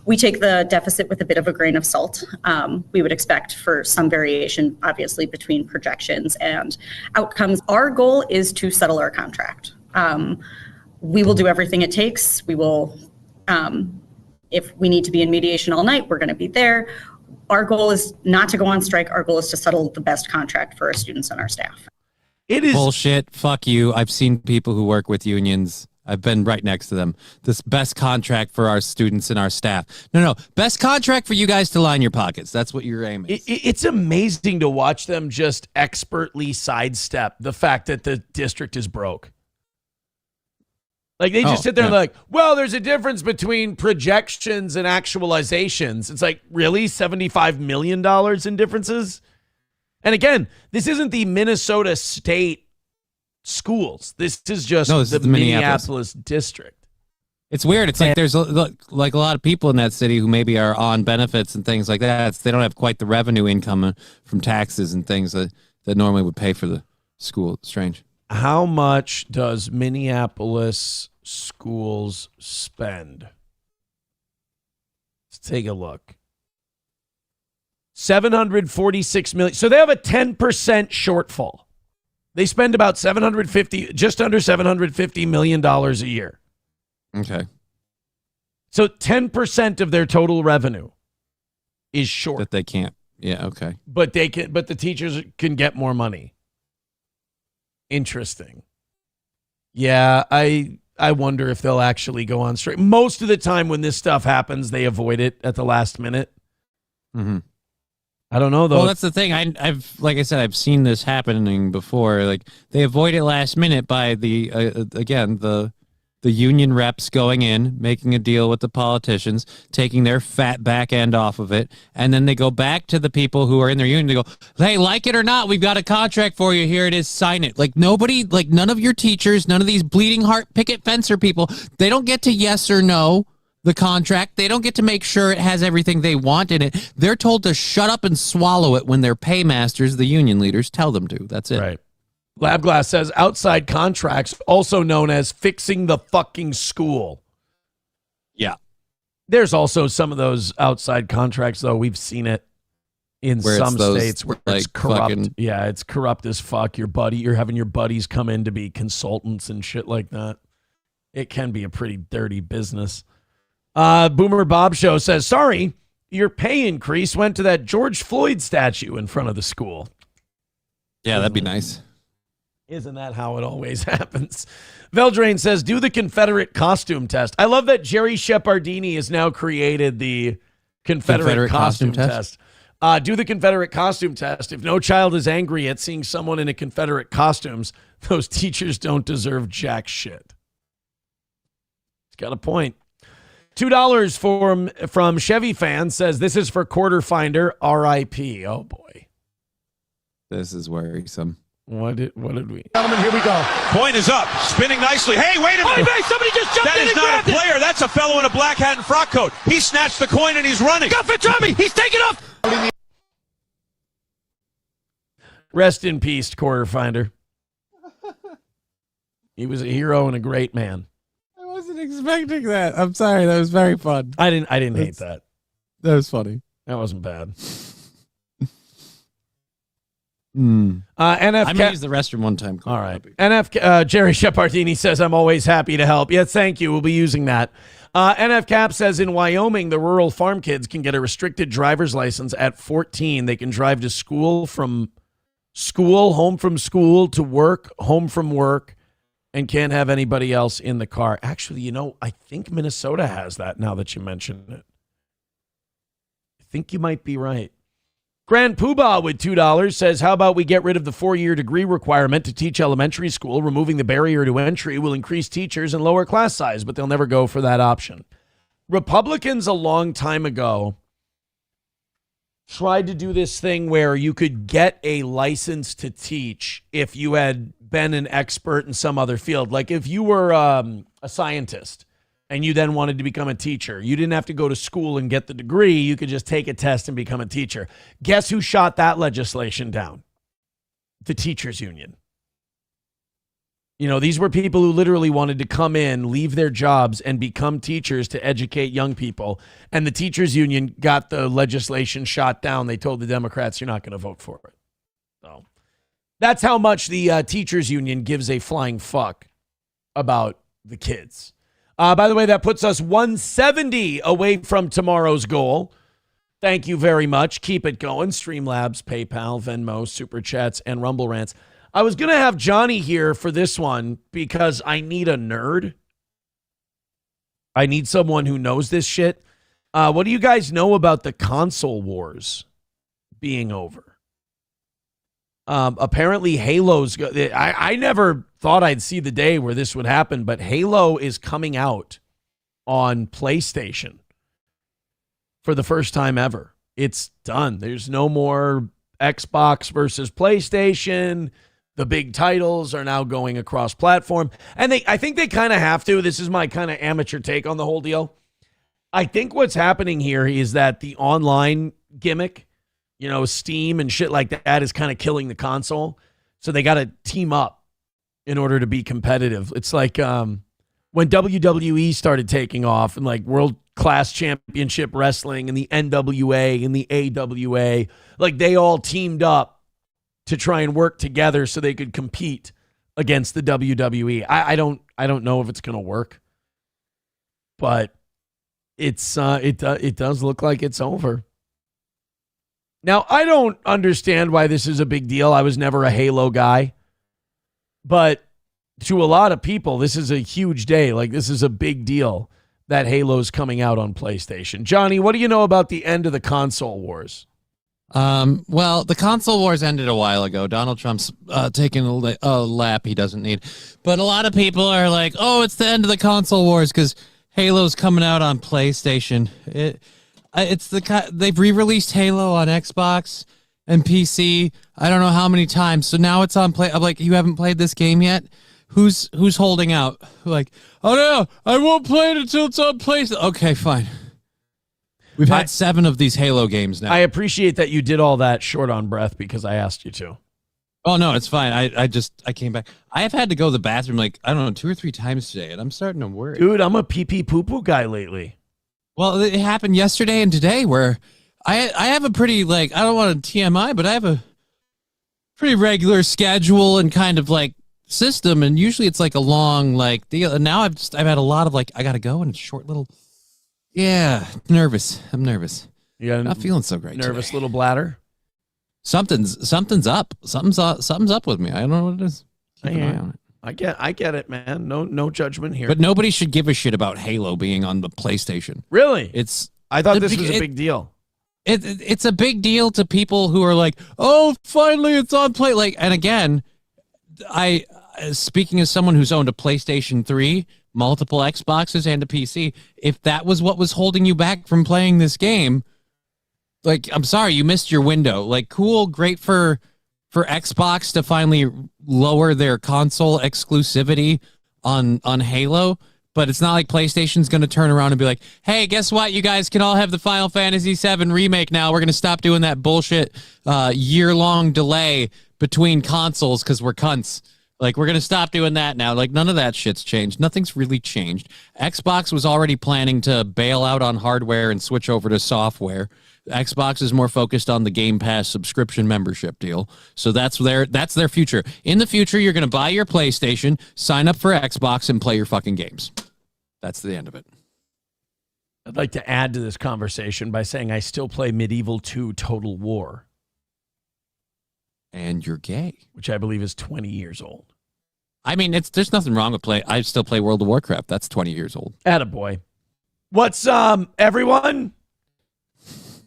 W: We take the deficit with a bit of a grain of salt. We would expect for some variation, obviously, between projections and outcomes. Our goal is to settle our contract. We will do everything it takes. We will if we need to be in mediation all night, we're going to be there. Our goal is not to go on strike. Our goal is to settle the best contract for our students and our staff.
C: It is
D: bullshit. Fuck you. I've seen people who work with unions. I've been right next to them. This best contract for our students and our staff. No. Best contract for you guys to line your pockets. That's what your aim is.
C: It's amazing to watch them just expertly sidestep the fact that the district is broke. They just sit there and they're like, well, there's a difference between projections and actualizations. It's like, really? $75 million in differences? And again, this isn't the Minnesota State schools. This is just the Minneapolis district.
B: It's weird. It's like there's like a lot of people in that city who maybe are on benefits and things like that. They don't have quite the revenue income from taxes and things that normally would pay for the school. It's strange.
C: How much does Minneapolis schools spend? Let's take a look. $746 million. So they have a 10% shortfall. They spend about just under $750 million a year.
B: Okay.
C: So 10% of their total revenue is short.
B: That they can't. Yeah, okay.
C: But the teachers can get more money. Interesting. Yeah, I wonder if they'll actually go on strike. Most of the time when this stuff happens, they avoid it at the last minute.
B: Mm-hmm.
C: I don't know though.
B: Well, that's the thing. I've seen this happening before. Like they avoid it last minute by the union reps going in, making a deal with the politicians, taking their fat back end off of it, and then they go back to the people who are in their union. They go, "Hey, like it or not, we've got a contract for you. Here it is. Sign it." Like nobody, like none of your teachers, none of these bleeding heart picket fencer people, they don't get to yes or no the contract. They don't get to make sure it has everything they want in it. They're told to shut up and swallow it when their paymasters, the union leaders, tell them to. That's it.
C: Right. LabGlass says outside contracts, also known as fixing the fucking school.
B: Yeah.
C: There's also some of those outside contracts, though. We've seen it in some states where it's corrupt. Yeah, it's corrupt as fuck. You're having your buddies come in to be consultants and shit like that. It can be a pretty dirty business. Boomer Bob Show says, sorry, your pay increase went to that George Floyd statue in front of the school.
B: Yeah, that'd be nice.
C: Isn't that how it always happens? Veldrain says, do the Confederate costume test. I love that Jerry Shepardini has now created the Confederate costume test. Do the Confederate costume test. If no child is angry at seeing someone in a Confederate costumes, those teachers don't deserve jack shit. It's got a point. $2 from Chevy Fan says, this is for Quarter Finder, RIP. Oh, boy.
B: This is worrisome.
C: What did we?
J: Gentlemen, here we go. Point is up, spinning nicely. Hey, wait a minute! Hey, somebody just jumped in and grabbed it! That is not a player. That's a fellow in a black hat and frock coat. He snatched the coin and he's running. Guffatrami, he's taking off.
C: Rest in peace, Quarter Finder. He was a hero and a great man.
B: I wasn't expecting that. I'm sorry. That was very fun.
C: I didn't hate that.
B: That was funny.
C: That wasn't bad.
B: NF I'm going to
C: Cap-
B: use the restroom one time.
C: All right. NF Jerry Shepardini says, I'm always happy to help. Yes, thank you. We'll be using that. NF Cap says, in Wyoming, the rural farm kids can get a restricted driver's license at 14. They can drive to school, home from school, to work, home from work, and can't have anybody else in the car. Actually, I think Minnesota has that now that you mention it. I think you might be right. Grand Poobah with $2 says, how about we get rid of the 4-year degree requirement to teach elementary school? Removing the barrier to entry will increase teachers and lower class size, but they'll never go for that option. Republicans a long time ago tried to do this thing where you could get a license to teach if you had been an expert in some other field. Like if you were a scientist and you then wanted to become a teacher, you didn't have to go to school and get the degree. You could just take a test and become a teacher. Guess who shot that legislation down? The teachers union. These were people who literally wanted to come in, leave their jobs, and become teachers to educate young people. And the teachers union got the legislation shot down. They told the Democrats, you're not going to vote for it. So that's how much the teachers union gives a flying fuck about the kids. By the way, that puts us 170 away from tomorrow's goal. Thank you very much. Keep it going. Streamlabs, PayPal, Venmo, Super Chats, and Rumble Rants. I was going to have Johnny here for this one because I need a nerd. I need someone who knows this shit. What do you guys know about the console wars being over? Apparently Halo's I never thought I'd see the day where this would happen, but Halo is coming out on PlayStation for the first time ever. It's done. There's no more Xbox versus PlayStation. The big titles are now going across platform. And I think they kind of have to. This is my kind of amateur take on the whole deal. I think what's happening here is that the online gimmick, Steam and shit like that, is kind of killing the console. So they got to team up in order to be competitive. It's like when WWE started taking off and like World Class Championship Wrestling and the NWA and the AWA, like they all teamed up to try and work together so they could compete against the WWE. I don't know if it's going to work, but it does look like it's over. Now, I don't understand why this is a big deal. I was never a Halo guy, but to a lot of people, this is a huge day. Like, this is a big deal that Halo's coming out on PlayStation. Johnny, what do you know about the end of the console wars?
B: Well, the console wars ended a while ago. Donald Trump's taking a lap he doesn't need. But a lot of people are like, oh, it's the end of the console wars because Halo's coming out on PlayStation. They've re-released Halo on Xbox and PC. I don't know how many times. So now it's on play. I'm like, you haven't played this game yet? Who's holding out? Like, oh no, I won't play it until it's on PlayStation. Okay, fine. We've had 7 of these Halo games now.
C: I appreciate that you did all that short on breath because I asked you to.
B: Oh, no, it's fine. I came back. I have had to go to the bathroom like, I don't know, 2 or 3 times today, and I'm starting to worry.
C: Dude, I'm a pee-pee poo-poo guy lately.
B: Well, it happened yesterday and today where I have a pretty, like, I don't want to TMI, but I have a pretty regular schedule and kind of, like, system, and usually it's, like, a long, like, deal. And now I've had a lot of, like, I got to go, and it's short little... Yeah, nervous. I'm nervous.
C: Yeah,
B: not feeling so great.
C: Nervous
B: today.
C: little bladder.
B: Something's up. Something's up with me. I don't know what it is. Keep an eye on it.
C: I get it, man. No judgment here.
B: But nobody should give a shit about Halo being on the PlayStation.
C: Really?
B: I
C: thought this was a big deal.
B: It's a big deal to people who are like, oh, finally it's on Play. Like, and again, speaking as someone who's owned a PlayStation 3, multiple Xboxes, and a PC, if that was what was holding you back from playing this game, like, I'm sorry, you missed your window. Like, cool, great for Xbox to finally lower their console exclusivity on Halo, but it's not like PlayStation's going to turn around and be like, hey, guess what? You guys can all have the Final Fantasy VII remake now. We're going to stop doing that bullshit year-long delay between consoles because we're cunts. Like, we're going to stop doing that now. Like, none of that shit's changed. Nothing's really changed. Xbox was already planning to bail out on hardware and switch over to software. Xbox is more focused on the Game Pass subscription membership deal. So that's their future. In the future, you're going to buy your PlayStation, sign up for Xbox, and play your fucking games. That's the end of it.
C: I'd like to add to this conversation by saying I still play Medieval 2 Total War.
B: And you're gay.
C: Which I believe is 20 years old.
B: I mean, there's nothing wrong with play. I still play World of Warcraft. That's 20 years old.
C: Attaboy. What's, everyone?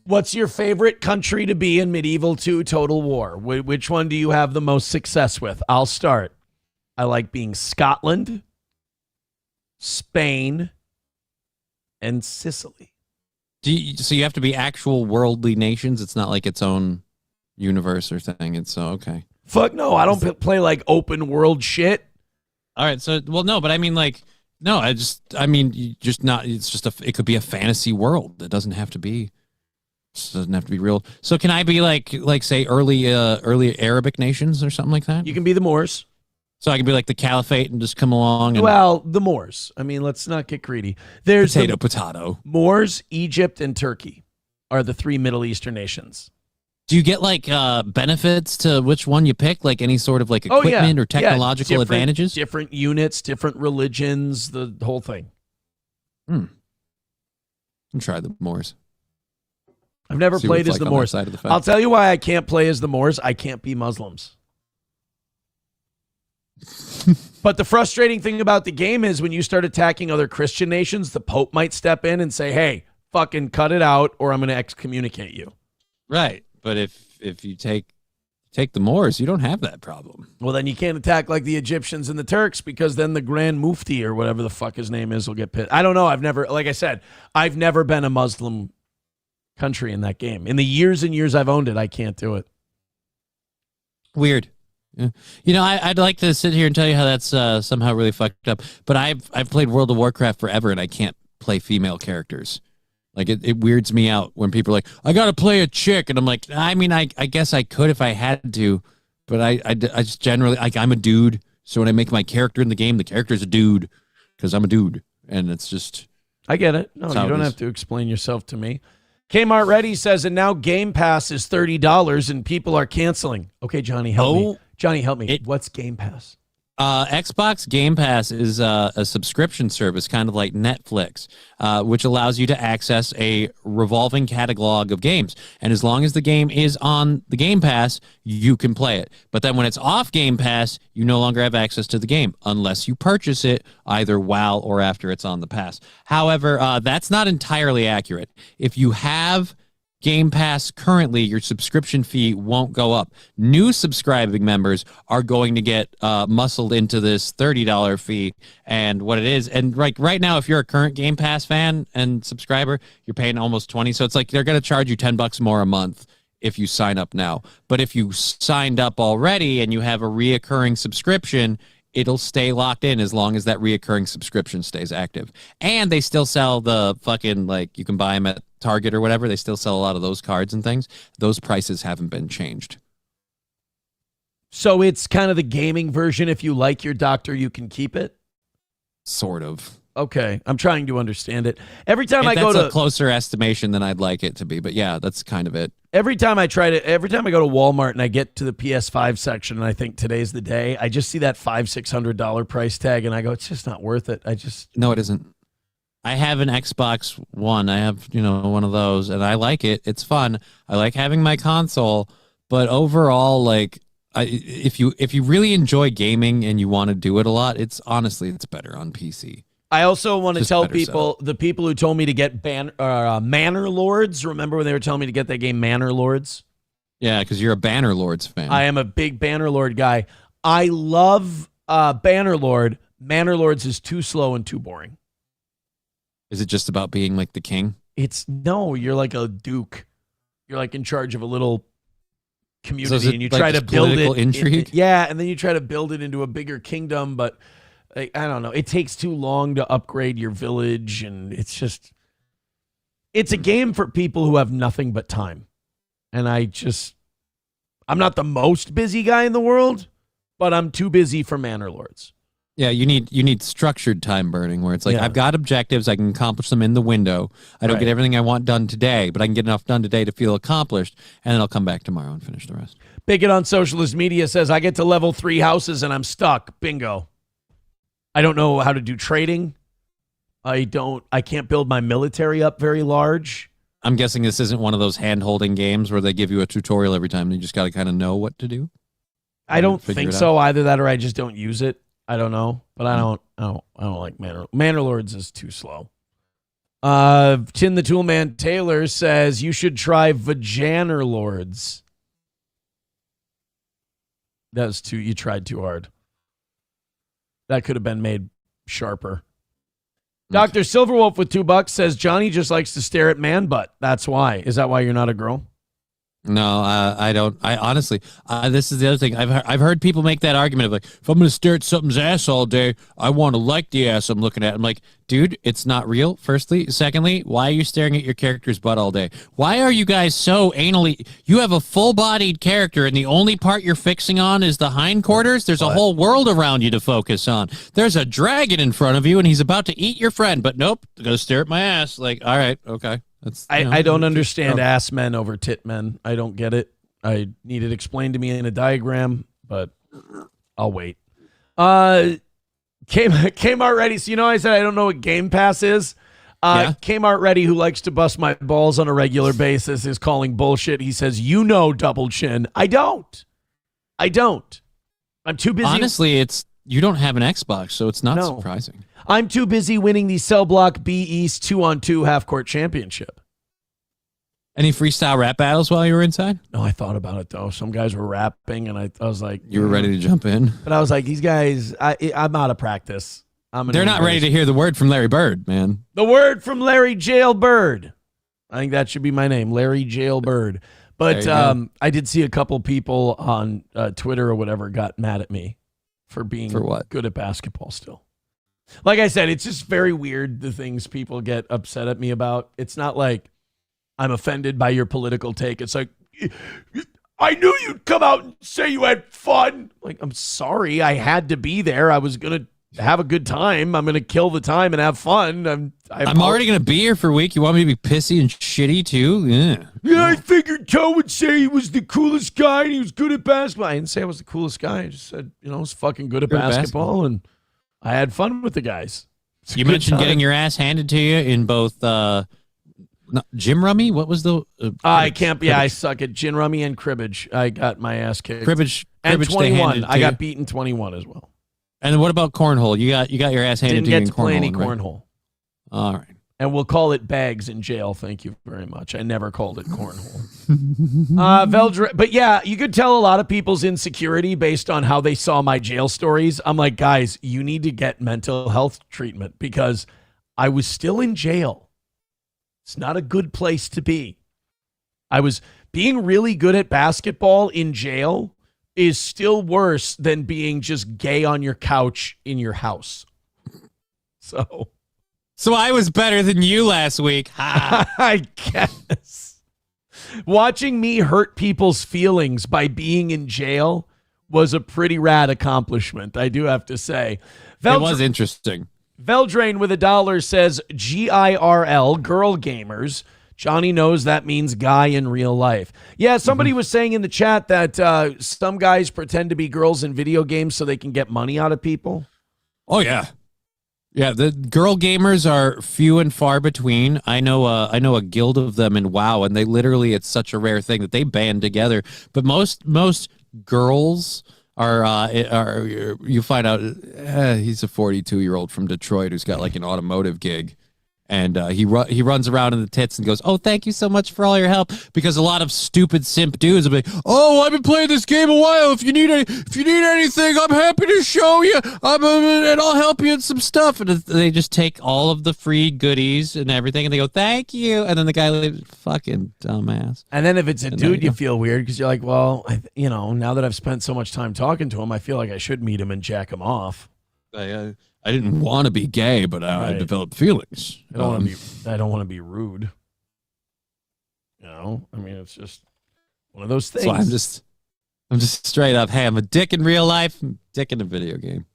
C: What's your favorite country to be in Medieval 2 Total War? Which one do you have the most success with? I'll start. I like being Scotland, Spain, and Sicily.
B: So you have to be actual worldly nations? It's not like its own universe or thing. It's okay.
C: Fuck no, I don't play like open world shit.
B: All right, so but I mean, like, no, it's just it could be a fantasy world. It doesn't have to be real. So can I be like say early Arabic nations or something like that?
C: You can be the Moors.
B: So I can be like the Caliphate and just come along. And,
C: well, the Moors. I mean, let's not get greedy. There's
B: potato.
C: Moors, Egypt, and Turkey are the 3 Middle Eastern nations.
B: Do you get like benefits to which one you pick? Like any sort of like equipment or technological advantages?
C: Different units, different religions, the whole thing.
B: And try the Moors.
C: I've never played as the Moors. I'll tell you why I can't play as the Moors. I can't be Muslims. But the frustrating thing about the game is when you start attacking other Christian nations, the Pope might step in and say, hey, fucking cut it out or I'm going to excommunicate you.
B: Right. But if you take the Moors, you don't have that problem.
C: Well, then you can't attack like the Egyptians and the Turks because then the Grand Mufti or whatever the fuck his name is will get pissed. I don't know. Like I said, I've never been a Muslim country in that game. In the years and years I've owned it, I can't do it.
B: Weird. Yeah. You know, I'd like to sit here and tell you how that's somehow really fucked up, but I've played World of Warcraft forever, and I can't play female characters. Like, it weirds me out when people are like, I got to play a chick, and I'm like, I mean, I guess I could if I had to, but I just generally, like, I'm a dude, so when I make my character in the game, the character's a dude, because I'm a dude, and it's just...
C: I get it. No, you don't have to explain yourself to me. Kmart Ready says, and now Game Pass is $30 and people are canceling. Okay, Johnny, help me. Johnny, help me. What's Game Pass?
B: Xbox Game Pass is a subscription service, kind of like Netflix, which allows you to access a revolving catalog of games. And as long as the game is on the Game Pass, you can play it. But then when it's off Game Pass, you no longer have access to the game unless you purchase it either while or after it's on the pass. However, that's not entirely accurate. If you have Game Pass currently, your subscription fee won't go up. New subscribing members are going to get muscled into this $30 fee and what it is. And right now, if you're a current Game Pass fan and subscriber, you're paying almost $20. So it's like they're going to charge you $10 more a month if you sign up now. But if you signed up already and you have a reoccurring subscription, it'll stay locked in as long as that reoccurring subscription stays active. And they still sell the fucking, like, you can buy them at Target or whatever. They still sell a lot of those cards and things. Those prices haven't been changed.
C: So it's kind of the gaming version. If you like your doctor, you can keep it?
B: Sort of.
C: Okay, I'm trying to understand it. Every time I go
B: That's
C: to
B: a closer estimation than I'd like it to be, but yeah, that's kind of it.
C: every time I go to Walmart and I get to the PS5 section and I think today's the day, I just see that $500-$600 price tag and I go, it's just not worth it.
B: No, it isn't. I have an Xbox One. I have, one of those, and I like it. It's fun. I like having my console, but overall, like, if you really enjoy gaming and you want to do it a lot, it's better on PC.
C: I also want to tell people, the people who told me to get Manor Lords, remember when they were telling me to get that game Manor Lords?
B: Yeah, because you're a Banner Lords fan.
C: I am a big Banner Lord guy. I love Banner Lord. Manor Lords is too slow and too boring.
B: Is it just about being like the king?
C: No, you're like a duke. You're like in charge of a little community,
B: so
C: and you try to build it.
B: Intrigue?
C: Yeah, and then you try to build it into a bigger kingdom, but I don't know. It takes too long to upgrade your village, and it's a game for people who have nothing but time. And I'm not the most busy guy in the world, but I'm too busy for Manor Lords.
B: Yeah, you need structured time burning where it's like, I've got objectives, I can accomplish them in the window. I don't get everything I want done today, but I can get enough done today to feel accomplished, and then I'll come back tomorrow and finish the rest.
C: Bigot on Socialist Media says, I get to level 3 houses and I'm stuck. Bingo. I don't know how to do trading. I can't build my military up very large.
B: I'm guessing this isn't one of those hand-holding games where they give you a tutorial every time and you just got to kind of know what to do.
C: I don't think so. Either that or I just don't use it. I don't know, but I don't like Manor Lords is too slow. Tin the Toolman Taylor says you should try Vajaner Lords. You tried too hard. That could have been made sharper. Dr. Silverwolf with $2 says Johnny just likes to stare at man butt. That's why. Is that why you're not a girl?
B: No, I don't. I honestly, this is the other thing. I've heard people make that argument of like, if I'm going to stare at something's ass all day, I want to like the ass I'm looking at. I'm like, dude, it's not real. Firstly, secondly, why are you staring at your character's butt all day? Why are you guys so anally? You have a full-bodied character, and the only part you're fixing on is the hindquarters. There's a whole world around you to focus on. There's a dragon in front of you, and he's about to eat your friend. But nope, go stare at my ass. Like, all right, okay.
C: I don't understand ass men over tit men. I don't get it. I need it explained to me in a diagram, but I'll wait. Kmart Ready. So I said I don't know what Game Pass is. Kmart Ready, who likes to bust my balls on a regular basis, is calling bullshit. He says, double chin. I don't. I'm too busy.
B: Honestly, you don't have an Xbox, so it's not surprising.
C: I'm too busy winning the Cell Block B East 2-on-2 half-court championship.
B: Any freestyle rap battles while you were inside?
C: No, I thought about it, though. Some guys were rapping, and I was like...
B: You were ready to jump in?
C: But I was like, these guys, I'm out of practice.
B: They're not ready to hear the word from Larry Bird, man.
C: The word from Larry Jail Bird. I think that should be my name, Larry Jail Bird. But I did see a couple people on Twitter or whatever got mad at me for being good at basketball still. Like I said, it's just very weird the things people get upset at me about. It's not like I'm offended by your political take. It's like, I knew you'd come out and say you had fun. Like, I'm sorry. I had to be there. I was going to have a good time. I'm going to kill the time and have fun. I'm
B: already going to be here for a week. You want me to be pissy and shitty too? Yeah.
C: Yeah, I figured Joe would say he was the coolest guy and he was good at basketball. I didn't say I was the coolest guy. I just said, I was fucking good at basketball and I had fun with the guys.
B: You mentioned getting your ass handed to you in both gym rummy. What was the?
C: I can't. Yeah, I suck at gin rummy and cribbage. I got my ass kicked.
B: Cribbage
C: and 21. I got
B: you.
C: beaten 21 as well.
B: And what about cornhole? You got your ass handed
C: Didn't
B: to you
C: get
B: in
C: to play any
B: cornhole.
C: cornhole.
B: All right.
C: And we'll call it bags in jail. Thank you very much. I never called it cornhole. But yeah, you could tell a lot of people's insecurity based on how they saw my jail stories. I'm like, guys, you need to get mental health treatment because I was still in jail. It's not a good place to be. I was being really good at basketball in jail is still worse than being just gay on your couch in your house.
B: So I was better than you last week. Ha.
C: I guess. Watching me hurt people's feelings by being in jail was a pretty rad accomplishment, I do have to say.
B: It was interesting.
C: Veldrain with $1 says GIRL, girl gamers. Johnny knows that means guy in real life. Yeah, somebody was saying in the chat that some guys pretend to be girls in video games so they can get money out of people.
B: Oh, yeah. Yeah, the girl gamers are few and far between. I know a guild of them in WoW, and they literally, it's such a rare thing that they band together. But most girls are you find out he's a 42-year-old from Detroit who's got like an automotive gig. And he runs around in the tits and goes, "Oh, thank you so much for all your help." Because a lot of stupid simp dudes will be, "Oh, I've been playing this game a while. If you need anything, I'm happy to show you. And I'll help you in some stuff." And they just take all of the free goodies and everything, and they go, "Thank you." And then the guy leaves, fucking dumbass.
C: And then if it's a dude, you feel weird because you're like, well, now that I've spent so much time talking to him, I feel like I should meet him and jack him off.
B: I didn't want to be gay, but I developed feelings.
C: I don't want to be rude. It's just one of those things.
B: So I'm just straight up. Hey, I'm a dick in real life. I'm a dick in a video game.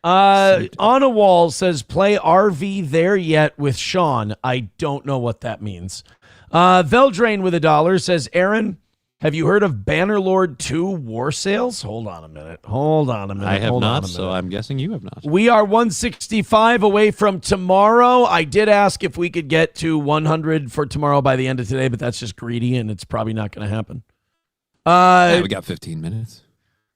C: On a Wall says, play RV there yet with Sean. I don't know what that means. Veldrain with $1 says, Aaron, have you heard of Bannerlord 2 War Sales? Hold on a minute.
B: I have not, so I'm guessing you have not.
C: We are 165 away from tomorrow. I did ask if we could get to 100 for tomorrow by the end of today, but that's just greedy, and it's probably not going to happen.
B: We got 15 minutes.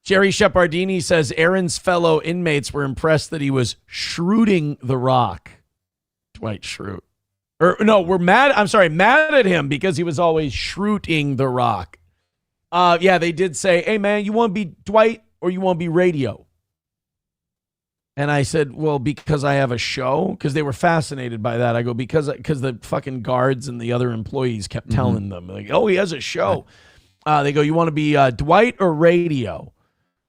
C: Jerry Shepardini says Aaron's fellow inmates were impressed that he was shrooting the Rock. Dwight Schrute. We're mad at him because he was always shrooting the Rock. Yeah, they did say, "Hey, man, you want to be Dwight or you want to be Radio?" And I said, well, because I have a show, because they were fascinated by that. I go, because the fucking guards and the other employees kept telling them, like, oh, he has a show. They go, you want to be Dwight or Radio?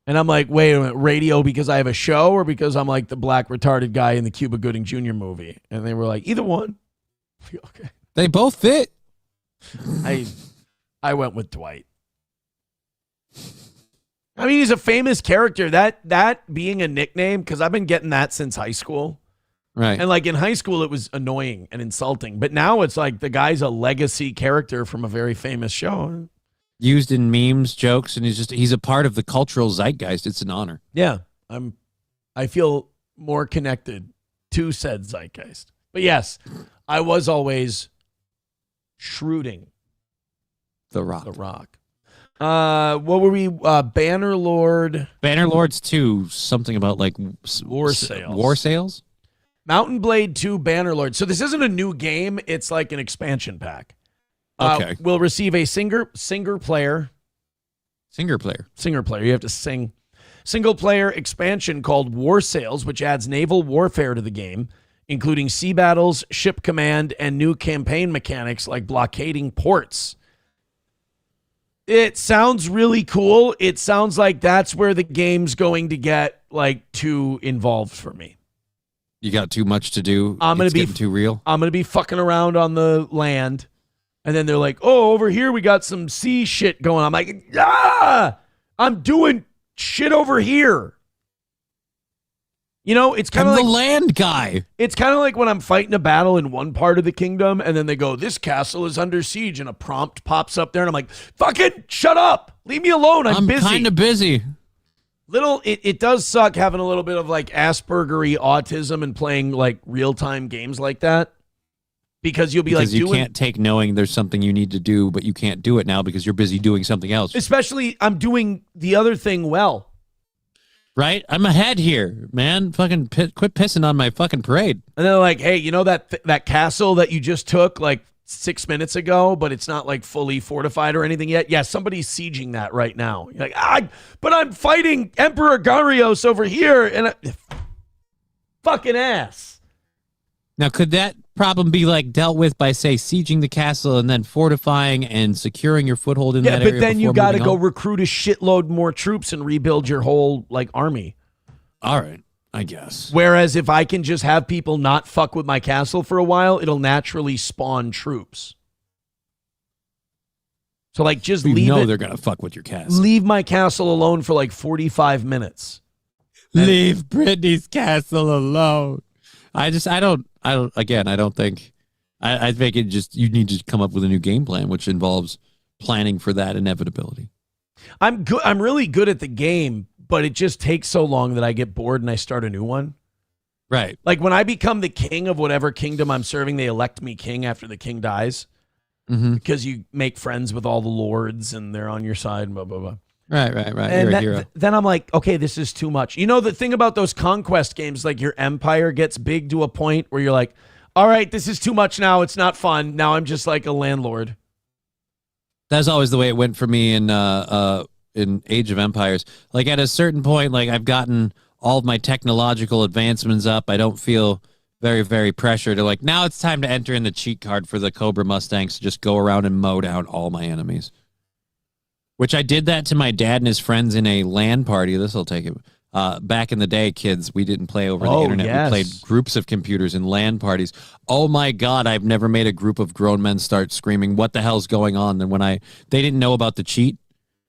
C: And I'm like, wait a minute, Radio because I have a show or because I'm like the black retarded guy in the Cuba Gooding Jr. movie? And they were like, either one. Okay.
B: They both fit.
C: I went with Dwight. I mean, he's a famous character. That being a nickname, because I've been getting that since high school.
B: Right.
C: And like in high school, it was annoying and insulting. But now it's like the guy's a legacy character from a very famous show.
B: Used in memes, jokes, and he's a part of the cultural zeitgeist. It's an honor.
C: Yeah. I feel more connected to said zeitgeist. But yes, I was always shrooting
B: the Rock.
C: What were we? Bannerlord.
B: Bannerlord's 2, something about like
C: War Sales.
B: War Sales?
C: Mountain Blade 2 Bannerlord. So this isn't a new game. It's like an expansion pack.
B: Okay.
C: We'll receive a singer player.
B: Singer player.
C: You have to sing. Single player expansion called War Sales, which adds naval warfare to the game, including sea battles, ship command, and new campaign mechanics like blockading ports. It sounds really cool. It sounds like that's where the game's going to get like too involved for me.
D: You got too much to do.
C: I'm gonna
D: It's
C: be
D: getting too real.
C: I'm gonna be fucking around on the land, and then they're like, "Oh, over here we got some sea shit going on." I'm like, "Ah, I'm doing shit over here." You know, it's kind of
D: I'm
C: like
D: the land guy.
C: It's kind of like when I'm fighting a battle in one part of the kingdom, and then they go, "This castle is under siege," and a prompt pops up there, and I'm like, "Fucking shut up! Leave me alone. I'm busy."
D: I'm kind of busy.
C: It does suck having a little bit of like Aspergery autism and playing like real-time games like that, because you'll be
D: Because
C: like
D: you
C: doing,
D: can't take knowing there's something you need to do, but you can't do it now because you're busy doing something else.
C: especially I'm doing the other thing well.
D: Right? I'm ahead here, man. Fucking quit pissing on my fucking parade.
C: And they're like, "Hey, you know that castle that you just took like 6 minutes ago, but it's not like fully fortified or anything yet? Yeah, somebody's sieging that right now." You're like, but I'm fighting Emperor Garios over here, and fucking ass.
D: Now, could that problem be like dealt with by, say, sieging the castle and then fortifying and securing your foothold in that area?
C: Yeah, but then you
D: got
C: got to go recruit a shitload more troops and rebuild your whole like army.
D: All right, I guess.
C: Whereas if I can just have people not fuck with my castle for a while, it'll naturally spawn troops. So like just leave
D: they're gonna fuck with your castle.
C: Leave my castle alone for like 45 minutes.
D: Leave Brittany's castle alone. I don't think it just, you need to come up with a new game plan, which involves planning for that inevitability.
C: I'm really good at the game, but it just takes so long that I get bored and I start a new one.
D: Right.
C: Like when I become the king of whatever kingdom I'm serving, they elect me king after the king dies. Because you make friends with all the lords and they're on your side, blah, blah, blah.
D: Right.
C: And
D: You're a hero.
C: then I'm like, okay, this is too much. You know, the thing about those conquest games, like your empire gets big to a point where you're like, all right, this is too much now. It's not fun. Now I'm just like a landlord.
D: That's always the way it went for me in Age of Empires. Like at a certain point, like I've gotten all of my technological advancements up. I don't feel very, very pressured to like, now it's time to enter in the cheat card for the Cobra Mustangs to just go around and mow down all my enemies. Which I did that to my dad and his friends in a LAN party. This will take it. Back in the day, kids, we didn't play over the internet.
C: Yes.
D: We played groups of computers in LAN parties. Oh my God, I've never made a group of grown men start screaming, "What the hell's going on?" And when they didn't know about the cheat,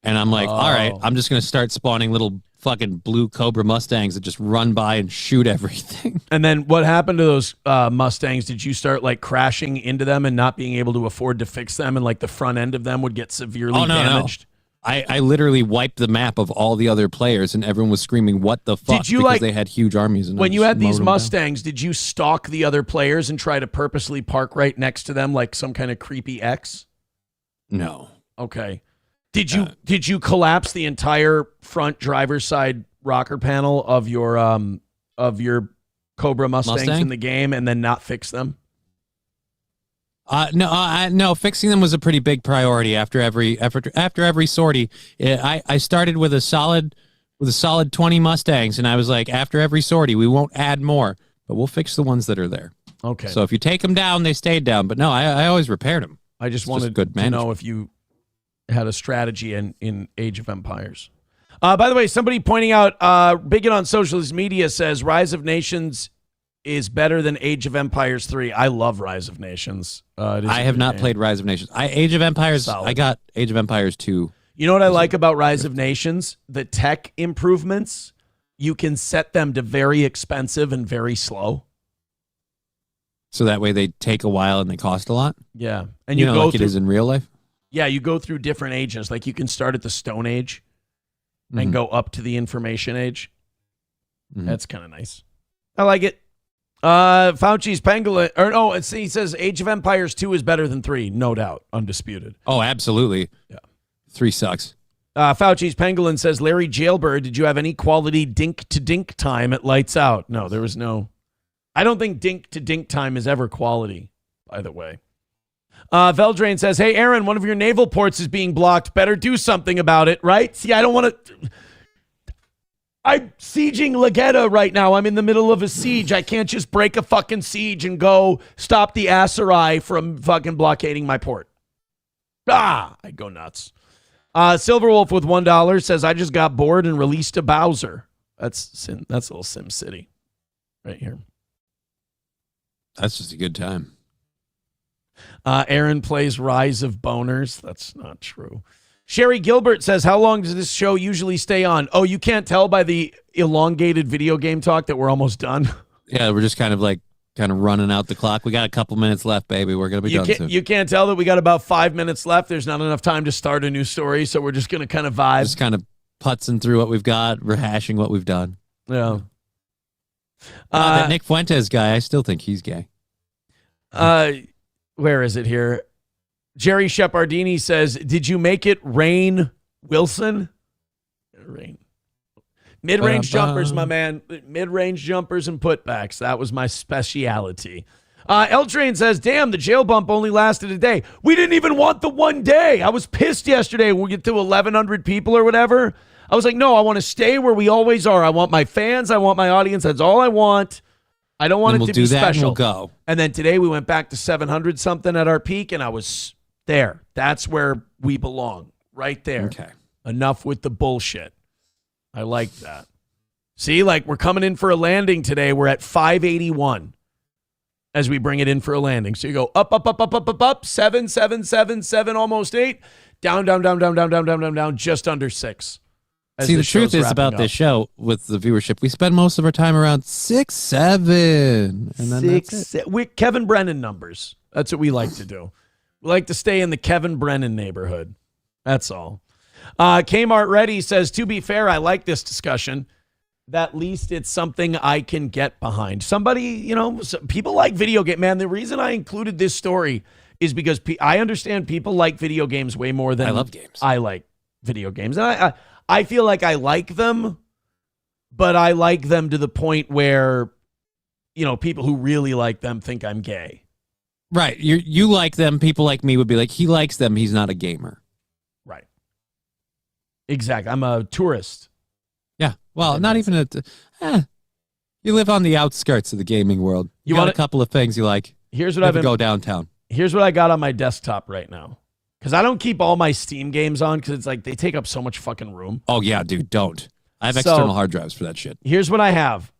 D: and I'm like, all right, I'm just going to start spawning little fucking blue Cobra Mustangs that just run by and shoot everything.
C: And then what happened to those Mustangs? Did you start like crashing into them and not being able to afford to fix them, and like the front end of them would get severely damaged?
D: No. I literally wiped the map of all the other players, and everyone was screaming, "What the fuck?"
C: Did you,
D: because
C: like,
D: they had huge armies. And
C: when you had these
D: Mustangs,
C: did you stalk the other players and try to purposely park right next to them like some kind of creepy X?
D: No.
C: Okay. Did you collapse the entire front driver's side rocker panel of your Cobra Mustangs
D: Mustang?
C: in the game and then not fix them?
D: No. Fixing them was a pretty big priority after every sortie. I started with a solid 20 Mustangs, and I was like, after every sortie, we won't add more, but we'll fix the ones that are there.
C: Okay.
D: So if you take them down, they stayed down. But no, I always repaired them.
C: I just
D: It's
C: wanted
D: good
C: to know if you had a strategy in Age of Empires. By the way, somebody pointing out, Bigot on social media says Rise of Nations is better than Age of Empires 3. I love Rise of Nations.
D: I have not played Rise of Nations. Age of Empires,
C: Solid.
D: I got Age of Empires 2.
C: You know what I like about Rise of Nations? The tech improvements, you can set them to very expensive and very slow.
D: So that way they take a while and they cost a lot?
C: Yeah. And
D: you
C: you
D: know,
C: go
D: like it is in real life?
C: Yeah, you go through different ages. Like you can start at the Stone Age and go up to the Information Age. That's kind of nice. I like it. Fauci's Pangolin, he says Age of Empires 2 is better than 3, no doubt, undisputed.
D: Oh, absolutely.
C: Yeah.
D: 3 sucks.
C: Fauci's Pangolin says, Larry Jailbird, did you have any quality dink to dink time at Lights Out? No, there was no. I don't think dink to dink time is ever quality, by the way. Veldrain says, hey, Aaron, one of your naval ports is being blocked. Better do something about it, right? See, I don't want to. I'm sieging Legetta right now. I'm in the middle of a siege. I can't just break a fucking siege and go stop the Aserai from fucking blockading my port. I'd go nuts. Silverwolf with $1 says, I just got bored and released a Bowser. That's a little Sim City right here.
D: That's just a good time.
C: Aaron plays Rise of Boners. That's not true. Sherry Gilbert says, how long does this show usually stay on? Oh, you can't tell by the elongated video game talk that we're almost done.
B: Yeah, we're just kind of running out the clock. We got a couple minutes left, baby. We're going to be done soon.
C: You can't tell that we got about 5 minutes left. There's not enough time to start a new story, so we're just going to kind of vibe.
B: Just kind of putzing through what we've got, rehashing what we've done.
C: Yeah.
B: That Nick Fuentes guy, I still think he's gay.
C: Where is it here? Jerry Shepardini says, did you make it rain, Wilson? Rain. Mid-range jumpers, my man. Mid-range jumpers and putbacks. That was my speciality. L-Train says, damn, the jail bump only lasted a day. We didn't even want the 1 day. I was pissed yesterday. We'll get to 1,100 people or whatever. I was like, no, I want to stay where we always are. I want my fans. I want my audience. That's all I want. I don't want it to be special.
B: And we'll go.
C: And then today we went back to 700 something at our peak, and I was there. That's where we belong, right there.
B: Okay.
C: Enough with the bullshit. I like that. See, we're coming in for a landing today. We're at 581 as we bring it in for a landing. So you go up, 7, 7, 7, 7, almost 8, down, just under 6.
B: See, the truth is about this show with the viewership, we spend most of our time around 6, 7, and then that's it.
C: Kevin Brennan numbers. That's what we like to do. We like to stay in the Kevin Brennan neighborhood. That's all. Kmart Ready says, to be fair, I like this discussion. At least it's something I can get behind. Somebody, people like video game. Man, the reason I included this story is because I understand people like video games way more than
B: I love games.
C: I like video games. And I feel like I like them, but I like them to the point where, people who really like them think I'm gay.
B: Right. You like them. People like me would be like, he likes them. He's not a gamer.
C: Right. Exactly. I'm a tourist.
B: Yeah. Well, not even you live on the outskirts of the gaming world. You got a couple of things you like.
C: Here's what
B: go downtown.
C: Here's what I got on my desktop right now. Because I don't keep all my Steam games on because it's they take up so much fucking room.
B: Oh, yeah, dude, don't. I have external hard drives for that shit.
C: Here's what I have.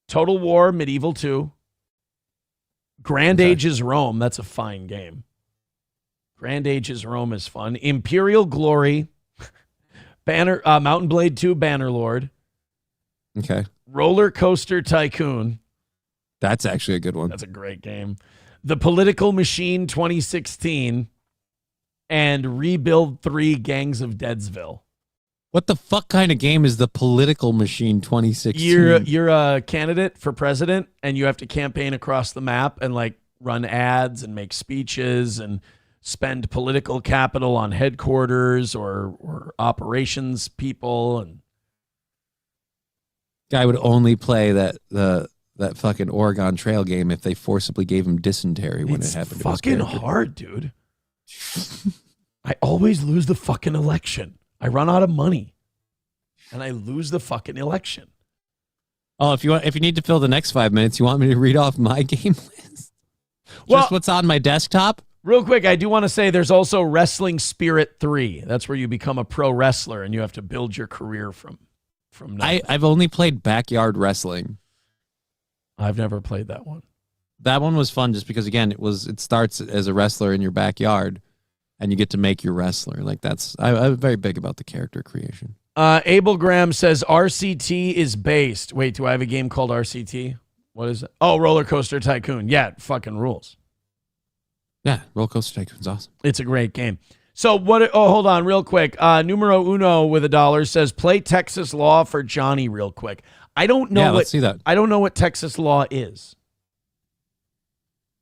C: Total War Medieval 2. Grand Ages Rome. That's a fine game. Grand Ages Rome is fun. Imperial Glory. Mountain Blade 2 Bannerlord.
B: Okay.
C: Roller Coaster Tycoon.
B: That's actually a good one.
C: That's a great game. The Political Machine 2016 and Rebuild 3 Gangs of Deadsville.
B: What the fuck kind of game is the Political Machine 2016?
C: You're a candidate for president and you have to campaign across the map and run ads and make speeches and spend political capital on headquarters or operations people. And
B: guy would only play that fucking Oregon Trail game if they forcibly gave him dysentery when it happened.
C: It's fucking hard, dude. I always lose the fucking election. I run out of money, and I lose the fucking election.
B: Oh, if you need to fill the next 5 minutes, you want me to read off my game list? Just what's on my desktop?
C: Real quick, I do want to say there's also Wrestling Spirit 3. That's where you become a pro wrestler, and you have to build your career from nothing.
B: I've only played Backyard Wrestling.
C: I've never played that one.
B: That one was fun just because, again, it starts as a wrestler in your backyard, and you get to make your wrestler. I'm very big about the character creation.
C: Abel Graham says RCT is based. Wait, do I have a game called RCT? What is it? Oh, Roller Coaster Tycoon. Yeah, it fucking rules.
B: Yeah, Roller Coaster Tycoon's awesome.
C: It's a great game. So what? Oh, hold on, real quick. Numero Uno with $1 says play Texas Law for Johnny real quick. I don't know.
B: Let's see that.
C: I don't know what Texas Law is.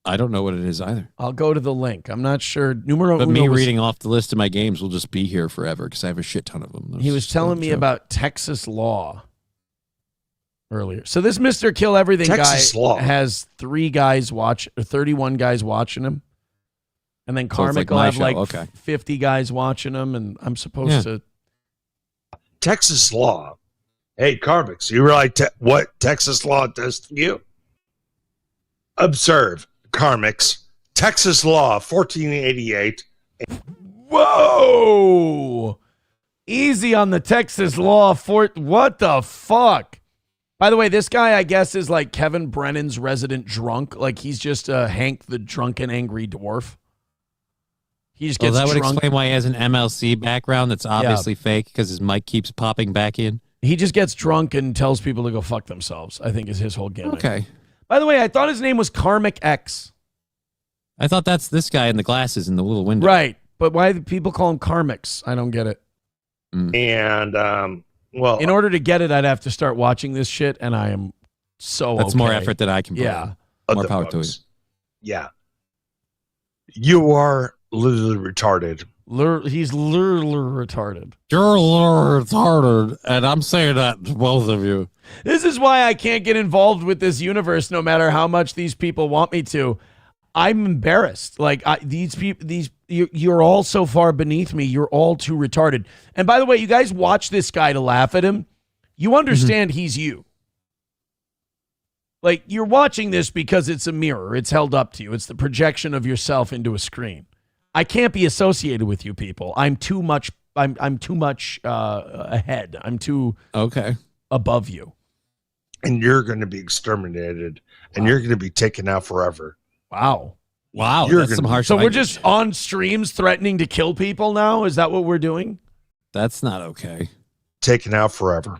B: I don't know what it is either.
C: I'll go to the link. I'm not sure. Numero
B: But
C: Uno
B: me reading off the list of my games will just be here forever because I have a shit ton of them.
C: He was telling me about Texas Law earlier. So this Mr. Kill Everything
F: Texas
C: guy
F: Law
C: has 31 guys watching him. And then Karmic will have 50 guys watching him, and I'm supposed to.
F: Texas Law. Hey, Karmic, so you realize what Texas Law does to you? Observe, Karmics. Texas Law, 1488.
C: Whoa! Easy on the Texas law. What the fuck? By the way, this guy, I guess, is like Kevin Brennan's resident drunk. Like, he's just Hank the drunken angry dwarf. He just gets
B: that would
C: drunk.
B: explain why he has an MLC background that's obviously fake because his mic keeps popping back in.
C: He just gets drunk and tells people to go fuck themselves, I think is his whole gimmick.
B: Okay.
C: By the way, I thought his name was Karmic X.
B: I thought that's this guy in the glasses in the little window.
C: Right. But why do people call him Karmics? I don't get it.
F: And, well,
C: in order to get it, I'd have to start watching this shit, and I am so
B: That's more effort than I can put
C: Yeah.
B: in. More power to you.
F: Yeah. You are literally retarded.
C: He's literally retarded.
B: You're a little retarded, and I'm saying that to both of you.
C: This is why I can't get involved with this universe no matter how much these people want me to. I'm embarrassed. Like, these people, you're all so far beneath me. You're all too retarded. And by the way, you guys watch this guy to laugh at him. You understand he's you. Like, you're watching this because it's a mirror. It's held up to you. It's the projection of yourself into a screen. I can't be associated with you people. I'm too much. I'm too much ahead. I'm too above you.
F: And you're going to be exterminated, and you're going to be taken out forever.
C: Wow.
B: That's some harsh
C: So we're
B: language.
C: just on streams threatening to kill people now? Is that what we're doing?
B: That's not okay.
F: Taken out forever.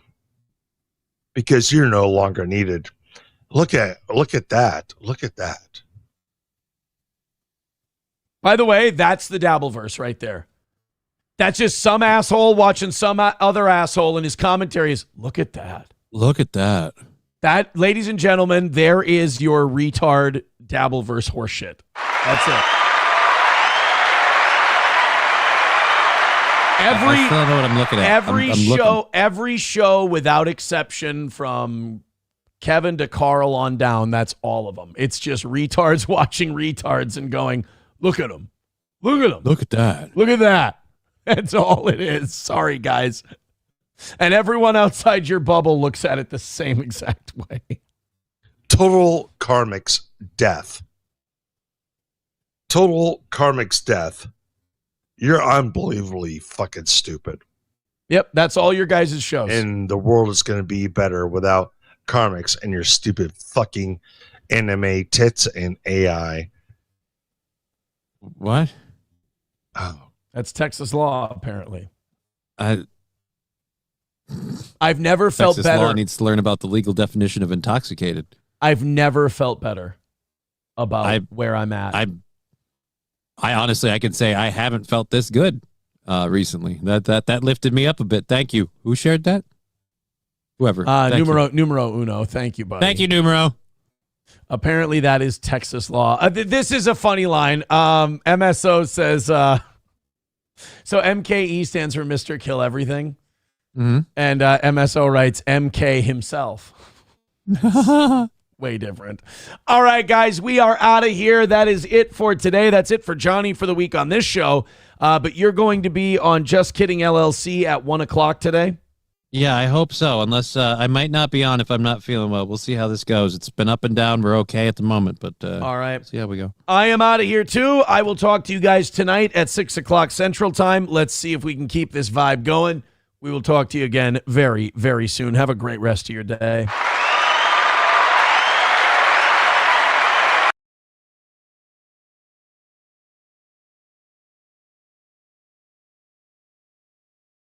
F: Because you're no longer needed. Look at that. Look at that.
C: By the way, that's the Dabbleverse right there. That's just some asshole watching some other asshole, and his commentary is, look at that.
B: Look at that.
C: That, ladies and gentlemen, there is your retard Dabbleverse horseshit. That's it.
B: I still don't know what I'm looking at.
C: Every show without exception, from Kevin to Carl on down, that's all of them. It's just retards watching retards and going, look at them. Look at them.
B: Look at that.
C: Look at that. That's all it is. Sorry, guys. And everyone outside your bubble looks at it the same exact way.
F: Total Karmic's death. Total Karmic's death. You're unbelievably fucking stupid.
C: Yep, that's all your guys' shows.
F: And the world is going to be better without Karmic's and your stupid fucking anime tits and AI.
B: What?
F: Oh.
C: That's Texas law, apparently.
B: I've
C: never felt
B: Texas
C: better.
B: law needs to learn about the legal definition of intoxicated.
C: I've never felt better about where I'm at.
B: I honestly, I can say I haven't felt this good recently. That lifted me up a bit. Thank you. Who shared that? Whoever.
C: Numero uno. Thank you, buddy.
B: Thank you, Numero.
C: Apparently, that is Texas law. This is a funny line. MSO says, so MKE stands for Mr. Kill Everything.
B: Mm-hmm.
C: And MSO writes MK himself. Way different. All right, guys, we are out of here. That is it for today. That's it for Johnny for the week on this show. But you're going to be on Just Kidding LLC at 1 o'clock today?
B: Yeah, I hope so. Unless I might not be on if I'm not feeling well. We'll see how this goes. It's been up and down. We're okay at the moment, but
C: all right.
B: See how we go.
C: I am out of here too. I will talk to you guys tonight at 6 o'clock Central Time. Let's see if we can keep this vibe going. We will talk to you again very, very soon. Have a great rest of your day.